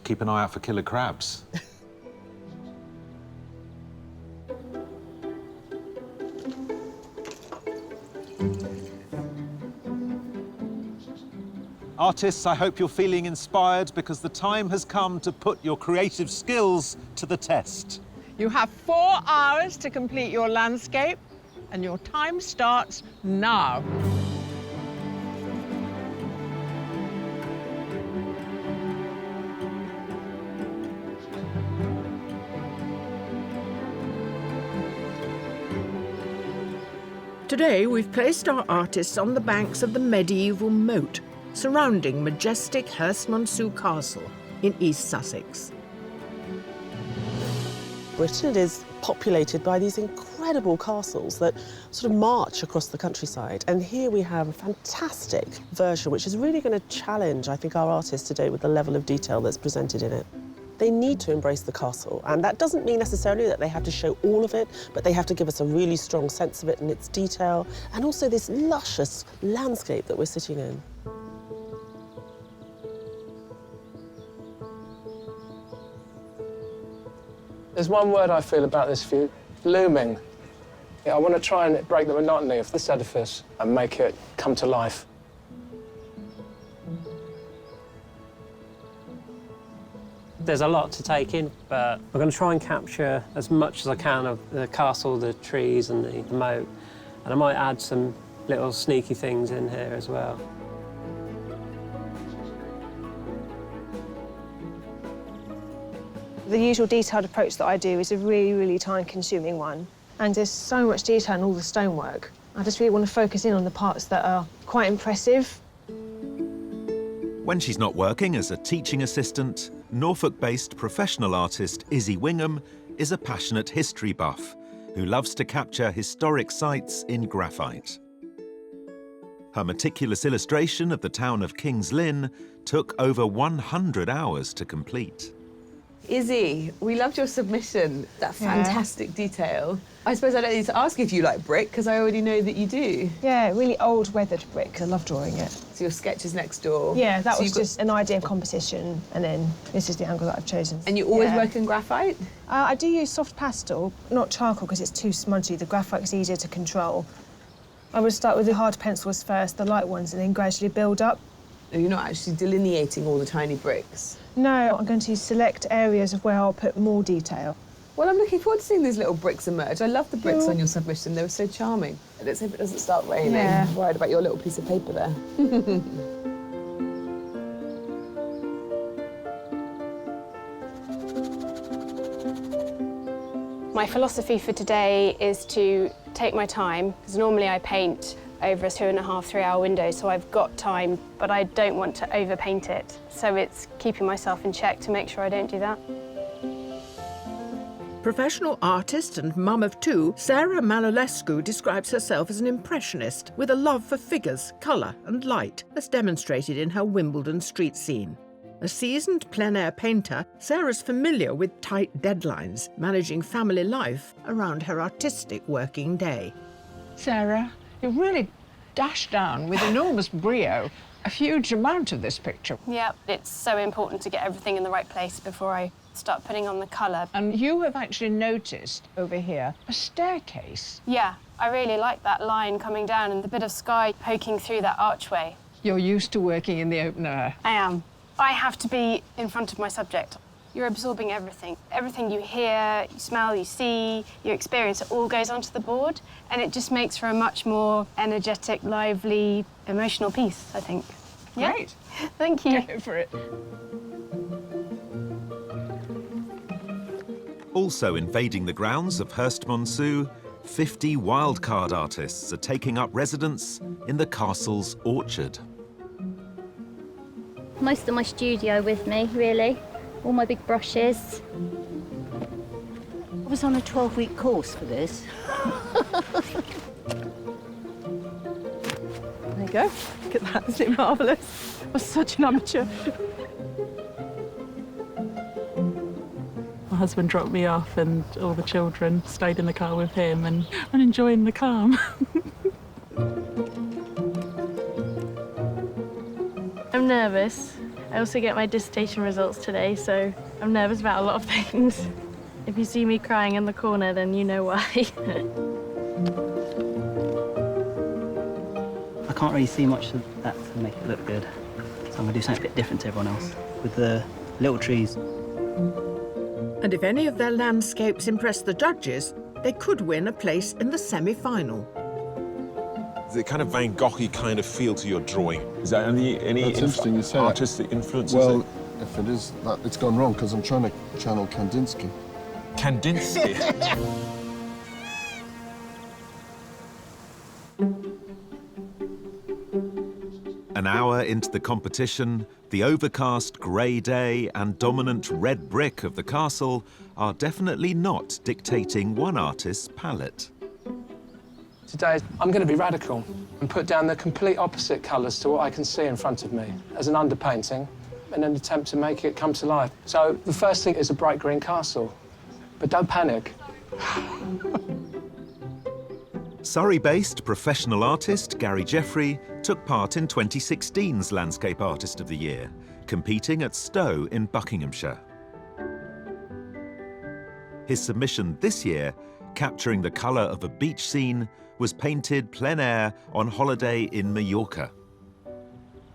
Speaker 1: Keep an eye out for killer crabs. Artists, I hope you're feeling inspired because the time has come to put your creative skills to the test.
Speaker 10: You have 4 hours to complete your landscape, and your time starts now.
Speaker 2: Today, we've placed our artists on the banks of the medieval moat, surrounding majestic Herstmonceux Castle in East Sussex.
Speaker 6: Britain is populated by these incredible castles that sort of march across the countryside. And here we have a fantastic version, which is really going to challenge, I think, our artists today with the level of detail that's presented in it. They need to embrace the castle, and that doesn't mean necessarily that they have to show all of it, but they have to give us a really strong sense of it and its detail, and also this luscious landscape that we're sitting in.
Speaker 3: There's one word I feel about this view: looming. I want to try and break the monotony of this edifice and make it come to life.
Speaker 17: There's a lot to take in, but I'm going to try and capture as much as I can of the castle, the trees and the moat, and I might add some little sneaky things in here as well.
Speaker 18: The usual detailed approach that I do is a really, really time-consuming one. And there's so much detail in all the stonework. I just really want to focus in on the parts that are quite impressive.
Speaker 1: When she's not working as a teaching assistant, Norfolk-based professional artist Izzy Wingham is a passionate history buff who loves to capture historic sites in graphite. Her meticulous illustration of the town of King's Lynn took over 100 hours to complete.
Speaker 20: Izzy, we loved your submission, that fantastic detail. I suppose I don't need to ask if you like brick, because I already know that you do.
Speaker 18: Yeah, really old weathered brick. I love drawing it.
Speaker 20: So your sketch is next door.
Speaker 18: Yeah, that was just an idea of composition, and then this is the angle that I've chosen.
Speaker 20: And you always work in graphite?
Speaker 18: I do use soft pastel, not charcoal, because it's too smudgy. The graphite is easier to control. I would start with the hard pencils first, the light ones, and then gradually build up.
Speaker 20: You're not actually delineating all the tiny bricks?
Speaker 18: No, I'm going to select areas of where I'll put more detail.
Speaker 20: Well, I'm looking forward to seeing these little bricks emerge. I love the bricks on your submission. They were so charming. Let's hope it doesn't start raining.
Speaker 18: Yeah.
Speaker 20: I'm worried about your little piece of paper there.
Speaker 5: My philosophy for today is to take my time, because normally I paint over a 2.5, 3 hour window, so I've got time, but I don't want to overpaint it. So it's keeping myself in check to make sure I don't do that.
Speaker 2: Professional artist and mum of two, Sarah Malolescu describes herself as an impressionist with a love for figures, colour and light, as demonstrated in her Wimbledon street scene. A seasoned plein-air painter, Sarah's familiar with tight deadlines, managing family life around her artistic working day.
Speaker 10: Sarah, you really dashed down with enormous brio a huge amount of this picture.
Speaker 5: Yeah, it's so important to get everything in the right place before I start putting on the colour.
Speaker 10: And you have actually noticed over here a staircase.
Speaker 5: Yeah, I really like that line coming down and the bit of sky poking through that archway.
Speaker 10: You're used to working in the open air.
Speaker 5: I am. I have to be in front of my subject. You're absorbing everything. Everything you hear, you smell, you see, you experience, it all goes onto the board, and it just makes for a much more energetic, lively, emotional piece, I think.
Speaker 10: Great.
Speaker 5: Yeah? Thank you.
Speaker 10: Go for it.
Speaker 1: Also invading the grounds of Herstmonceux, 50 wildcard artists are taking up residence in the castle's orchard.
Speaker 19: Most of my studio with me, really. All my big brushes.
Speaker 21: I was on a 12-week course for this.
Speaker 4: There you go. Look at that, isn't it marvellous? I was such an amateur.
Speaker 24: My husband dropped me off and all the children stayed in the car with him and enjoying the calm.
Speaker 26: I'm nervous. I also get my dissertation results today, so I'm nervous about a lot of things. If you see me crying in the corner, then you know why.
Speaker 27: I can't really see much of that to make it look good, so I'm going to do something a bit different to everyone else with the little trees.
Speaker 2: And if any of their landscapes impress the judges, they could win a place in the semi-final.
Speaker 7: The kind of Van Gogh-y kind of feel to your drawing. Is that any
Speaker 15: That's interesting you say
Speaker 7: artistic influences?
Speaker 15: Well, if it is, it's gone wrong, because I'm trying to channel Kandinsky.
Speaker 7: Kandinsky?
Speaker 1: An hour into the competition, the overcast grey day and dominant red brick of the castle are definitely not dictating one artist's palette.
Speaker 3: Today, I'm going to be radical and put down the complete opposite colours to what I can see in front of me as an underpainting. in an attempt to make it come to life. So the first thing is a bright green castle, but don't panic.
Speaker 1: Surrey-based professional artist Gary Jeffrey took part in 2016's Landscape Artist of the Year, competing at Stowe in Buckinghamshire. His submission this year, capturing the colour of a beach scene, was painted plein air on holiday in Mallorca.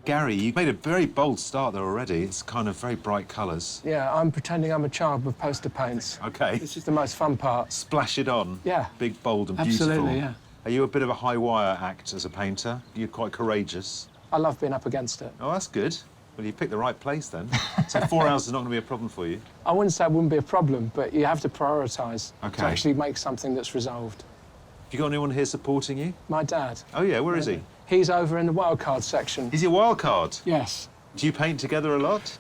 Speaker 9: Gary, you made a very bold start there already. It's kind of very bright colours.
Speaker 3: Yeah, I'm pretending I'm a child with poster paints.
Speaker 9: OK.
Speaker 3: This is the most fun part.
Speaker 9: Splash it on.
Speaker 3: Yeah.
Speaker 9: Big, bold and beautiful.
Speaker 3: Absolutely, yeah.
Speaker 9: Are you a bit of a high-wire act as a painter? You're quite courageous.
Speaker 3: I love being up against it.
Speaker 9: Oh, that's good. Well, you picked the right place then. So 4 hours is not going to be a problem for you?
Speaker 3: I wouldn't say it wouldn't be a problem, but you have to prioritise
Speaker 9: OK.
Speaker 3: to actually make something that's resolved.
Speaker 9: Have you got anyone here supporting you?
Speaker 3: My dad.
Speaker 9: Oh, yeah, where is he?
Speaker 3: He's over in the wildcard section.
Speaker 9: Is he a wildcard?
Speaker 3: Yes.
Speaker 9: Do you paint together a lot?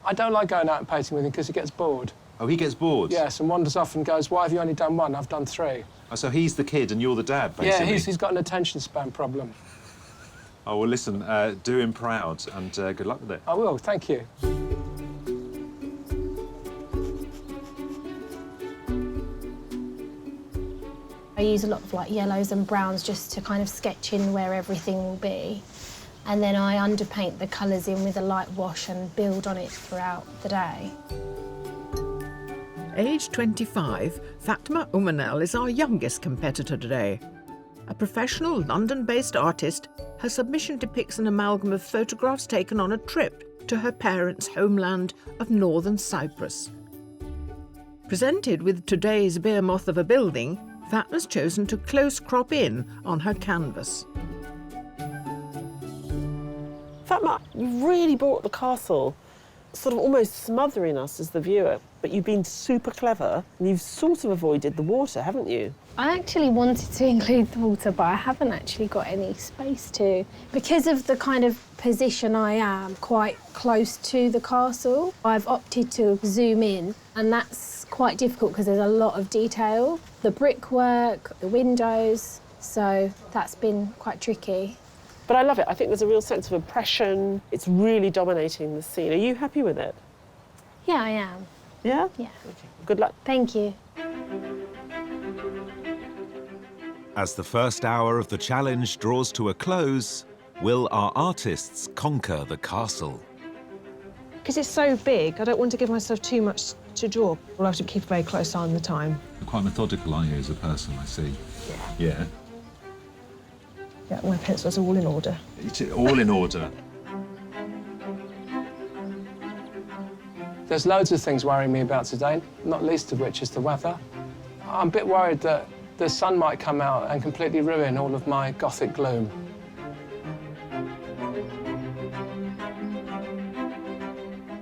Speaker 3: I don't like going out and painting with him because he gets bored.
Speaker 9: Oh, he gets bored?
Speaker 3: Yes, and wanders off and goes, why have you only done one? I've done 3.
Speaker 9: Oh, so he's the kid and you're the dad, basically?
Speaker 3: Yeah, he's got an attention span problem.
Speaker 9: Oh, well, listen, do him proud and good luck with it.
Speaker 3: I will, thank you.
Speaker 8: I use a lot of like yellows and browns just to kind of sketch in where everything will be. And then I underpaint the colours in with a light wash and build on it throughout the day.
Speaker 2: Aged 25, Fatma Umanel is our youngest competitor today. A professional London-based artist, her submission depicts an amalgam of photographs taken on a trip to her parents' homeland of northern Cyprus. Presented with today's behemoth of a building, Fatma's chosen to close crop in on her canvas.
Speaker 6: Fatma, you really brought the castle, sort of almost smothering us as the viewer, but you've been super clever and you've sort of avoided the water, haven't you?
Speaker 8: I actually wanted to include the water, but I haven't actually got any space to. Because of the kind of position I am, quite close to the castle, I've opted to zoom in, and that's quite difficult because there's a lot of detail. The brickwork, the windows, so that's been quite tricky.
Speaker 6: But I love it. I think there's a real sense of oppression. It's really dominating the scene. Are you happy with it?
Speaker 8: Yeah, I am.
Speaker 6: Yeah?
Speaker 8: Yeah.
Speaker 6: Okay. Good luck.
Speaker 8: Thank you.
Speaker 1: As the first hour of the challenge draws to a close, will our artists conquer the castle?
Speaker 18: Because it's so big, I don't want to give myself too much to draw. We'll have to keep a very close eye on the time.
Speaker 9: You're quite methodical, aren't you, as a person, I see? Yeah.
Speaker 18: Yeah, my pencils are all in order.
Speaker 9: It's all in order.
Speaker 3: There's loads of things worrying me about today, not least of which is the weather. I'm a bit worried that the sun might come out and completely ruin all of my Gothic gloom.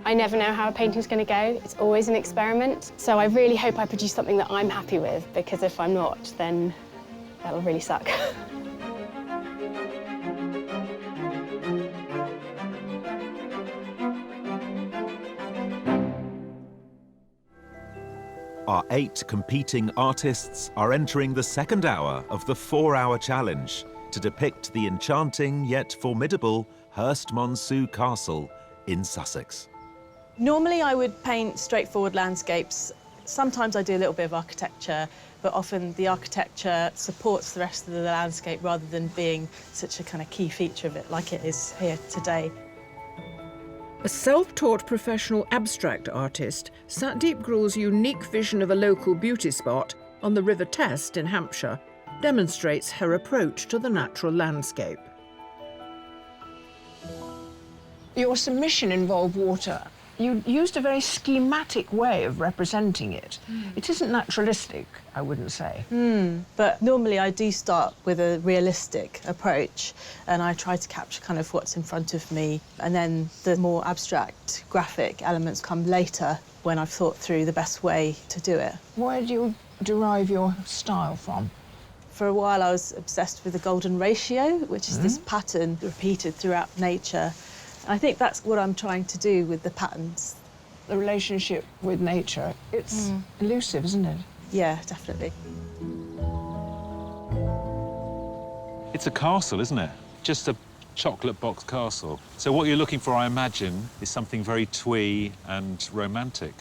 Speaker 13: I never know how a painting's going to go. It's always an experiment. So I really hope I produce something that I'm happy with, because if I'm not, then that'll really suck.
Speaker 1: Our 8 competing artists are entering the second hour of the 4-hour challenge to depict the enchanting yet formidable Herstmonceux Castle in Sussex.
Speaker 14: Normally I would paint straightforward landscapes. Sometimes I do a little bit of architecture, but often the architecture supports the rest of the landscape rather than being such a kind of key feature of it, like it is here today.
Speaker 2: A self-taught professional abstract artist, Satdeep Grul's unique vision of a local beauty spot on the River Test in Hampshire demonstrates her approach to the natural landscape.
Speaker 10: Your submission involved water. You used a very schematic way of representing it. It isn't naturalistic, I wouldn't say.
Speaker 14: But normally I do start with a realistic approach, and I try to capture kind of what's in front of me, and then the more abstract graphic elements come later when I've thought through the best way to do it.
Speaker 10: Where do you derive your style from?
Speaker 14: For a while I was obsessed with the golden ratio, which is this pattern repeated throughout nature. I think that's what I'm trying to do with the patterns.
Speaker 10: The relationship with nature, it's elusive, isn't it?
Speaker 14: Yeah, definitely.
Speaker 9: It's a castle, isn't it? Just a
Speaker 11: chocolate box castle. So what you're looking for, I imagine, is something very twee and romantic.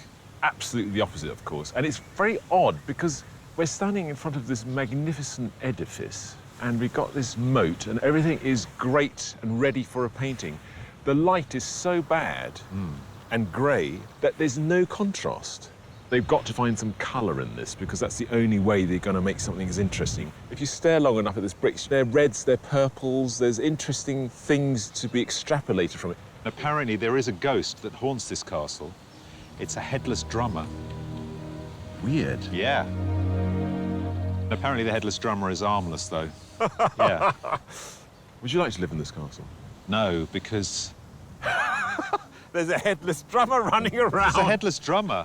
Speaker 7: Absolutely the opposite, of course. And it's very odd because we're standing in front of this magnificent edifice and we've got this moat and everything is great and ready for a painting. The light is so bad and grey that there's no contrast. They've got to find some colour in this because that's the only way they're going to make something as interesting. If you stare long enough at this bricks, they're reds, they're purples, there's interesting things to be extrapolated from it.
Speaker 11: Apparently there is a ghost that haunts this castle. It's a headless drummer.
Speaker 7: Weird.
Speaker 11: Yeah. Apparently the headless drummer is armless, though. Yeah.
Speaker 7: Would you like to live in this castle?
Speaker 11: No, because...
Speaker 7: There's a headless drummer running around.
Speaker 11: It's a headless drummer.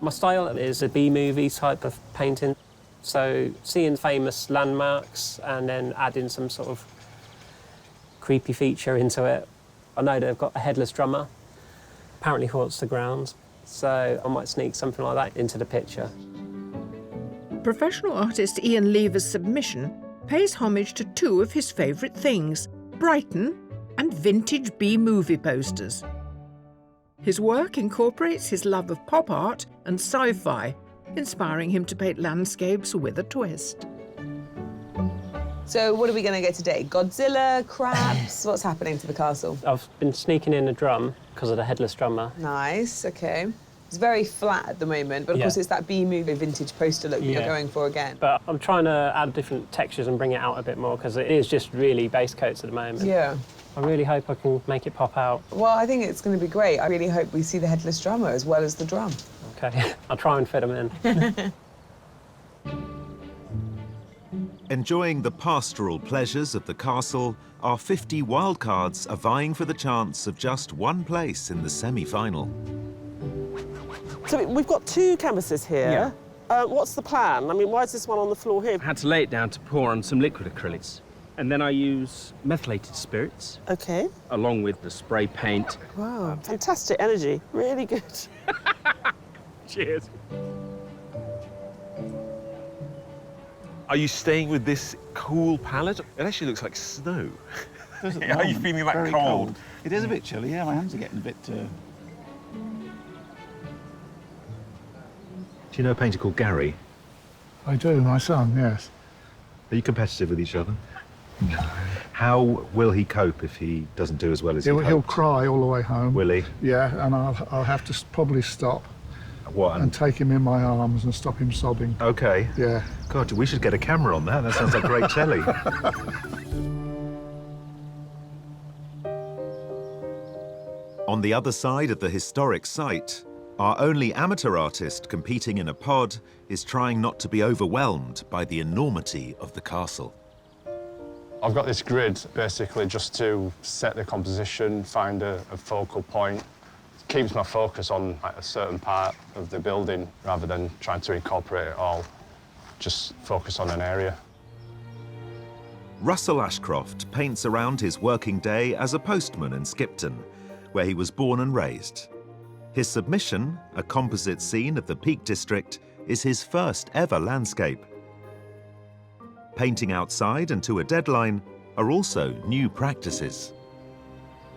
Speaker 12: My style is a B-movie type of painting. So seeing famous landmarks and then adding some sort of creepy feature into it. I know they've got a headless drummer, apparently haunts the grounds, so I might sneak something like that into the picture.
Speaker 2: Professional artist Ian Lever's submission pays homage to two of his favourite things, Brighton and vintage B-movie posters. His work incorporates his love of pop art and sci-fi, inspiring him to paint landscapes with a twist.
Speaker 20: So what are we going to get today? Godzilla, crabs? What's happening to the castle?
Speaker 12: I've been sneaking in a drum because of the headless drummer.
Speaker 20: Nice, OK. It's very flat at the moment, but of course it's that B-movie vintage poster look that you're going for again.
Speaker 12: But I'm trying to add different textures and bring it out a bit more because it is just really base coats at the moment.
Speaker 20: Yeah.
Speaker 12: I really hope I can make it pop out.
Speaker 20: Well, I think it's going to be great. I really hope we see the headless drummer as well as the drum.
Speaker 12: OK, I'll try and fit them in.
Speaker 1: Enjoying the pastoral pleasures of the castle, our 50 wildcards are vying for the chance of just one place in the semi-final.
Speaker 6: So we've got two canvases here.
Speaker 16: Yeah.
Speaker 6: What's the plan? I mean, why is this one on the floor here?
Speaker 16: I had to lay it down to pour on some liquid acrylics. And then I use methylated spirits.
Speaker 6: OK.
Speaker 16: Along with the spray paint.
Speaker 6: Wow, fantastic energy. Really good.
Speaker 16: Cheers.
Speaker 7: Are you staying with this cool palette? It actually looks like snow. Are you feeling that
Speaker 17: Very
Speaker 7: cold?
Speaker 17: It is a bit chilly, yeah. My hands are getting a bit...
Speaker 9: Do you know a painter called Gary?
Speaker 22: I do, my son, yes.
Speaker 9: Are you competitive with each other? No. How will he cope if he doesn't do as well as he hoped?
Speaker 22: He'll cry all the way home.
Speaker 9: Will he?
Speaker 22: Yeah, and I'll have to probably stop.
Speaker 9: What?
Speaker 22: And take him in my arms and stop him sobbing.
Speaker 9: OK.
Speaker 22: Yeah.
Speaker 9: God, we should get a camera on that. That sounds like great telly.
Speaker 1: On the other side of the historic site, our only amateur artist competing in a pod is trying not to be overwhelmed by the enormity of the castle.
Speaker 23: I've got this grid basically just to set the composition, find a focal point. It keeps my focus on a certain part of the building rather than trying to incorporate it all. Just focus on an area.
Speaker 1: Russell Ashcroft paints around his working day as a postman in Skipton, where he was born and raised. His submission, a composite scene of the Peak District, is his first ever landscape. Painting outside and to a deadline are also new practices.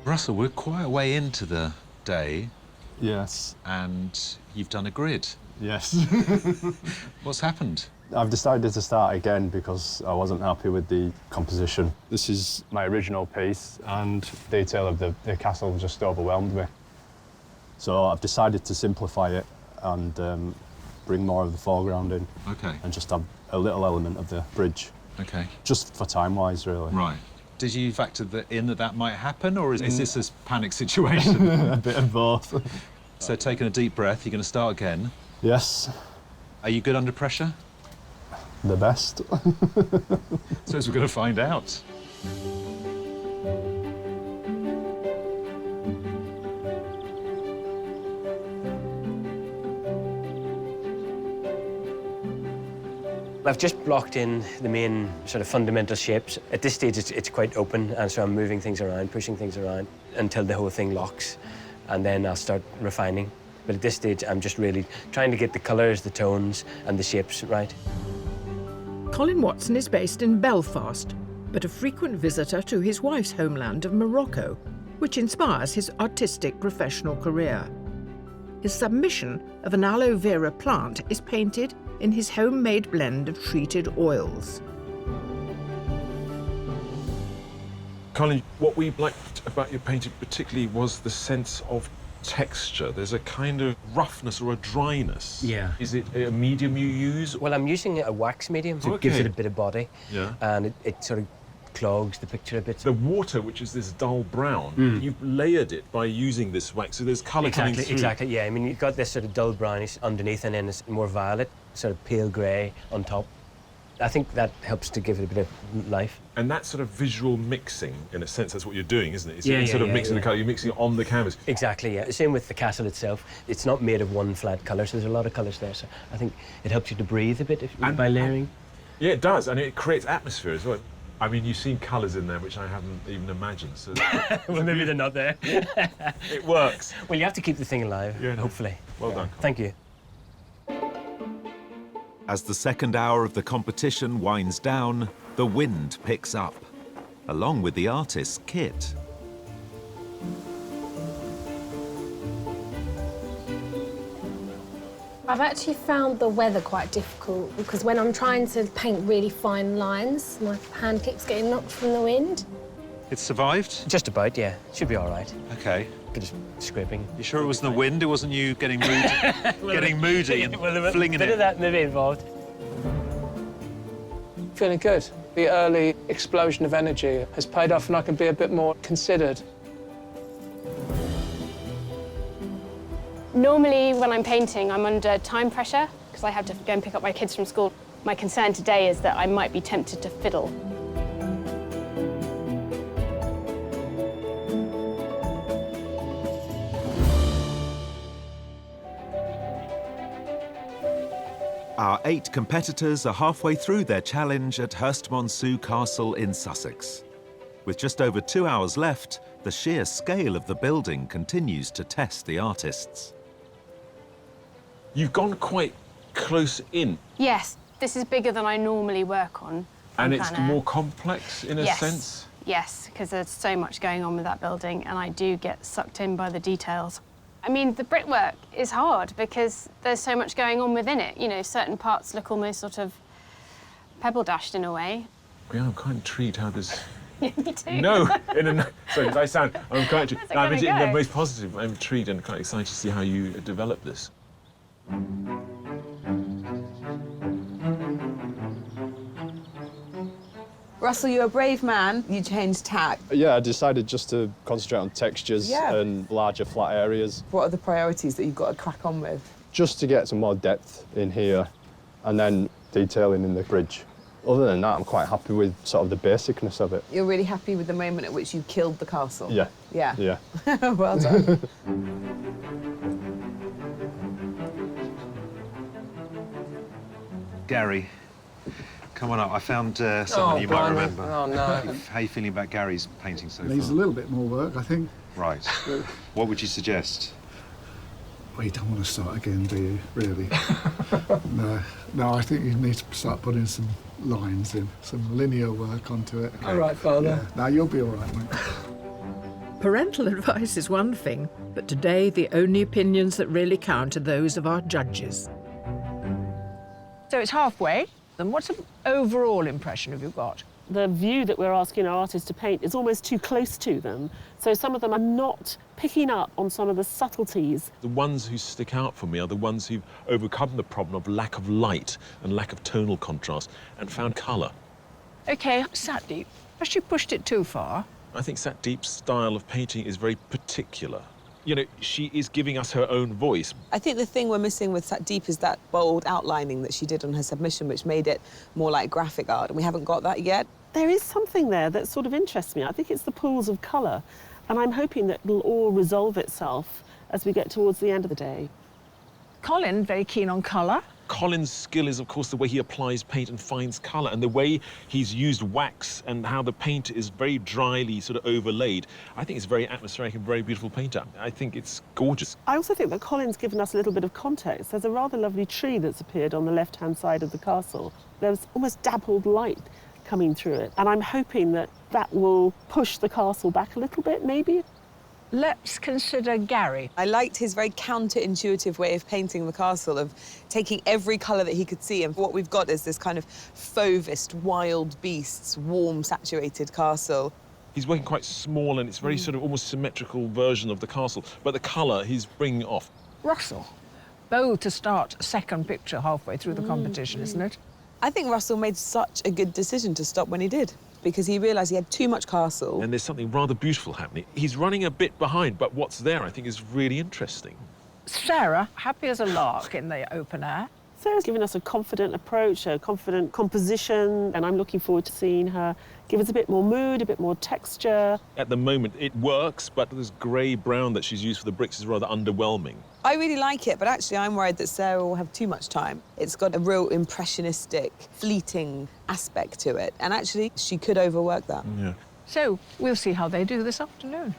Speaker 11: Russell, we're quite a way into the day.
Speaker 23: Yes.
Speaker 11: And you've done a grid.
Speaker 23: Yes.
Speaker 11: What's happened?
Speaker 23: I've decided to start again because I wasn't happy with the composition. This is my original piece and detail of the castle just overwhelmed me. So I've decided to simplify it and bring more of the foreground in.
Speaker 11: OK.
Speaker 23: And just have a little element of the bridge.
Speaker 11: OK.
Speaker 23: Just for time-wise, really.
Speaker 11: Right. Did you factor in that might happen, or is this a panic situation?
Speaker 23: A bit of both.
Speaker 11: So taking a deep breath, you're going to start again?
Speaker 23: Yes.
Speaker 11: Are you good under pressure?
Speaker 23: The best.
Speaker 11: Suppose we're going to find out.
Speaker 12: I've just blocked in the main sort of fundamental shapes. At this stage, it's quite open, and so I'm moving things around, pushing things around until the whole thing locks, and then I'll start refining.
Speaker 4: But at this stage, I'm just really trying to get the colours, the tones and the shapes right.
Speaker 2: Colin Watson is based in Belfast, but a frequent visitor to his wife's homeland of Morocco, which inspires his artistic professional career. His submission of an aloe vera plant is painted in his homemade blend of treated oils.
Speaker 7: Colin, what we liked about your painting particularly was the sense of texture. There's a kind of roughness or a dryness.
Speaker 4: Yeah.
Speaker 7: Is it a medium you use?
Speaker 4: Well, I'm using a wax medium, so it gives it a bit of body.
Speaker 7: Yeah.
Speaker 4: And it sort of clogs the picture a bit.
Speaker 7: The water, which is this dull brown, you've layered it by using this wax, so there's colour coming through.
Speaker 4: Exactly, yeah. I mean, you've got this sort of dull brownish underneath and then it's more violet, sort of pale grey on top. I think that helps to give it a bit of life.
Speaker 7: And that sort of visual mixing, in a sense, that's what you're doing, isn't it? It's
Speaker 4: Yeah,
Speaker 7: sort of
Speaker 4: yeah,
Speaker 7: mixing
Speaker 4: yeah.
Speaker 7: the colour, you're mixing it on the canvas.
Speaker 4: Exactly, yeah. Same with the castle itself. It's not made of one flat colour, so there's a lot of colours there. So I think it helps you to breathe a bit by layering.
Speaker 7: Yeah, it does, and it creates atmosphere as well. I mean, you've seen colours in there which I haven't even imagined. So
Speaker 4: well, maybe they're not there.
Speaker 7: It works.
Speaker 4: Well, you have to keep the thing alive, hopefully.
Speaker 7: Well done.
Speaker 4: Thank you.
Speaker 1: As the second hour of the competition winds down, the wind picks up, along with the artist's kit.
Speaker 8: I've actually found the weather quite difficult because when I'm trying to paint really fine lines, my hand keeps getting knocked from the wind.
Speaker 11: It survived?
Speaker 4: Just about, yeah. Should be all right.
Speaker 11: OK.
Speaker 4: Bit of scraping.
Speaker 11: You sure it wasn't the wind? It wasn't you getting moody, and flinging
Speaker 4: bit
Speaker 11: it?
Speaker 4: of that maybe involved.
Speaker 3: Feeling good. The early explosion of energy has paid off and I can be a bit more considered.
Speaker 13: Normally, when I'm painting, I'm under time pressure because I have to go and pick up my kids from school. My concern today is that I might be tempted to fiddle.
Speaker 1: Our 8 competitors are halfway through their challenge at Herstmonceux Castle in Sussex. With just over 2 hours left, the sheer scale of the building continues to test the artists.
Speaker 7: You've gone quite close in.
Speaker 13: Yes, this is bigger than I normally work on.
Speaker 7: And it's
Speaker 13: planner.
Speaker 7: more complex in a sense?
Speaker 13: Yes, because there's so much going on with that building and I do get sucked in by the details. I mean, the brickwork is hard because there's so much going on within it. You know, certain parts look almost sort of pebble-dashed in a way.
Speaker 7: Yeah, I'm quite intrigued how this...
Speaker 13: Me too.
Speaker 7: No, sorry, I sound... I'm quite intrigued. I'm in the
Speaker 13: go?
Speaker 7: most positive. I'm intrigued and quite excited to see how you develop this.
Speaker 20: Russell, you're a brave man. You changed tack.
Speaker 23: Yeah, I decided just to concentrate on textures
Speaker 20: Yeah.
Speaker 23: and larger flat areas.
Speaker 20: What are the priorities that you've got to crack on with?
Speaker 23: Just to get some more depth in here and then detailing in the bridge. Other than that, I'm quite happy with sort of the basicness of it.
Speaker 20: You're really happy with the moment at which you killed the castle?
Speaker 23: Yeah.
Speaker 20: Yeah.
Speaker 23: Yeah.
Speaker 20: Well done.
Speaker 11: Gary, come on up. I found someone you might remember.
Speaker 3: Oh, no.
Speaker 11: How are you feeling about Gary's painting so
Speaker 22: Needs a
Speaker 11: far?
Speaker 22: little bit more work, I think.
Speaker 11: Right. What would you suggest?
Speaker 22: Well, you don't want to start again, do you, really? No, I think you need to start putting some lines in, some linear work onto it.
Speaker 3: All right, Father.
Speaker 22: Yeah. No, you'll be all right, mate.
Speaker 2: Parental advice is one thing, but today the only opinions that really count are those of our judges.
Speaker 10: So it's halfway. And what overall impression have you got?
Speaker 6: The view that we're asking our artists to paint is almost too close to them. So some of them are not picking up on some of the subtleties.
Speaker 7: The ones who stick out for me are the ones who've overcome the problem of lack of light and lack of tonal contrast and found colour.
Speaker 10: OK, Satdeep, has she pushed it too far?
Speaker 7: I think Satdeep's style of painting is very particular. You know, she is giving us her own voice.
Speaker 20: I think the thing we're missing with Satdeep is that bold outlining that she did on her submission, which made it more like graphic art, and we haven't got that yet.
Speaker 6: There is something there that sort of interests me. I think it's the pools of colour, and I'm hoping that it'll all resolve itself as we get towards the end of the day.
Speaker 10: Colin, very keen on colour.
Speaker 7: Colin's skill is, of course, the way he applies paint and finds colour, and the way he's used wax and how the paint is very dryly sort of overlaid. I think it's very atmospheric and very beautiful painter. I think it's gorgeous.
Speaker 6: I also think that Colin's given us a little bit of context. There's a rather lovely tree that's appeared on the left-hand side of the castle. There's almost dappled light coming through it, and I'm hoping that that will push the castle back a little bit, maybe.
Speaker 10: Let's consider Gary.
Speaker 20: I liked his very counterintuitive way of painting the castle, of taking every colour that he could see, and what we've got is this kind of fauvist, wild beasts, warm, saturated castle.
Speaker 7: He's working quite small, and it's very sort of almost symmetrical version of the castle, but the colour he's bringing off.
Speaker 10: Russell. Bold to start a second picture halfway through the competition, isn't it?
Speaker 20: I think Russell made such a good decision to stop when he did, because he realised he had too much castle.
Speaker 7: And there's something rather beautiful happening. He's running a bit behind, but what's there, I think, is really interesting.
Speaker 10: Sarah, happy as a lark in the open air.
Speaker 6: Sarah's given us a confident approach, a confident composition, and I'm looking forward to seeing her give us a bit more mood, a bit more texture.
Speaker 7: At the moment, it works, but this grey-brown that she's used for the bricks is rather underwhelming.
Speaker 20: I really like it, but actually I'm worried that Sarah will have too much time. It's got a real impressionistic, fleeting aspect to it, and actually she could overwork that.
Speaker 7: Yeah.
Speaker 10: So we'll see how they do this afternoon.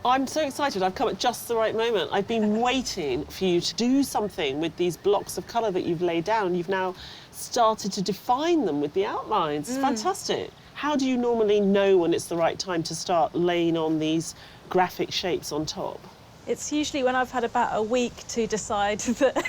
Speaker 6: I'm so excited. I've come at just the right moment. I've been waiting for you to do something with these blocks of colour that you've laid down. You've now started to define them with the outlines. It's fantastic. How do you normally know when it's the right time to start laying on these graphic shapes on top?
Speaker 14: It's usually when I've had about a week to decide that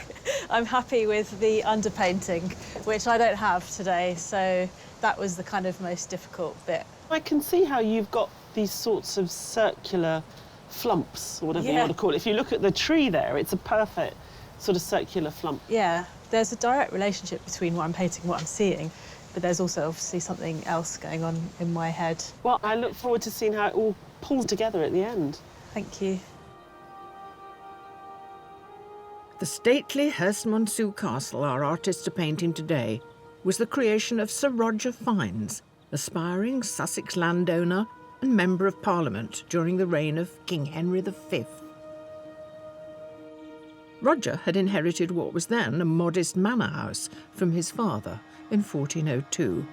Speaker 14: I'm happy with the underpainting, which I don't have today, so that was the kind of most difficult bit.
Speaker 6: I can see how you've got these sorts of circular flumps, or whatever you want to call it. If you look at the tree there, it's a perfect sort of circular flump.
Speaker 14: Yeah, there's a direct relationship between what I'm painting and what I'm seeing, but there's also obviously something else going on in my head.
Speaker 6: Well, I look forward to seeing how it all pulls together at the end.
Speaker 14: Thank you.
Speaker 10: The stately Herstmonceux castle our artists are painting today was the creation of Sir Roger Fines, aspiring Sussex landowner and Member of Parliament during the reign of King Henry V. Roger had inherited what was then a modest manor house from his father in 1402.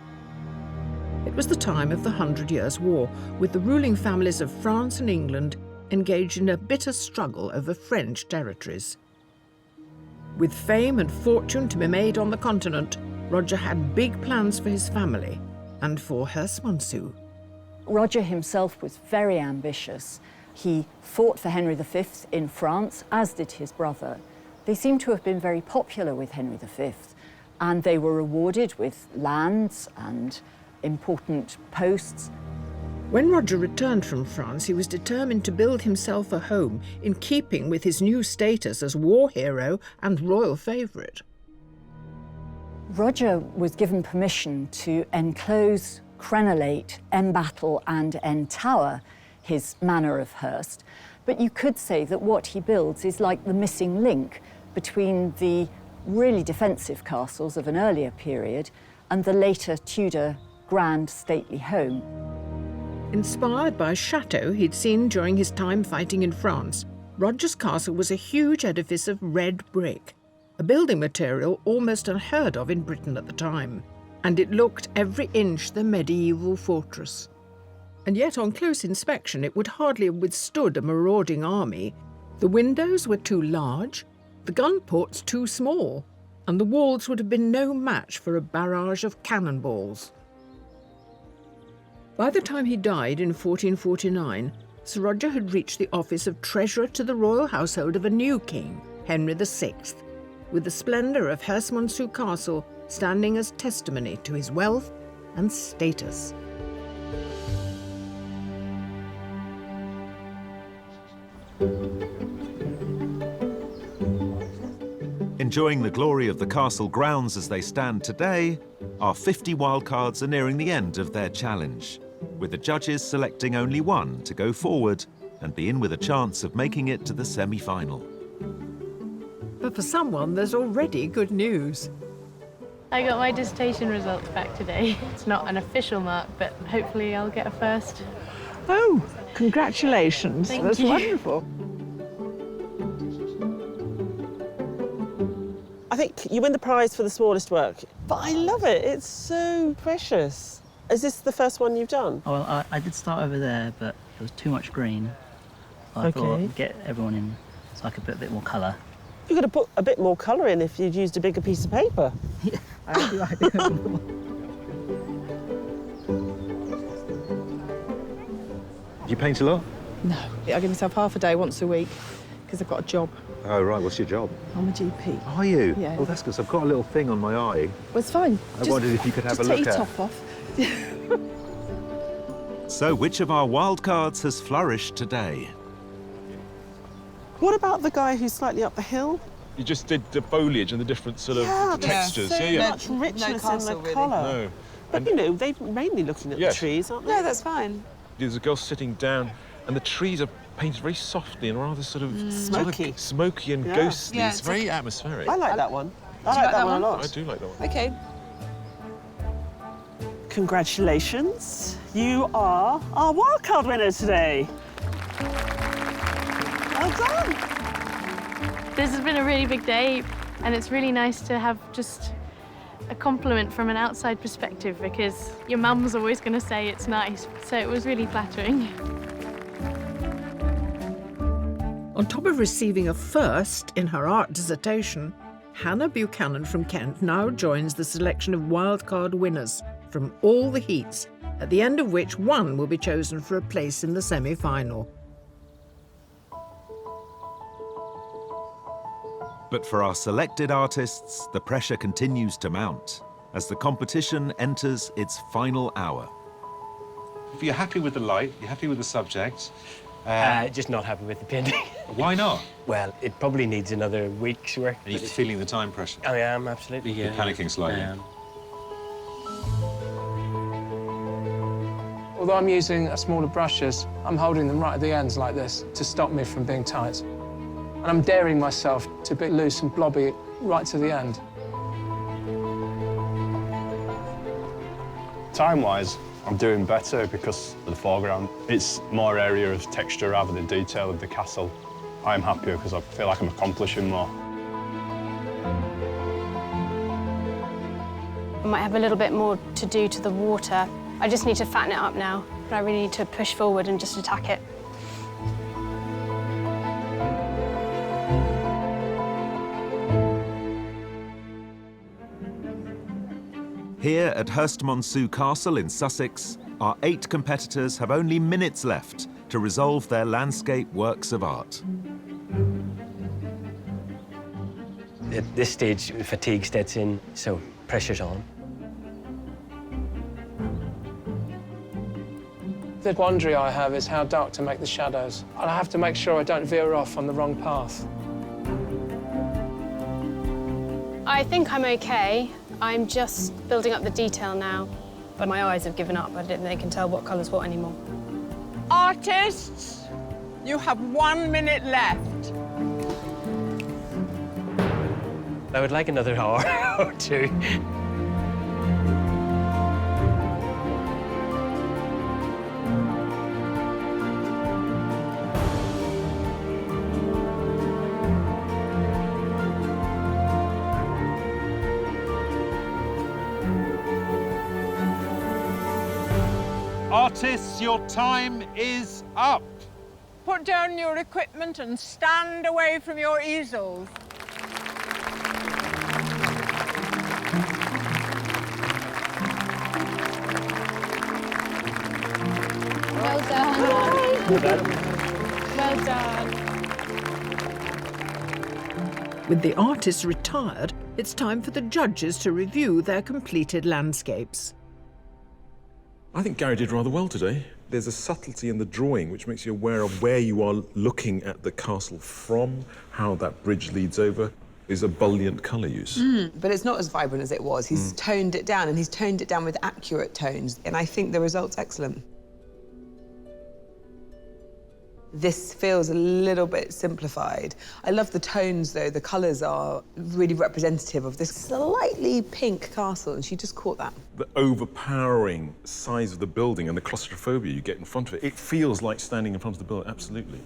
Speaker 10: It was the time of the 100 Years' War, with the ruling families of France and England engaged in a bitter struggle over French territories. With fame and fortune to be made on the continent, Roger had big plans for his family and for Herstmonceux.
Speaker 5: Roger himself was very ambitious. He fought for Henry V in France, as did his brother. They seem to have been very popular with Henry V, and they were rewarded with lands and important posts.
Speaker 10: When Roger returned from France, he was determined to build himself a home in keeping with his new status as war hero and royal favourite.
Speaker 5: Roger was given permission to enclose, crenellate, embattle and entower his manor of Hurst, but you could say that what he builds is like the missing link between the really defensive castles of an earlier period and the later Tudor grand stately home.
Speaker 10: Inspired by a chateau he'd seen during his time fighting in France, Roger's castle was a huge edifice of red brick, a building material almost unheard of in Britain at the time, and it looked every inch the medieval fortress. And yet on close inspection it would hardly have withstood a marauding army. The windows were too large, the gun ports too small, and the walls would have been no match for a barrage of cannonballs. By the time he died in 1449, Sir Roger had reached the office of Treasurer to the royal household of a new king, Henry VI, with the splendour of Herstmonceux Castle standing as testimony to his wealth and status.
Speaker 1: Enjoying the glory of the castle grounds as they stand today, our 50 wildcards are nearing the end of their challenge, with the judges selecting only one to go forward and be in with a chance of making it to the semi-final.
Speaker 10: But for someone, there's already good news.
Speaker 15: I got my dissertation results back today. It's not an official mark, but hopefully I'll get a first.
Speaker 10: Oh, congratulations.
Speaker 15: Thank
Speaker 10: That's
Speaker 15: you.
Speaker 10: wonderful.
Speaker 6: I think you win the prize for the smallest work, but I love it. It's so precious. Is this the first one you've done?
Speaker 19: Oh, well, I did start over there, but it was too much green. So I thought I'd get everyone in so I could put a bit more colour.
Speaker 6: You could have put a bit more colour in if you'd used a bigger piece of paper.
Speaker 19: Yeah, I do.
Speaker 9: Do you paint a lot?
Speaker 18: No. I give myself half a day once a week because I've got a job.
Speaker 9: Oh, right. What's your job?
Speaker 18: I'm a GP.
Speaker 9: Are you?
Speaker 18: Yeah.
Speaker 9: Oh, that's good. So I've got a little thing on my eye.
Speaker 18: Well, it's fine.
Speaker 9: I wondered if you could have a look
Speaker 18: at it. Just
Speaker 9: at.
Speaker 18: take your top off.
Speaker 1: So which of our wildcards has flourished today?
Speaker 6: What about the guy who's slightly up the hill?
Speaker 7: You just did the foliage and the different sort of textures.
Speaker 6: So
Speaker 7: yeah.
Speaker 6: much richness in the
Speaker 20: really.
Speaker 6: colour.
Speaker 7: No.
Speaker 6: But, you know, they're mainly looking at the trees, aren't they?
Speaker 20: No, that's fine.
Speaker 7: There's a girl sitting down, and the trees are painted very softly and rather sort of
Speaker 6: Smoky.
Speaker 7: smoky and
Speaker 6: Yeah.
Speaker 7: ghostly.
Speaker 20: Yeah,
Speaker 7: it's
Speaker 20: it's
Speaker 7: very atmospheric.
Speaker 6: I like that one.
Speaker 20: Do
Speaker 6: I
Speaker 20: you
Speaker 6: like that one a lot.
Speaker 7: I do like that one.
Speaker 20: OK.
Speaker 6: Congratulations. You are our wildcard winner today. Well done.
Speaker 15: This has been a really big day, and it's really nice to have just a compliment from an outside perspective because your mum's always going to say it's nice, so it was really flattering.
Speaker 10: On top of receiving a first in her art dissertation, Hannah Buchanan from Kent now joins the selection of wildcard winners from all the heats, at the end of which one will be chosen for a place in the semi-final.
Speaker 1: But for our selected artists, the pressure continues to mount as the competition enters its final hour.
Speaker 11: If you're happy with the light, you're happy with the subject.
Speaker 4: Just not happy with the painting.
Speaker 11: Why not?
Speaker 4: Well, it probably needs another week's work.
Speaker 11: Are you feeling the time pressure?
Speaker 4: I am, absolutely.
Speaker 11: You're panicking slightly.
Speaker 3: Although I'm using smaller brushes, I'm holding them right at the ends like this to stop me from being tight. And I'm daring myself to be loose and blobby right to the end.
Speaker 23: Time-wise, I'm doing better because of the foreground. It's more area of texture rather than detail of the castle. I'm happier because I feel like I'm accomplishing more.
Speaker 13: I might have a little bit more to do to the water. I just need to fatten it up now, but I really need to push forward and just attack it.
Speaker 1: Here at Herstmonceux Castle in Sussex, our 8 competitors have only minutes left to resolve their landscape works of art.
Speaker 4: At this stage, fatigue sets in, so pressure's on.
Speaker 3: The quandary I have is how dark to make the shadows. And I have to make sure I don't veer off on the wrong path.
Speaker 13: I think I'm okay. I'm just building up the detail now. But my eyes have given up. I don't think they can tell what colour's what anymore.
Speaker 10: Artists, you have 1 minute left.
Speaker 4: I would like another hour or two.
Speaker 11: Artists, your time is up.
Speaker 10: Put down your equipment and stand away from your easels.
Speaker 15: Well done. Well done.
Speaker 10: With the artists retired, it's time for the judges to review their completed landscapes.
Speaker 7: I think Gary did rather well today. There's a subtlety in the drawing which makes you aware of where you are looking at the castle from, how that bridge leads over. Is a brilliant colour use.
Speaker 20: But it's not as vibrant as it was. He's toned it down, and he's toned it down with accurate tones. And I think the result's excellent. This feels a little bit simplified. I love the tones, though. The colours are really representative of this slightly pink castle, and she just caught that.
Speaker 7: The overpowering size of the building and the claustrophobia you get in front of it, it feels like standing in front of the building, absolutely.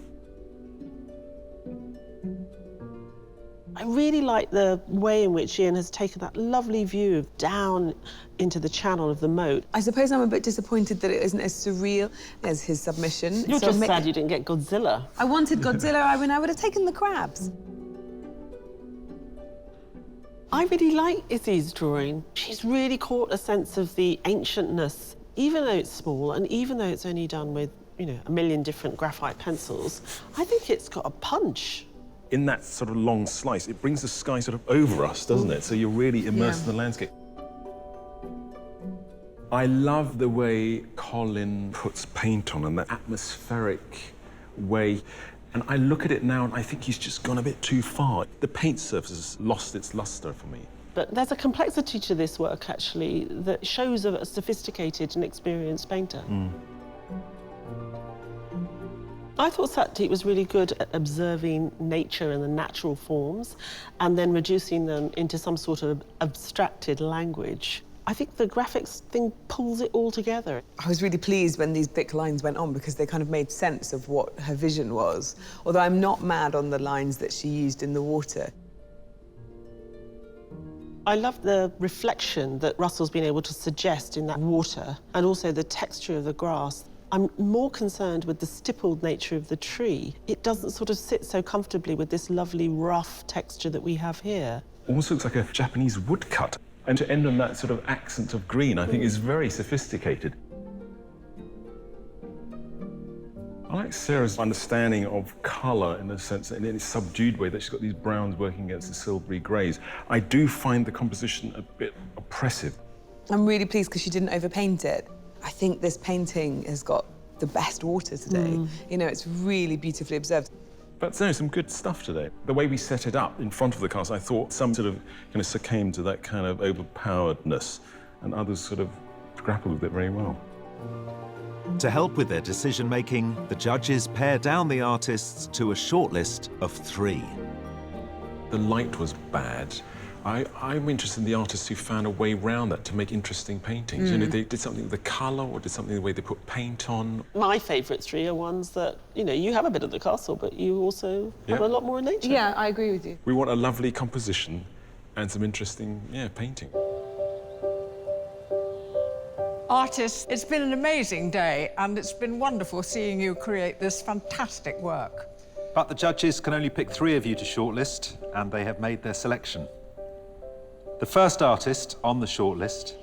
Speaker 6: I really like the way in which Ian has taken that lovely view down into the channel of the moat.
Speaker 20: I suppose I'm a bit disappointed that it isn't as surreal as his submission.
Speaker 6: You're just sad you didn't get Godzilla.
Speaker 20: I wanted Godzilla. I mean, I would have taken the crabs.
Speaker 6: I really like Izzy's drawing. She's really caught a sense of the ancientness, even though it's small and even though it's only done with, you know, a million different graphite pencils. I think it's got a punch.
Speaker 7: In that sort of long slice, it brings the sky sort of over us, doesn't it? So you're really immersed in the landscape. I love the way Colin puts paint on and that atmospheric way. And I look at it now and I think he's just gone a bit too far. The paint surface has lost its luster for me.
Speaker 6: But there's a complexity to this work, actually, that shows a sophisticated and experienced painter. I thought Satyajit was really good at observing nature and the natural forms and then reducing them into some sort of abstracted language. I think the graphics thing pulls it all together.
Speaker 20: I was really pleased when these thick lines went on because they kind of made sense of what her vision was, although I'm not mad on the lines that she used in the water.
Speaker 6: I love the reflection that Russell's been able to suggest in that water and also the texture of the grass. I'm more concerned with the stippled nature of the tree. It doesn't sort of sit so comfortably with this lovely rough texture that we have here.
Speaker 7: Almost looks like a Japanese woodcut. And to end on that sort of accent of green, I think is very sophisticated. I like Sarah's understanding of colour in the sense that in a subdued way that she's got these browns working against the silvery greys. I do find the composition a bit oppressive.
Speaker 20: I'm really pleased because she didn't overpaint it. I think this painting has got the best water today. You know, it's really beautifully observed.
Speaker 7: But no, some good stuff today. The way we set it up in front of the castle, I thought some sort of kind of succumbed to that kind of overpoweredness, and others sort of grappled with it very well.
Speaker 1: To help with their decision-making, the judges pare down the artists to a shortlist of 3.
Speaker 7: The light was bad. I'm interested in the artists who found a way around that to make interesting paintings. You know, they did something with the colour or did something the way they put paint on.
Speaker 6: My favourite 3 are ones that, you know, you have a bit of the castle, but you also have a lot more in nature.
Speaker 20: Yeah, I agree with you.
Speaker 7: We want a lovely composition and some interesting, painting.
Speaker 10: Artists, it's been an amazing day, and it's been wonderful seeing you create this fantastic work.
Speaker 9: But the judges can only pick 3 of you to shortlist, and they have made their selection. The first artist on the shortlist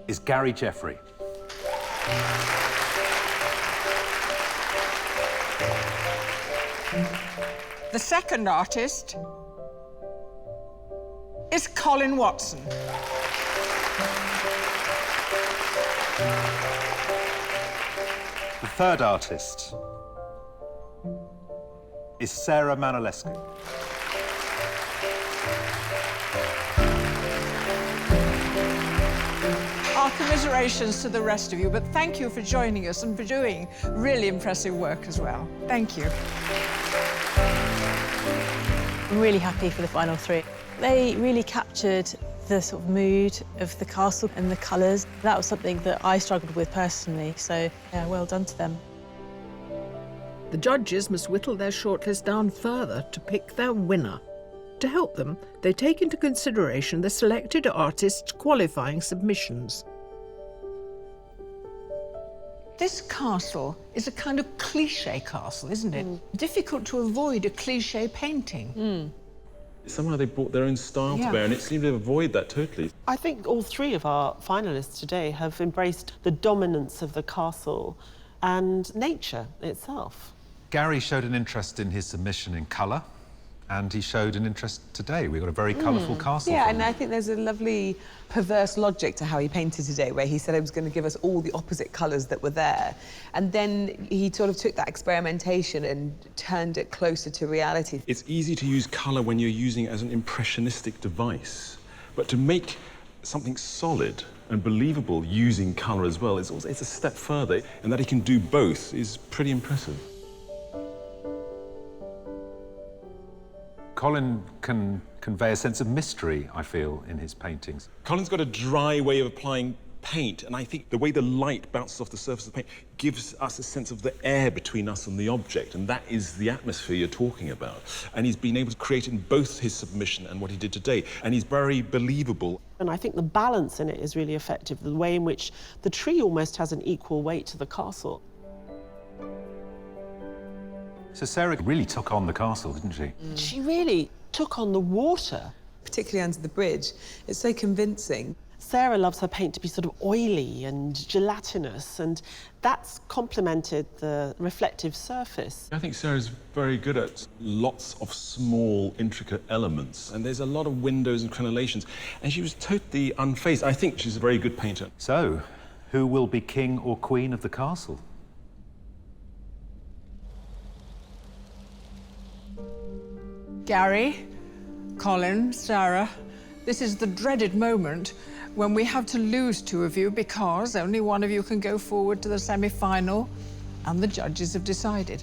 Speaker 9: is Gary Jeffrey.
Speaker 10: The second artist is Colin Watson.
Speaker 9: The third artist is Sarah Manolescu.
Speaker 10: Our commiserations to the rest of you, but thank you for joining us and for doing really impressive work as well. Thank you.
Speaker 18: I'm really happy for the final 3. They really captured the sort of mood of the castle and the colours. That was something that I struggled with personally, so yeah, well done to them.
Speaker 2: The judges must whittle their shortlist down further to pick their winner. To help them, they take into consideration the selected artists' qualifying submissions.
Speaker 10: This castle is a kind of cliché castle, isn't it? Difficult to avoid a cliché painting.
Speaker 7: Somehow they brought their own style to bear, and it seemed to avoid that totally.
Speaker 6: I think all 3 of our finalists today have embraced the dominance of the castle and nature itself.
Speaker 9: Gary showed an interest in his submission in colour, and he showed an interest today. We've got a very colourful castle.
Speaker 20: Yeah, and I think there's a lovely perverse logic to how he painted today, where he said he was going to give us all the opposite colours that were there. And then he sort of took that experimentation and turned it closer to reality.
Speaker 7: It's easy to use colour when you're using it as an impressionistic device, but to make something solid and believable using colour as well. It's a step further, and that he can do both is pretty impressive.
Speaker 11: Colin can convey a sense of mystery, I feel, in his paintings.
Speaker 7: Colin's got a dry way of applying paint, and I think the way the light bounces off the surface of the paint gives us a sense of the air between us and the object, and that is the atmosphere you're talking about. And he's been able to create in both his submission and what he did today, and he's very believable.
Speaker 6: And I think the balance in it is really effective, the way in which the tree almost has an equal weight to the castle.
Speaker 11: So Sarah really took on the castle, didn't she?
Speaker 6: She really took on the water.
Speaker 20: Particularly under the bridge. It's so convincing.
Speaker 6: Sarah loves her paint to be sort of oily and gelatinous, and that's complemented the reflective surface.
Speaker 7: I think Sarah's very good at lots of small, intricate elements, and there's a lot of windows and crenellations, and she was totally unfazed. I think she's a very good painter.
Speaker 11: So, who will be king or queen of the castle?
Speaker 10: Gary, Colin, Sarah, this is the dreaded moment when we have to lose two of you because only one of you can go forward to the semi-final, and the judges have decided.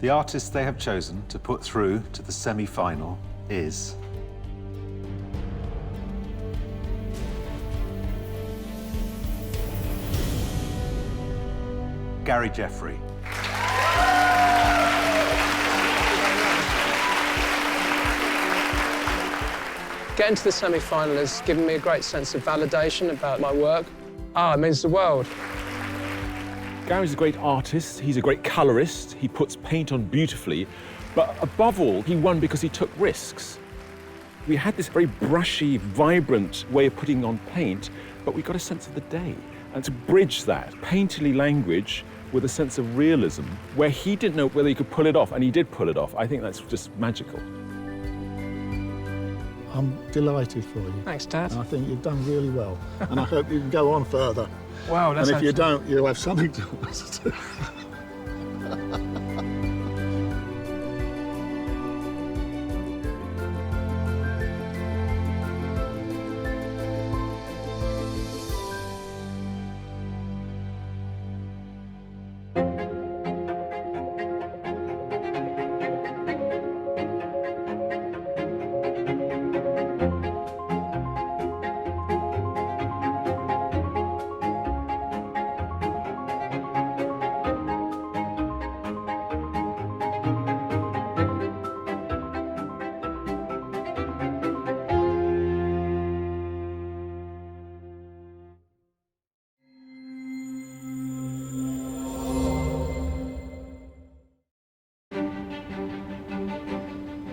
Speaker 11: The artist they have chosen to put through to the semi-final is... Gary Jeffrey.
Speaker 3: Getting to the semi-final has given me a great sense of validation about my work. It means the world.
Speaker 7: Gary's a great artist, he's a great colourist, he puts paint on beautifully, but above all, he won because he took risks. We had this very brushy, vibrant way of putting on paint, but we got a sense of the day. And to bridge that painterly language with a sense of realism, where he didn't know whether he could pull it off, and he did pull it off, I think that's just magical.
Speaker 22: I'm delighted for you.
Speaker 3: Thanks, Dad.
Speaker 22: And I think you've done really well. And I hope you can go on further.
Speaker 3: Wow, that's
Speaker 22: And if you don't, you'll have something to do.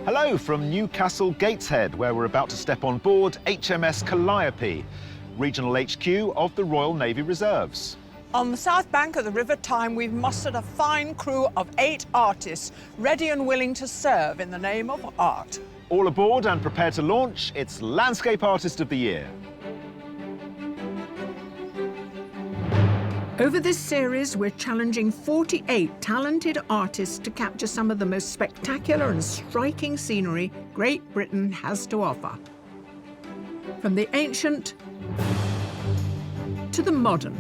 Speaker 1: Hello from Newcastle Gateshead, where we're about to step on board HMS Calliope, regional HQ of the Royal Navy Reserves.
Speaker 10: On the south bank of the River Tyne, we've mustered a fine crew of 8 artists, ready and willing to serve in the name of art.
Speaker 1: All aboard and prepared to launch, it's Landscape Artist of the Year.
Speaker 2: Over this series, we're challenging 48 talented artists to capture some of the most spectacular and striking scenery Great Britain has to offer. From the ancient to the modern.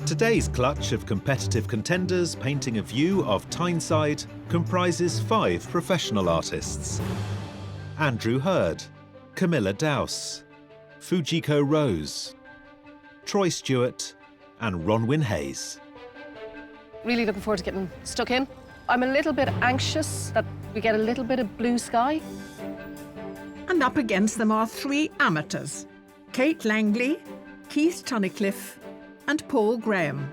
Speaker 1: Today's clutch of competitive contenders painting a view of Tyneside comprises 5 professional artists. Andrew Hurd, Camilla Dowse, Fujiko Rose, Troy Stewart and Ronwyn Hayes.
Speaker 16: Really looking forward to getting stuck in. I'm a little bit anxious that we get a little bit of blue sky.
Speaker 2: And up against them are 3 amateurs, Kate Langley, Keith Tunnicliffe and Paul Graham.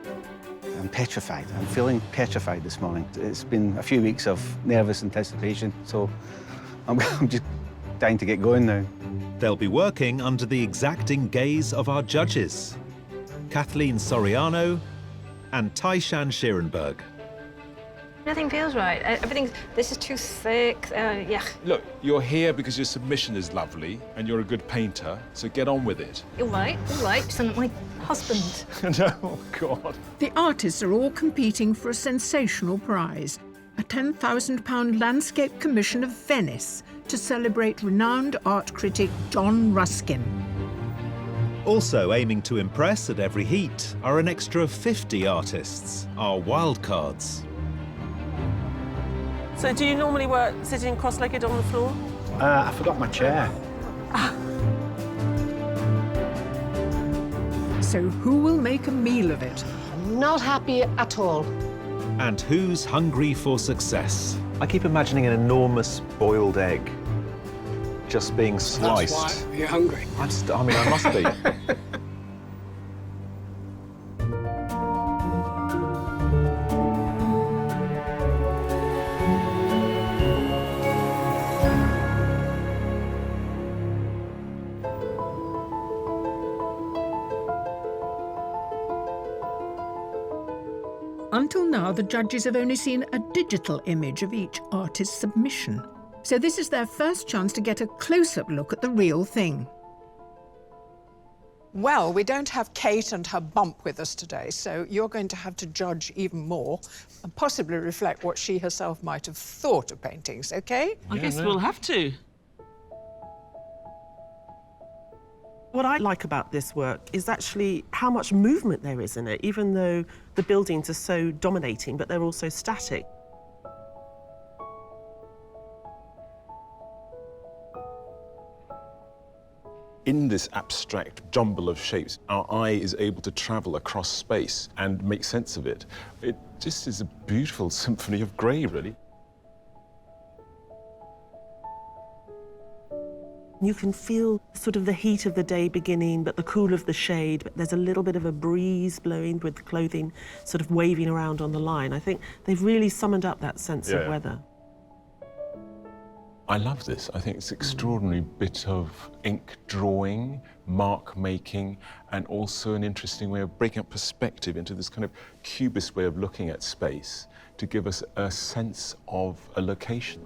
Speaker 17: I'm petrified. I'm feeling petrified this morning. It's been a few weeks of nervous anticipation, so I'm just dying to get going now.
Speaker 1: They'll be working under the exacting gaze of our judges, Kathleen Soriano and Taishan Schierenberg.
Speaker 21: Nothing feels right. This is too thick. Yeah.
Speaker 7: Look, you're here because your submission is lovely and you're a good painter, so get on with it.
Speaker 21: All right. Sound like my husband.
Speaker 7: No, oh God.
Speaker 2: The artists are all competing for a sensational prize, a £10,000 landscape commission of Venice to celebrate renowned art critic John Ruskin.
Speaker 1: Also aiming to impress at every heat are an extra 50 artists, our wildcards.
Speaker 6: So do you normally work sitting cross-legged on the floor?
Speaker 17: I forgot my chair.
Speaker 2: So who will make a meal of it?
Speaker 16: Not happy at all.
Speaker 1: And who's hungry for success?
Speaker 9: I keep imagining an enormous boiled egg just being sliced.
Speaker 8: That's why you're hungry.
Speaker 9: I mean, I must be.
Speaker 2: Until now, the judges have only seen a digital image of each artist's submission. So this is their first chance to get a close-up look at the real thing.
Speaker 10: Well, we don't have Kate and her bump with us today, so you're going to have to judge even more and possibly reflect what she herself might have thought of paintings, OK?
Speaker 6: I guess we'll have to. What I like about this work is actually how much movement there is in it, even though the buildings are so dominating, but they're also static.
Speaker 7: In this abstract jumble of shapes, our eye is able to travel across space and make sense of it. It just is a beautiful symphony of grey, really.
Speaker 6: You can feel sort of the heat of the day beginning, but the cool of the shade. But there's a little bit of a breeze blowing with the clothing sort of waving around on the line. I think they've really summoned up that sense of weather.
Speaker 7: I love this. I think it's an extraordinary bit of ink drawing, mark making, and also an interesting way of breaking up perspective into this kind of cubist way of looking at space to give us a sense of a location.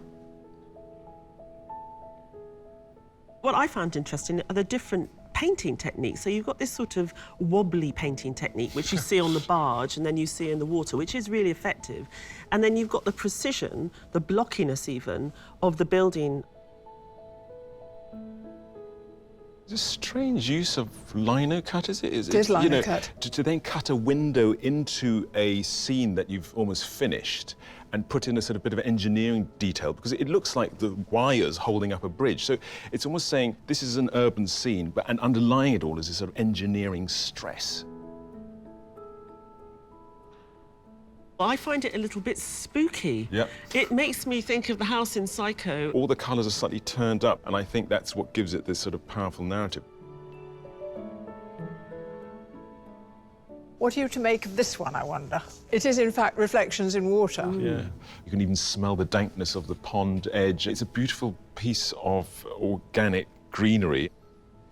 Speaker 6: What I found interesting are the different painting techniques. So you've got this sort of wobbly painting technique, which you see on the barge and then you see in the water, which is really effective. And then you've got the precision, the blockiness even, of the building.
Speaker 7: It's a strange use of lino cut, is it?
Speaker 10: It is lino cut.
Speaker 7: To then cut a window into a scene that you've almost finished and put in a sort of bit of engineering detail, because it looks like the wires holding up a bridge. So it's almost saying this is an urban scene, and underlying it all is this sort of engineering stress.
Speaker 6: I find it a little bit spooky.
Speaker 7: Yep.
Speaker 6: It makes me think of the house in Psycho.
Speaker 7: All the colours are slightly turned up, and I think that's what gives it this sort of powerful narrative.
Speaker 10: What are you to make of this one, I wonder? It is, in fact, reflections in water.
Speaker 7: Yeah. You can even smell the dankness of the pond edge. It's a beautiful piece of organic greenery.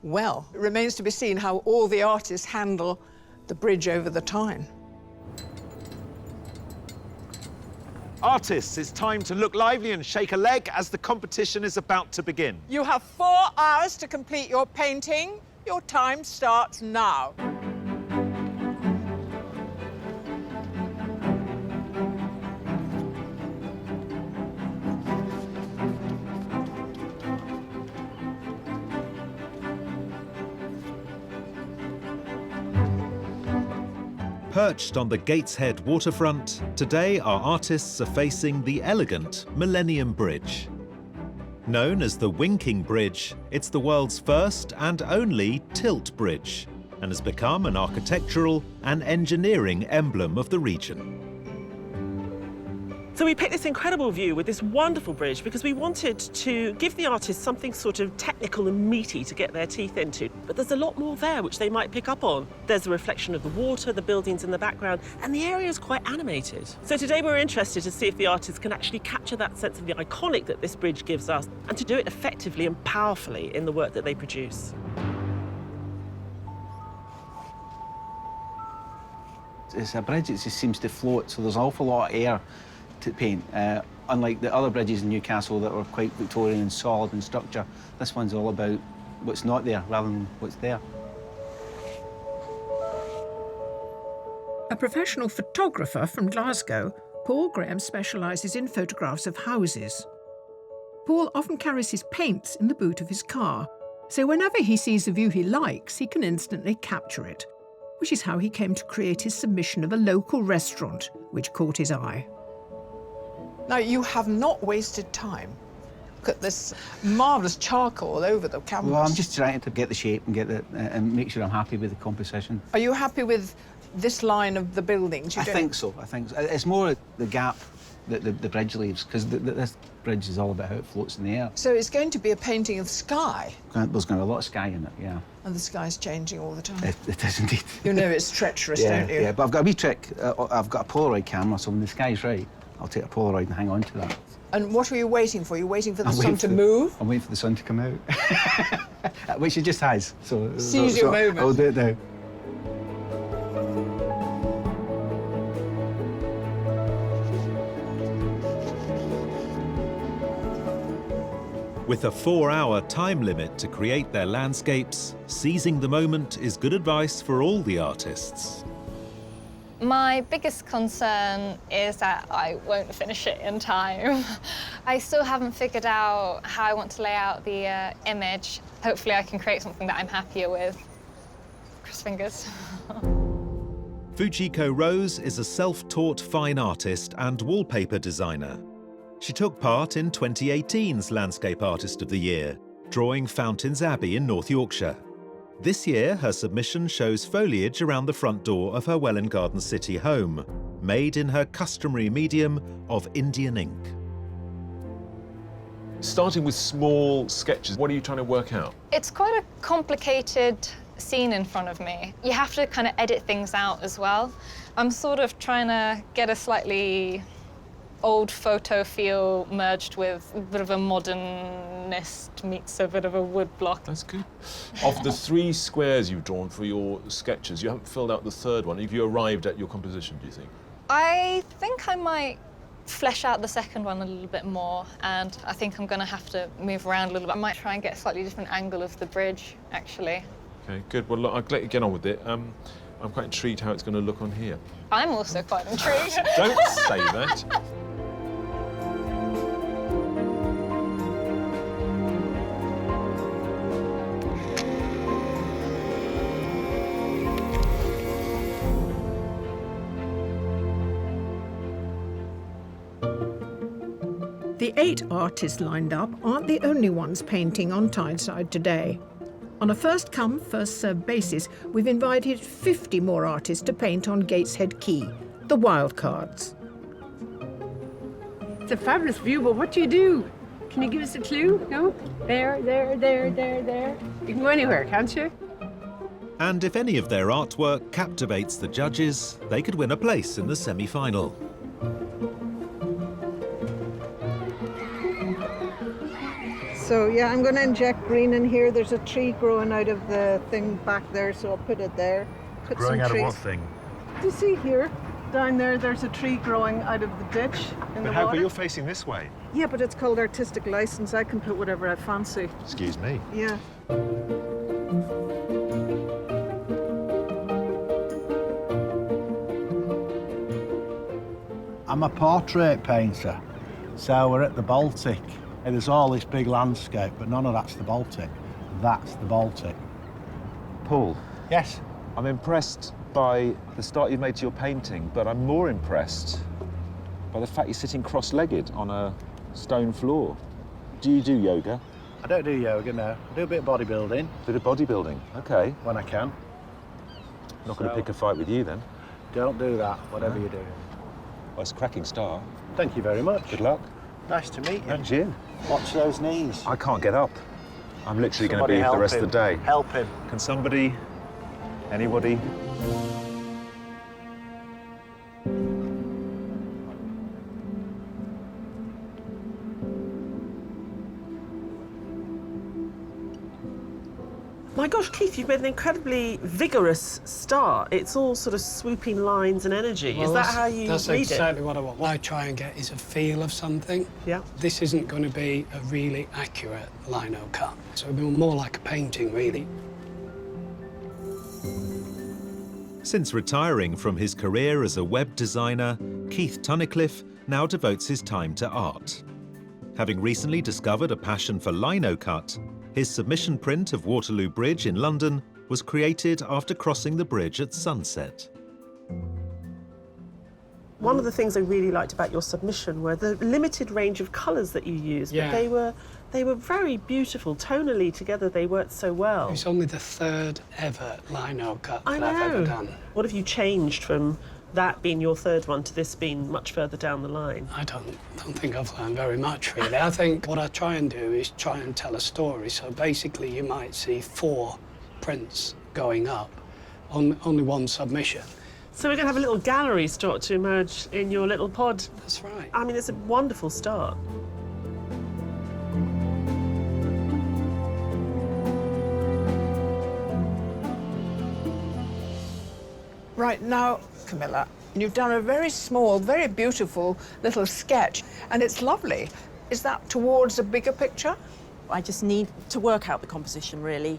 Speaker 10: Well, it remains to be seen how all the artists handle the bridge over the Tyne.
Speaker 9: Artists, it's time to look lively and shake a leg as the competition is about to begin.
Speaker 10: You have 4 hours to complete your painting. Your time starts now.
Speaker 1: Perched on the Gateshead waterfront, today our artists are facing the elegant Millennium Bridge. Known as the Winking Bridge, it's the world's first and only tilt bridge, and has become an architectural and engineering emblem of the region.
Speaker 6: So we picked this incredible view with this wonderful bridge because we wanted to give the artists something sort of technical and meaty to get their teeth into. But there's a lot more there which they might pick up on. There's a reflection of the water, the buildings in the background, and the area is quite animated. So today we're interested to see if the artists can actually capture that sense of the iconic that this bridge gives us and to do it effectively and powerfully in the work that they produce.
Speaker 17: It's a bridge that just seems to float, so there's an awful lot of air to paint. Unlike the other bridges in Newcastle that were quite Victorian and solid in structure, this one's all about what's not there rather than what's there.
Speaker 2: A professional photographer from Glasgow, Paul Graham specialises in photographs of houses. Paul often carries his paints in the boot of his car, so whenever he sees a view he likes, he can instantly capture it, which is how he came to create his submission of a local restaurant, which caught his eye.
Speaker 10: Now, you have not wasted time. Look at this marvellous charcoal all over the canvas.
Speaker 17: Well, I'm just trying to get the shape and get and make sure I'm happy with the composition.
Speaker 10: Are you happy with this line of the buildings?
Speaker 17: I think so. It's more the gap that the bridge leaves, because this bridge is all about how it floats in the air.
Speaker 10: So it's going to be a painting of the sky?
Speaker 17: There's going to be a lot of sky in it, yeah.
Speaker 10: And the sky's changing all the time?
Speaker 17: It is indeed.
Speaker 10: You know it's treacherous, don't you?
Speaker 17: Yeah, but I've got a wee trick. I've got a Polaroid camera, so when the sky's right, I'll take a Polaroid and hang on to that.
Speaker 10: And what are you waiting for? You're waiting for the sun to move?
Speaker 17: I'm waiting for the sun to come out. Which it just has.
Speaker 10: Seize your moment.
Speaker 17: I'll do it now.
Speaker 1: With a 4-hour time limit to create their landscapes, seizing the moment is good advice for all the artists.
Speaker 8: My biggest concern is that I won't finish it in time. I still haven't figured out how I want to lay out the image. Hopefully I can create something that I'm happier with. Cross fingers.
Speaker 1: Fujiko Rose is a self-taught fine artist and wallpaper designer. She took part in 2018's Landscape Artist of the Year, drawing Fountains Abbey in North Yorkshire. This year, her submission shows foliage around the front door of her Welwyn Garden City home, made in her customary medium of Indian ink.
Speaker 7: Starting with small sketches, what are you trying to work out?
Speaker 8: It's quite a complicated scene in front of me. You have to kind of edit things out as well. I'm sort of trying to get a slightly old photo feel merged with a bit of a modernist meets a bit of a wood block.
Speaker 7: That's good. Of the 3 squares you've drawn for your sketches, you haven't filled out the 3rd one. Have you arrived at your composition, do you think?
Speaker 8: I think I might flesh out the 2nd one a little bit more, and I think I'm going to have to move around a little bit. I might try and get a slightly different angle of the bridge, actually.
Speaker 7: OK, good. Well, look, I'll let you get on with it. I'm quite intrigued how it's going to look on here.
Speaker 8: I'm also quite intrigued.
Speaker 7: Don't say that.
Speaker 2: The 8 artists lined up aren't the only ones painting on Tyneside today. On a first-come, first-served basis, we've invited 50 more artists to paint on Gateshead Quay, the wildcards.
Speaker 12: It's a fabulous view, but what do you do? Can you give us a clue? No? There. You can go anywhere, can't you?
Speaker 1: And if any of their artwork captivates the judges, they could win a place in the semi-final.
Speaker 14: So yeah, I'm going to inject green in here. There's a tree growing out of the thing back there, so I'll put it there. Put
Speaker 9: Growing
Speaker 14: some
Speaker 9: out
Speaker 14: trees.
Speaker 9: of what thing?
Speaker 14: Do you see here? Down there, there's a tree growing out of the ditch in the water.
Speaker 9: But you're facing this way.
Speaker 14: Yeah, but it's called artistic license. I can put whatever I fancy.
Speaker 9: Excuse me.
Speaker 14: Yeah.
Speaker 24: I'm a portrait painter, so we're at the Baltic. And there's all this big landscape, but none of that's the Baltic. That's the Baltic.
Speaker 25: Paul?
Speaker 24: Yes?
Speaker 25: I'm impressed by the start you've made to your painting, but I'm more impressed by the fact you're sitting cross-legged on a stone floor. Do you do yoga?
Speaker 24: I don't do yoga, no. I do a bit of bodybuilding.
Speaker 25: Bit of bodybuilding, OK.
Speaker 24: When I can.
Speaker 25: Not going to pick a fight with you, then?
Speaker 24: Don't do that, whatever you do.
Speaker 25: Well, it's a cracking start.
Speaker 24: Thank you very much.
Speaker 25: Good luck.
Speaker 24: Nice to meet you.
Speaker 25: And you.
Speaker 24: Watch those knees.
Speaker 25: I can't get up. I'm literally going to be here for the rest of the day.
Speaker 24: Help him.
Speaker 25: Can somebody, anybody?
Speaker 6: My gosh, Keith, you've made an incredibly vigorous start. It's all sort of swooping lines and energy.
Speaker 26: Well,
Speaker 6: is that how you
Speaker 26: That's
Speaker 6: read
Speaker 26: exactly
Speaker 6: it?
Speaker 26: what I want. What I try and get is a feel of something.
Speaker 6: Yeah.
Speaker 26: This isn't going to be a really accurate lino cut. So it'll be more like a painting, really.
Speaker 1: Since retiring from his career as a web designer, Keith Tunnicliffe now devotes his time to art. Having recently discovered a passion for lino cut, his submission print of Waterloo Bridge in London was created after crossing the bridge at sunset.
Speaker 6: One of the things I really liked about your submission were the limited range of colours that you used.
Speaker 26: Yeah.
Speaker 6: But they were very beautiful. Tonally together, they worked so well.
Speaker 26: It's only the third ever lino cut
Speaker 6: I
Speaker 26: that
Speaker 6: know.
Speaker 26: I've ever done.
Speaker 6: What have you changed from that being your third one to this being much further down the line?
Speaker 26: I don't think I've learned very much, really. I think what I try and do is try and tell a story. So basically, you might see 4 prints going up on only one submission.
Speaker 6: So we're going to have a little gallery start to emerge in your little pod.
Speaker 26: That's right.
Speaker 6: I mean, it's a wonderful start.
Speaker 2: Right now, Camilla, you've done a very small, very beautiful little sketch, and it's lovely. Is that towards a bigger picture?
Speaker 4: I just need to work out the composition, really.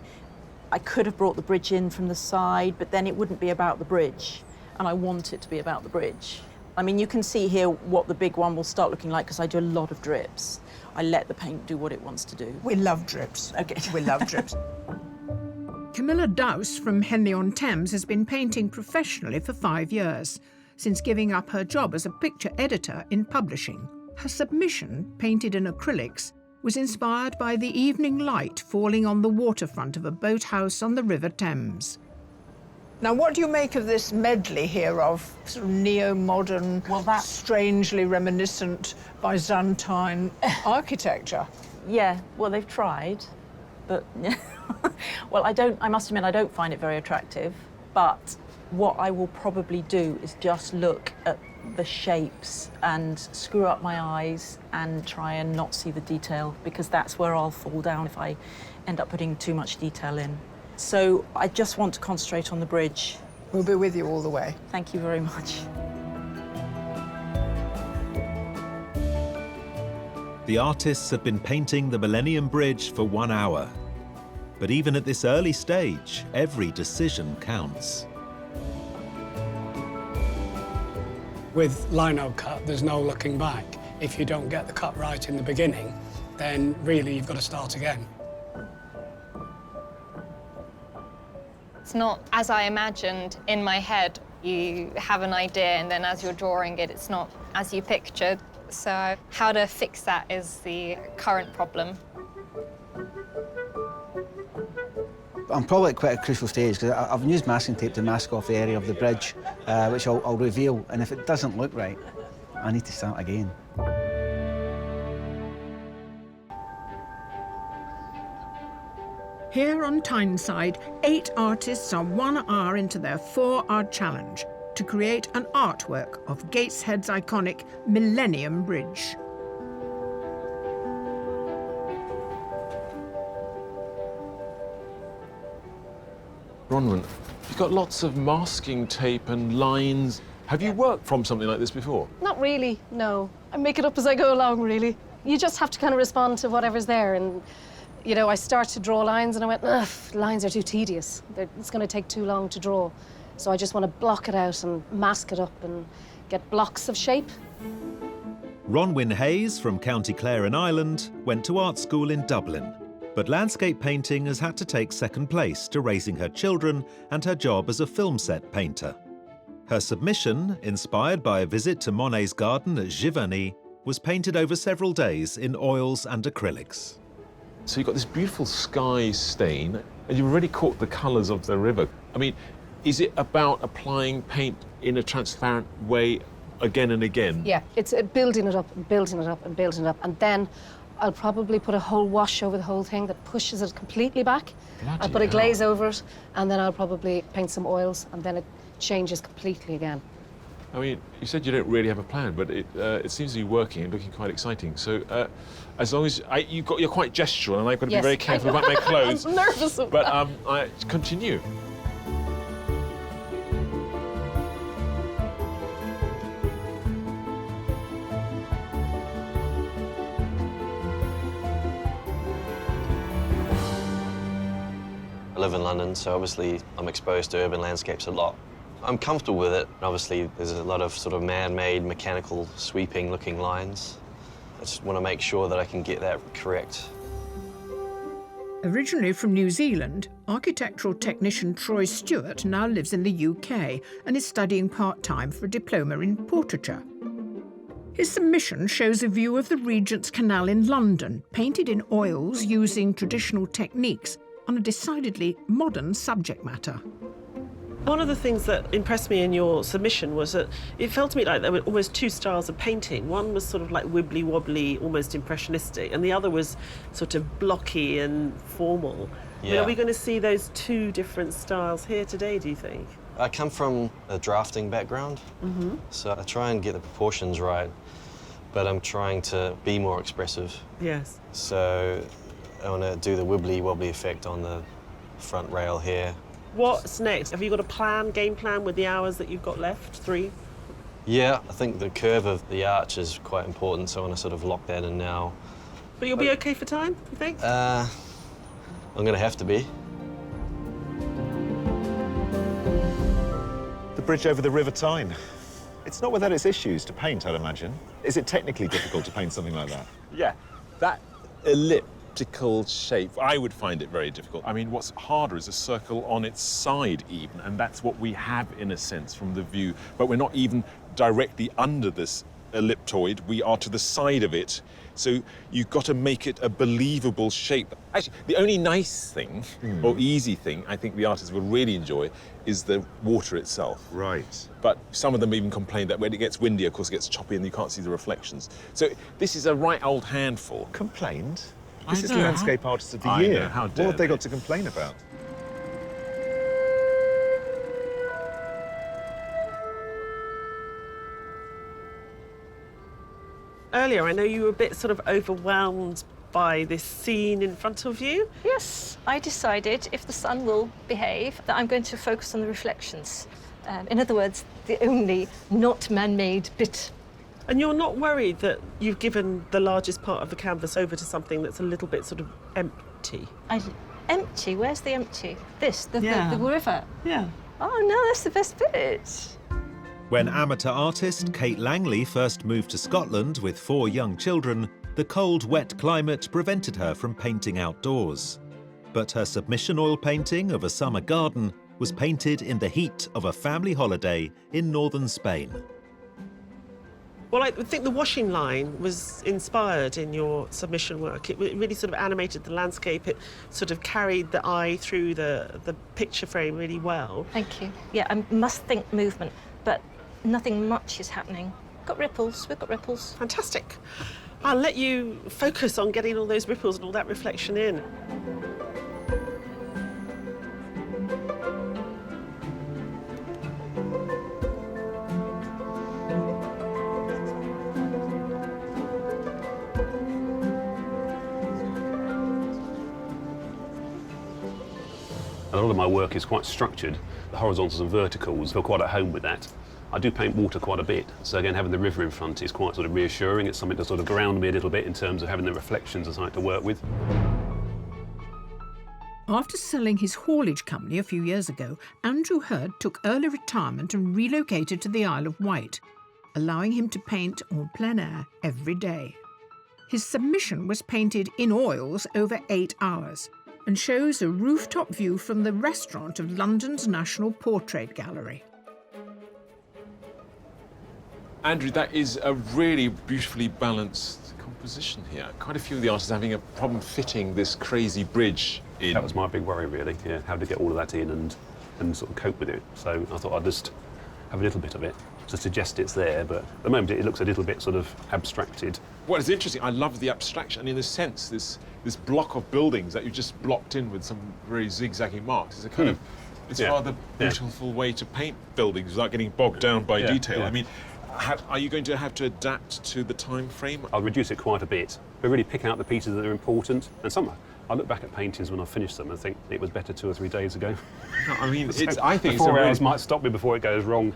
Speaker 4: I could have brought the bridge in from the side, but then it wouldn't be about the bridge, and I want it to be about the bridge. I mean, you can see here what the big one will start looking like, because I do a lot of drips. I let the paint do what it wants to do.
Speaker 2: We love drips.
Speaker 4: Okay.
Speaker 2: We love drips. Camilla Dowse from Henley-on-Thames has been painting professionally for 5 years, since giving up her job as a picture editor in publishing. Her submission, painted in acrylics, was inspired by the evening light falling on the waterfront of a boathouse on the River Thames. Now, what do you make of this medley here of sort of neo-modern, strangely reminiscent Byzantine architecture?
Speaker 4: Yeah, well, they've tried, but well, I must admit, I don't find it very attractive, but what I will probably do is just look at the shapes and screw up my eyes and try and not see the detail, because that's where I'll fall down if I end up putting too much detail in. So I just want to concentrate on the bridge.
Speaker 2: We'll be with you all the way.
Speaker 4: Thank you very much.
Speaker 1: The artists had been painting the Millennium Bridge for 1 hour. But even at this early stage, every decision counts.
Speaker 26: With lino cut, there's no looking back. If you don't get the cut right in the beginning, then really you've got to start again.
Speaker 8: It's not as I imagined in my head. You have an idea, and then as you're drawing it, it's not as you pictured. So how to fix that is the current problem.
Speaker 17: I'm probably at quite a crucial stage, because I've used masking tape to mask off the area of the bridge, which I'll reveal, and if it doesn't look right, I need to start again.
Speaker 2: Here on Tyneside, 8 artists are 1 hour into their 4-hour challenge to create an artwork of Gateshead's iconic Millennium Bridge.
Speaker 7: Bronwyn, you've got lots of masking tape and lines. Have you worked from something like this before?
Speaker 16: Not really, no. I make it up as I go along, really. You just have to kind of respond to whatever's there. And, you know, I start to draw lines and I went, ugh, lines are too tedious. It's going to take too long to draw. So I just want to block it out and mask it up and get blocks of shape.
Speaker 1: Bronwyn Hayes from County Clare in Ireland went to art school in Dublin. But landscape painting has had to take second place to raising her children and her job as a film set painter. Her submission, inspired by a visit to Monet's garden at Giverny, was painted over several days in oils and acrylics.
Speaker 7: So you've got this beautiful sky stain, and you've already caught the colours of the river. I mean, is it about applying paint in a transparent way again and again?
Speaker 16: Yeah, it's building it up and building it up and building it up. And then I'll probably put a whole wash over the whole thing that pushes it completely back.
Speaker 7: Bloody
Speaker 16: I'll put a
Speaker 7: hell.
Speaker 16: glaze over it, and then I'll probably paint some oils, and then it changes completely again.
Speaker 7: I mean, you said you don't really have a plan, but it seems to be working and looking quite exciting. So as long as you're quite gestural, and I've got to be very careful about my clothes.
Speaker 16: I'm nervous of that.
Speaker 7: I continue.
Speaker 5: I live in London, so obviously I'm exposed to urban landscapes a lot. I'm comfortable with it. Obviously, there's a lot of sort of man-made, mechanical, sweeping-looking lines. Just want to make sure that I can get that correct.
Speaker 2: Originally from New Zealand, architectural technician Troy Stewart now lives in the UK and is studying part-time for a diploma in portraiture. His submission shows a view of the Regent's Canal in London, painted in oils using traditional techniques on a decidedly modern subject matter.
Speaker 6: One of the things that impressed me in your submission was that it felt to me like there were almost two styles of painting. One was sort of like wibbly-wobbly, almost impressionistic, and the other was sort of blocky and formal.
Speaker 5: Yeah.
Speaker 6: I mean, are we going to see those two different styles here today, do you think?
Speaker 5: I come from a drafting background, so I try and get the proportions right, but I'm trying to be more expressive.
Speaker 6: Yes.
Speaker 5: So I want to do the wibbly-wobbly effect on the front rail here.
Speaker 6: What's next? Have you got a game plan with the hours that you've got left? 3?
Speaker 5: Yeah, I think the curve of the arch is quite important, so I want to sort of lock that in now.
Speaker 6: But you'll be okay for time, you think?
Speaker 5: I'm going to have to be.
Speaker 25: The bridge over the River Tyne. It's not without its issues to paint, I'd imagine. Is it technically difficult to paint something like that?
Speaker 7: Yeah, that elliptical shape, I would find it very difficult. I mean, what's harder is a circle on its side even, and that's what we have in a sense from the view. But we're not even directly under this elliptoid, we are to the side of it. So you've got to make it a believable shape. Actually, the only nice thing, or easy thing, I think the artists will really enjoy is the water itself.
Speaker 25: Right.
Speaker 7: But some of them even complain that when it gets windy, of course, it gets choppy and you can't see the reflections. So this is a right old handful.
Speaker 25: Complained?
Speaker 7: I
Speaker 25: This is
Speaker 7: know.
Speaker 25: Landscape Artist of the
Speaker 7: I
Speaker 25: Year.
Speaker 7: know. How
Speaker 25: What
Speaker 7: dare
Speaker 25: have they
Speaker 7: they?
Speaker 25: got to complain about?
Speaker 6: Earlier, I know you were a bit sort of overwhelmed by this scene in front of you.
Speaker 21: Yes, I decided, if the sun will behave, that I'm going to focus on the reflections. In other words, the only not man-made bit.
Speaker 6: And you're not worried that you've given the largest part of the canvas over to something that's a little bit sort of empty?
Speaker 21: Empty? Where's the empty? This, the river?
Speaker 6: Yeah.
Speaker 21: Oh, no, that's the best bit.
Speaker 1: When amateur artist Kate Langley first moved to Scotland with 4 young children, the cold, wet climate prevented her from painting outdoors. But her submission oil painting of a summer garden was painted in the heat of a family holiday in northern Spain.
Speaker 6: Well, I think the washing line was inspired in your submission work. It really sort of animated the landscape. It sort of carried the eye through the picture frame really well.
Speaker 21: Thank you. Yeah, I must think movement, but nothing much is happening. Got ripples, we've got ripples.
Speaker 6: Fantastic. I'll let you focus on getting all those ripples and all that reflection in.
Speaker 13: A lot of my work is quite structured. The horizontals and verticals, I feel quite at home with that. I do paint water quite a bit, so again, having the river in front is quite sort of reassuring. It's something to sort of ground me a little bit in terms of having the reflections as I like to work with.
Speaker 2: After selling his haulage company a few years ago, Andrew Hurd took early retirement and relocated to the Isle of Wight, allowing him to paint en plein air every day. His submission was painted in oils over 8 hours and shows a rooftop view from the restaurant of London's National Portrait Gallery.
Speaker 7: Andrew, that is a really beautifully balanced composition here. Quite a few of the artists are having a problem fitting this crazy bridge in.
Speaker 13: That was my big worry, really, yeah, how to get all of that in and sort of cope with it. So I thought I'd just have a little bit of it to suggest it's there, but at the moment it looks a little bit sort of abstracted.
Speaker 7: What is interesting, I love the abstraction, and in a sense, this block of buildings that you just blocked in with some very zigzagging marks is a kind of, it's rather beautiful way to paint buildings without getting bogged down by detail. I mean, are you going to have to adapt to the time frame?
Speaker 13: I'll reduce it quite a bit, but really pick out the pieces that are important, and some I look back at paintings when I finish them and think it was better 2 or 3 days ago.
Speaker 7: No, I mean,
Speaker 13: So
Speaker 7: I think
Speaker 13: the 4 hours
Speaker 7: really
Speaker 13: might stop me before it goes wrong.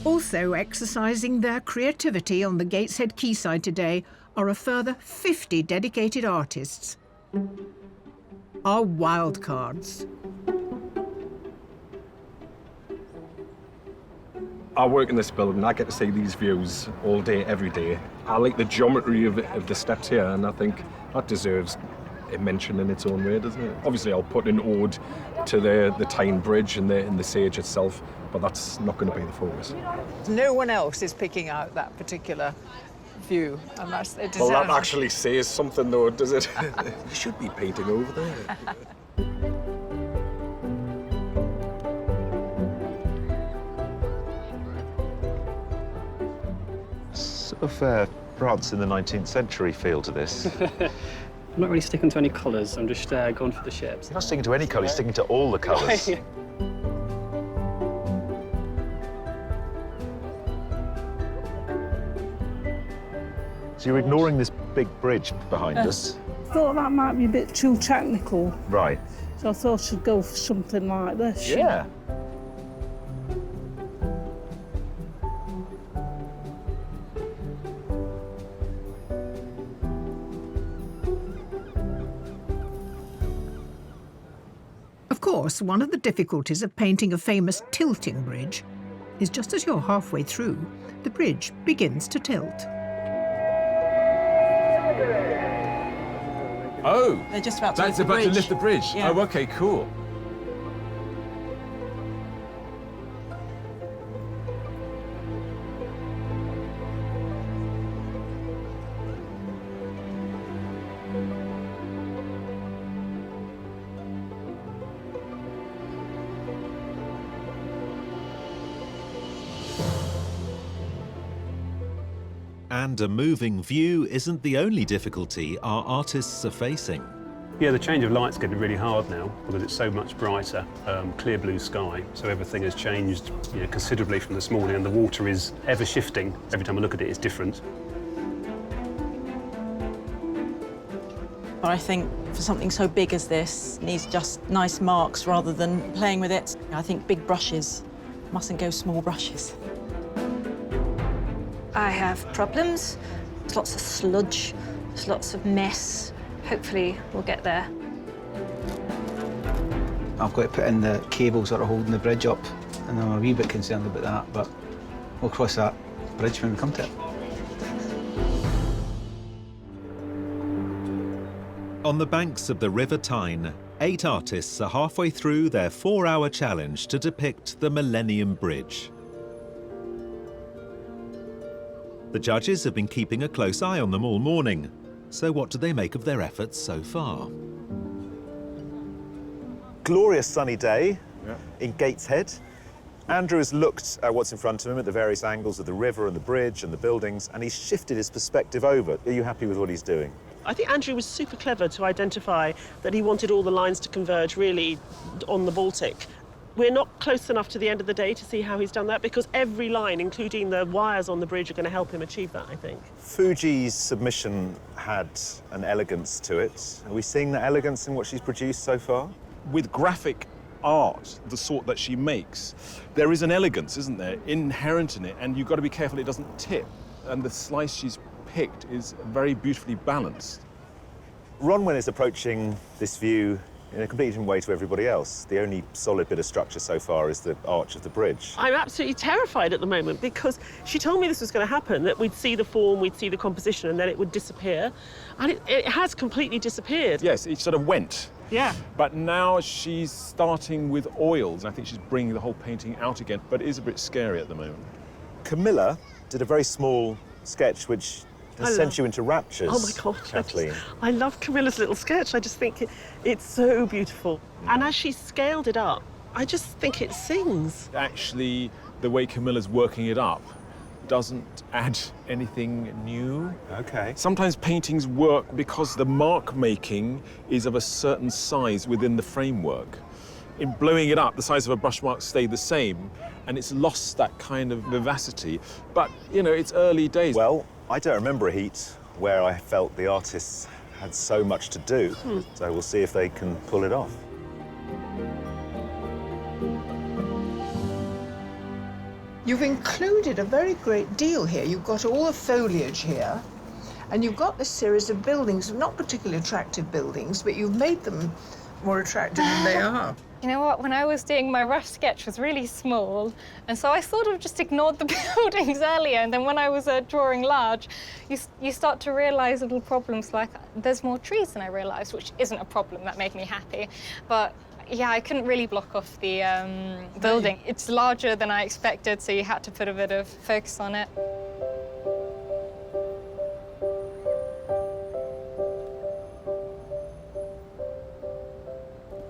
Speaker 2: Also exercising their creativity on the Gateshead quayside today are a further 50 dedicated artists.
Speaker 10: are wildcards.
Speaker 11: I work in this building, I get to see these views all day, every day. I like the geometry of the steps here, and I think that deserves a mention in its own way, doesn't it? Obviously, I'll put an ode to the Tyne Bridge and the Sage itself, but that's not going to be the focus.
Speaker 10: No one else is picking out that particular view, unless they deserve
Speaker 11: Well, that actually says something, though, does it? You should be painting over there.
Speaker 25: Sort of France in the 19th century feel to this.
Speaker 15: I'm not really sticking to any colours, I'm just going for the shapes.
Speaker 25: You're not sticking to any colour, you're sticking to all the colours.
Speaker 15: Yeah.
Speaker 25: So you're ignoring this big bridge behind us?
Speaker 18: I thought that might be a bit too technical.
Speaker 25: Right.
Speaker 18: So I thought I should go for something like this.
Speaker 25: Yeah.
Speaker 10: Of course, one of the difficulties of painting a famous tilting bridge is just as you're halfway through, the bridge begins to tilt.
Speaker 19: Oh,
Speaker 4: They're just about to
Speaker 19: that's
Speaker 4: lift the
Speaker 19: about to
Speaker 4: bridge.
Speaker 19: lift the bridge.
Speaker 4: Yeah.
Speaker 19: Oh, okay, cool.
Speaker 1: And a moving view isn't the only difficulty our artists are facing.
Speaker 13: Yeah, the change of light's getting really hard now because it's so much brighter, clear blue sky. So everything has changed considerably from this morning, and the water is ever shifting. Every time I look at it, it's different.
Speaker 4: But I think for something so big as this, it needs just nice marks rather than playing with it. I think big brushes mustn't go small brushes.
Speaker 21: I have problems. There's lots of sludge, there's lots of mess. Hopefully we'll get there.
Speaker 17: I've got to put in the cables that are holding the bridge up, and I'm a wee bit concerned about that, but we'll cross that bridge when we come to it.
Speaker 1: On the banks of the River Tyne, 8 artists are halfway through their 4-hour challenge to depict the Millennium Bridge. The judges have been keeping a close eye on them all morning. So what do they make of their efforts so far?
Speaker 9: Glorious sunny day in Gateshead. Andrew has looked at what's in front of him at the various angles of the river and the bridge and the buildings, and he's shifted his perspective over. Are you happy with what he's doing?
Speaker 6: I think Andrew was super clever to identify that he wanted all the lines to converge really on the Baltic. We're not close enough to the end of the day to see how he's done that, because every line, including the wires on the bridge, are going to help him achieve that, I think.
Speaker 9: Fuji's submission had an elegance to it. Are we seeing that elegance in what she's produced so far?
Speaker 7: With graphic art, the sort that she makes, there is an elegance, isn't there, inherent in it, and you've got to be careful it doesn't tip. And the slice she's picked is very beautifully balanced.
Speaker 9: Ronwen is approaching this view in a completely different way to everybody else. The only solid bit of structure so far is the arch of the bridge.
Speaker 6: I'm absolutely terrified at the moment, because she told me this was going to happen, that we'd see the form, we'd see the composition, and then it would disappear. And it has completely disappeared.
Speaker 7: Yes, it sort of went.
Speaker 6: Yeah.
Speaker 7: But now she's starting with oils. I think she's bringing the whole painting out again, but it is a bit scary at the moment.
Speaker 9: Camilla did a very small sketch which has sent you into raptures.
Speaker 6: Oh my God,
Speaker 9: Kathleen.
Speaker 6: I love Camilla's little sketch. I just think it's so beautiful. And as she scaled it up, I just think it sings.
Speaker 7: Actually, the way Camilla's working it up doesn't add anything new.
Speaker 9: Okay.
Speaker 7: Sometimes paintings work because the mark making is of a certain size within the framework. In blowing it up, the size of a brush mark stayed the same, and it's lost that kind of vivacity. But, you know, it's early days.
Speaker 9: Well, I don't remember a heat where I felt the artists had so much to do. So we'll see if they can pull it off.
Speaker 10: You've included a very great deal here. You've got all the foliage here, and you've got this series of buildings, not particularly attractive buildings, but you've made them
Speaker 2: more attractive than they are.
Speaker 8: You know what, when I was doing my rough sketch was really small, and so I sort of just ignored the buildings earlier, and then when I was drawing large, you start to realise little problems like there's more trees than I realised, which isn't a problem, that made me happy. But yeah, I couldn't really block off the building. It's larger than I expected, so you had to put a bit of focus on it.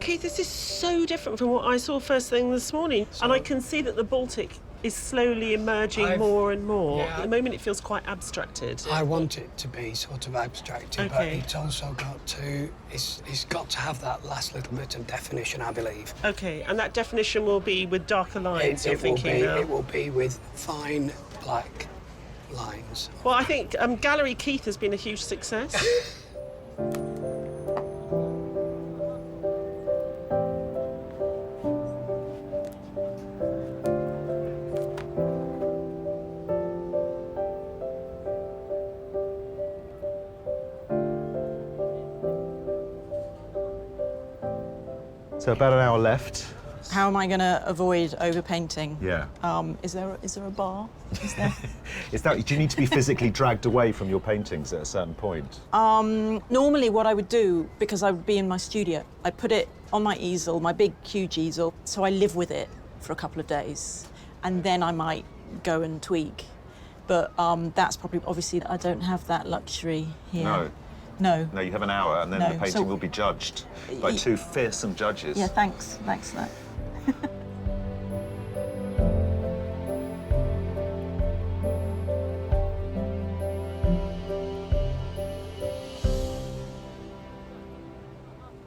Speaker 6: Keith, this is so different from what I saw first thing this morning. And I can see that the Baltic is slowly emerging more and more.
Speaker 26: Yeah.
Speaker 6: At the moment, it feels quite abstracted.
Speaker 26: I want it to be sort of abstracted, but
Speaker 6: Okay.
Speaker 26: it's also got to, it's got to have that last little bit of definition, I believe.
Speaker 6: Okay, and that definition will be with darker lines, you're thinking now?
Speaker 26: It will be with fine black lines.
Speaker 6: Well, I think Gallery Keith has been a huge success.
Speaker 25: So about an hour left.
Speaker 4: How am I going to avoid overpainting?
Speaker 25: Yeah.
Speaker 4: Is there a bar? Is there?
Speaker 25: Do you need to be physically dragged away from your paintings at a certain point?
Speaker 4: Normally what I would do, because I would be in my studio, I'd put it on my easel, my big, huge easel, so I live with it for a couple of days, and then I might go and tweak. But that's probably, obviously, I don't have that luxury here.
Speaker 25: No.
Speaker 4: No.
Speaker 25: No, you have an hour, and then
Speaker 4: No,
Speaker 25: the painting
Speaker 4: so-
Speaker 25: will be judged by two fearsome judges.
Speaker 4: Yeah, thanks for that.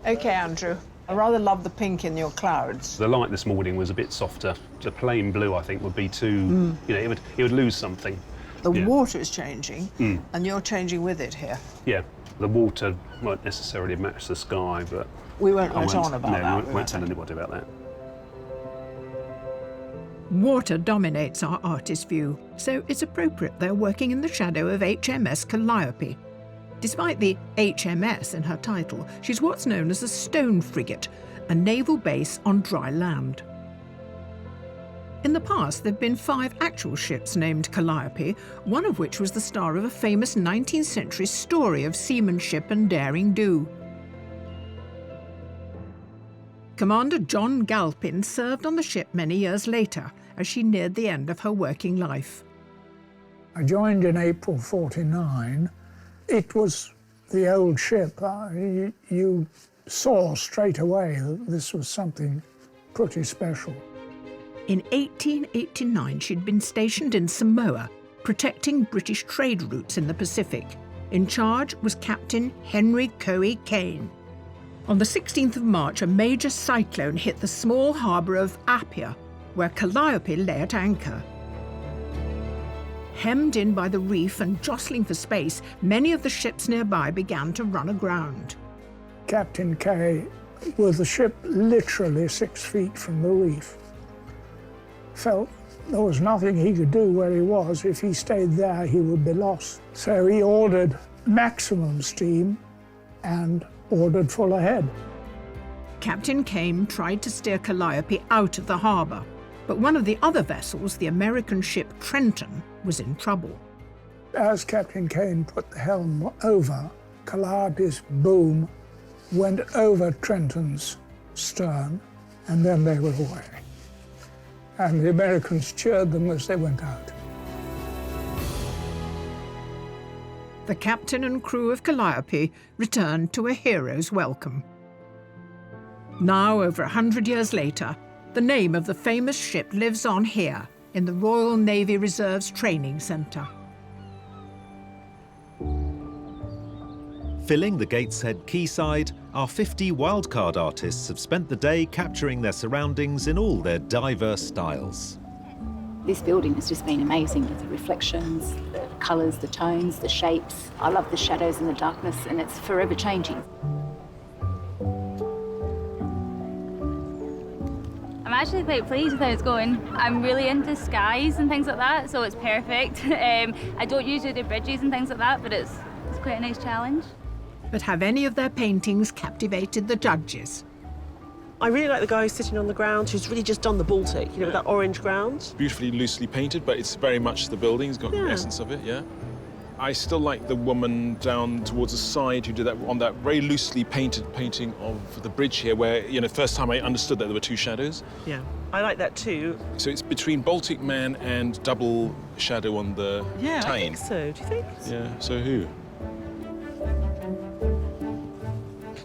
Speaker 2: OK, Andrew, I rather love the pink in your clouds.
Speaker 13: The light this morning was a bit softer. The plain blue, I think, would be too, you know, it would lose something.
Speaker 2: The
Speaker 13: Yeah.
Speaker 2: water is changing,
Speaker 13: Mm.
Speaker 2: and you're changing with it here.
Speaker 13: Yeah, the water won't necessarily match the sky, but...
Speaker 2: We won't
Speaker 13: I
Speaker 2: let on about that.
Speaker 13: No, we won't tell anybody about that.
Speaker 10: Water dominates our artist's view, so it's appropriate they're working in the shadow of HMS Calliope. Despite the HMS in her title, she's what's known as a stone frigate, a naval base on dry land. In the past, there've been 5 actual ships named Calliope, one of which was the star of a famous 19th century story of seamanship and daring do. Commander John Galpin served on the ship many years later, as she neared the end of her working life.
Speaker 18: I joined in April '49. It was the old ship. You saw straight away that this was something pretty special.
Speaker 10: In 1889, she'd been stationed in Samoa, protecting British trade routes in the Pacific. In charge was Captain Henry Coe Kane. On the 16th of March, a major cyclone hit the small harbour of Apia, where Calliope lay at anchor. Hemmed in by the reef and jostling for space, many of the ships nearby began to run aground.
Speaker 18: Captain Kay, with the ship literally 6 feet from the reef, felt there was nothing he could do where he was. If he stayed there, he would be lost. So he ordered maximum steam and ordered full ahead.
Speaker 10: Captain Kane tried to steer Calliope out of the harbour, but one of the other vessels, the American ship Trenton, was in trouble.
Speaker 18: As Captain Kane put the helm over, Calliope's boom went over Trenton's stern, and then they were away. And the Americans cheered them as they went out.
Speaker 10: The captain and crew of Calliope returned to a hero's welcome. Now, over 100 years later, the name of the famous ship lives on here in the Royal Navy Reserve's Training Centre.
Speaker 1: Filling the Gateshead quayside, our 50 wildcard artists have spent the day capturing their surroundings in all their diverse styles.
Speaker 3: This building has just been amazing. The reflections, the colours, the tones, the shapes. I love the shadows and the darkness, and it's forever changing.
Speaker 12: I'm actually quite pleased with how it's going. I'm really into skies and things like that, so it's perfect. I don't usually do bridges and things like that, but it's quite a nice challenge.
Speaker 10: But have any of their paintings captivated the judges?
Speaker 6: I really like the guy who's sitting on the ground, who's really just done the Baltic, you know, with that orange ground.
Speaker 7: Beautifully loosely painted, but it's very much the building. It's got the essence of it, yeah. I still like the woman down towards the side who did that on that very loosely painted painting of the bridge here, where, you know, first time I understood that there were two shadows.
Speaker 6: Yeah, I like that too.
Speaker 7: So it's between Baltic Man and double shadow on the
Speaker 6: Yeah,
Speaker 7: Tyne.
Speaker 6: I think so. Do you think?
Speaker 7: Yeah, so who?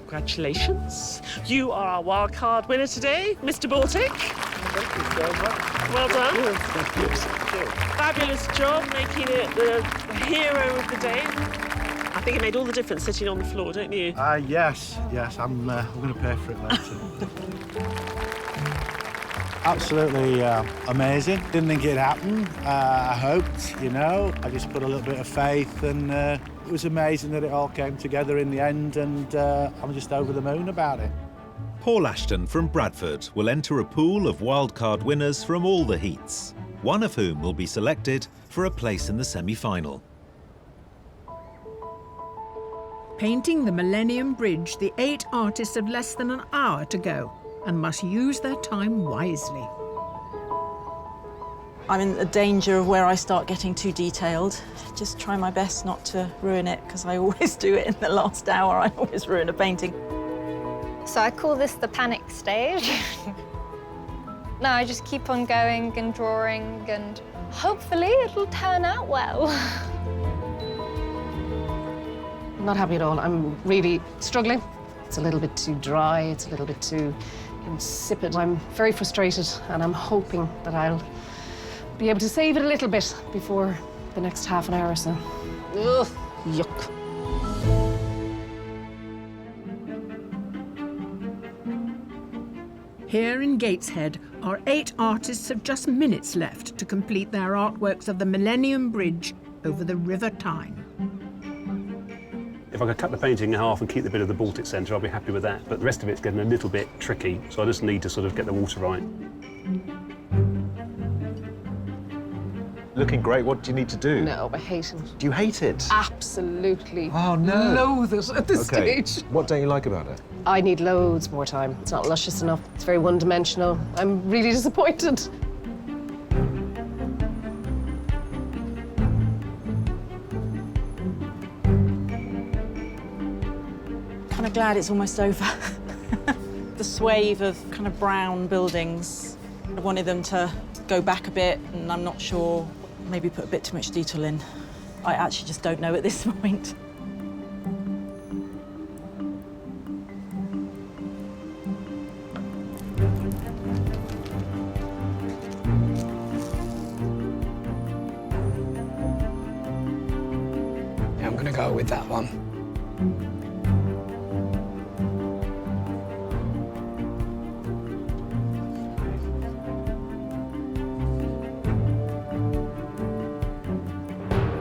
Speaker 6: Congratulations. You are our wild card winner today, Mr. Baltic. Thank you so much. Well done.
Speaker 7: Thank you.
Speaker 6: Fabulous job making it the hero of the day. I think it made all the difference sitting on the floor, don't you?
Speaker 14: Yes. I'm going to pay for it later. Absolutely amazing. Didn't think it'd happen. I hoped, you know. I just put a little bit of faith, and it was amazing that it all came together in the end, and I'm just over the moon about it.
Speaker 1: Paul Ashton from Bradford will enter a pool of wildcard winners from all the heats, one of whom will be selected for a place in the semi-final.
Speaker 2: Painting the Millennium Bridge, the 8 artists have less than an hour to go and must use their time wisely.
Speaker 4: I'm in the danger of where I start getting too detailed. Just try my best not to ruin it, because I always do it in the last hour. I always ruin a painting.
Speaker 8: So I call this the panic stage. No, I just keep on going and drawing, and hopefully it'll turn out well.
Speaker 16: I'm not happy at all. I'm really struggling. It's a little bit too dry, it's a little bit too insipid. I'm very frustrated, and I'm hoping that I'll be able to save it a little bit before the next half an hour or so. Ugh, yuck.
Speaker 2: Here in Gateshead, our 8 artists have just minutes left to complete their artworks of the Millennium Bridge over the River Tyne.
Speaker 13: If I could cut the painting in half and keep the bit of the Baltic centre, I'll be happy with that. But the rest of it's getting a little bit tricky, so I just need to sort of get the water right.
Speaker 25: Looking great. What do you need to do?
Speaker 16: No, I hate it.
Speaker 25: Do you hate it?
Speaker 16: Absolutely.
Speaker 25: Oh, no.
Speaker 16: Loathe it at this stage.
Speaker 25: What don't you like about it?
Speaker 16: I need loads more time. It's not luscious enough. It's very one-dimensional. I'm really disappointed.
Speaker 4: Kind of glad it's almost over. The swathe of kind of brown buildings, I wanted them to go back a bit, and I'm not sure, maybe put a bit too much detail in. I actually just don't know at this point.
Speaker 26: Yeah, I'm going to go with that one.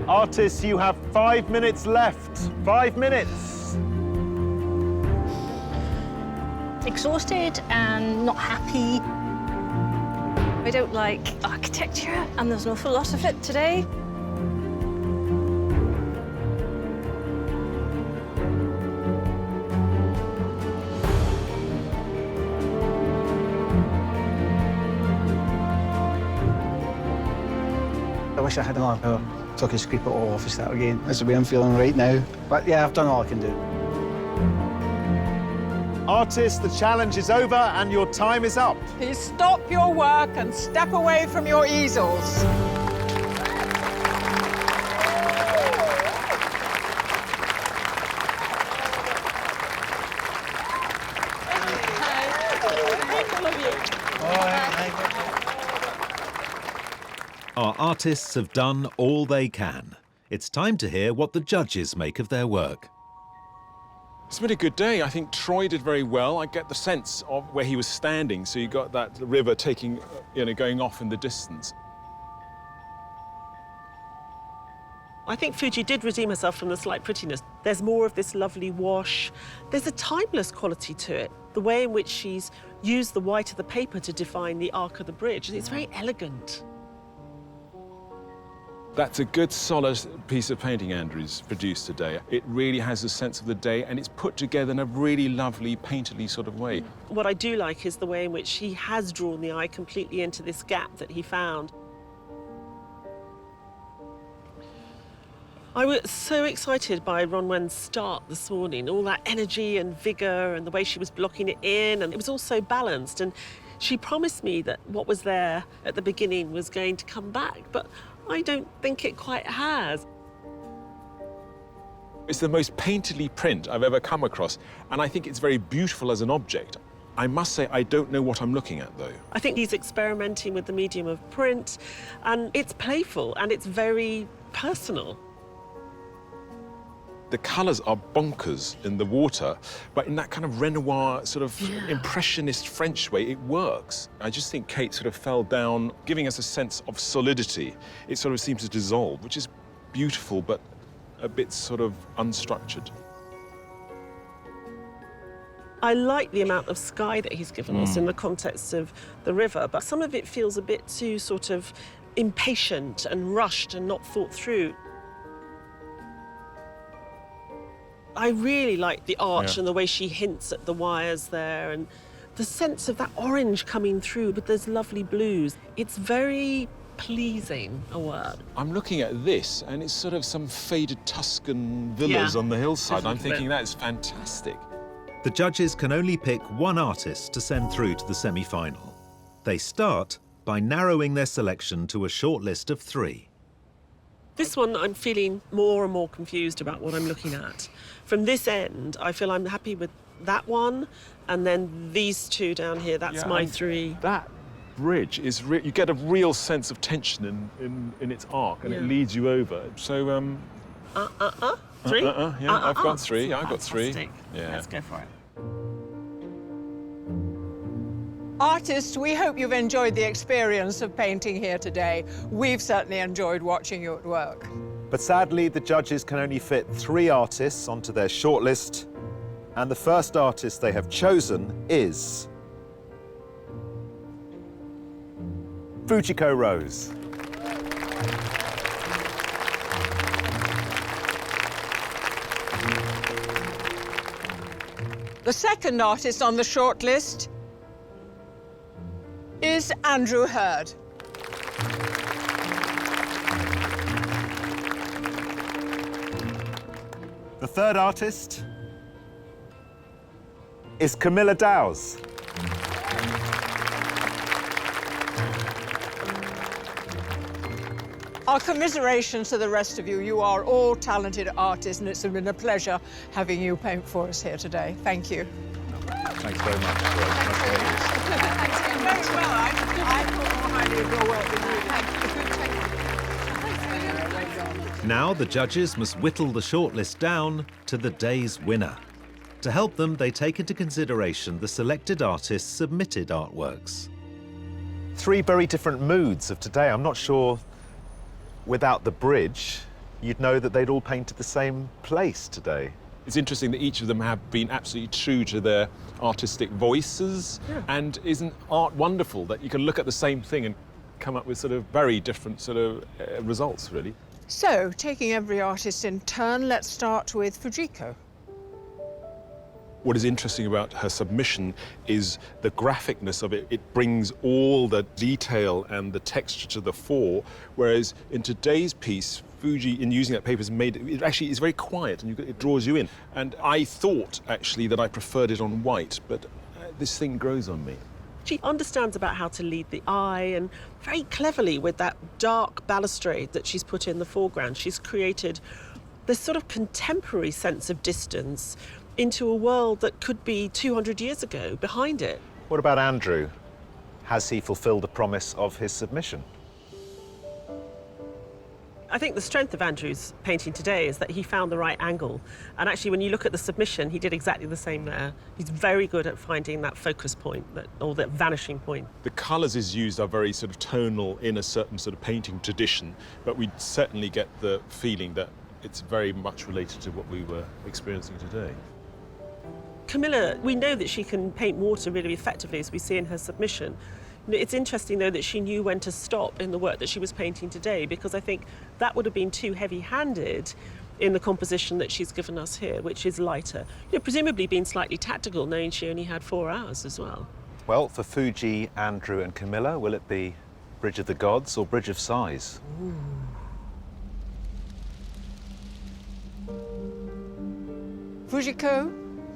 Speaker 9: Artists, you have 5 minutes left. 5 minutes.
Speaker 21: Exhausted and not happy. I don't like architecture, and there's an awful lot of it today.
Speaker 17: I wish I had another power, so I could scrape it all off and start again. That's the way I'm feeling right now. But yeah, I've done all I can do.
Speaker 9: Artists, the challenge is over and your time is up.
Speaker 10: Please stop your work and step away from your easels.
Speaker 1: Our artists have done all they can. It's time to hear what the judges make of their work.
Speaker 7: It's been a good day. I think Troy did very well. I get the sense of where he was standing, so you got that river taking, going off in the distance.
Speaker 6: I think Fuji did redeem herself from the slight prettiness. There's more of this lovely wash. There's a timeless quality to it. The way in which she's used the white of the paper to define the arc of the bridge. It's very elegant.
Speaker 7: That's a good, solid piece of painting Andrew's produced today. It really has a sense of the day, and it's put together in a really lovely, painterly sort of way.
Speaker 6: What I do like is the way in which he has drawn the eye completely into this gap that he found. I was so excited by Ronwen's start this morning, all that energy and vigour and the way she was blocking it in, and it was all so balanced. And she promised me that what was there at the beginning was going to come back, but I don't think it quite has.
Speaker 7: It's the most painterly print I've ever come across, and I think it's very beautiful as an object. I must say, I don't know what I'm looking at, though.
Speaker 6: I think he's experimenting with the medium of print, and it's playful and it's very personal.
Speaker 7: The colours are bonkers in the water, but in that kind of Renoir, sort of impressionist French way, it works. I just think Kate sort of fell down, giving us a sense of solidity. It sort of seems to dissolve, which is beautiful, but a bit sort of unstructured.
Speaker 6: I like the amount of sky that he's given us in the context of the river, but some of it feels a bit too sort of impatient and rushed and not thought through. I really like the arch and the way she hints at the wires there, and the sense of that orange coming through with those lovely blues. It's very pleasing a work.
Speaker 7: I'm looking at this, and it's sort of some faded Tuscan villas on the hillside. I'm thinking that is fantastic.
Speaker 1: The judges can only pick one artist to send through to the semi-final. They start by narrowing their selection to a short list of 3.
Speaker 6: This one, I'm feeling more and more confused about what I'm looking at. From this end, I feel I'm happy with that one, and then these 2 down here, that's my 3.
Speaker 7: That bridge is you get a real sense of tension in its arc, and it leads you over. So,
Speaker 6: 3?
Speaker 7: Yeah, I've got 3. I've got 3. Yeah.
Speaker 6: Let's go for it.
Speaker 10: Artists, we hope you've enjoyed the experience of painting here today. We've certainly enjoyed watching you at work.
Speaker 9: But sadly, the judges can only fit 3 artists onto their shortlist, and the first artist they have chosen is Fujiko Rose.
Speaker 10: The second artist on the shortlist is Andrew Hurd.
Speaker 9: The third artist is Camilla Dowes.
Speaker 10: Our commiserations to the rest of you. You are all talented artists, and it's been a pleasure having you paint for us here today. Thank you.
Speaker 9: Thanks very much.
Speaker 10: Very well. I thought more highly of your work than you. Thank you.
Speaker 1: Now the judges must whittle the shortlist down to the day's winner. To help them, they take into consideration the selected artists' submitted artworks.
Speaker 9: 3 very different moods of today. I'm not sure without the bridge, you'd know that they'd all painted the same place today.
Speaker 7: It's interesting that each of them have been absolutely true to their artistic voices. And isn't art wonderful that you can look at the same thing and come up with sort of very different sort of results, really?
Speaker 10: So, taking every artist in turn, let's start with Fujiko.
Speaker 7: What is interesting about her submission is the graphicness of it. It brings all the detail and the texture to the fore, whereas in today's piece, Fuji, in using that paper, has made it actually is very quiet and it draws you in. And I thought, actually, that I preferred it on white, but this thing grows on me.
Speaker 6: She understands about how to lead the eye, and very cleverly with that dark balustrade that she's put in the foreground, she's created this sort of contemporary sense of distance into a world that could be 200 years ago behind it.
Speaker 9: What about Andrew? Has he fulfilled the promise of his submission?
Speaker 6: I think the strength of Andrew's painting today is that he found the right angle. And actually, when you look at the submission, he did exactly the same there. He's very good at finding that focus point, or that vanishing point.
Speaker 7: The colours is used are very sort of tonal in a certain sort of painting tradition, but we certainly get the feeling that it's very much related to what we were experiencing today.
Speaker 6: Camilla, we know that she can paint water really effectively, as we see in her submission. It's interesting, though, that she knew when to stop in the work that she was painting today, because I think that would have been too heavy-handed in the composition that she's given us here, which is lighter. Presumably being slightly tactical, knowing she only had 4 hours as well.
Speaker 25: Well, for Fuji, Andrew and Camilla, will it be Bridge of the Gods or Bridge of Sighs?
Speaker 6: Ooh.
Speaker 10: Fujiko,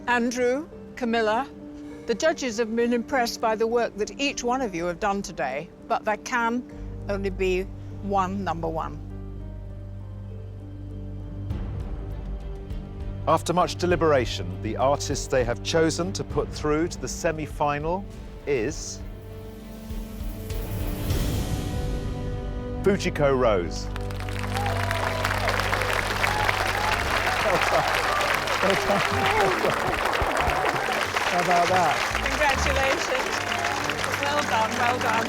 Speaker 10: Andrew, Camilla, the judges have been impressed by the work that each one of you have done today, but there can only be one number one.
Speaker 9: After much deliberation, the artist they have chosen to put through to the semi-final is Fujiko Rose.
Speaker 10: How about that?
Speaker 4: Congratulations. Well done, well done.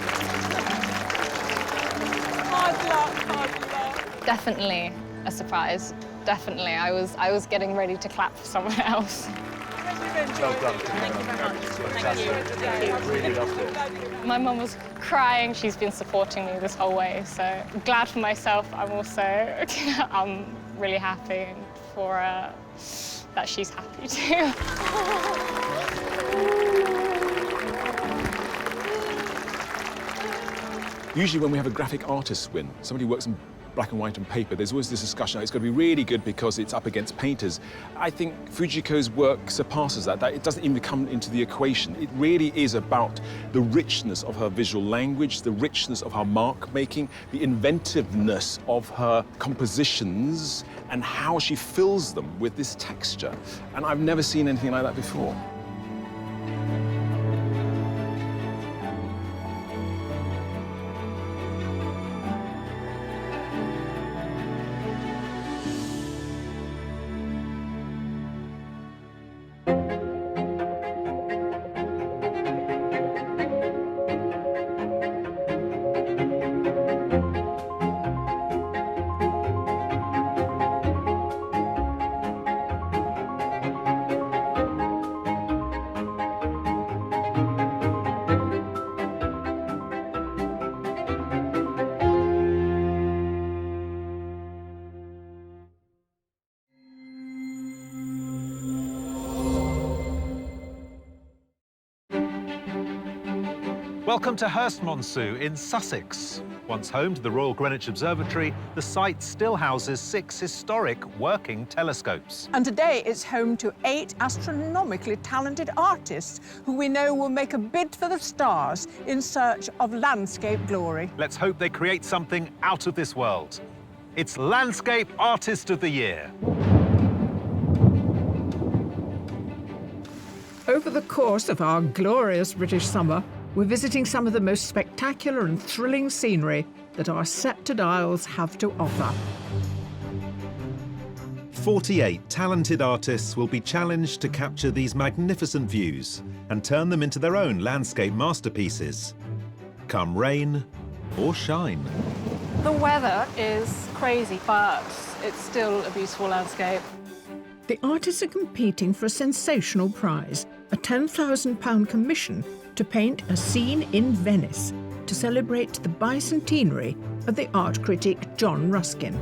Speaker 4: Hard luck, hard luck.
Speaker 8: Definitely a surprise. Definitely. I was getting ready to clap for someone else.
Speaker 9: Well done.
Speaker 4: Thank you very much. Thank you.
Speaker 9: Really loved it.
Speaker 8: My mum was crying. She's been supporting me this whole way, so I'm glad for myself. I'm also I'm really happy for that she's happy too.
Speaker 7: Usually when we have a graphic artist win, somebody who works in black and white and paper, there's always this discussion, it's got to be really good because it's up against painters. I think Fujiko's work surpasses that. It doesn't even come into the equation. It really is about the richness of her visual language, the richness of her mark making, the inventiveness of her compositions, and how she fills them with this texture. And I've never seen anything like that before.
Speaker 1: Welcome to Herstmonceux in Sussex. Once home to the Royal Greenwich Observatory, the site still houses 6 historic working telescopes.
Speaker 10: And today it's home to 8 astronomically talented artists who we know will make a bid for the stars in search of landscape glory.
Speaker 1: Let's hope they create something out of this world. It's Landscape Artist of the Year.
Speaker 10: Over the course of our glorious British summer, we're visiting some of the most spectacular and thrilling scenery that our sceptred isles have to offer.
Speaker 1: 48 talented artists will be challenged to capture these magnificent views and turn them into their own landscape masterpieces. Come rain or shine.
Speaker 4: The weather is crazy, but it's still a beautiful landscape.
Speaker 2: The artists are competing for a sensational prize, a £10,000 commission to paint a scene in Venice to celebrate the bicentenary of the art critic John Ruskin.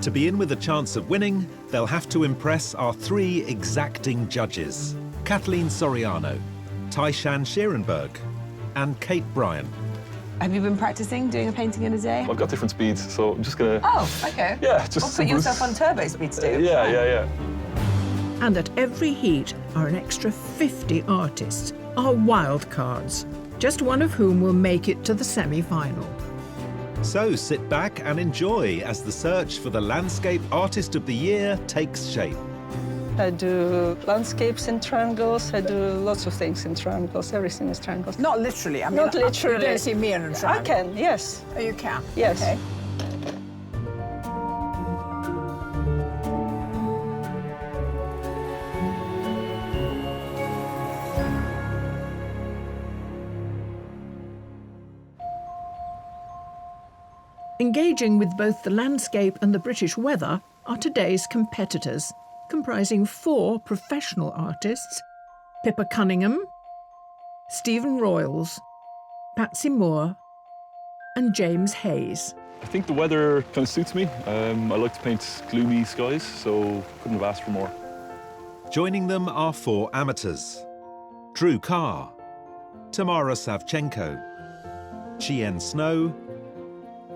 Speaker 1: To be in with a chance of winning, they'll have to impress our 3 exacting judges: Kathleen Soriano, Taishan Schierenberg, and Kate Bryan.
Speaker 5: Have you been practicing doing a painting in a day?
Speaker 19: I've got different speeds, so I'm just gonna...
Speaker 5: Oh, okay.
Speaker 19: Yeah, just...
Speaker 5: Or put yourself on turbo speed to do.
Speaker 19: Yeah.
Speaker 2: And at every heat are an extra 50 artists, our wild cards, just one of whom will make it to the semi-final.
Speaker 1: So sit back and enjoy as the search for the Landscape Artist of the Year takes shape.
Speaker 20: I do landscapes in triangles, I do lots of things in triangles, everything is triangles.
Speaker 10: Not literally, I mean...
Speaker 20: Not literally.
Speaker 10: You don't see me in a triangle.
Speaker 20: I can, yes.
Speaker 10: Oh, you can?
Speaker 20: Yes.
Speaker 10: Okay.
Speaker 2: Engaging with both the landscape and the British weather are today's competitors, comprising 4 professional artists: Pippa Cunningham, Stephen Royals, Patsy Moore and James Hayes.
Speaker 19: I think the weather kind of suits me. I like to paint gloomy skies, so couldn't have asked for more.
Speaker 1: Joining them are 4 amateurs: Drew Carr, Tamara Savchenko, Chien Snow,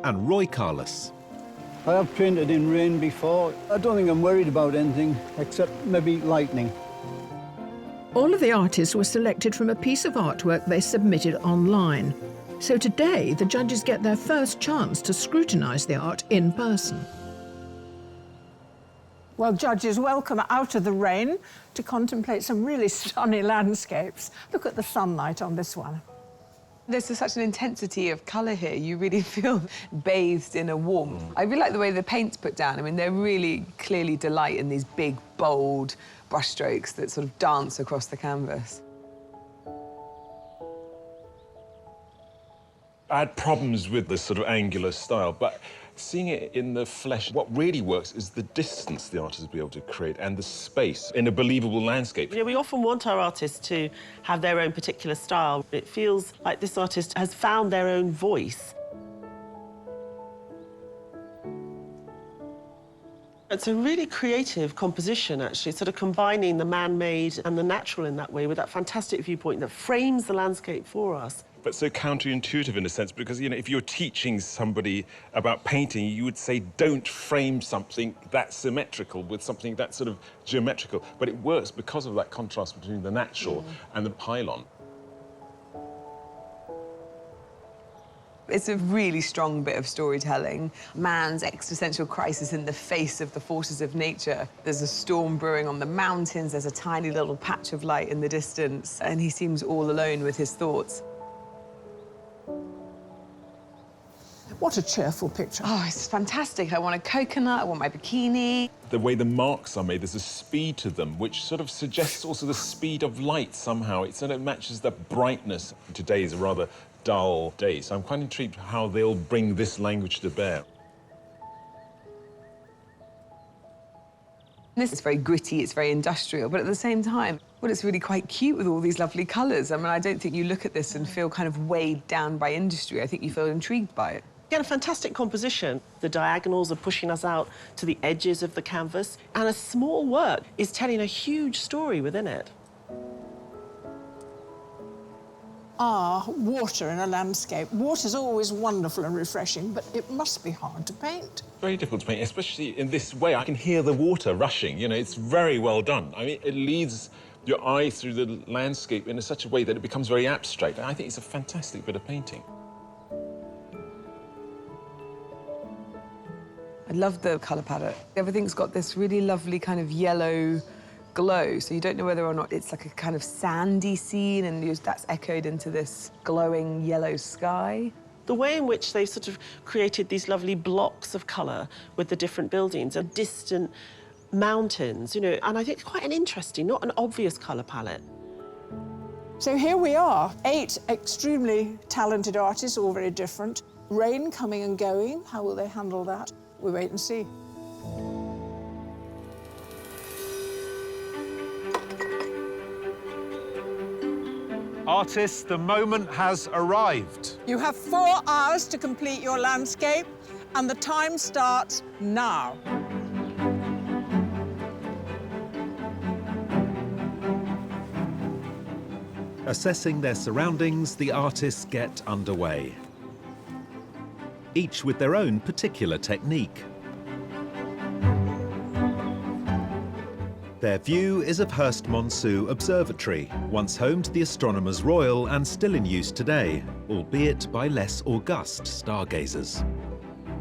Speaker 1: and Roy Carlos.
Speaker 11: I have painted in rain before. I don't think I'm worried about anything, except maybe lightning.
Speaker 2: All of the artists were selected from a piece of artwork they submitted online. So today, the judges get their first chance to scrutinise the art in person.
Speaker 10: Well, judges, welcome out of the rain to contemplate some really stunning landscapes. Look at the sunlight on this one.
Speaker 5: There's such an intensity of colour here. You really feel bathed in a warmth. I really like the way the paint's put down. I mean, they're really clearly delight in these big, bold brushstrokes that sort of dance across the canvas.
Speaker 7: I had problems with this sort of angular style, but seeing it in the flesh, what really works is the distance the artist will be able to create and the space in a believable landscape.
Speaker 6: We often want our artists to have their own particular style. It feels like this artist has found their own voice. It's a really creative composition, actually, sort of combining the man-made and the natural in that way with that fantastic viewpoint that frames the landscape for us.
Speaker 7: But so counterintuitive in a sense, because, you know, if you're teaching somebody about painting, you would say, don't frame something that's symmetrical with something that's sort of geometrical. But it works because of that contrast between the natural and the pylon.
Speaker 5: It's a really strong bit of storytelling. Man's existential crisis in the face of the forces of nature. There's a storm brewing on the mountains, there's a tiny little patch of light in the distance, and he seems all alone with his thoughts.
Speaker 10: What a cheerful picture.
Speaker 5: Oh, it's fantastic. I want a coconut, I want my bikini.
Speaker 7: The way the marks are made, there's a speed to them, which sort of suggests also the speed of light somehow. It sort of matches the brightness. Today is a rather dull day, so I'm quite intrigued how they'll bring this language to bear.
Speaker 5: This is very gritty, it's very industrial, but at the same time, well, it's really quite cute with all these lovely colours. I mean, I don't think you look at this and feel kind of weighed down by industry. I think you feel intrigued by it.
Speaker 6: Again, a fantastic composition. The diagonals are pushing us out to the edges of the canvas, and a small work is telling a huge story within it.
Speaker 10: Water in a landscape. Water's always wonderful and refreshing, but it must be hard to paint.
Speaker 7: Very difficult to paint, especially in this way. I can hear the water rushing, you know, it's very well done. I mean, it leads your eye through the landscape in such a way that it becomes very abstract. And I think it's a fantastic bit of painting.
Speaker 5: I love the colour palette. Everything's got this really lovely kind of yellow glow, so you don't know whether or not it's like a kind of sandy scene and that's echoed into this glowing yellow sky.
Speaker 6: The way in which they've sort of created these lovely blocks of colour with the different buildings and distant mountains, you know, and I think it's quite an interesting, not an obvious colour palette.
Speaker 10: So here we are, 8 extremely talented artists, all very different. Rain coming and going, how will they handle that? We wait and see.
Speaker 9: Artists, the moment has arrived.
Speaker 10: You have 4 hours to complete your landscape, and the time starts now.
Speaker 1: Assessing their surroundings, the artists get underway, each with their own particular technique. Their view is of Herstmonceux Observatory, once home to the Astronomers Royal and still in use today, albeit by less august stargazers.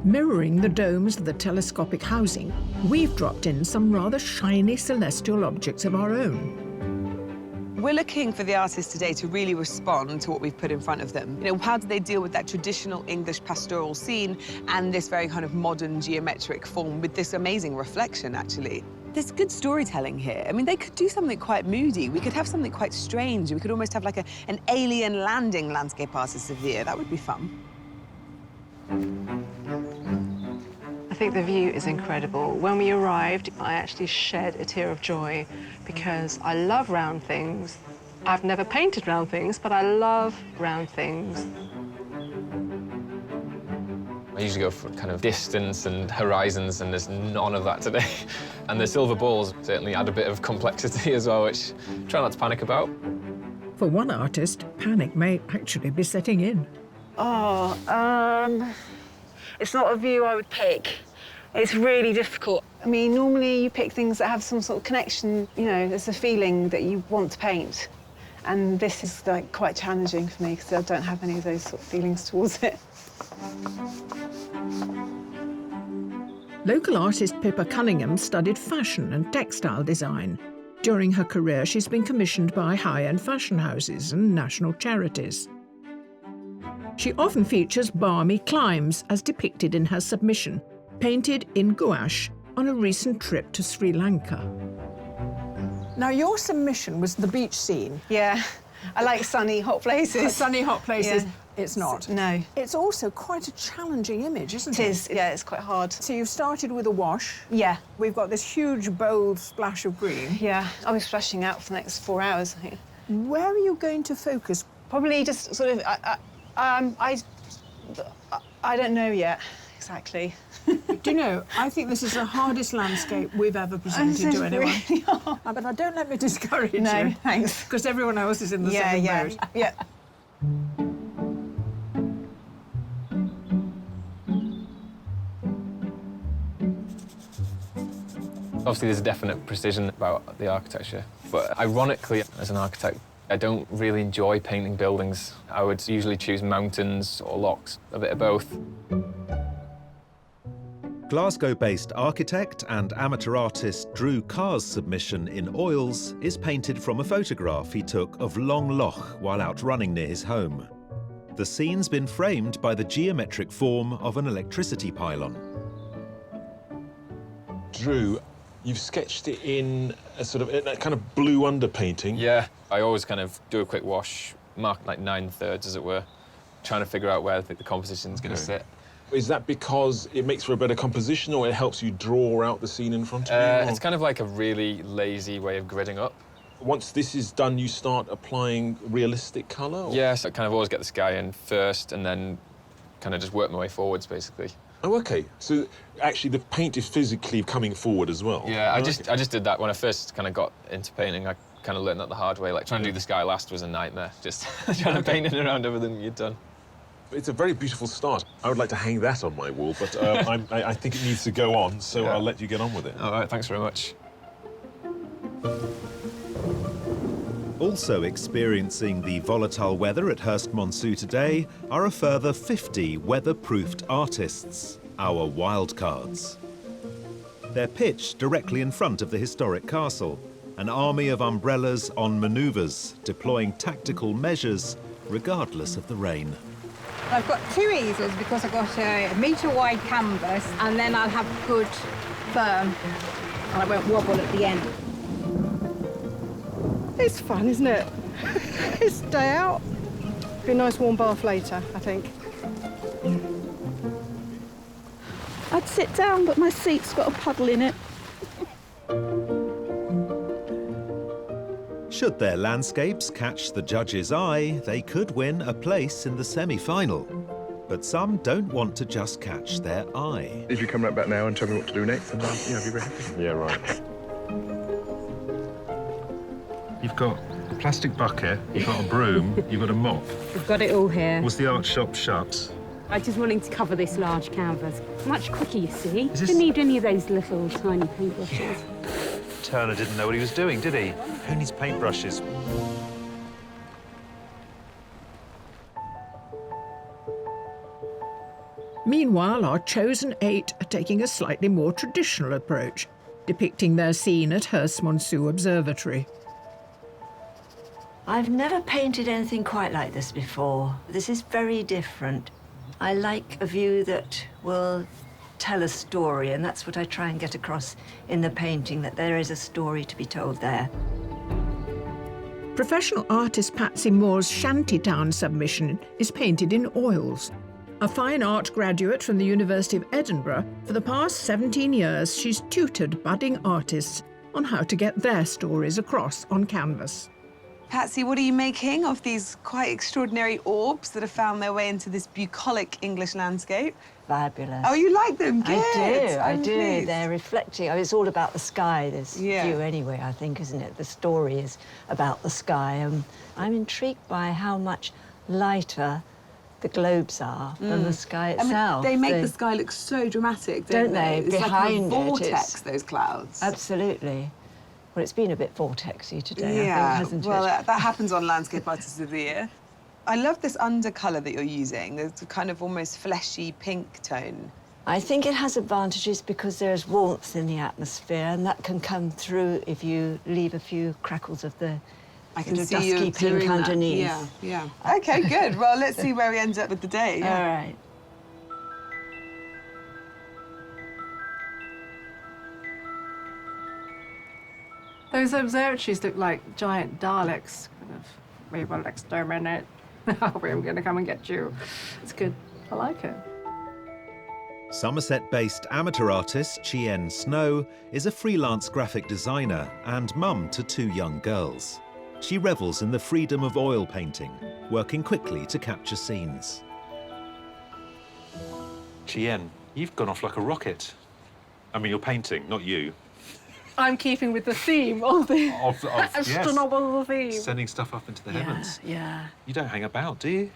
Speaker 2: Mirroring the domes of the telescopic housing, we've dropped in some rather shiny celestial objects of our own.
Speaker 5: We're looking for the artists today to really respond to what we've put in front of them. You know, how do they deal with that traditional English pastoral scene and this very kind of modern geometric form with this amazing reflection, actually? There's good storytelling here. I mean, they could do something quite moody. We could have something quite strange. We could almost have like an alien landing landscape artist of the year. That would be fun.
Speaker 15: I think the view is incredible. When we arrived, I actually shed a tear of joy because I love round things I've never painted round things, but I love round things.
Speaker 3: I usually go for kind of distance and horizons, and there's none of that today. And the silver balls certainly add a bit of complexity as well, which I try not to panic about.
Speaker 2: For one artist, panic may actually be setting in.
Speaker 5: It's not a view I would pick. It's really difficult. I mean, normally you pick things that have some sort of connection, you know, there's a feeling that you want to paint. And this is like quite challenging for me because I don't have any of those sort of feelings towards it.
Speaker 2: Local artist Pippa Cunningham studied fashion and textile design. During her career, she's been commissioned by high-end fashion houses and national charities. She often features balmy climes, as depicted in her submission, painted in gouache on a recent trip to Sri Lanka.
Speaker 10: Now, your submission was the beach scene.
Speaker 5: Yeah, I like sunny, hot places.
Speaker 10: Sunny, hot places.
Speaker 5: Yeah.
Speaker 10: It's not.
Speaker 5: No.
Speaker 10: It's also quite a challenging image, isn't it?
Speaker 5: It is, yeah, it's quite hard.
Speaker 10: So you've started with a wash.
Speaker 5: Yeah.
Speaker 10: We've got this huge, bold splash of green.
Speaker 5: Yeah, I'll be splashing out for the next 4 hours, I think.
Speaker 10: Where are you going to focus?
Speaker 5: Probably just sort of, I don't know yet, exactly.
Speaker 10: Do you know, I think this is the hardest landscape we've ever presented to anyone.
Speaker 5: Really hard.
Speaker 10: But don't let me discourage you.
Speaker 5: No, thanks.
Speaker 10: Because everyone else is in the same boat.
Speaker 5: Yeah.
Speaker 3: Obviously, there's a definite precision about the architecture, but ironically, as an architect, I don't really enjoy painting buildings. I would usually choose mountains or lochs, a bit of both.
Speaker 1: Glasgow-based architect and amateur artist Drew Carr's submission in oils is painted from a photograph he took of Long Loch while out running near his home. The scene's been framed by the geometric form of an electricity pylon.
Speaker 7: Drew, you've sketched it in a sort of a kind of blue underpainting.
Speaker 3: Yeah, I always kind of do a quick wash, mark like 9/3, as it were, trying to figure out where the composition's going to sit.
Speaker 7: Is that because it makes for a better composition, or it helps you draw out the scene in front of you?
Speaker 3: It's kind of like a really lazy way of gridding up.
Speaker 7: Once this is done, you start applying realistic colour? Or?
Speaker 3: Yeah, so I kind of always get the sky in first and then kind of just work my way forwards, basically.
Speaker 7: Oh, OK. So, actually, the paint is physically coming forward as well?
Speaker 3: Yeah, I just did that when I first kind of got into painting. I kind of learned that the hard way. Like, trying to do the sky last was a nightmare, just trying to paint it around everything you'd done.
Speaker 7: It's a very beautiful start. I would like to hang that on my wall, but I think it needs to go on, so I'll let you get on with it.
Speaker 3: All right, thanks very much.
Speaker 1: Also experiencing the volatile weather at Herstmonceux today are a further 50 weather-proofed artists, our wildcards. They're pitched directly in front of the historic castle, an army of umbrellas on manoeuvres, deploying tactical measures regardless of the rain.
Speaker 12: I've got 2 easels because I've got a metre-wide canvas, and then I'll have good firm, and I won't wobble at the end.
Speaker 16: It's fun, isn't it? It's day out. Be a nice warm bath later, I think.
Speaker 18: I'd sit down, but my seat's got a puddle in it.
Speaker 1: Should their landscapes catch the judge's eye, they could win a place in the semi-final. But some don't want to just catch their eye.
Speaker 22: If you come right back now and tell me what to do next, then I'll be very happy.
Speaker 7: Yeah, right.
Speaker 9: You've got a plastic bucket, you've got a broom, you've got a mop.
Speaker 18: We've got it all here.
Speaker 9: Was the art shop shut?
Speaker 18: I just wanted to cover this large canvas. Much quicker, you see.
Speaker 9: Is this...
Speaker 18: Didn't need any of those little tiny paintbrushes.
Speaker 9: Turner didn't know what he was doing, did he? Who needs paintbrushes?
Speaker 2: Meanwhile, our chosen 8 are taking a slightly more traditional approach, depicting their scene at Herstmonceux Observatory.
Speaker 23: I've never painted anything quite like this before. This is very different. I like a view that will tell a story, and that's what I try and get across in the painting, that there is a story to be told there.
Speaker 2: Professional artist Patsy Moore's Shantytown submission is painted in oils. A fine art graduate from the University of Edinburgh, for the past 17 years she's tutored budding artists on how to get their stories across on canvas.
Speaker 5: Patsy, what are you making of these quite extraordinary orbs that have found their way into this bucolic English landscape?
Speaker 23: Fabulous.
Speaker 5: Oh, you like them? Good.
Speaker 23: I
Speaker 5: I'm
Speaker 23: do.
Speaker 5: pleased.
Speaker 23: They're reflecting. I mean, it's all about the sky, this view anyway, I think, isn't it? The story is about the sky. I'm intrigued by how much lighter the globes are than the sky itself.
Speaker 5: I mean, they make the sky look so dramatic, don't they? It's
Speaker 23: Behind
Speaker 5: like a
Speaker 23: it,
Speaker 5: vortex, those clouds.
Speaker 23: Absolutely. Well, it's been a bit vortexy today, I think, hasn't
Speaker 5: well,
Speaker 23: it?
Speaker 5: that happens on Landscape Artist of the Year. I love this undercolour that you're using. There's a kind of almost fleshy pink tone.
Speaker 23: I think it has advantages because there's warmth in the atmosphere, and that can come through if you leave a few crackles of the dusky pink underneath.
Speaker 5: Yeah. OK, good. Well, let's see where we end up with the day.
Speaker 23: All right.
Speaker 15: Those observatories look like giant Daleks. Kind of, we will exterminate. We're going to come and get you. It's good. I like it.
Speaker 1: Somerset-based amateur artist Chien Snow is a freelance graphic designer and mum to 2 young girls. She revels in the freedom of oil painting, working quickly to capture scenes.
Speaker 9: Chien, you've gone off like a rocket. I mean, you're painting, not you.
Speaker 15: I'm keeping with the theme of the astronomical theme.
Speaker 9: Sending stuff up into the heavens.
Speaker 15: Yeah.
Speaker 9: You don't hang about, do you?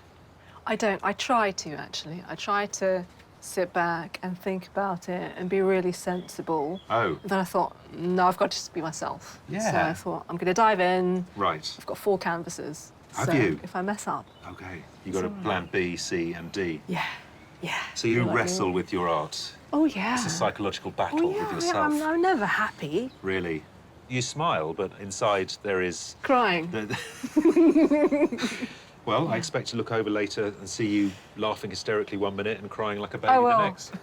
Speaker 15: I don't. I try to, actually. I try to sit back and think about it and be really sensible.
Speaker 9: Oh.
Speaker 15: Then I thought, no, I've got to just be myself.
Speaker 9: Yeah.
Speaker 15: So I thought, I'm going to dive in.
Speaker 9: Right.
Speaker 15: I've got 4 canvases.
Speaker 9: Have
Speaker 15: so
Speaker 9: you?
Speaker 15: If I mess up.
Speaker 9: OK. You've got a plan B, C and D.
Speaker 15: Yeah.
Speaker 9: So you wrestle with your art?
Speaker 15: Oh, yeah.
Speaker 9: It's a psychological battle with yourself.
Speaker 15: I'm never happy.
Speaker 9: Really? You smile, but inside there is...
Speaker 15: Crying.
Speaker 9: Well, I expect to look over later and see you laughing hysterically 1 minute and crying like a baby the next.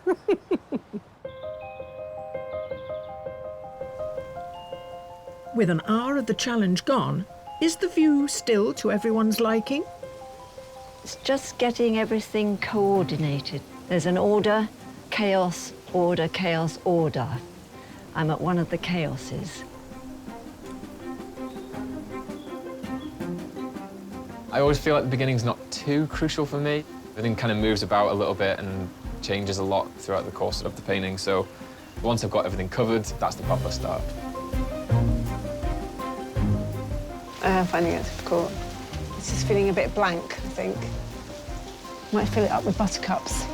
Speaker 2: With an hour of the challenge gone, is the view still to everyone's liking?
Speaker 23: It's just getting everything coordinated. There's an order, chaos, order, chaos, order. I'm at one of the chaoses.
Speaker 3: I always feel like the beginning's not too crucial for me. Everything kind of moves about a little bit and changes a lot throughout the course of the painting, so once I've got everything covered, that's the proper start.
Speaker 12: I'm finding it difficult. It's just feeling a bit blank, I think. Might fill it up with buttercups.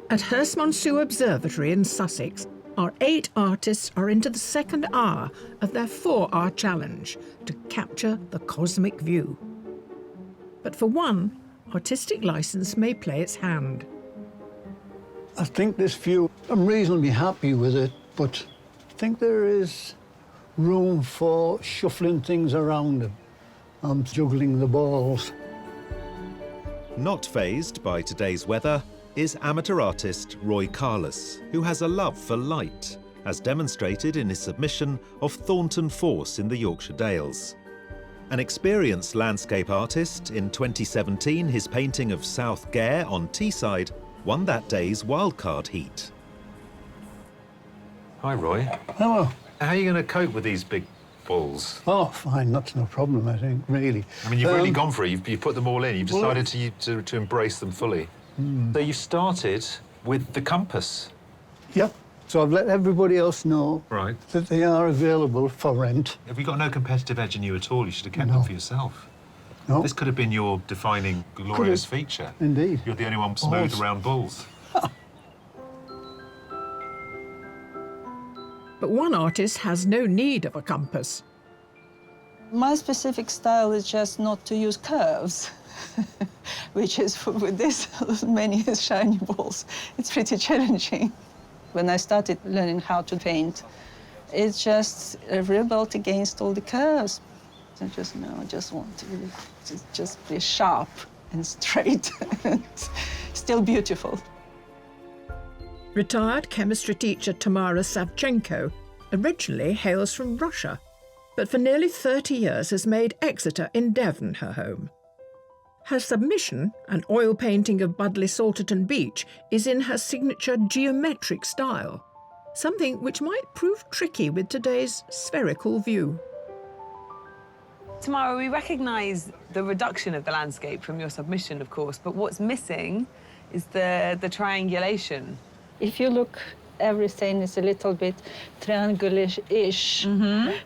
Speaker 2: At Herstmonceux Observatory in Sussex, our 8 artists are into the second hour of their 4-hour challenge to capture the cosmic view. But for one, artistic license may play its hand.
Speaker 11: I think this view, I'm reasonably happy with it, but I think there is room for shuffling things around. I'm juggling the balls.
Speaker 1: Not fazed by today's weather is amateur artist Roy Carless, who has a love for light, as demonstrated in his submission of Thornton Force in the Yorkshire Dales. An experienced landscape artist, in 2017 his painting of South Gare on Teesside won that day's wildcard heat.
Speaker 9: Hi, Roy.
Speaker 11: Hello.
Speaker 9: How are you going to cope with these big balls?
Speaker 11: Oh, fine, that's no problem, I think, really.
Speaker 9: I mean, you've really gone for it. You've put them all in. You've decided to embrace them fully. So you started with the compass.
Speaker 11: Yep. So I've let everybody else know that they are available for rent.
Speaker 9: Have you got no competitive edge in you at all? You should have kept them for yourself.
Speaker 11: No.
Speaker 9: This could have been your defining, glorious feature.
Speaker 11: Indeed.
Speaker 9: You're the only one smooth around balls.
Speaker 2: But one artist has no need of a compass.
Speaker 20: My specific style is just not to use curves, which is, with this many shiny balls, it's pretty challenging. When I started learning how to paint, it's just a revolt against all the curves. I just want to just be sharp and straight and still beautiful.
Speaker 2: Retired chemistry teacher Tamara Savchenko originally hails from Russia, but for nearly 30 years has made Exeter in Devon her home. Her submission, an oil painting of Budleigh Salterton Beach, is in her signature geometric style, something which might prove tricky with today's spherical view.
Speaker 5: Tamara, we recognise the reduction of the landscape from your submission, of course, but what's missing is the triangulation.
Speaker 20: If you look, everything is a little bit triangular-ish.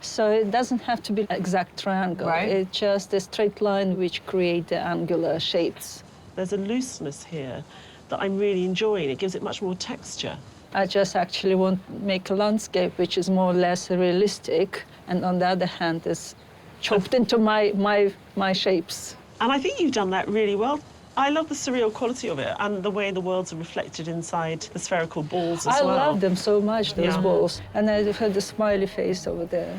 Speaker 20: So it doesn't have to be an exact triangle.
Speaker 5: Right.
Speaker 20: It's just a straight line which create the angular shapes.
Speaker 6: There's a looseness here that I'm really enjoying. It gives it much more texture.
Speaker 20: I just actually want to make a landscape which is more or less realistic, and on the other hand is chopped into my shapes.
Speaker 6: And I think you've done that really well. I love the surreal quality of it and the way the worlds are reflected inside the spherical balls as well.
Speaker 20: I love them so much, those balls. And I've had the smiley face over there.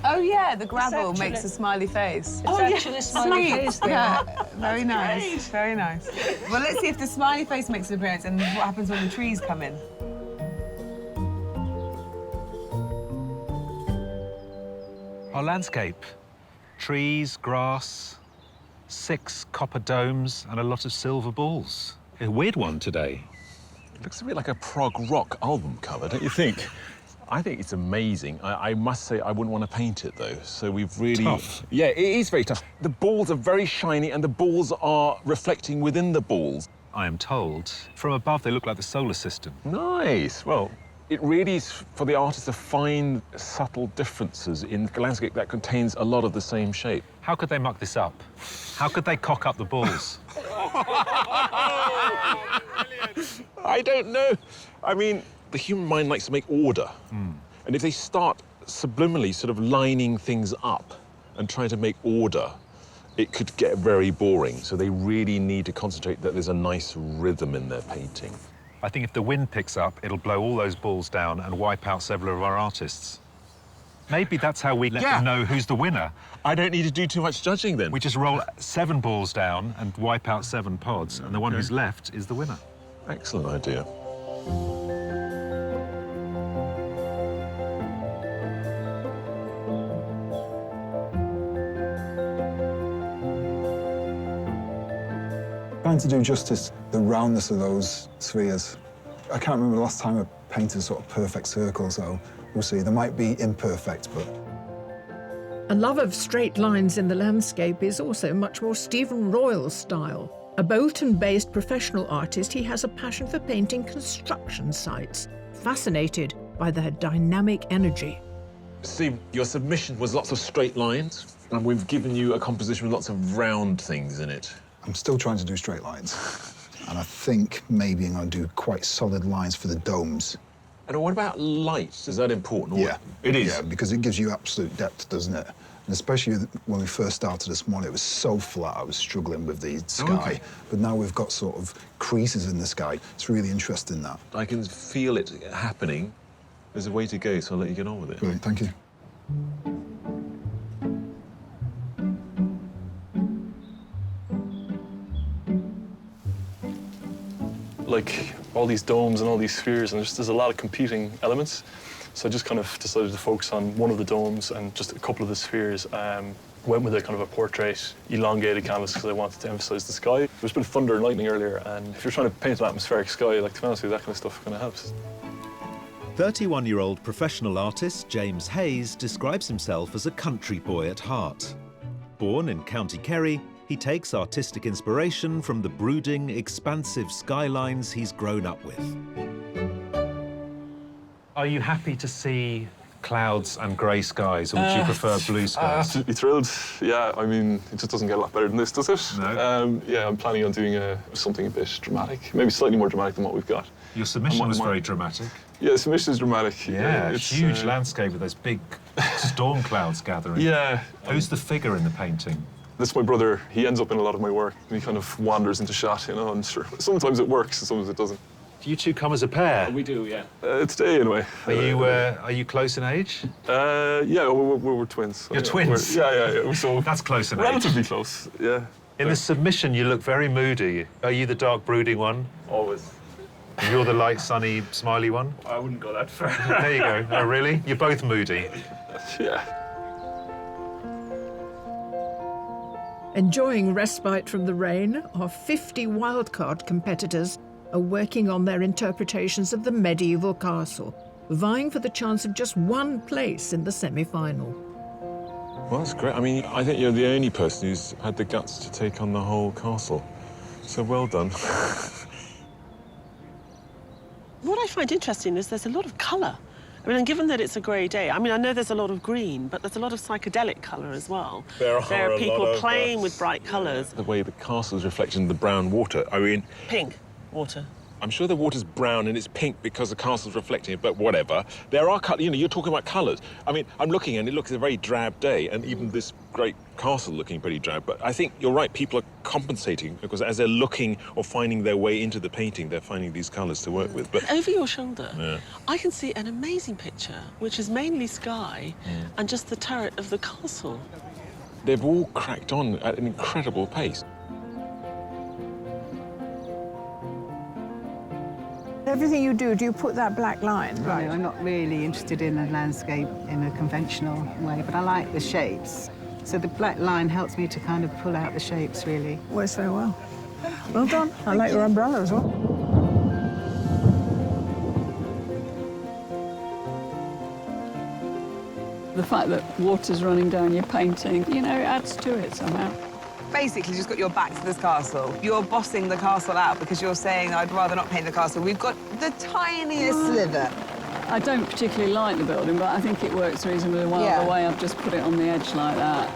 Speaker 5: Oh, yeah, the gravel makes a smiley face.
Speaker 20: It's actually a smiley face there.
Speaker 5: Yeah, very nice, very nice. Well, let's see if the smiley face makes an appearance and what happens when the trees come in.
Speaker 1: Our landscape. Trees, grass, 6 copper domes and a lot of silver balls. A weird one today.
Speaker 7: It looks a bit like a prog rock album cover, don't you think? I think it's amazing. I must say I wouldn't want to paint it, though. So we've really...
Speaker 1: Tough.
Speaker 7: Yeah, it is very tough. The balls are very shiny and the balls are reflecting within the balls.
Speaker 1: I am told. From above, they look like the solar system.
Speaker 7: Nice. Well, it really is for the artist to find subtle differences in a landscape that contains a lot of the same shape.
Speaker 1: How could they muck this up? How could they cock up the balls?
Speaker 7: I don't know. I mean, the human mind likes to make order. And if they start subliminally sort of lining things up and trying to make order, it could get very boring. So they really need to concentrate that there's a nice rhythm in their painting.
Speaker 1: I think if the wind picks up, it'll blow all those balls down and wipe out several of our artists. Maybe that's how we let them know who's the winner.
Speaker 7: I don't need to do too much judging then.
Speaker 1: We just roll 7 balls down and wipe out 7 pods, and the one who's left is the winner.
Speaker 7: Excellent idea.
Speaker 13: Trying to do justice the roundness of those spheres. I can't remember the last time I painted sort of perfect circles, so we'll see. They might be imperfect, but...
Speaker 2: A love of straight lines in the landscape is also much more Stephen Royal's style. A Bolton-based professional artist, he has a passion for painting construction sites, fascinated by their dynamic energy.
Speaker 7: Steve, your submission was lots of straight lines, and we've given you a composition with lots of round things in it.
Speaker 13: I'm still trying to do straight lines. And I think maybe I'm going to do quite solid lines for the domes.
Speaker 7: And what about light? Is that important?
Speaker 13: Yeah.
Speaker 7: It is?
Speaker 13: Yeah, because it gives you absolute depth, doesn't it? And especially when we first started this morning, it was so flat, I was struggling with the sky.
Speaker 7: Okay.
Speaker 13: But now we've got sort of creases in the sky. It's really interesting, that.
Speaker 7: I can feel it happening. There's a way to go, so I'll let you get on with it.
Speaker 13: Brilliant, thank you.
Speaker 19: Like all these domes and all these spheres, and there's a lot of competing elements. So I just kind of decided to focus on one of the domes and just a couple of the spheres. Went with a kind of a portrait, elongated canvas because I wanted to emphasize the sky. There was a bit of thunder and lightning earlier, and if you're trying to paint an atmospheric sky, like, to be honest with you, that kind of stuff kind of helps.
Speaker 1: 31-year-old professional artist James Hayes describes himself as a country boy at heart. Born in County Kerry, he takes artistic inspiration from the brooding, expansive skylines he's grown up with. Are you happy to see clouds and grey skies, or would you prefer blue skies?
Speaker 19: Absolutely thrilled. Yeah, I mean, it just doesn't get a lot better than this, does it?
Speaker 1: No.
Speaker 19: Yeah, I'm planning on doing something a bit dramatic, maybe slightly more dramatic than what we've got.
Speaker 1: Your submission was very dramatic.
Speaker 19: Yeah, the submission is dramatic.
Speaker 1: Yeah, it's huge landscape with those big storm clouds gathering.
Speaker 19: Yeah.
Speaker 1: Who's the figure in the painting?
Speaker 19: That's my brother. He ends up in a lot of my work, and he kind of wanders into shot, you know, and sure, sometimes it works and sometimes it doesn't.
Speaker 1: Do you two come as a pair?
Speaker 19: We do, yeah. Today, anyway.
Speaker 1: Are you close in age?
Speaker 19: Yeah, we're twins. So,
Speaker 1: You're twins?
Speaker 19: Yeah. So
Speaker 1: that's close in age.
Speaker 19: Relatively close, yeah.
Speaker 1: In the submission, you look very moody. Are you the dark, brooding one?
Speaker 19: Always.
Speaker 1: And you're the light, sunny, smiley one?
Speaker 19: I wouldn't go that far.
Speaker 1: There you go. Oh, really? You're both moody?
Speaker 19: Yeah.
Speaker 2: Enjoying respite from the rain, our 50 wildcard competitors are working on their interpretations of the medieval castle, vying for the chance of just one place in the semi-final.
Speaker 7: Well, that's great. I mean, I think you're the only person who's had the guts to take on the whole castle. So well done.
Speaker 6: What I find interesting is there's a lot of colour. I mean, and given that it's a grey day, I mean, I know there's a lot of green, but there's a lot of psychedelic colour as well.
Speaker 7: There are
Speaker 6: people playing with bright colours.
Speaker 7: The way the castle is reflected in the brown water, I mean...
Speaker 6: Pink water.
Speaker 7: I'm sure the water's brown and it's pink because the castle's reflecting it, but whatever. There are colours, you know, you're talking about colours. I mean, I'm looking and it looks a very drab day, and even this great castle looking pretty drab, but I think you're right, people are compensating because as they're looking or finding their way into the painting, they're finding these colours to work with. But
Speaker 6: over your shoulder,
Speaker 7: yeah,
Speaker 6: I can see an amazing picture, which is mainly sky and just the turret of the castle.
Speaker 7: They've all cracked on at an incredible pace.
Speaker 2: Everything you do you put that black line?
Speaker 14: Right, I'm not really interested in a landscape in a conventional way, but I like the shapes. So the black line helps me to kind of pull out the shapes, really.
Speaker 2: Works very well. Well done. I like your umbrella as well.
Speaker 17: The fact that water's running down your painting, you know, adds to it somehow.
Speaker 5: Basically just got your back to this castle. You're bossing the castle out because you're saying, I'd rather not paint the castle. We've got the tiniest sliver.
Speaker 17: I don't particularly like the building, but I think it works reasonably well the way I've just put it on the edge like that.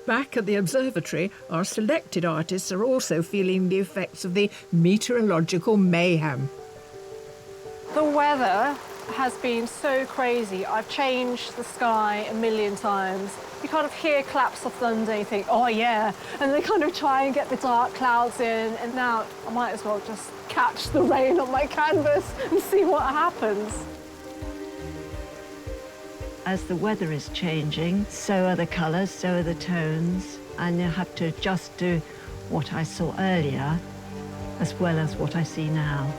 Speaker 2: Back at the observatory, our selected artists are also feeling the effects of the meteorological mayhem.
Speaker 16: The weather has been so crazy. I've changed the sky a million times. You kind of hear claps of thunder and you think, oh yeah, and they kind of try and get the dark clouds in, and now I might as well just catch the rain on my canvas and see what happens.
Speaker 23: As the weather is changing, so are the colours, so are the tones, and you have to adjust to what I saw earlier as well as what I see now.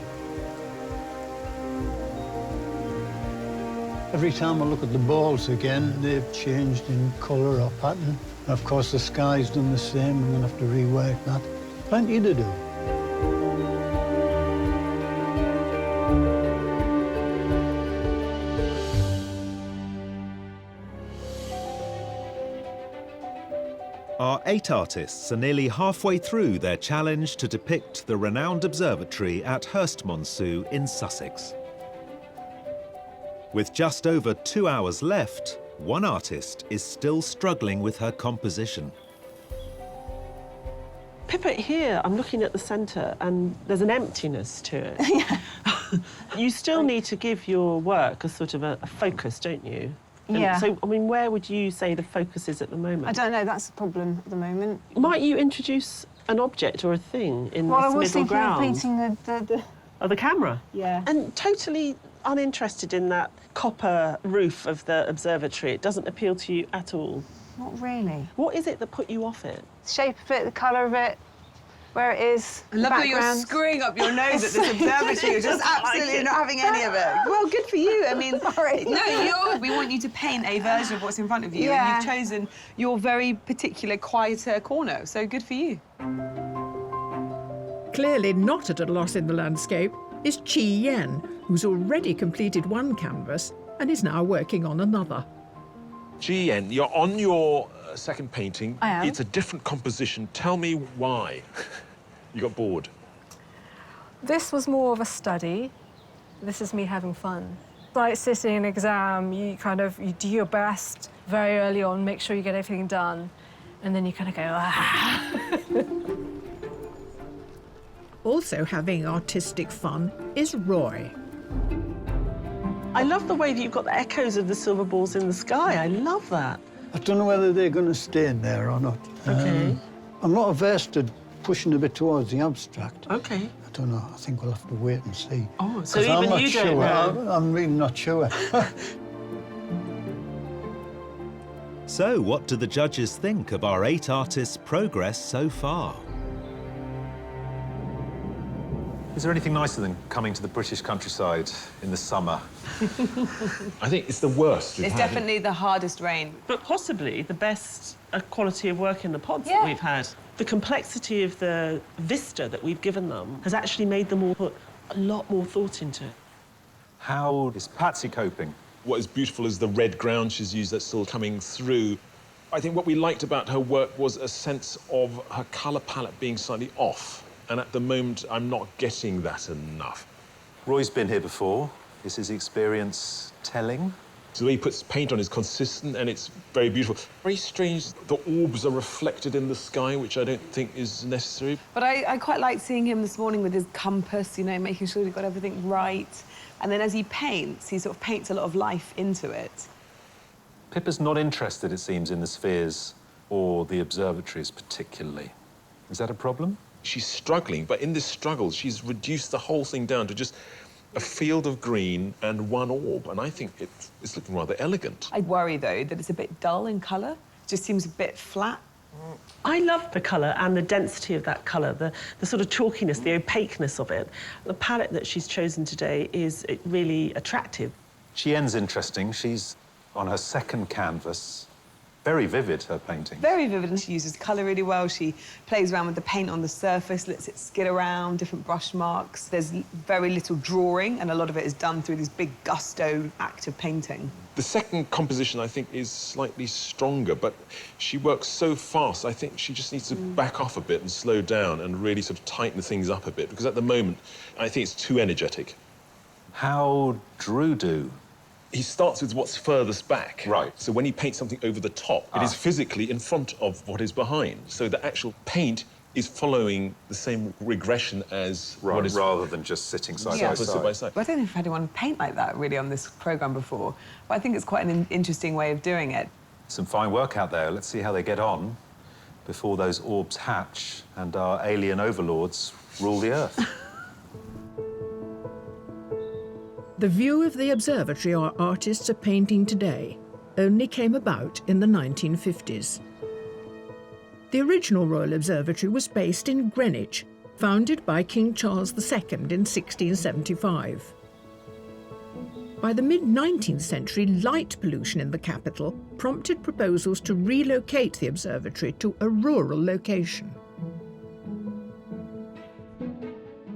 Speaker 11: Every time I look at the balls again, they've changed in colour or pattern. And of course, the sky's done the same. I'm going to have to rework that. Plenty to do.
Speaker 1: Our 8 artists are nearly halfway through their challenge to depict the renowned observatory at Herstmonceux in Sussex. With just over 2 hours left, one artist is still struggling with her composition.
Speaker 6: Pippa, here, I'm looking at the centre and there's an emptiness to it. You still need to give your work a sort of a focus, don't you? And so, I mean, where would you say the focus is at the moment?
Speaker 12: I don't know, that's the problem at the moment.
Speaker 6: Might you introduce an object or a thing in this middle ground?
Speaker 12: I was thinking of painting the...
Speaker 6: Oh, the camera?
Speaker 12: Yeah.
Speaker 6: And totally uninterested in that copper roof of the observatory. It doesn't appeal to you at all?
Speaker 12: Not really.
Speaker 6: What is it that put you off it?
Speaker 12: The shape of it, the colour of it, where it is,
Speaker 5: I love that you're screwing up your nose at this observatory. You're just absolutely not having any of it. Well, good for you. I mean, we want you to paint a version of what's in front of you, and you've chosen your very particular, quieter corner, so good for you.
Speaker 2: Clearly not at a loss in the landscape is Chi Yen, who's already completed one canvas and is now working on another.
Speaker 7: Chi Yen, you're on your second painting.
Speaker 16: I am.
Speaker 7: It's a different composition. Tell me why you got bored.
Speaker 16: This was more of a study. This is me having fun. Like sitting an exam, you do your best very early on, make sure you get everything done, and then you kind of go, ah.
Speaker 2: Also having artistic fun is Roy.
Speaker 6: I love the way that you've got the echoes of the silver balls in the sky. I love that.
Speaker 11: I don't know whether they're going to stay in there or not.
Speaker 6: OK.
Speaker 11: I'm not averse to pushing a bit towards the abstract.
Speaker 6: OK.
Speaker 11: I don't know. I think we'll have to wait and see.
Speaker 6: Oh, so even you don't know?
Speaker 11: I'm really not sure.
Speaker 1: So, what do the judges think of our 8 artists' progress so far?
Speaker 9: Is there anything nicer than coming to the British countryside in the summer?
Speaker 7: I think it's the worst.
Speaker 5: It's definitely the hardest rain.
Speaker 6: But possibly the best quality of work in the pods
Speaker 5: Yeah.
Speaker 6: that we've had. The complexity of the vista that we've given them has actually made them all put a lot more thought into it.
Speaker 9: How is Patsy coping?
Speaker 7: What is beautiful is the red ground she's used that's still coming through. I think what we liked about her work was a sense of her colour palette being slightly off. And at the moment, I'm not getting that enough.
Speaker 9: Roy's been here before. Is his experience telling?
Speaker 7: So the way he puts paint on is consistent and it's very beautiful. Very strange, the orbs are reflected in the sky, which I don't think is necessary.
Speaker 5: But I quite liked seeing him this morning with his compass, you know, making sure he got everything right. And then as he paints, he sort of paints a lot of life into it.
Speaker 9: Pippa's not interested, it seems, in the spheres or the observatories particularly. Is that a problem?
Speaker 7: She's struggling, but in this struggle, she's reduced the whole thing down to just a field of green and one orb, and I think it's looking rather elegant.
Speaker 5: I worry, though, that it's a bit dull in colour. It just seems a bit flat.
Speaker 6: I love the colour and the density of that colour, the sort of chalkiness, the opaqueness of it. The palette that she's chosen today is really attractive.
Speaker 9: Cheyenne's interesting. She's on her second canvas. Very vivid, her painting.
Speaker 5: Very vivid, and she uses colour really well. She plays around with the paint on the surface, lets it skid around, different brush marks. There's very little drawing, and a lot of it is done through this big gusto act of painting.
Speaker 7: The second composition, I think, is slightly stronger, but she works so fast, I think she just needs to back off a bit and slow down and really sort of tighten things up a bit, because at the moment, I think it's too energetic.
Speaker 9: How Drew do?
Speaker 7: He starts with what's furthest back. Right. So when he paints something over the top, it is physically in front of what is behind. So the actual paint is following the same regression as what is...
Speaker 9: Rather than just sitting side by side.
Speaker 5: I don't think I've had anyone paint like that, really, on this programme before. But I think it's quite an interesting way of doing it.
Speaker 9: Some fine work out there. Let's see how they get on before those orbs hatch and our alien overlords rule the Earth.
Speaker 2: The view of the observatory our artists are painting today only came about in the 1950s. The original Royal Observatory was based in Greenwich, founded by King Charles II in 1675. By the mid-19th century, light pollution in the capital prompted proposals to relocate the observatory to a rural location.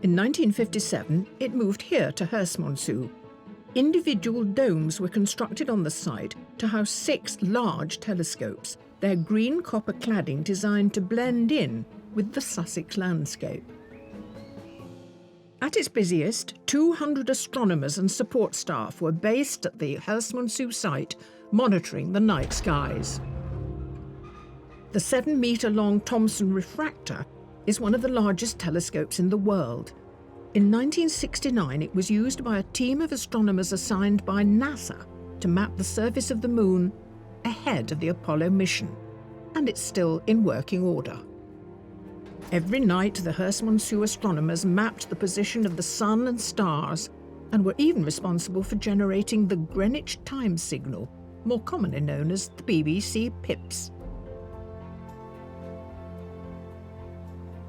Speaker 2: In 1957, it moved here to Herstmonceux. Individual domes were constructed on the site to house 6 large telescopes, their green copper cladding designed to blend in with the Sussex landscape. At its busiest, 200 astronomers and support staff were based at the Herstmonceux site, monitoring the night skies. The 7-metre-long Thomson refractor is one of the largest telescopes in the world. In 1969, it was used by a team of astronomers assigned by NASA to map the surface of the Moon ahead of the Apollo mission, and it's still in working order. Every night, the Herstmonceux astronomers mapped the position of the sun and stars and were even responsible for generating the Greenwich time signal, more commonly known as the BBC Pips.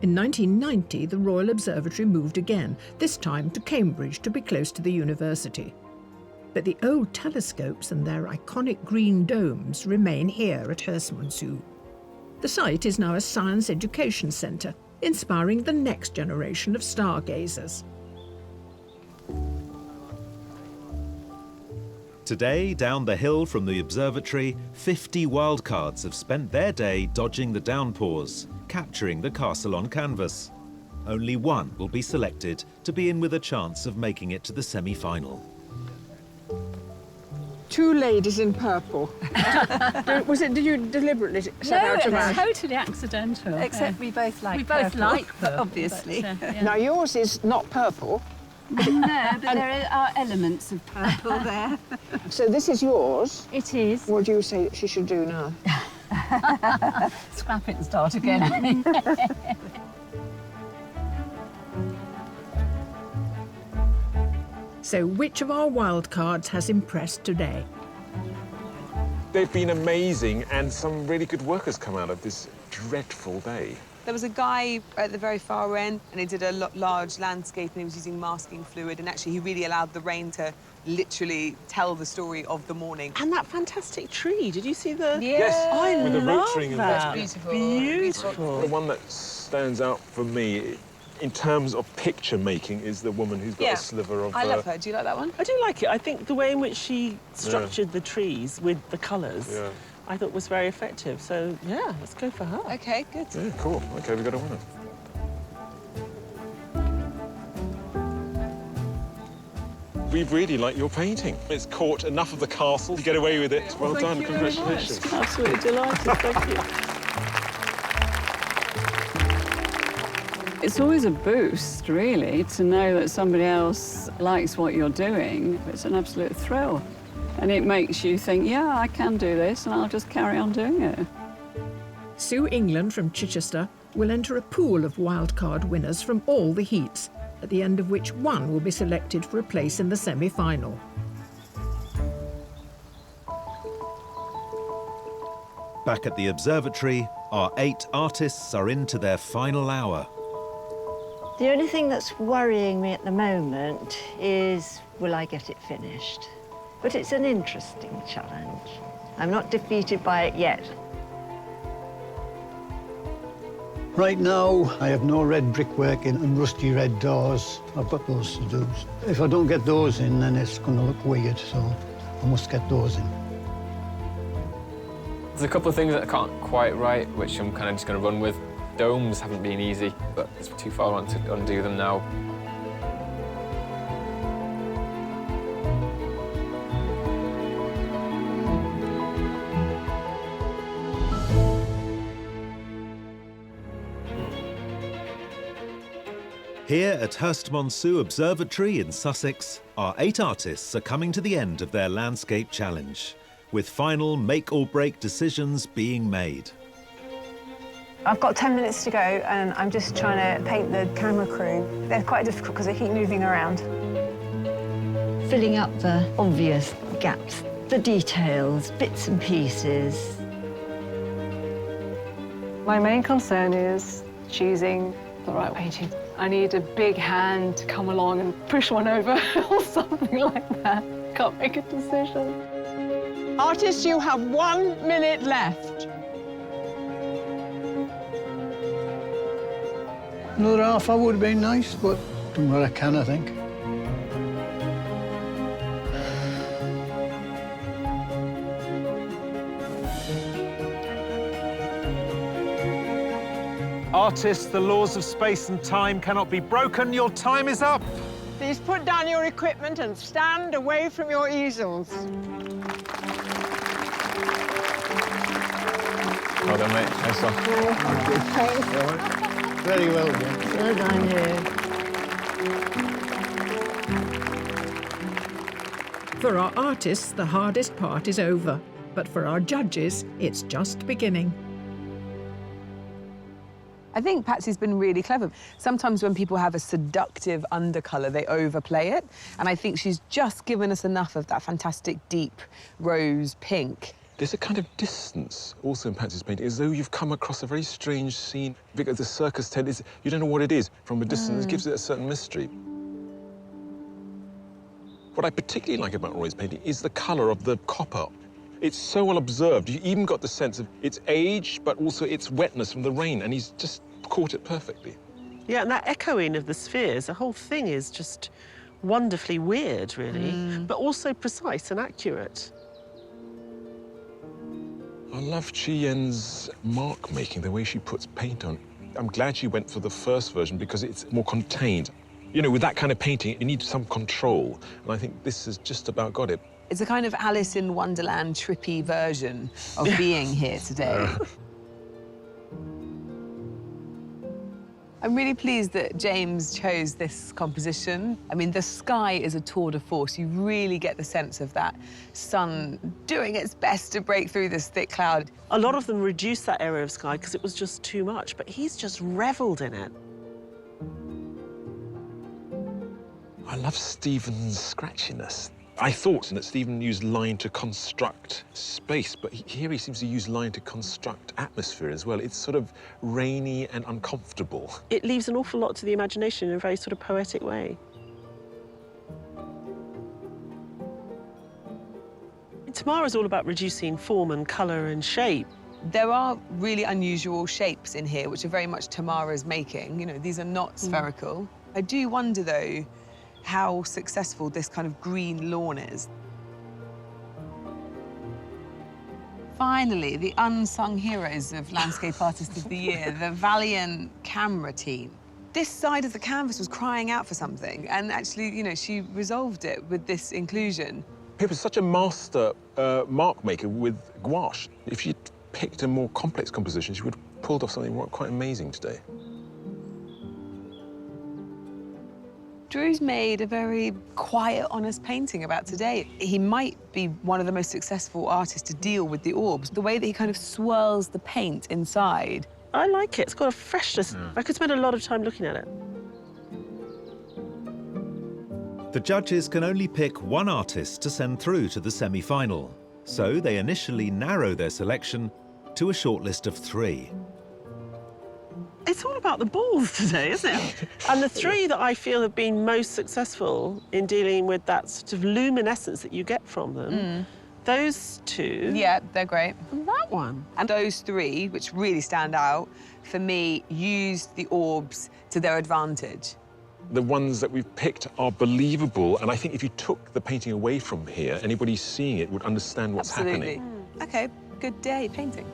Speaker 2: In 1990, the Royal Observatory moved again, this time to Cambridge to be close to the university. But the old telescopes and their iconic green domes remain here at Herstmonceux. The site is now a science education centre, inspiring the next generation of stargazers.
Speaker 1: Today, down the hill from the observatory, 50 wildcards have spent their day dodging the downpours, capturing the castle on canvas. Only one will be selected to be in with a chance of making it to the semi-final.
Speaker 2: 2 ladies in purple. Did you deliberately set out to match?
Speaker 18: Totally accidental.
Speaker 12: Except we both like
Speaker 18: purple. We both like purple,
Speaker 12: obviously.
Speaker 18: But, yeah.
Speaker 2: Now, yours is not purple.
Speaker 18: No, but there are elements of purple there.
Speaker 2: So this is yours.
Speaker 18: It is.
Speaker 2: What do you say she should do now?
Speaker 18: Scrap it and start again.
Speaker 2: So which of our wildcards has impressed today?
Speaker 7: They've been amazing, and some really good work has come out of this dreadful day.
Speaker 5: There was a guy at the very far end, and he did a large landscape, and he was using masking fluid, and actually he really allowed the rain to literally tell the story of the morning.
Speaker 6: And that fantastic tree, did you see the...
Speaker 7: Yes,
Speaker 6: I
Speaker 7: with the
Speaker 6: love
Speaker 7: rotary and
Speaker 6: that.
Speaker 5: Beautiful.
Speaker 6: Beautiful.
Speaker 7: The one that stands out for me in terms of picture making is the woman who's got a sliver of...
Speaker 5: I love her. Do you like that one?
Speaker 6: I do like it. I think the way in which she structured the trees with the colours, I thought was very effective. So, yeah, let's go for her.
Speaker 5: OK, good.
Speaker 7: Yeah, cool. OK, we've got a winner. We really like your painting. It's caught enough of the castle to get away with it. Well done, congratulations.
Speaker 6: Absolutely delighted, thank you.
Speaker 17: It's always a boost, really, to know that somebody else likes what you're doing. It's an absolute thrill. And it makes you think, yeah, I can do this, and I'll just carry on doing it.
Speaker 2: Sue England from Chichester will enter a pool of wildcard winners from all the heats, at the end of which one will be selected for a place in the semi-final.
Speaker 1: Back at the observatory, our 8 artists are into their final hour.
Speaker 23: The only thing that's worrying me at the moment is, will I get it finished? But it's an interesting challenge. I'm not defeated by it yet.
Speaker 11: Right now, I have no red brickwork in and rusty red doors. I've got those to do. If I don't get those in, then it's going to look weird, so I must get those in.
Speaker 3: There's a couple of things that I can't quite write, which I'm kind of just going to run with. Domes haven't been easy, but it's too far on to undo them now.
Speaker 1: Here at Herstmonceux Observatory in Sussex, our 8 artists are coming to the end of their landscape challenge, with final make-or-break decisions being made.
Speaker 12: I've got 10 minutes to go, and I'm just trying to paint the camera crew. They're quite difficult because they keep moving around.
Speaker 23: Filling up the obvious gaps, the details, bits and pieces.
Speaker 15: My main concern is choosing the right painting. I need a big hand to come along and push one over or something like that. Can't make a decision.
Speaker 2: Artists, you have 1 minute left.
Speaker 11: Another half hour would have been nice, but done what I can, I think.
Speaker 9: Artists, the laws of space and time cannot be broken. Your time is up.
Speaker 2: Please put down your equipment and stand away from your easels.
Speaker 3: Well done, mate. Nice one.
Speaker 11: Very well done.
Speaker 23: Well done, you.
Speaker 2: For our artists, the hardest part is over. But for our judges, it's just beginning.
Speaker 5: I think Patsy's been really clever. Sometimes when people have a seductive undercolour, they overplay it. And I think she's just given us enough of that fantastic deep rose pink.
Speaker 7: There's a kind of distance also in Patsy's painting, as though you've come across a very strange scene. Because the circus tent is, you don't know what it is from a distance. It gives it a certain mystery. What I particularly like about Roy's painting is the colour of the copper. It's so well observed. You even got the sense of its age, but also its wetness from the rain, and he's just caught it perfectly.
Speaker 6: Yeah, and that echoing of the spheres, the whole thing is just wonderfully weird, really, but also precise and accurate.
Speaker 7: I love Chi Yen's mark making, the way she puts paint on. I'm glad she went for the first version because it's more contained. You know, with that kind of painting, you need some control, and I think this has just about got it.
Speaker 5: It's a kind of Alice in Wonderland trippy version of being here today. I'm really pleased that James chose this composition. I mean, the sky is a tour de force. You really get the sense of that sun doing its best to break through this thick cloud.
Speaker 6: A lot of them reduced that area of sky because it was just too much, but he's just revelled in it.
Speaker 7: I love Stephen's scratchiness. I thought that Stephen used line to construct space, but here he seems to use line to construct atmosphere as well. It's sort of rainy and uncomfortable.
Speaker 6: It leaves an awful lot to the imagination in a very sort of poetic way. Tamara's all about reducing form and colour and shape.
Speaker 5: There are really unusual shapes in here, which are very much Tamara's making. You know, these are not spherical. I do wonder, though, how successful this kind of green lawn is. Finally, the unsung heroes of Landscape Artist of the Year, the valiant camera team. This side of the canvas was crying out for something, and actually, you know, she resolved it with this inclusion.
Speaker 7: Pippa's such a master mark maker with gouache. If she'd picked a more complex composition, she would have pulled off something quite amazing today.
Speaker 5: Drew's made a very quiet, honest painting about today. He might be one of the most successful artists to deal with the orbs. The way that he kind of swirls the paint inside.
Speaker 6: I like it. It's got a freshness. I could spend a lot of time looking at it.
Speaker 1: The judges can only pick one artist to send through to the semi-final, so they initially narrow their selection to a shortlist of 3.
Speaker 6: It's all about the balls today, isn't it? And the 3 that I feel have been most successful in dealing with that sort of luminescence that you get from them, those 2...
Speaker 5: Yeah, they're great.
Speaker 6: And that one.
Speaker 5: And those 3, which really stand out, for me, used the orbs to their advantage.
Speaker 7: The ones that we've picked are believable, and I think if you took the painting away from here, anybody seeing it would understand what's happening.
Speaker 5: OK, good day painting.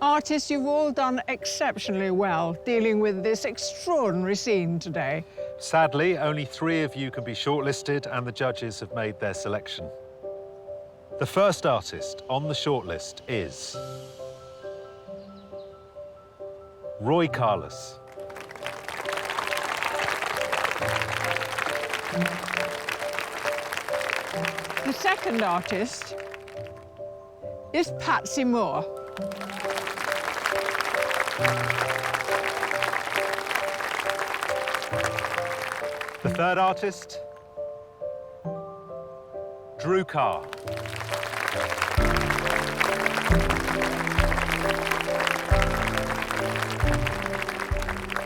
Speaker 10: Artists, you've all done exceptionally well dealing with this extraordinary scene today.
Speaker 9: Sadly, only 3 of you can be shortlisted, and the judges have made their selection. The first artist on the shortlist is Roy Carlos.
Speaker 10: The second artist is Patsy Moore.
Speaker 9: The third artist, Drew Carr.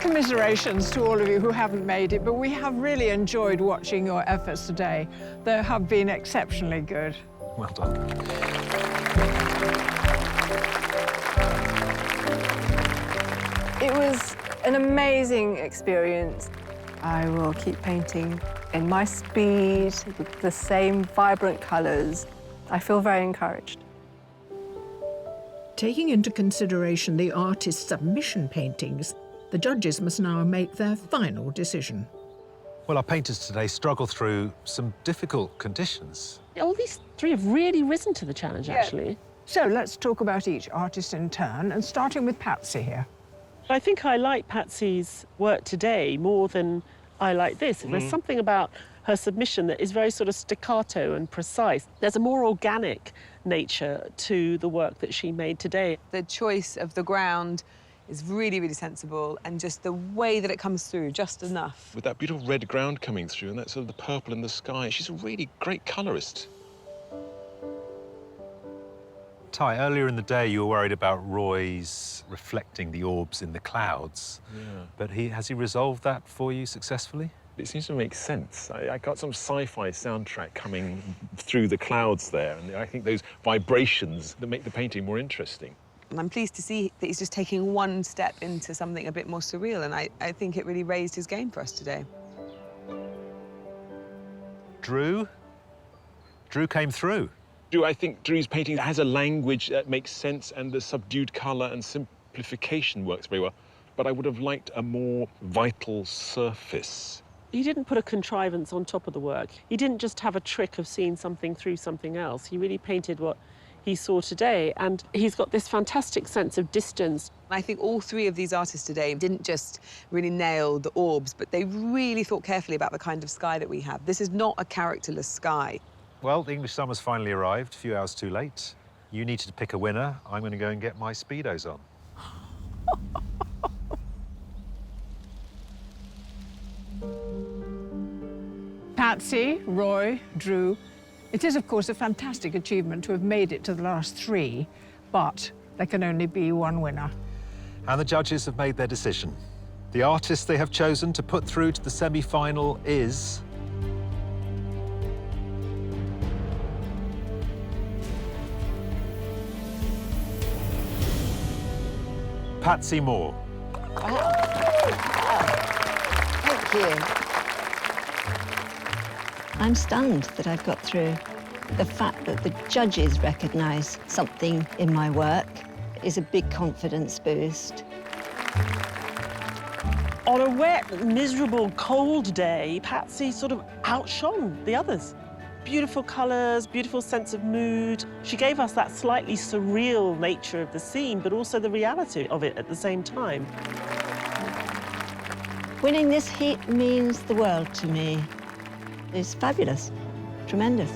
Speaker 10: Commiserations to all of you who haven't made it, but we have really enjoyed watching your efforts today. They have been exceptionally good.
Speaker 9: Well done.
Speaker 15: It was an amazing experience. I will keep painting in my speed, with the same vibrant colours. I feel very encouraged.
Speaker 2: Taking into consideration the artist's submission paintings, the judges must now make their final decision.
Speaker 9: Well, our painters today struggle through some difficult conditions.
Speaker 6: All these 3 have really risen to the challenge, actually.
Speaker 10: So let's talk about each artist in turn, and starting with Patsy here.
Speaker 6: I think I like Patsy's work today more than I like this. There's something about her submission that is very sort of staccato and precise. There's a more organic nature to the work that she made today.
Speaker 5: The choice of the ground is really, really sensible, and just the way that it comes through, just enough.
Speaker 7: With that beautiful red ground coming through and that sort of the purple in the sky, she's a really great colourist.
Speaker 9: Ty, earlier in the day you were worried about Roy's reflecting the orbs in the clouds.
Speaker 7: Yeah.
Speaker 9: But has he resolved that for you successfully?
Speaker 7: It seems to make sense. I got some sci-fi soundtrack coming through the clouds there, and I think those vibrations that make the painting more interesting.
Speaker 5: And I'm pleased to see that he's just taking one step into something a bit more surreal, and I think it really raised his game for us today.
Speaker 9: Drew? Drew came through.
Speaker 7: I think Drew's painting has a language that makes sense, and the subdued colour and simplification works very well. But I would have liked a more vital surface.
Speaker 6: He didn't put a contrivance on top of the work. He didn't just have a trick of seeing something through something else. He really painted what he saw today, and he's got this fantastic sense of distance.
Speaker 5: I think all 3 of these artists today didn't just really nail the orbs, but they really thought carefully about the kind of sky that we have. This is not a characterless sky.
Speaker 9: Well, the English summer's finally arrived, a few hours too late. You needed to pick a winner. I'm going to go and get my Speedos on.
Speaker 10: Patsy, Roy, Drew. It is, of course, a fantastic achievement to have made it to the last three, but there can only be one winner.
Speaker 1: And the judges have made their decision. The artist they have chosen to put through to the semi-final is... Patsy Moore.
Speaker 23: Wow. Thank you. I'm stunned that I've got through. The fact that the judges recognise something in my work is a big confidence boost.
Speaker 6: On a wet, miserable, cold day, Patsy sort of outshone the others. Beautiful colours, beautiful sense of mood. She gave us that slightly surreal nature of the scene, but also the reality of it at the same time.
Speaker 23: Winning this heat means the world to me. It's fabulous, tremendous.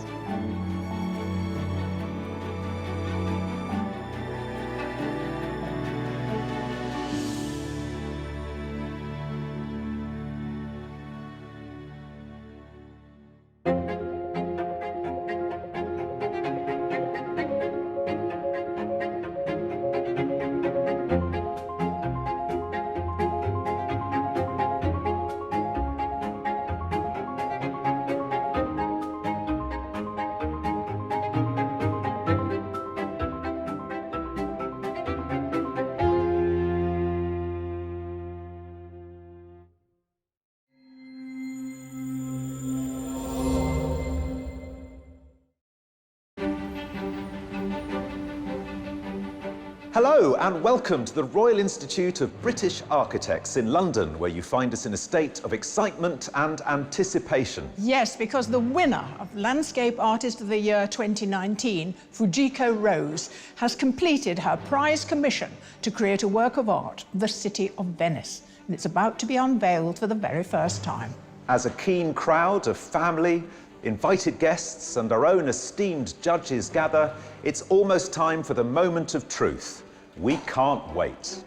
Speaker 1: Hello and welcome to the Royal Institute of British Architects in London, where you find us in a state of excitement and anticipation.
Speaker 10: Yes, because the winner of Landscape Artist of the Year 2019, Fujiko Rose, has completed her prize commission to create a work of art, the city of Venice, and it's about to be unveiled for the very first time.
Speaker 1: As a keen crowd of family, invited guests and our own esteemed judges gather, it's almost time for the moment of truth. We can't wait.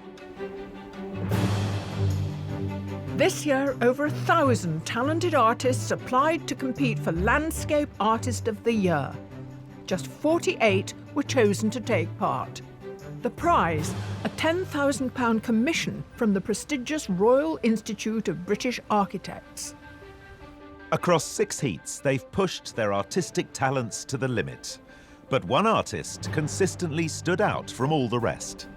Speaker 10: This year, over 1,000 talented artists applied to compete for Landscape Artist of the Year. Just 48 were chosen to take part. The prize, a £10,000 commission from the prestigious Royal Institute of British Architects.
Speaker 1: Across 6 heats, they've pushed their artistic talents to the limit. But one artist consistently stood out from all the rest.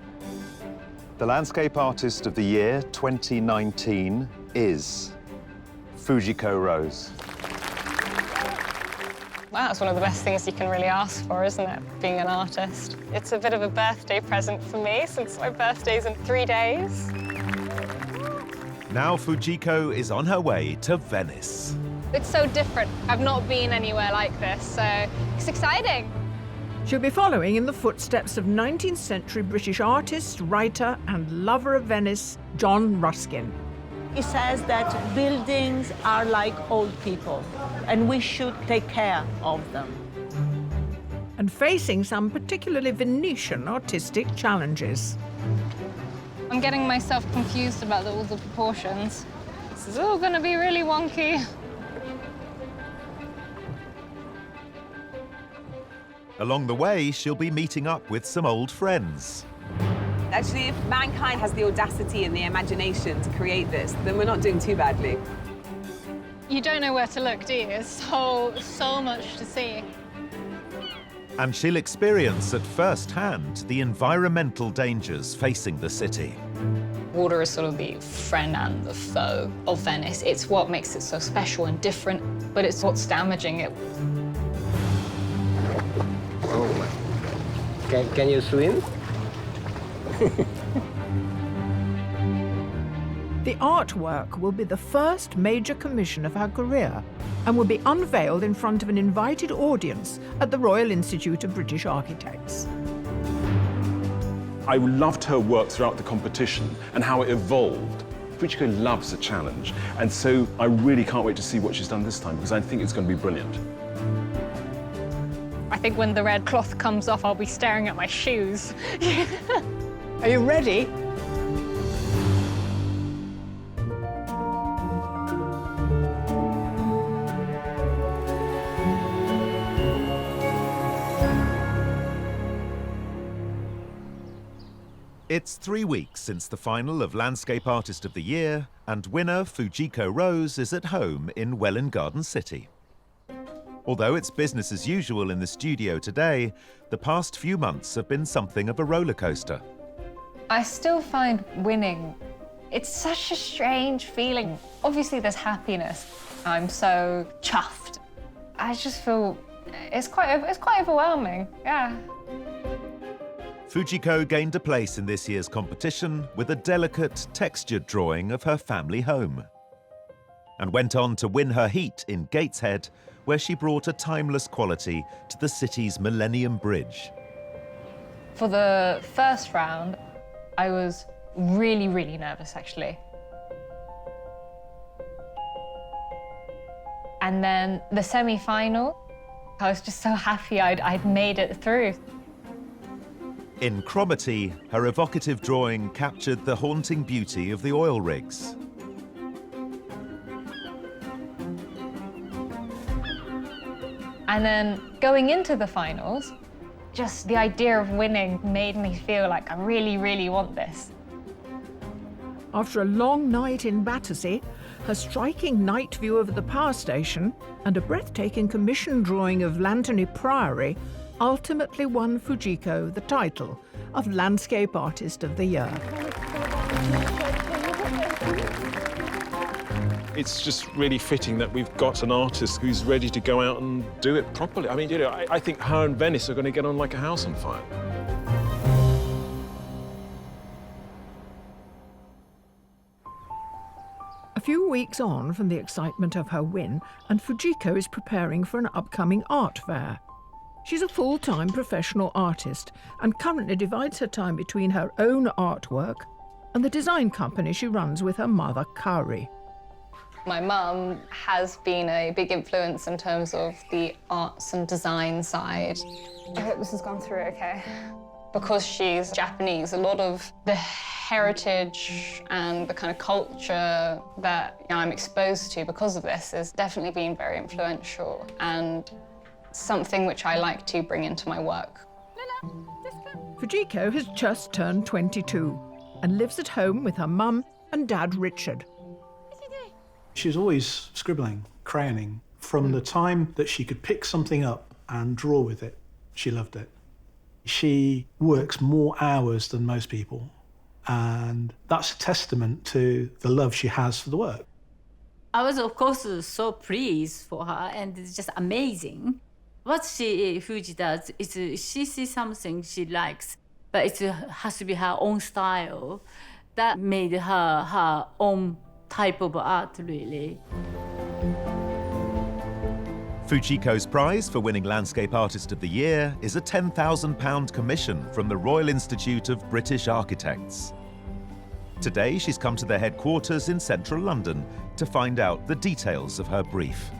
Speaker 1: The Landscape Artist of the Year 2019 is Fujiko Rose.
Speaker 4: Wow, it's one of the best things you can really ask for, isn't it, being an artist? It's a bit of a birthday present for me, since my birthday's in 3 days.
Speaker 1: Now Fujiko is on her way to Venice.
Speaker 4: It's so different. I've not been anywhere like this, so it's exciting.
Speaker 10: She'll be following in the footsteps of 19th century British artist, writer and lover of Venice, John Ruskin.
Speaker 8: He says that buildings are like old people and we should take care of them.
Speaker 10: And facing some particularly Venetian artistic challenges.
Speaker 4: I'm getting myself confused about all the proportions. This is all going to be really wonky.
Speaker 1: Along the way, she'll be meeting up with some old friends.
Speaker 5: Actually, if mankind has the audacity and the imagination to create this, then we're not doing too badly.
Speaker 4: You don't know where to look, do you? There's so much to see.
Speaker 1: And she'll experience at first hand the environmental dangers facing the city.
Speaker 15: Water is sort of the friend and the foe of Venice. It's what makes it so special and different, but it's what's damaging it.
Speaker 21: Can you swim?
Speaker 10: The artwork will be the first major commission of her career and will be unveiled in front of an invited audience at the Royal Institute of British Architects.
Speaker 7: I loved her work throughout the competition and how it evolved. Fujiko loves a challenge, and so I really can't wait to see what she's done this time, because I think it's going to be brilliant.
Speaker 4: I think when the red cloth comes off, I'll be staring at my shoes.
Speaker 10: Are you ready?
Speaker 1: It's 3 weeks since the final of Landscape Artist of the Year, and winner Fujiko Rose is at home in Welwyn Garden City. Although it's business as usual in the studio today, the past few months have been something of a roller coaster.
Speaker 20: I still find winning, it's such a strange feeling. Obviously there's happiness. I'm so chuffed. I just feel it's quite overwhelming, yeah.
Speaker 1: Fujiko gained a place in this year's competition with a delicate, textured drawing of her family home, and went on to win her heat in Gateshead, where she brought a timeless quality to the city's Millennium Bridge.
Speaker 20: For the first round, I was really, really nervous, actually. And then the semi-final, I was just so happy I'd made it through.
Speaker 1: In Chromaty, her evocative drawing captured the haunting beauty of the oil rigs.
Speaker 20: And then going into the finals, just the idea of winning made me feel like I really, really want this.
Speaker 2: After a long night in Battersea, her striking night view of the power station and a breathtaking commission drawing of Lanterney Priory ultimately won Fujiko the title of Landscape Artist of the Year.
Speaker 7: It's just really fitting that we've got an artist who's ready to go out and do it properly. I mean, you know, I think her and Venice are going to get on like a house on fire.
Speaker 2: A few weeks on from the excitement of her win, and Fujiko is preparing for an upcoming art fair. She's a full-time professional artist and currently divides her time between her own artwork and the design company she runs with her mother, Kari.
Speaker 4: My mum has been a big influence in terms of the arts and design side. I hope this has gone through okay. Because she's Japanese, a lot of the heritage and the kind of culture that I'm exposed to because of this has definitely been very influential and something which I like to bring into my work.
Speaker 2: Fujiko has just turned 22 and lives at home with her mum and dad, Richard.
Speaker 21: She's always scribbling, crayoning. From the time that she could pick something up and draw with it, she loved it. She works more hours than most people, and that's a testament to the love she has for the work.
Speaker 22: I was, of course, so pleased for her, and it's just amazing. What Fuji does is she sees something she likes, but it has to be her own style. That made her own type of art, really.
Speaker 1: Fujiko's prize for winning Landscape Artist of the Year is a £10,000 commission from the Royal Institute of British Architects. Today, she's come to their headquarters in central London to find out the details of her brief.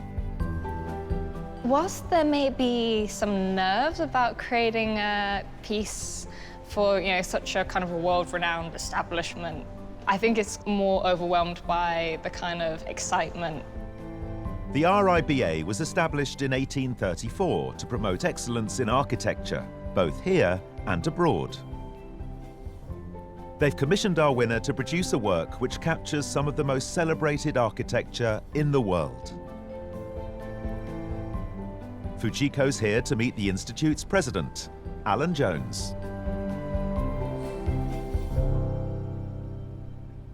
Speaker 4: Whilst there may be some nerves about creating a piece for, such a kind of a world-renowned establishment, I think it's more overwhelmed by the kind of excitement.
Speaker 1: The RIBA was established in 1834 to promote excellence in architecture, both here and abroad. They've commissioned our winner to produce a work which captures some of the most celebrated architecture in the world. Fujiko's here to meet the Institute's president, Alan Jones.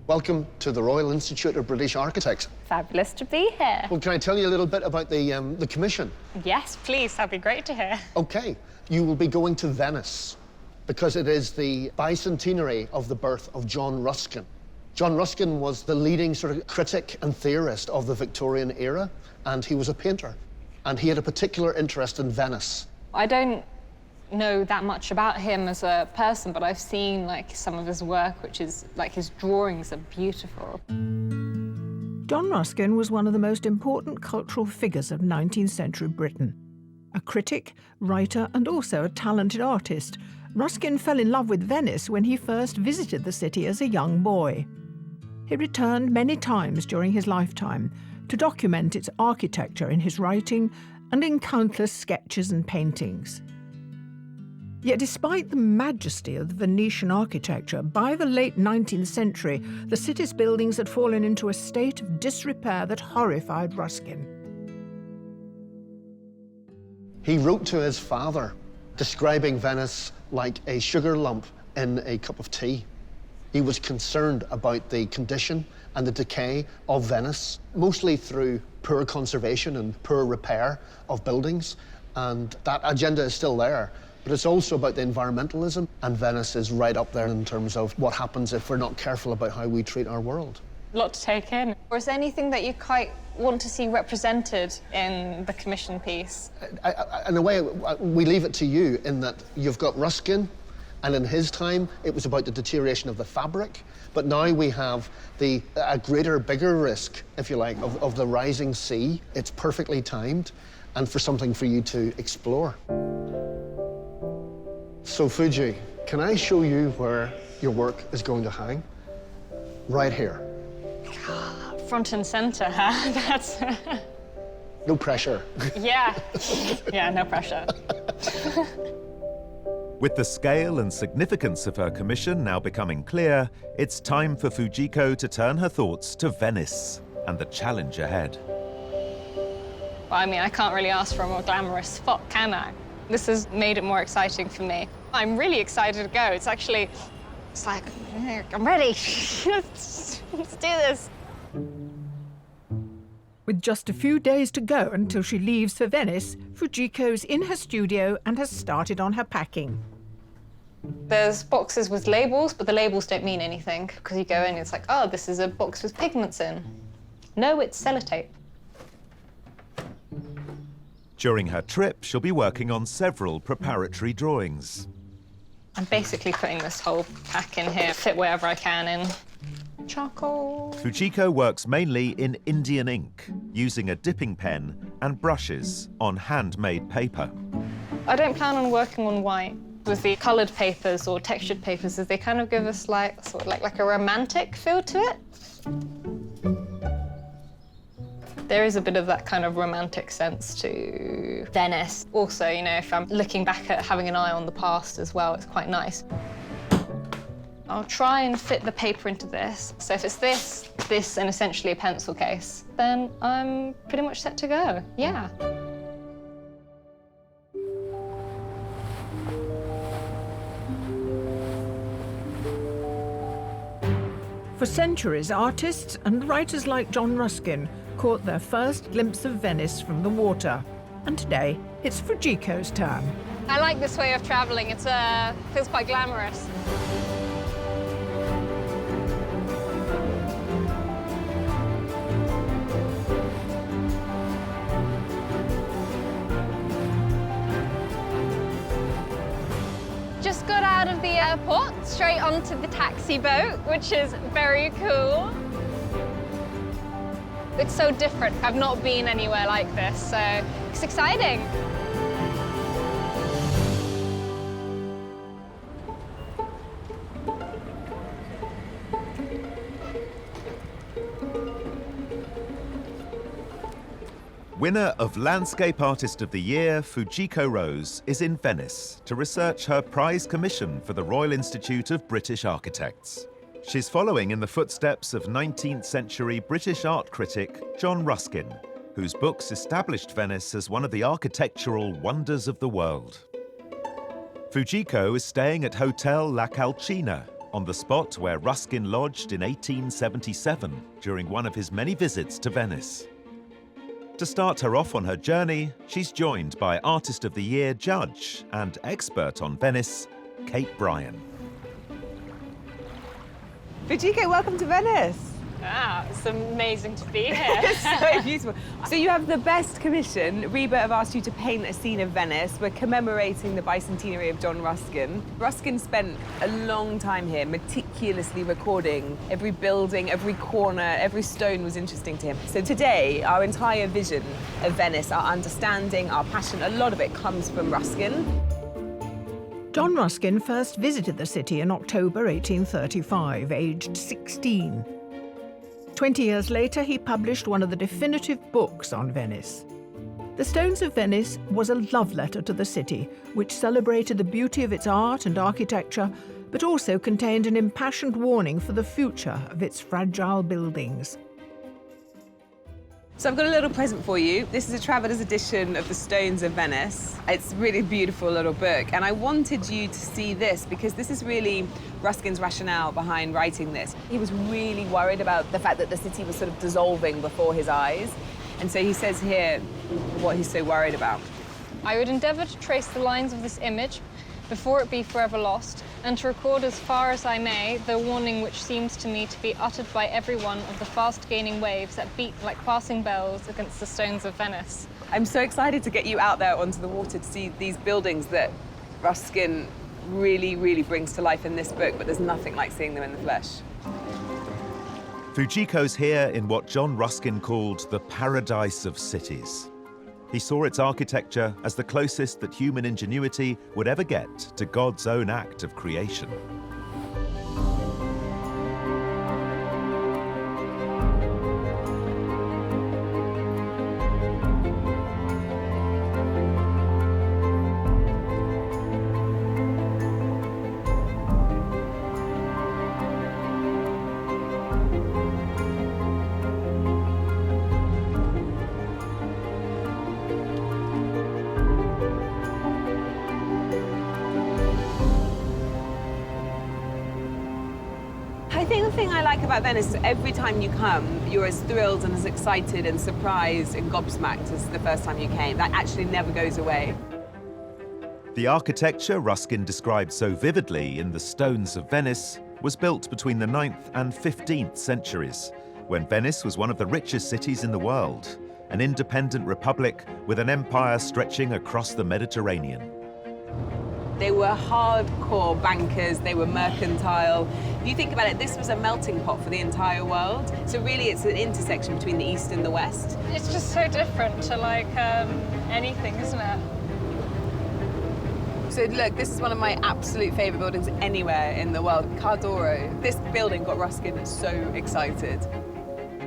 Speaker 24: Welcome to the Royal Institute of British Architects.
Speaker 4: Fabulous to be here.
Speaker 24: Well, can I tell you a little bit about the commission?
Speaker 4: Yes, please, that'd be great to hear.
Speaker 24: Okay, you will be going to Venice because it is the bicentenary of the birth of John Ruskin. John Ruskin was the leading sort of critic and theorist of the Victorian era, and he was a painter. And he had a particular interest in Venice.
Speaker 4: I don't know that much about him as a person, but I've seen some of his work, which is his drawings are beautiful.
Speaker 2: John Ruskin was one of the most important cultural figures of 19th century Britain. A critic, writer, and also a talented artist, Ruskin fell in love with Venice when he first visited the city as a young boy. He returned many times during his lifetime to document its architecture in his writing and in countless sketches and paintings.
Speaker 10: Yet despite the majesty of the Venetian architecture, by the late 19th century, the city's buildings had fallen into a state of disrepair that horrified Ruskin.
Speaker 24: He wrote to his father, describing Venice like a sugar lump in a cup of tea. He was concerned about the condition and the decay of Venice, mostly through poor conservation and poor repair of buildings. And that agenda is still there. But it's also about the environmentalism, and Venice is right up there in terms of what happens if we're not careful about how we treat our world.
Speaker 4: A lot to take in. Or is there anything that you quite want to see represented in the commission piece?
Speaker 24: In a way, we leave it to you in that you've got Ruskin, and in his time, it was about the deterioration of the fabric. But now we have a greater, bigger risk, if you like, of the rising sea. It's perfectly timed, and for something for you to explore. So, Fuji, can I show you where your work is going to hang? Right here.
Speaker 4: Front and center, huh? That's...
Speaker 24: No pressure.
Speaker 4: Yeah. Yeah, no pressure.
Speaker 1: With the scale and significance of her commission now becoming clear, it's time for Fujiko to turn her thoughts to Venice and the challenge ahead.
Speaker 4: Well, I mean, I can't really ask for a more glamorous spot, can I? This has made it more exciting for me. I'm really excited to go. It's like, I'm ready. Let's do this.
Speaker 10: With just a few days to go until she leaves for Venice, Fujiko's in her studio and has started on her packing.
Speaker 4: There's boxes with labels, but the labels don't mean anything because you go in, it's like, oh, this is a box with pigments in. No, it's sellotape.
Speaker 1: During her trip, she'll be working on several preparatory drawings.
Speaker 4: I'm basically putting this whole pack in here, fit wherever I can in. Charcoal.
Speaker 1: Fujiko works mainly in Indian ink, using a dipping pen and brushes on handmade paper.
Speaker 4: I don't plan on working on white. With the coloured papers or textured papers, they kind of give us like a romantic feel to it. There is a bit of that kind of romantic sense to Venice. Also, you know, if I'm looking back at having an eye on the past as well, it's quite nice. I'll try and fit the paper into this. So if it's this, and essentially a pencil case, then I'm pretty much set to go, yeah.
Speaker 10: For centuries, artists and writers like John Ruskin caught their first glimpse of Venice from the water. And today, it's Fujiko's turn.
Speaker 4: I like this way of travelling. It feels quite glamorous. Just got out of the airport, straight onto the taxi boat, which is very cool. It's so different. I've not been anywhere like this, so it's exciting.
Speaker 1: Winner of Landscape Artist of the Year, Fujiko Rose, is in Venice to research her prize commission for the Royal Institute of British Architects. She's following in the footsteps of 19th century British art critic John Ruskin, whose books established Venice as one of the architectural wonders of the world. Fujiko is staying at Hotel La Calcina, on the spot where Ruskin lodged in 1877 during one of his many visits to Venice. To start her off on her journey, she's joined by Artist of the Year judge and expert on Venice, Kate Bryan.
Speaker 5: Fujiko, welcome to Venice.
Speaker 4: Ah, it's amazing to be here.
Speaker 5: It's so beautiful. So you have the best commission. RIBA have asked you to paint a scene of Venice. We're commemorating the bicentenary of John Ruskin. Ruskin spent a long time here, meticulously recording every building, every corner, every stone was interesting to him. So today, our entire vision of Venice, our understanding, our passion, a lot of it comes from Ruskin.
Speaker 10: John Ruskin first visited the city in October 1835, aged 16. 20 years later, he published one of the definitive books on Venice. The Stones of Venice was a love letter to the city, which celebrated the beauty of its art and architecture, but also contained an impassioned warning for the future of its fragile buildings.
Speaker 5: So I've got a little present for you. This is a traveller's edition of The Stones of Venice. It's a really beautiful little book, and I wanted you to see this because this is really Ruskin's rationale behind writing this. He was really worried about the fact that the city was sort of dissolving before his eyes, and so he says here what he's so worried about.
Speaker 4: I would endeavour to trace the lines of this image before it be forever lost, and to record as far as I may the warning which seems to me to be uttered by every one of the fast-gaining waves that beat like passing bells against the stones of Venice.
Speaker 5: I'm so excited to get you out there onto the water to see these buildings that Ruskin really, really brings to life in this book, but there's nothing like seeing them in the flesh.
Speaker 1: Fujiko's here in what John Ruskin called the paradise of cities. He saw its architecture as the closest that human ingenuity would ever get to God's own act of creation.
Speaker 5: I think the thing I like about Venice is every time you come, you're as thrilled and as excited and surprised and gobsmacked as the first time you came. That actually never goes away.
Speaker 1: The architecture Ruskin described so vividly in The Stones of Venice was built between the 9th and 15th centuries, when Venice was one of the richest cities in the world, an independent republic with an empire stretching across the Mediterranean.
Speaker 5: They were hardcore bankers, they were mercantile. If you think about it, this was a melting pot for the entire world. So really it's an intersection between the East and the West.
Speaker 4: It's just so different to like anything, isn't it?
Speaker 5: So look, this is one of my absolute favourite buildings anywhere in the world, Cardoro. This building got Ruskin so excited.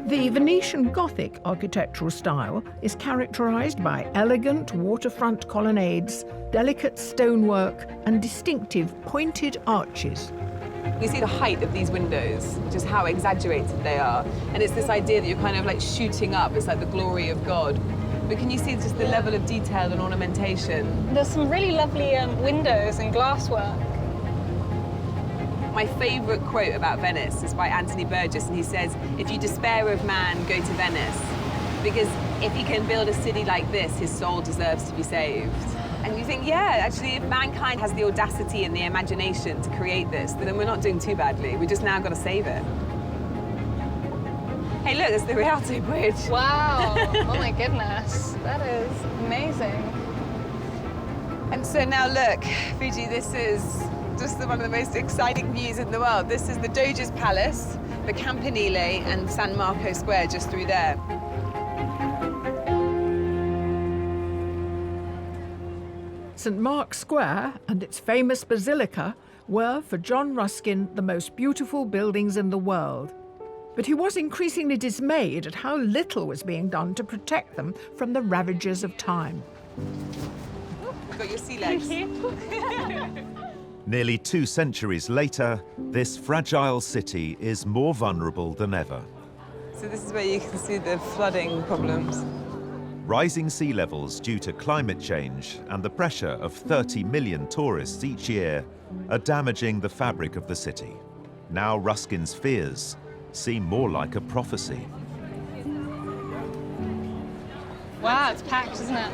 Speaker 10: The Venetian Gothic architectural style is characterised by elegant waterfront colonnades, delicate stonework, and distinctive pointed arches.
Speaker 5: You see the height of these windows, just how exaggerated they are. And it's this idea that you're kind of like shooting up, it's like the glory of God. But can you see just the level of detail and ornamentation?
Speaker 4: There's some really lovely windows and glasswork.
Speaker 5: My favourite quote about Venice is by Anthony Burgess, and he says, "If you despair of man, go to Venice. Because if he can build a city like this, his soul deserves to be saved." And you think, yeah, actually, if mankind has the audacity and the imagination to create this, then we're not doing too badly. We just now got to save it. Hey, look, there's the Rialto Bridge.
Speaker 4: Wow. Oh, my goodness. That is amazing.
Speaker 5: And so now, look, Fuji, this is just one of the most exciting views in the world. This is the Doge's Palace, the Campanile, and San Marco Square just through there.
Speaker 10: St Mark's Square and its famous basilica were, for John Ruskin, the most beautiful buildings in the world. But he was increasingly dismayed at how little was being done to protect them from the ravages of time.
Speaker 5: You've got your sea legs.
Speaker 1: Nearly 2 centuries later, this fragile city is more vulnerable than ever.
Speaker 5: So this is where you can see the flooding problems.
Speaker 1: Rising sea levels due to climate change and the pressure of 30 million tourists each year are damaging the fabric of the city. Now Ruskin's fears seem more like a prophecy.
Speaker 4: Wow, it's packed, isn't it?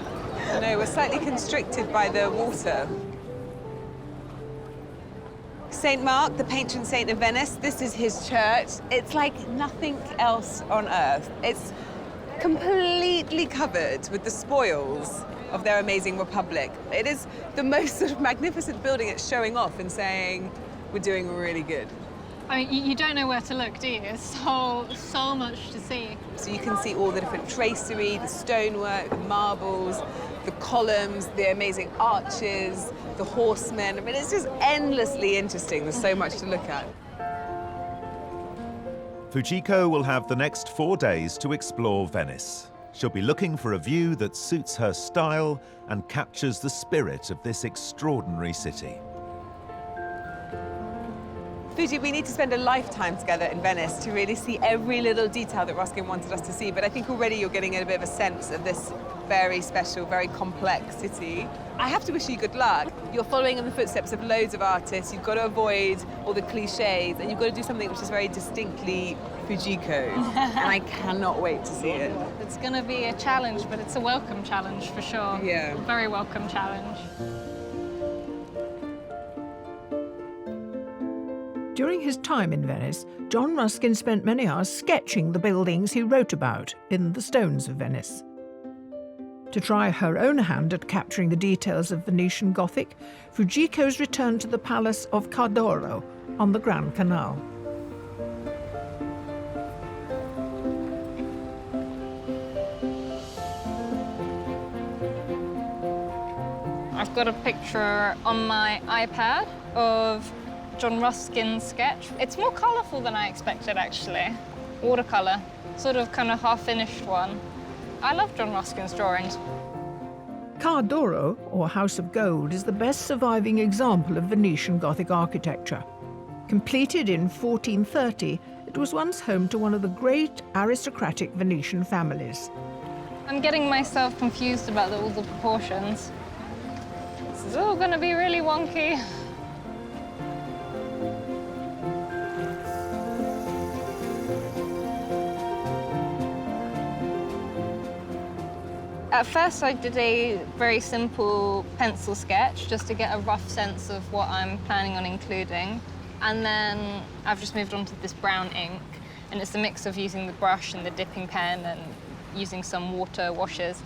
Speaker 5: I know, we're slightly constricted by the water. St. Mark, the patron saint of Venice, this is his church. It's like nothing else on earth. It's completely covered with the spoils of their amazing republic. It is the most sort of magnificent building. It's showing off and saying, we're doing really good.
Speaker 4: I mean, you don't know where to look, do you? There's so much to see.
Speaker 5: So you can see all the different tracery, the stonework, the marbles, the columns, the amazing arches, the horsemen. I mean, it's just endlessly interesting. There's so much to look at.
Speaker 1: Fujiko will have the next 4 days to explore Venice. She'll be looking for a view that suits her style and captures the spirit of this extraordinary city.
Speaker 5: Fuji, we need to spend a lifetime together in Venice to really see every little detail that Ruskin wanted us to see, but I think already you're getting a bit of a sense of this very special, very complex city. I have to wish you good luck. You're following in the footsteps of loads of artists. You've got to avoid all the cliches, and you've got to do something which is very distinctly Fujiko, and I cannot wait to see it.
Speaker 4: It's going to be a challenge, but it's a welcome challenge for sure.
Speaker 5: Yeah.
Speaker 4: Very welcome challenge.
Speaker 2: During his time in Venice, John Ruskin spent many hours sketching the buildings he wrote about in The Stones of Venice. To try her own hand at capturing the details of Venetian Gothic, Fujiko's returned to the palace of Cardoro on the Grand Canal.
Speaker 4: I've got a picture on my iPad of John Ruskin's sketch. It's more colourful than I expected, actually. Watercolour, sort of kind of half-finished one. I love John Ruskin's drawings.
Speaker 2: Cardoro, or House of Gold, is the best surviving example of Venetian Gothic architecture. Completed in 1430, it was once home to one of the great aristocratic Venetian families.
Speaker 4: I'm getting myself confused about all the proportions. This is all going to be really wonky. At first, I did a very simple pencil sketch just to get a rough sense of what I'm planning on including. And then I've just moved on to this brown ink. And it's a mix of using the brush and the dipping pen and using some water washes.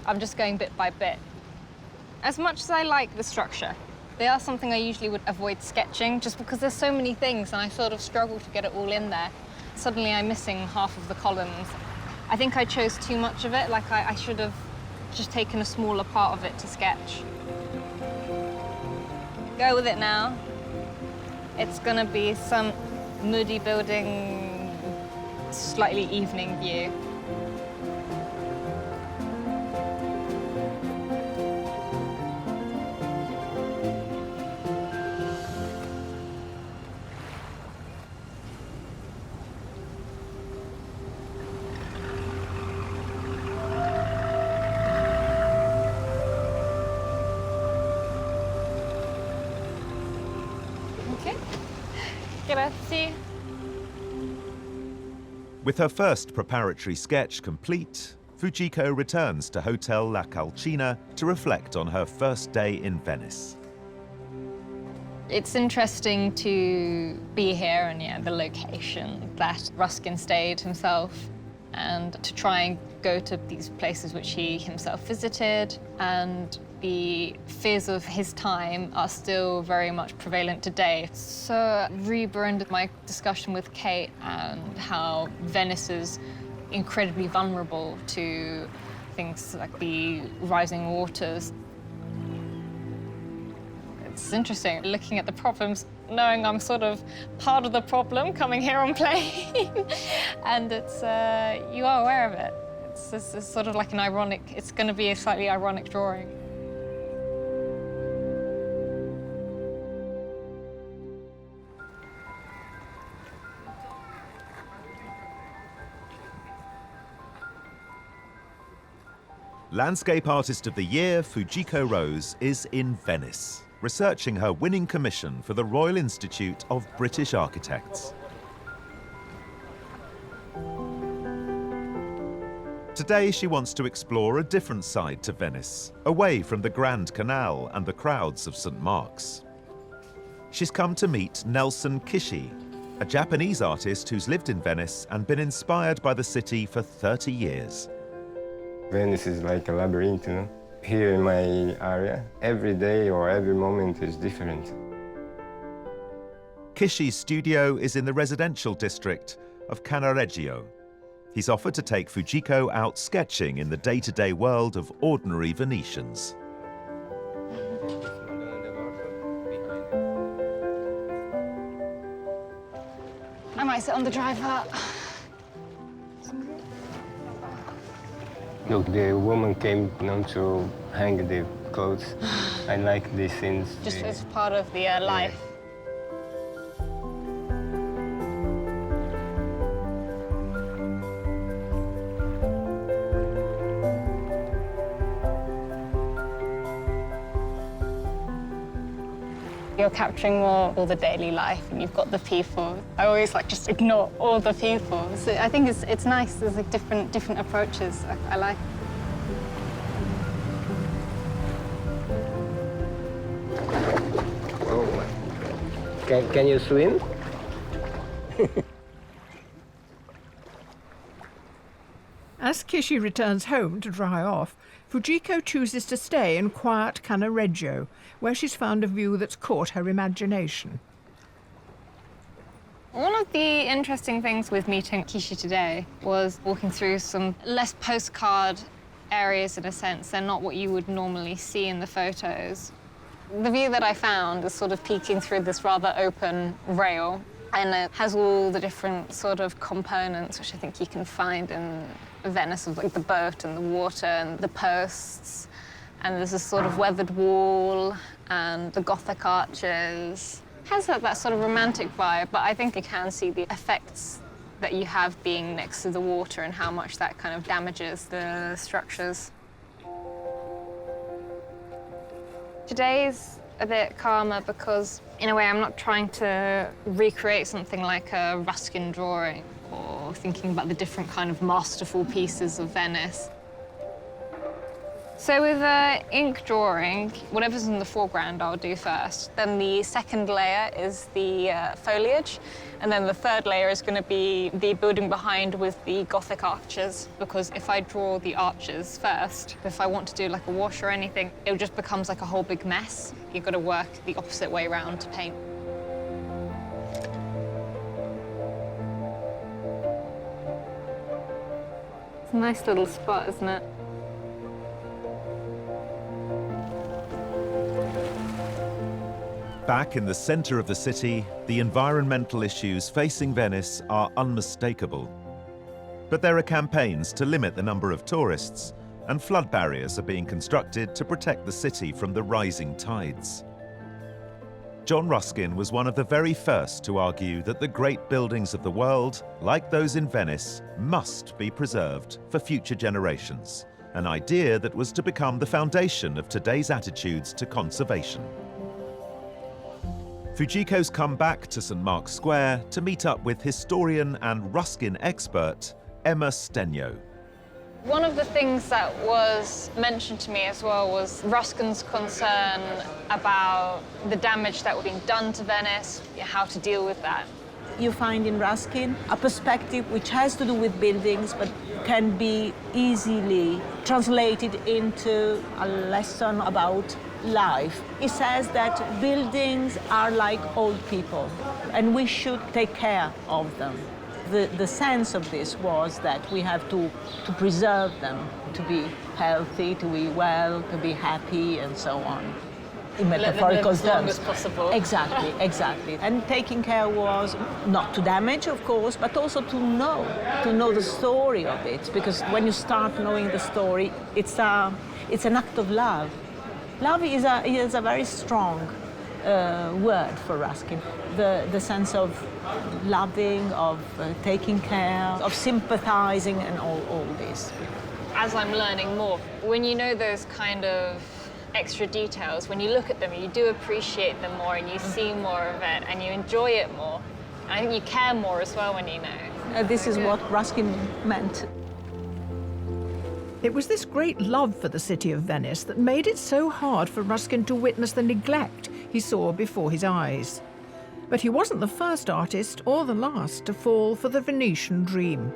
Speaker 4: I'm just going bit by bit. As much as I like the structure, they are something I usually would avoid sketching just because there's so many things and I sort of struggle to get it all in there. Suddenly I'm missing half of the columns. I think I chose too much of it, like I should have just taken a smaller part of it to sketch. Go with it now. It's gonna be some moody building, slightly evening view. Grazie.
Speaker 1: With her first preparatory sketch complete, Fujiko returns to Hotel La Calcina to reflect on her first day in Venice.
Speaker 4: It's interesting to be here and the location that Ruskin stayed himself, and to try and go to these places which he himself visited, and the fears of his time are still very much prevalent today. So RIBA and my discussion with Kate and how Venice is incredibly vulnerable to things like the rising waters. It's interesting looking at the problems, knowing I'm sort of part of the problem coming here on plane. And it's, you are aware of it. It's sort of like an ironic, it's going to be a slightly ironic drawing.
Speaker 1: Landscape Artist of the Year, Fujiko Rose, is in Venice, researching her winning commission for the Royal Institute of British Architects. Today, she wants to explore a different side to Venice, away from the Grand Canal and the crowds of St. Mark's. She's come to meet Nelson Kishi, a Japanese artist who's lived in Venice and been inspired by the city for 30 years.
Speaker 13: Venice is like a labyrinth, you know? Here in my area, every day or every moment is different.
Speaker 1: Kishi's studio is in the residential district of Cannaregio. He's offered to take Fujiko out sketching in the day-to-day world of ordinary Venetians.
Speaker 4: I might sit on the driver.
Speaker 13: Look, the woman came to hang the clothes. I like these scenes.
Speaker 4: Just as part of the life. You're capturing more all the daily life, and you've got the people. I always just ignore all the people. So I think it's nice. There's different approaches. I like.
Speaker 13: Oh, can you swim?
Speaker 10: As Kishi returns home to dry off, Fujiko chooses to stay in quiet Cannaregio, where she's found a view that's caught her imagination.
Speaker 4: One of the interesting things with meeting Kishi today was walking through some less postcard areas in a sense. They're not what you would normally see in the photos. The view that I found is sort of peeking through this rather open rail, and it has all the different sort of components which I think you can find in Venice, of the boat and the water and the posts. And there's this sort of weathered wall and the Gothic arches. It has that sort of romantic vibe, but I think you can see the effects that you have being next to the water and how much that kind of damages the structures. Today's a bit calmer because, in a way, I'm not trying to recreate something like a Ruskin drawing or thinking about the different kind of masterful pieces of Venice. So with ink drawing, whatever's in the foreground I'll do first. Then the second layer is the foliage. And then the third layer is going to be the building behind with the Gothic arches. Because if I draw the arches first, if I want to do a wash or anything, it just becomes a whole big mess. You've got to work the opposite way around to paint. It's a nice little spot, isn't it?
Speaker 1: Back in the centre of the city, the environmental issues facing Venice are unmistakable. But there are campaigns to limit the number of tourists, and flood barriers are being constructed to protect the city from the rising tides. John Ruskin was one of the very first to argue that the great buildings of the world, like those in Venice, must be preserved for future generations, an idea that was to become the foundation of today's attitudes to conservation. Fujiko's come back to St. Mark's Square to meet up with historian and Ruskin expert Emma Stenyo.
Speaker 4: One of the things that was mentioned to me as well was Ruskin's concern about the damage that was being done to Venice, how to deal with that.
Speaker 8: You find in Ruskin a perspective which has to do with buildings, but can be easily translated into a lesson about life. He says that buildings are like old people, and we should take care of them. The sense of this was that we have to preserve them, to be healthy, to be well, to be happy, and so on. In metaphorical terms.
Speaker 4: As long as possible.
Speaker 8: Exactly, exactly. And taking care was not to damage, of course, but also to know the story of it. Because when you start knowing the story, it's an act of love. Love is a very strong word for Ruskin. The sense of loving, of taking care, of sympathizing, and all this.
Speaker 4: As I'm learning more, when you know those kind of extra details, when you look at them, you do appreciate them more and you see more of it and you enjoy it more. And I think you care more as well when you know.
Speaker 8: This is what Ruskin meant.
Speaker 10: It was this great love for the city of Venice that made it so hard for Ruskin to witness the neglect he saw before his eyes. But he wasn't the first artist or the last to fall for the Venetian dream.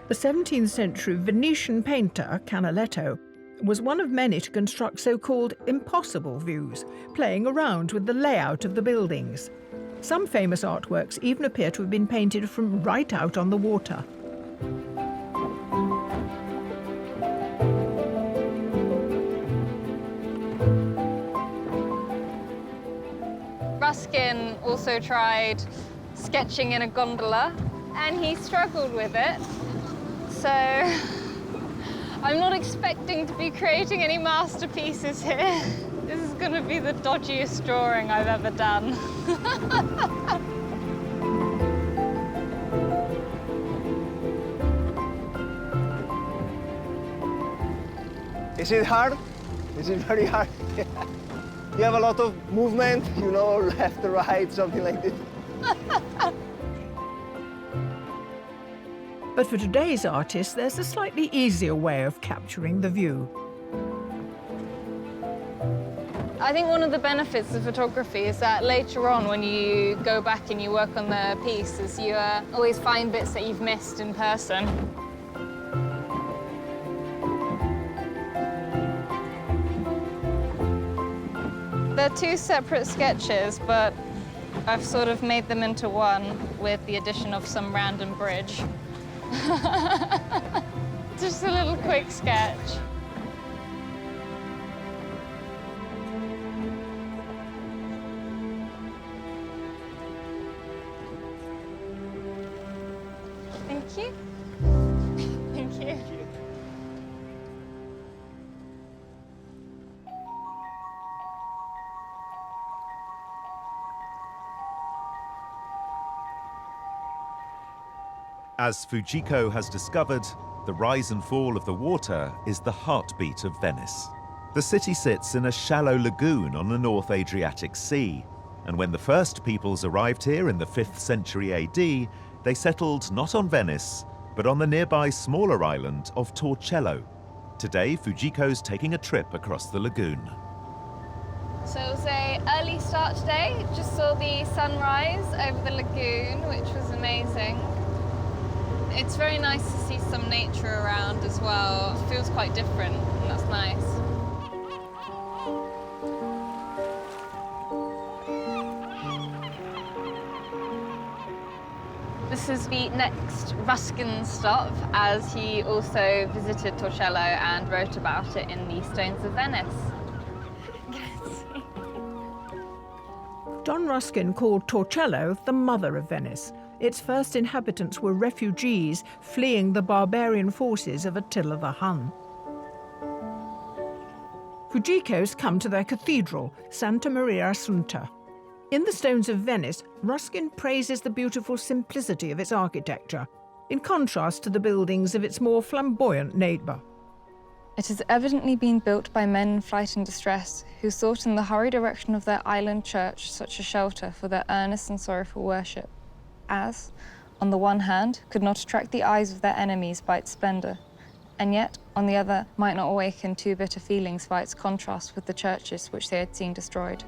Speaker 10: The 17th century Venetian painter Canaletto was one of many to construct so-called impossible views, playing around with the layout of the buildings. Some famous artworks even appear to have been painted from right out on the water.
Speaker 4: Ruskin also tried sketching in a gondola, and he struggled with it. So I'm not expecting to be creating any masterpieces here. This is going to be the dodgiest drawing I've ever done.
Speaker 14: Is it hard? Is it very hard? You have a lot of movement, you know, left to right, something like this.
Speaker 10: But for today's artists, there's a slightly easier way of capturing the view.
Speaker 4: I think one of the benefits of photography is that later on, when you go back and you work on the piece, is you always find bits that you've missed in person. They're two separate sketches, but I've sort of made them into one with the addition of some random bridge. Just a little quick sketch. Thank you. Thank you.
Speaker 1: As Fujiko has discovered, the rise and fall of the water is the heartbeat of Venice. The city sits in a shallow lagoon on the North Adriatic Sea, and when the first peoples arrived here in the 5th century AD, they settled not on Venice, but on the nearby smaller island of Torcello. Today, Fujiko's taking a trip across the lagoon.
Speaker 4: So it was an early start today. Just saw the sunrise over the lagoon, which was amazing. It's very nice to see some nature around as well. It feels quite different, and that's nice. This is the next Ruskin stop, as he also visited Torcello and wrote about it in the Stones of Venice.
Speaker 10: John Ruskin called Torcello the mother of Venice. Its first inhabitants were refugees fleeing the barbarian forces of Attila the Hun. Fujiko's come to their cathedral, Santa Maria Assunta. In the Stones of Venice, Ruskin praises the beautiful simplicity of its architecture, in contrast to the buildings of its more flamboyant neighbour.
Speaker 4: It has evidently been built by men in flight and distress, who sought in the hurried erection of their island church such a shelter for their earnest and sorrowful worship, as, on the one hand, could not attract the eyes of their enemies by its splendour, and yet, on the other, might not awaken too bitter feelings by its contrast with the churches which they had seen destroyed.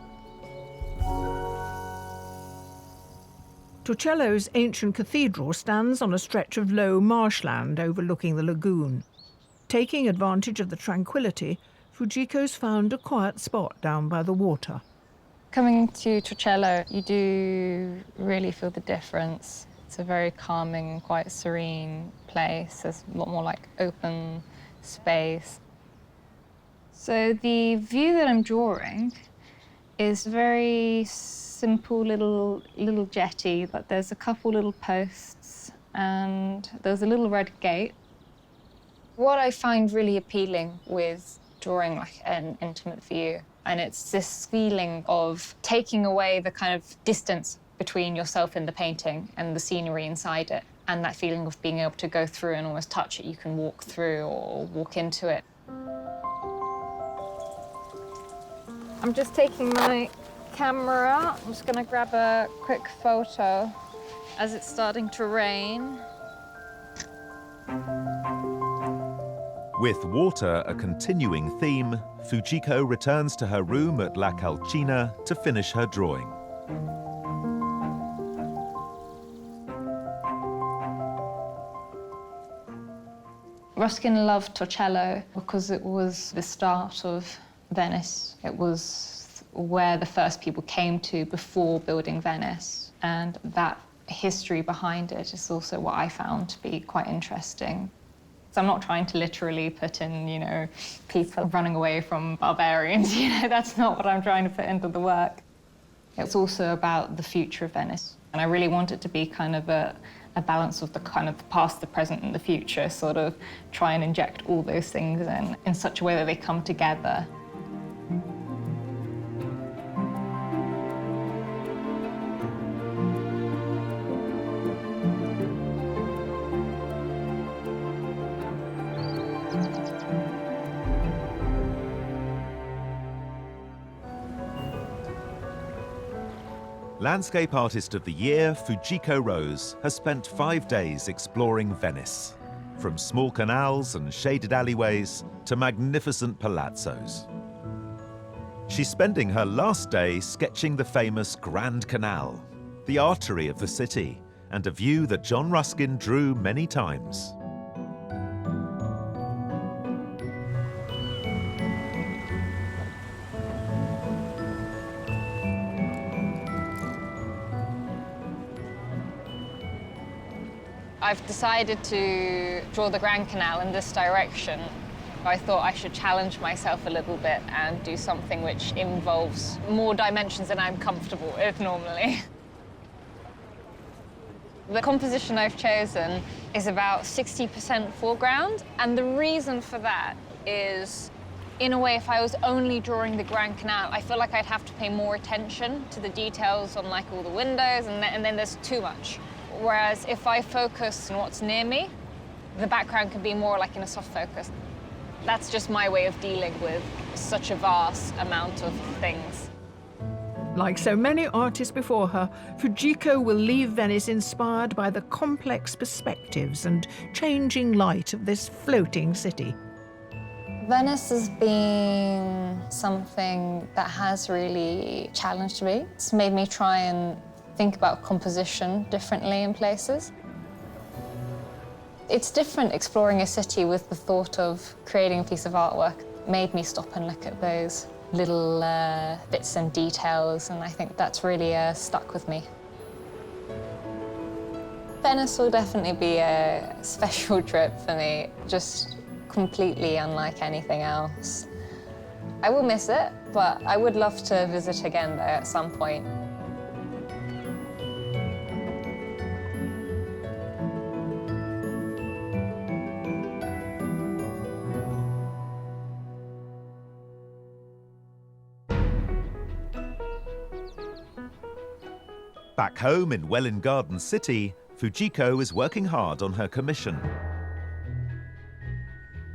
Speaker 10: Torcello's ancient cathedral stands on a stretch of low marshland overlooking the lagoon. Taking advantage of the tranquility, Fujiko's found a quiet spot down by the water.
Speaker 4: Coming to Torcello, you do really feel the difference. It's a very calming, quite serene place. There's a lot more like open space. So the view that I'm drawing is very simple little jetty, but there's a couple little posts and there's a little red gate. What I find really appealing with drawing like an intimate view, and it's this feeling of taking away the kind of distance between yourself and the painting and the scenery inside it, and that feeling of being able to go through and almost touch it. You can walk through or walk into it. I'm just taking my camera out. I'm just going to grab a quick photo as it's starting to rain.
Speaker 1: With water a continuing theme, Fujiko returns to her room at La Calcina to finish her drawing.
Speaker 4: Ruskin loved Torcello because it was the start of Venice. It was where the first people came to before building Venice, and that history behind it is also what I found to be quite interesting. So I'm not trying to literally put in, you know, people running away from barbarians, that's not what I'm trying to put into the work. It's also about the future of Venice. And I really want it to be kind of a balance of the kind of the past, the present, and the future, sort of try and inject all those things in such a way that they come together.
Speaker 1: Landscape Artist of the Year, Fujiko Rose, has spent 5 days exploring Venice, from small canals and shaded alleyways to magnificent palazzos. She's spending her last day sketching the famous Grand Canal, the artery of the city, and a view that John Ruskin drew many times.
Speaker 4: I've decided to draw the Grand Canal in this direction. I thought I should challenge myself a little bit and do something which involves more dimensions than I'm comfortable with normally. The composition I've chosen is about 60% foreground, and the reason for that is, in a way, if I was only drawing the Grand Canal, I feel like I'd have to pay more attention to the details on like all the windows, and then there's too much. Whereas if I focus on what's near me, the background can be more like in a soft focus. That's just my way of dealing with such a vast amount of things.
Speaker 10: Like so many artists before her, Fujiko will leave Venice inspired by the complex perspectives and changing light of this floating city.
Speaker 4: Venice has been something that has really challenged me. It's made me try and think about composition differently in places. It's different exploring a city with the thought of creating a piece of artwork. It made me stop and look at those little bits and details, and I think that's really stuck with me. Venice will definitely be a special trip for me, just completely unlike anything else. I will miss it, but I would love to visit again there at some point.
Speaker 1: Back home in Welwyn Garden City, Fujiko is working hard on her commission.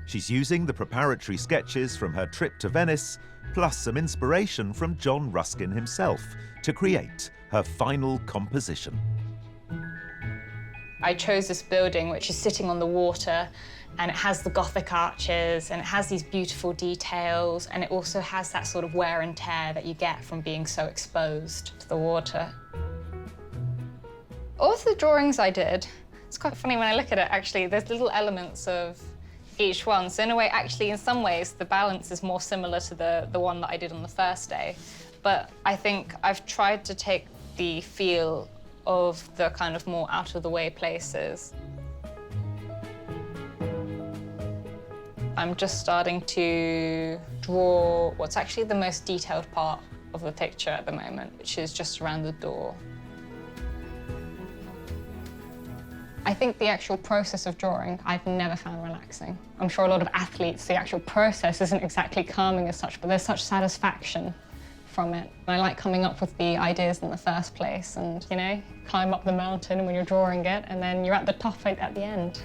Speaker 1: She's using the preparatory sketches from her trip to Venice, plus some inspiration from John Ruskin himself, to create her final composition.
Speaker 4: I chose this building which is sitting on the water, and it has the Gothic arches, and it has these beautiful details, and it also has that sort of wear and tear that you get from being so exposed to the water. All of the drawings I did, it's quite funny when I look at it, actually, there's little elements of each one. So in a way, actually, in some ways, the balance is more similar to the one that I did on the first day. But I think I've tried to take the feel of the kind of more out-of-the-way places. I'm just starting to draw what's actually the most detailed part of the picture at the moment, which is just around the door. I think the actual process of drawing, I've never found relaxing. I'm sure a lot of athletes, the actual process isn't exactly calming as such, but there's such satisfaction from it. I like coming up with the ideas in the first place and, you know, climb up the mountain when you're drawing it, and then you're at the top at the end.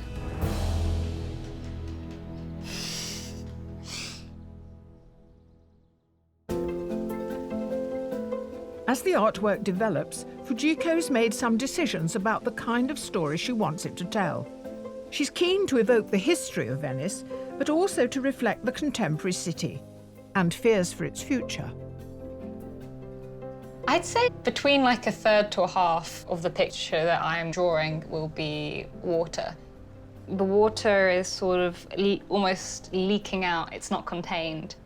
Speaker 10: As the artwork develops, Fujiko's made some decisions about the kind of story she wants it to tell. She's keen to evoke the history of Venice, but also to reflect the contemporary city and fears for its future.
Speaker 4: I'd say between like a third to a half of the picture that I am drawing will be water. The water is sort of almost leaking out, it's not contained.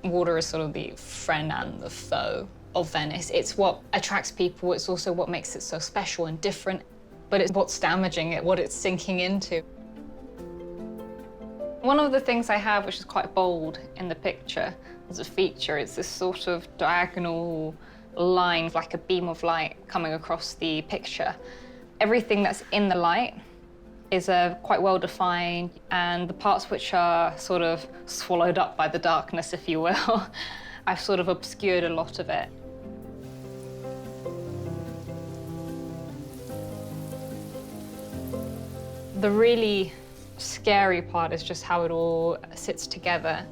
Speaker 4: Water is sort of the friend and the foe of Venice. It's what attracts people, it's also what makes it so special and different, but it's what's damaging it, what it's sinking into. One of the things I have, which is quite bold in the picture as a feature, is this sort of diagonal line, like a beam of light coming across the picture. Everything that's in the light is quite well defined, and the parts which are sort of swallowed up by the darkness, if you will, I've sort of obscured a lot of it. The really scary part is just how it all sits together.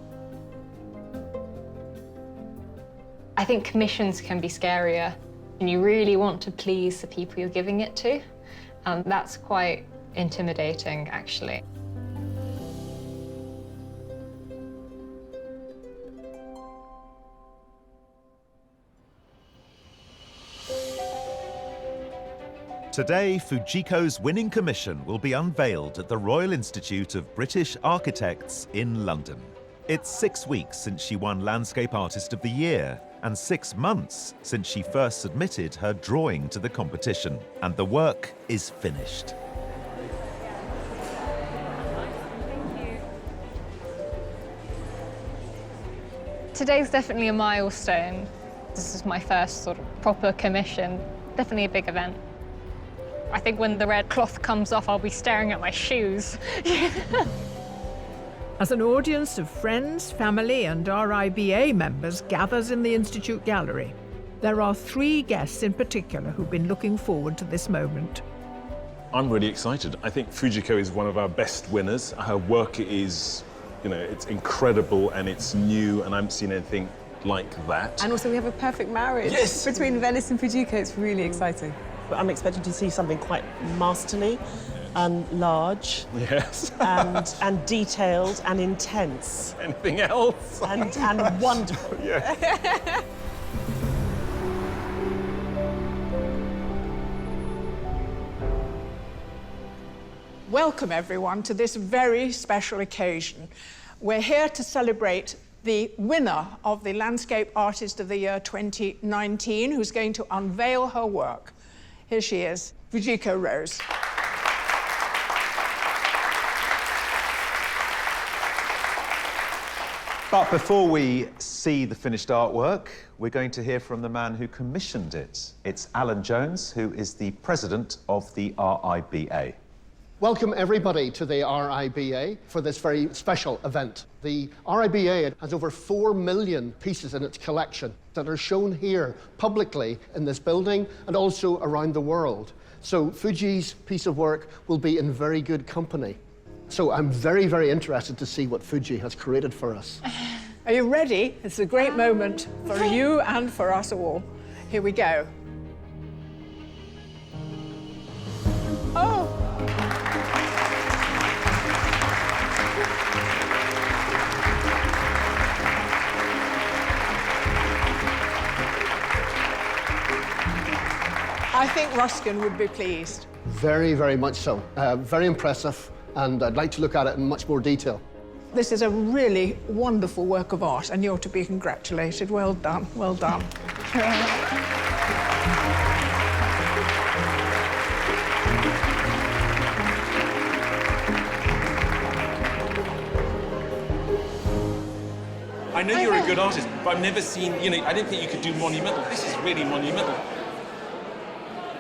Speaker 4: I think commissions can be scarier, and you really want to please the people you're giving it to. That's quite intimidating, actually.
Speaker 1: Today, Fujiko's winning commission will be unveiled at the Royal Institute of British Architects in London. It's 6 weeks since she won Landscape Artist of the Year, and 6 months since she first submitted her drawing to the competition, and the work is finished.
Speaker 4: Today's definitely a milestone. This is my first sort of proper commission. Definitely a big event. I think when the red cloth comes off, I'll be staring at my shoes.
Speaker 10: As an audience of friends, family and RIBA members gathers in the Institute Gallery, there are 3 guests in particular who've been looking forward to this moment.
Speaker 7: I'm really excited. I think Fujiko is one of our best winners. Her work is, it's incredible and it's new, and I haven't seen anything like that.
Speaker 5: And also we have a perfect marriage between Venice and Fujiko. It's really exciting.
Speaker 6: But I'm expecting to see something quite masterly and large.
Speaker 7: Yes.
Speaker 6: and detailed and intense.
Speaker 7: Anything else?
Speaker 6: And wonderful.
Speaker 7: Yeah.
Speaker 10: Welcome everyone to this very special occasion. We're here to celebrate the winner of the Landscape Artist of the Year 2019, who's going to unveil her work. Here she is, Fujiko Rose.
Speaker 9: But before we see the finished artwork, we're going to hear from the man who commissioned it. It's Alan Jones, who is the president of the RIBA.
Speaker 24: Welcome everybody to the RIBA for this very special event. The RIBA has over 4 million pieces in its collection that are shown here publicly in this building and also around the world. So Fuji's piece of work will be in very good company. So I'm very, very interested to see what Fuji has created for us.
Speaker 10: Are you ready? It's a great moment for you and for us all. Here we go. Oh! I think Ruskin would be pleased.
Speaker 24: Very, very much so. Very impressive, and I'd like to look at it in much more detail.
Speaker 10: This is a really wonderful work of art, and you're to be congratulated. Well done, well done.
Speaker 7: I know you're a good artist, but I've never seen, I didn't think you could do monumental. This is really monumental.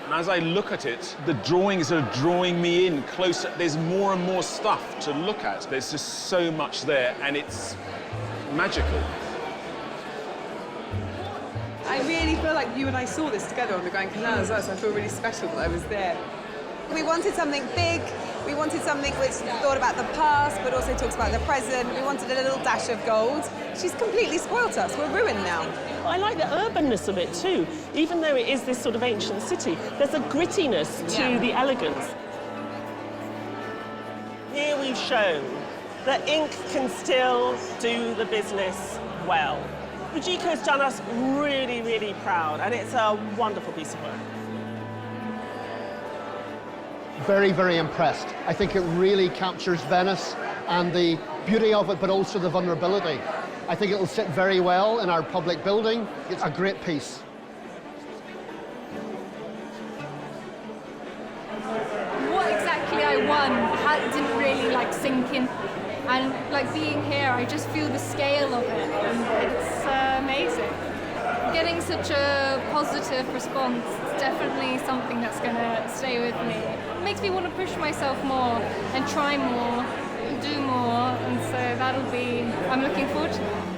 Speaker 7: And as I look at it, the drawings are drawing me in closer. There's more and more stuff to look at. There's just so much there, and it's magical.
Speaker 5: I really feel like you and I saw this together on the Grand Canal as well, so I feel really special that I was there. We wanted something big. We wanted something which thought about the past, but also talks about the present. We wanted a little dash of gold. She's completely spoilt us. We're ruined now.
Speaker 6: I like the urbanness of it too. Even though it is this sort of ancient city, there's a grittiness to the elegance. Here we've shown that ink can still do the business well. Fujiko's done us really, really proud, and it's a wonderful piece of work.
Speaker 24: Very, very impressed. I think it really captures Venice and the beauty of it, but also the vulnerability. I think it'll sit very well in our public building. It's a great piece.
Speaker 16: What exactly I won didn't really sink in. And being here, I just feel the scale of it, and it's amazing. Getting such a positive response is definitely something that's going to stay with me. It makes me want to push myself more and try more and do more, and so I'm looking forward to that.